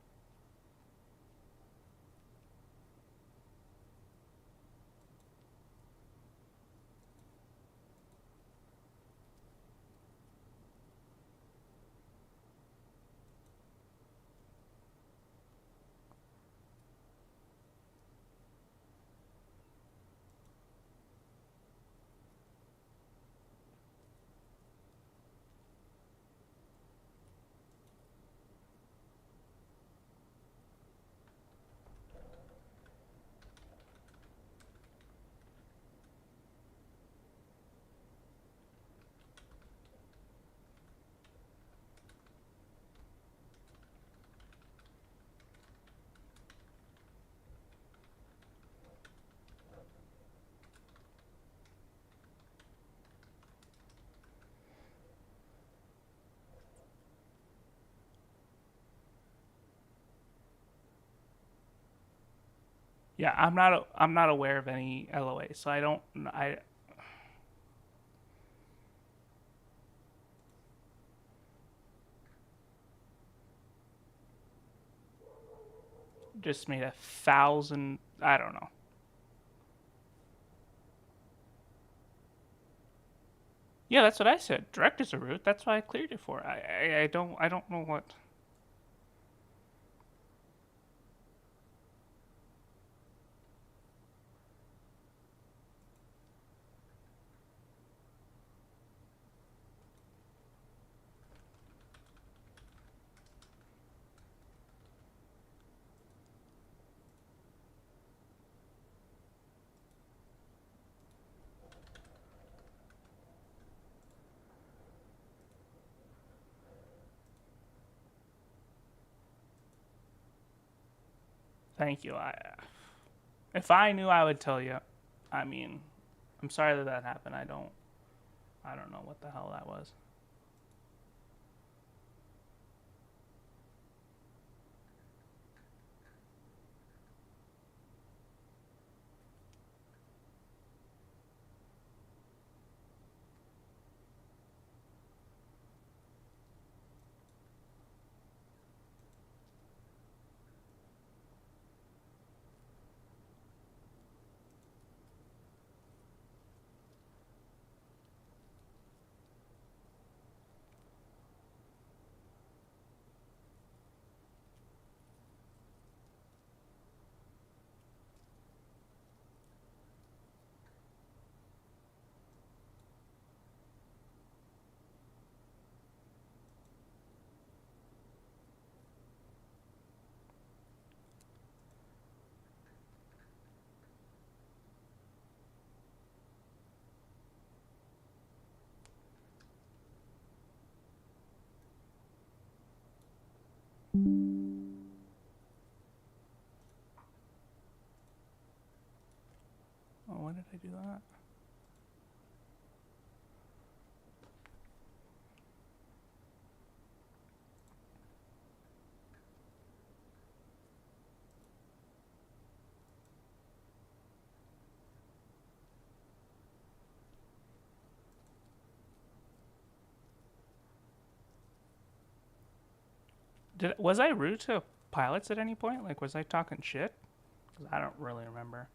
yeah, I'm not aware of any LOA, so I just made 1,000. I don't know. Yeah, that's what I said. Direct is a route. That's why I cleared it for. I don't know what. Thank you. If I knew, I would tell you. I mean, I'm sorry that happened. I don't know what the hell that was. Why did I do that? Was I rude to pilots at any point? Like, was I talking shit? 'Cause I don't really remember.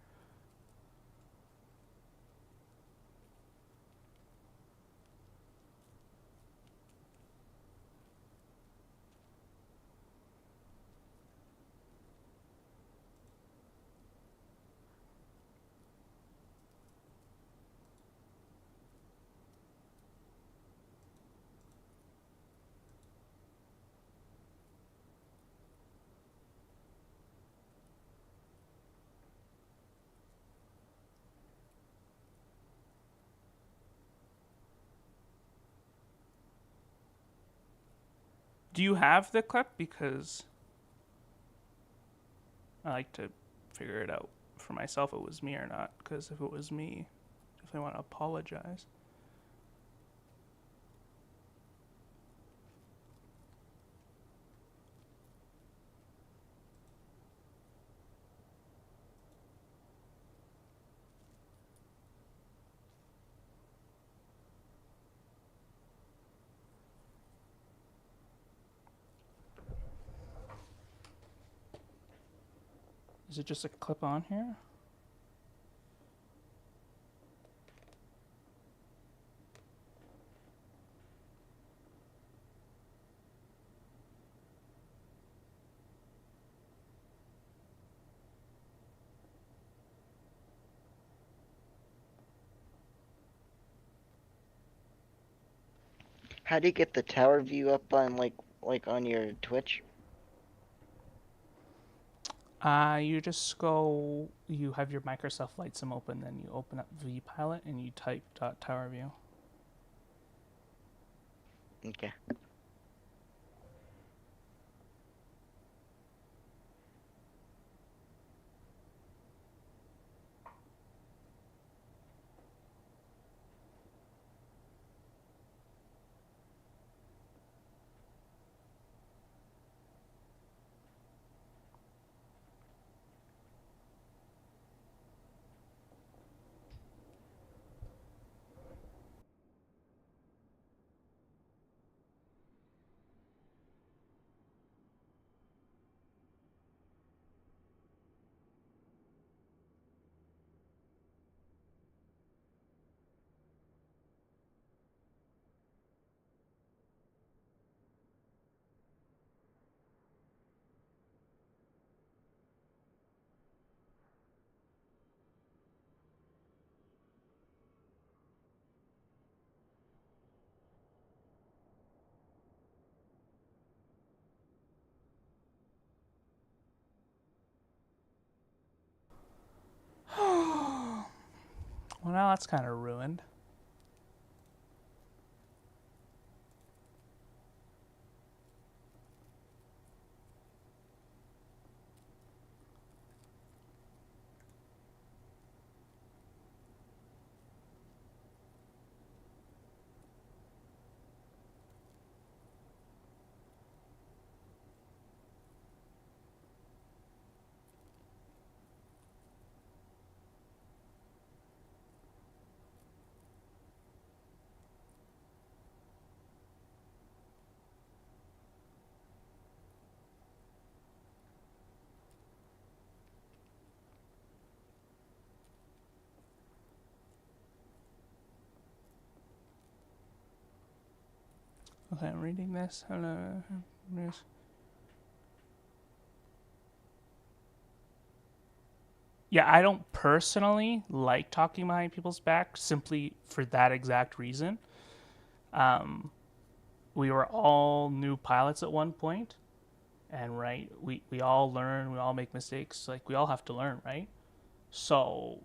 Do you have the clip? Because I like to figure it out for myself if it was me or not. Because if it was me, if I want to apologize. Is it just a clip on here? How do you get the tower view up on like on your Twitch? You just go, you have your Microsoft Flight Sim open, then you open up vPilot and you type .TowerView. Okay. Well, now that's kind of ruined. Okay, I'm reading this. Hello. Yeah, I don't personally like talking behind people's back simply for that exact reason. We were all new pilots at one point, and right, we all learn, we all make mistakes. Like, we all have to learn, right? So,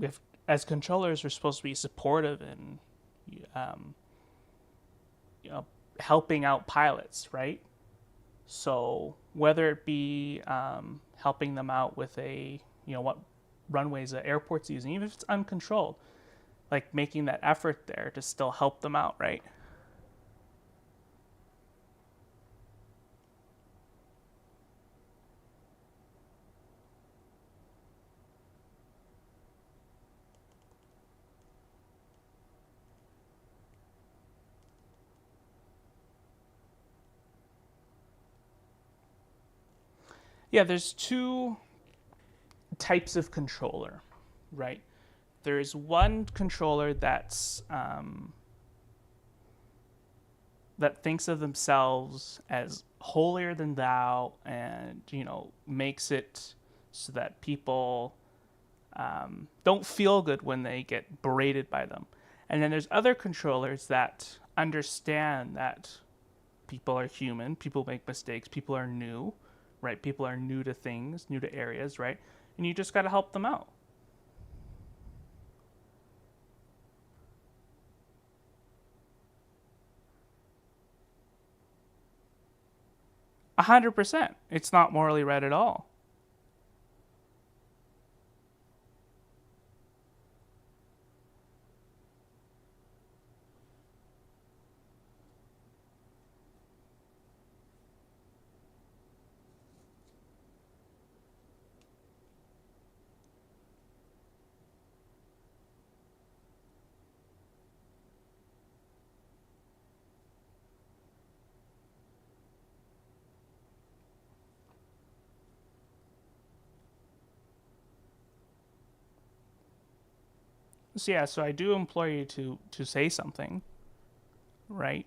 if as controllers, we're supposed to be supportive and helping out pilots, right? So whether it be helping them out with a what runways that airports using, even if it's uncontrolled, like making that effort there to still help them out, right? Yeah, there's two types of controller, right? There's one controller that's that thinks of themselves as holier than thou, and makes it so that people don't feel good when they get berated by them. And then there's other controllers that understand that people are human, people make mistakes, people are new, right? People are new to things, new to areas, right? And you just got to help them out. A 100%. It's not morally right at all. So yeah, so I do implore you to say something, right?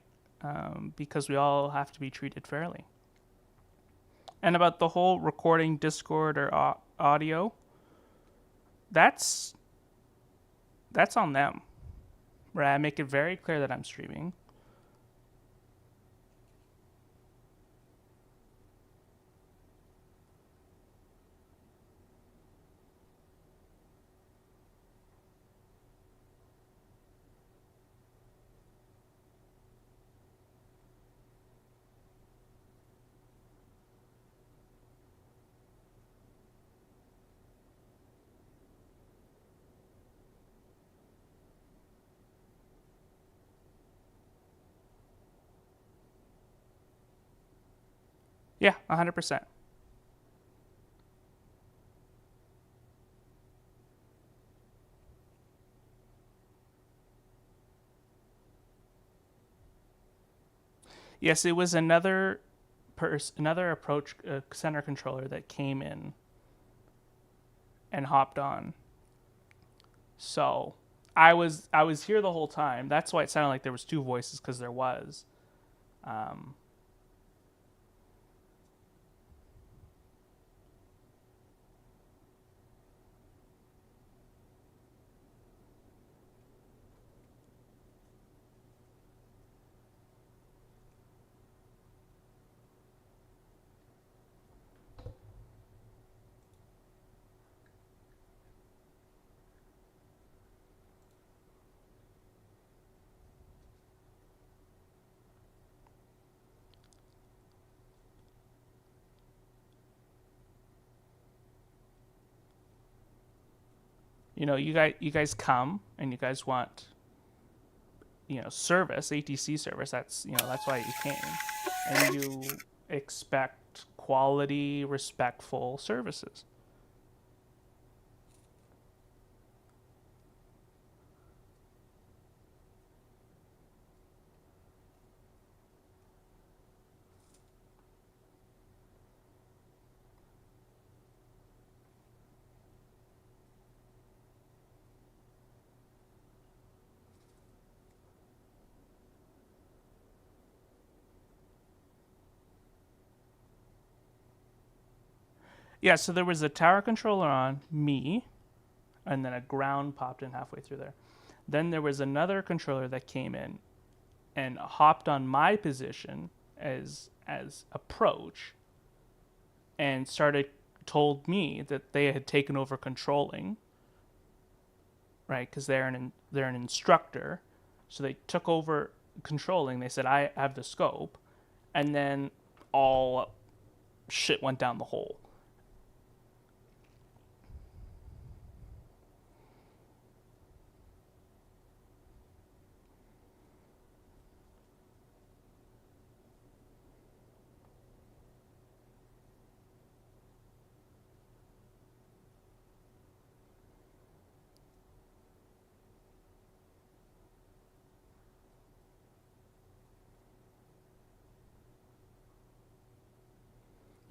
Because we all have to be treated fairly. And about the whole recording Discord or audio, that's on them, right? I make it very clear that I'm streaming. Yeah, 100%. Yes, it was another approach center controller that came in and hopped on. So I was here the whole time. That's why it sounded like there was two voices, because there was. You guys come and you guys want service, ATC service. That's why you came, and you expect quality, respectful services. Yeah, so there was a tower controller on me, and then a ground popped in halfway through there. Then there was another controller that came in and hopped on my position as approach, and told me that they had taken over controlling, right? Because they're an instructor, so they took over controlling. They said, I have the scope, and then all shit went down the hole.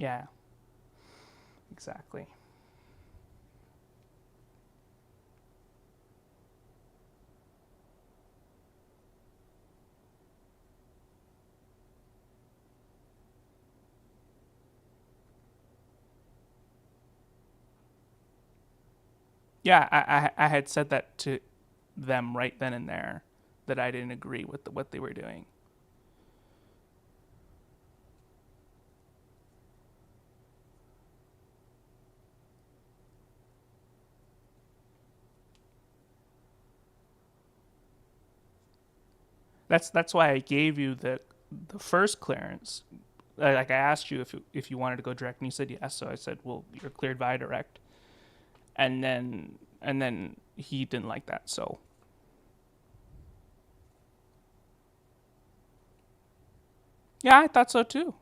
Yeah. Exactly. Yeah, I had said that to them right then and there, that I didn't agree with what they were doing. That's why I gave you the first clearance. Like I asked you if you wanted to go direct, and you said yes. So I said, well, you're cleared via direct. And then he didn't like that. So yeah, I thought so too.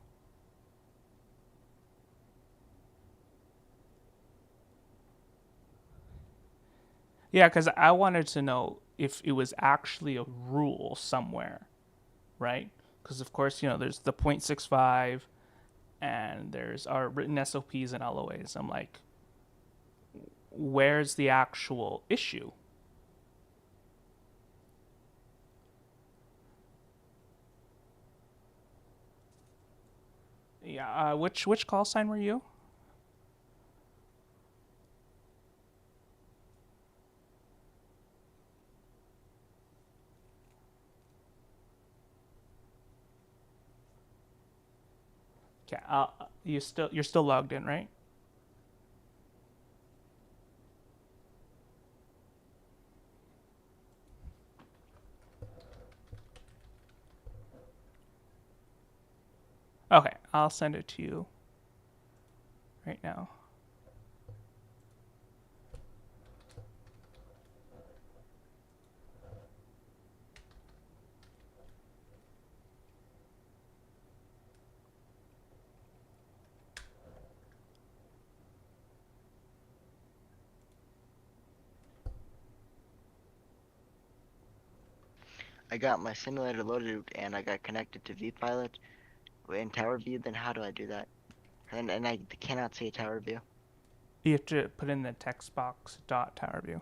Yeah, because I wanted to know if it was actually a rule somewhere, right? Because of course, there's the 0.65 and there's our written SOPs and LOAs. I'm like, where's the actual issue? Yeah, which call sign were you? Okay, you're still logged in, right? Okay, I'll send it to you right now. I got my simulator loaded and I got connected to vPilot in TOWERVIEW. Then how do I do that? And I cannot see a TOWERVIEW. You have to put in the text box .TOWERVIEW.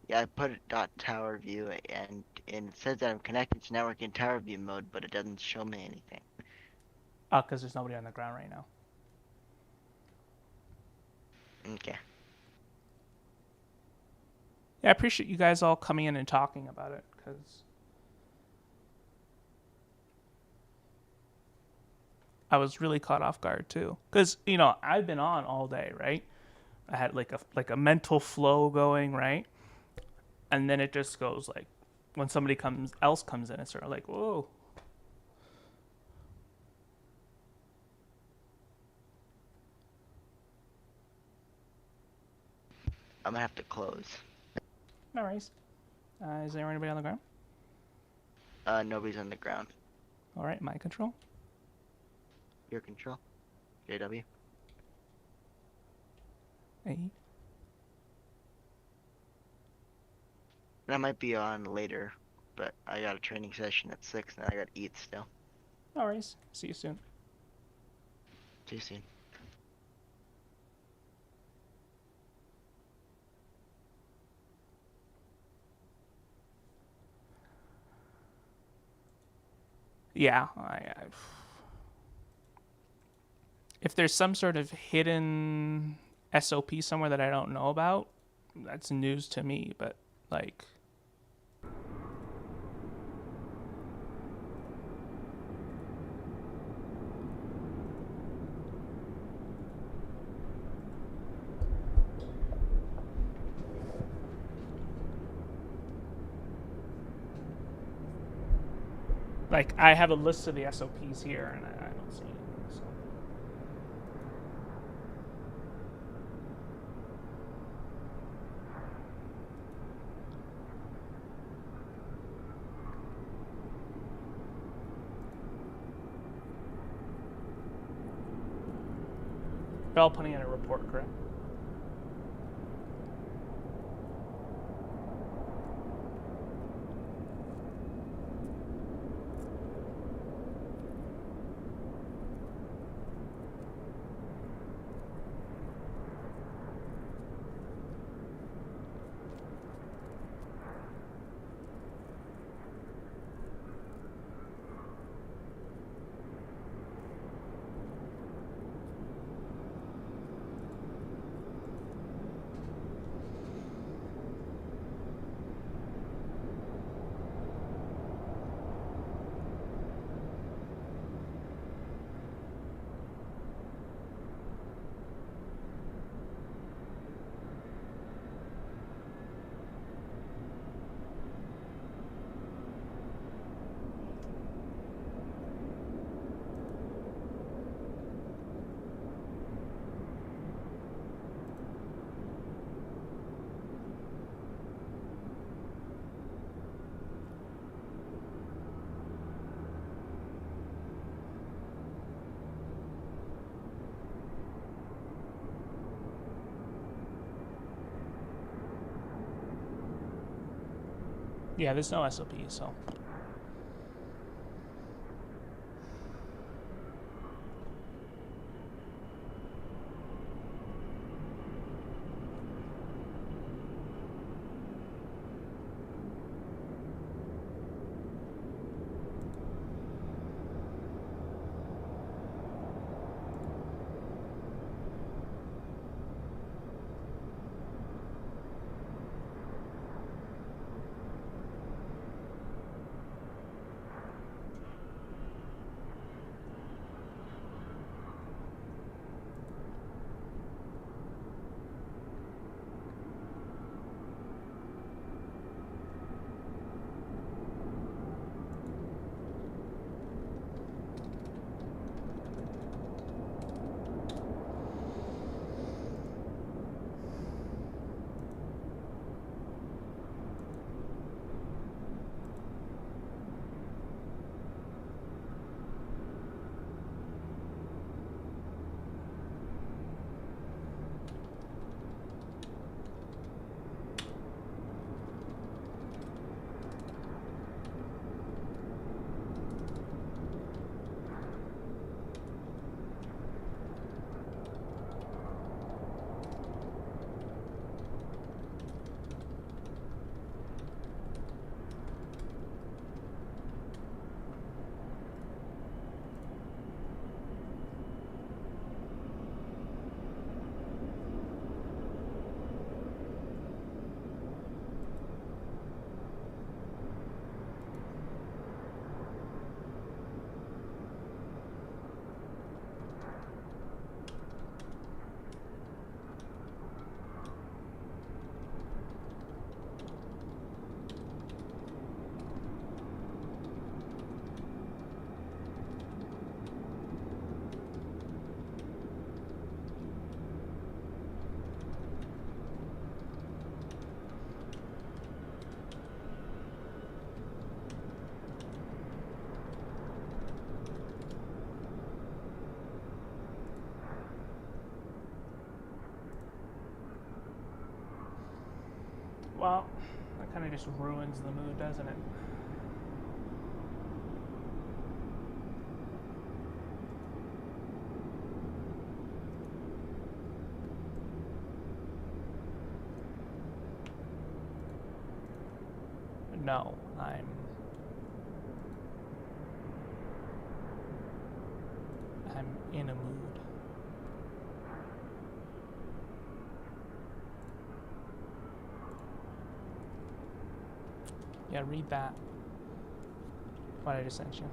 Yeah, I put it .TOWERVIEW and it says that I'm connected to network in TOWERVIEW mode, but it doesn't show me anything. Oh, because there's nobody on the ground right now. Okay. Yeah, I appreciate you guys all coming in and talking about it, because I was really caught off guard too. Because I've been on all day, right? I had like a mental flow going, right? And then it just goes like, when somebody else comes in, it's sort of like, whoa. I'm gonna have to close. No worries. Is there anybody on the ground? Nobody's on the ground. All right, my control. Your control. JW. Hey. And I might be on later, but I got a training session at 6 and I gotta eat still. No worries. See you soon. See you soon. Yeah, if there's some sort of hidden SOP somewhere that I don't know about, that's news to me, but like, I have a list of the SOPs here, and I don't see anything. So. You're all putting in a report, correct? Yeah, there's no SOP, so. Well, that kind of just ruins the mood, doesn't it? No, I'm in a mood. Yeah, read that. What I just sent you.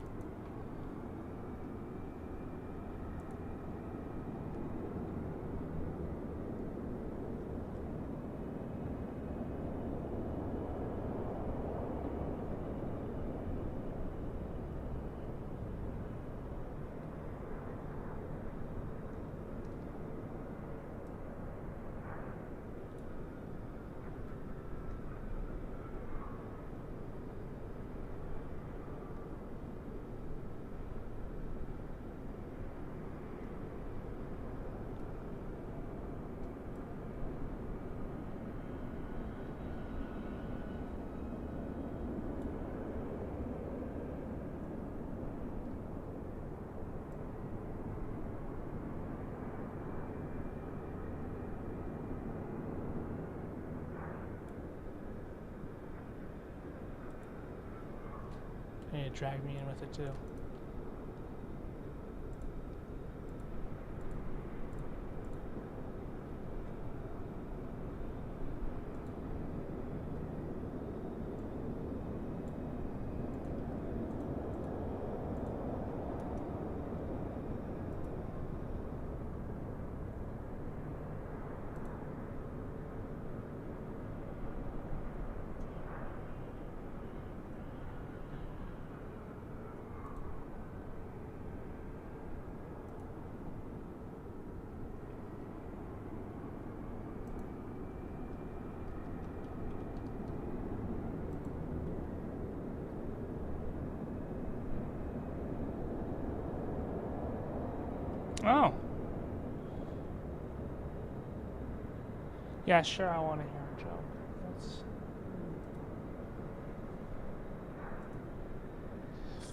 You drag me in with it too. Oh. Yeah, sure, I want to hear a joke.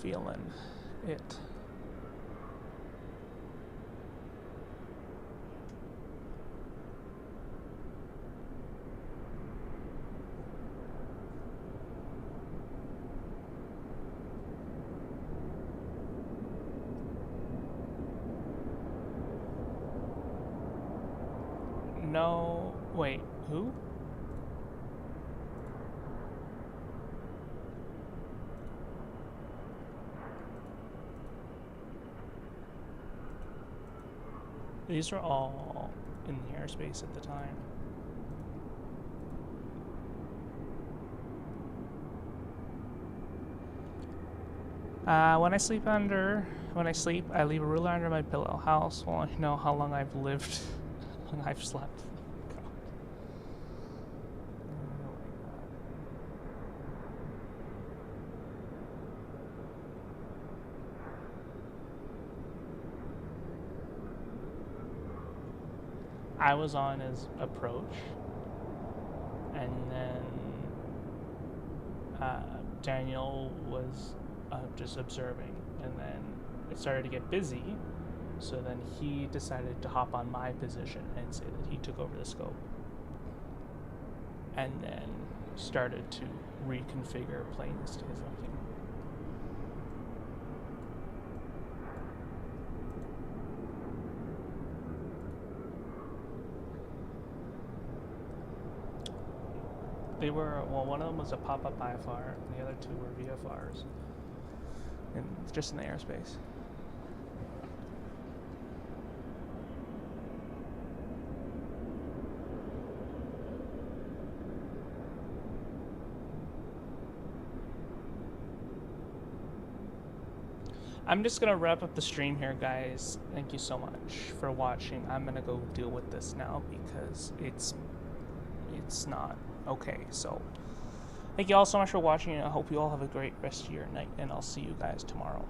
feeling it. No, wait, who? These were all in the airspace at the time. When I sleep, I leave a ruler under my pillow. How else will I know how long I've lived, how long I've slept? I was on his approach, and then Daniel was just observing, and then it started to get busy, so then he decided to hop on my position and say that he took over the scope, and then started to reconfigure planes to his liking. They were, well, one of them was a pop-up IFR, and the other two were VFRs, and just in the airspace. I'm just gonna wrap up the stream here, guys. Thank you so much for watching. I'm gonna go deal with this now because it's not okay. So thank you all so much for watching, and I hope you all have a great rest of your night, and I'll see you guys tomorrow.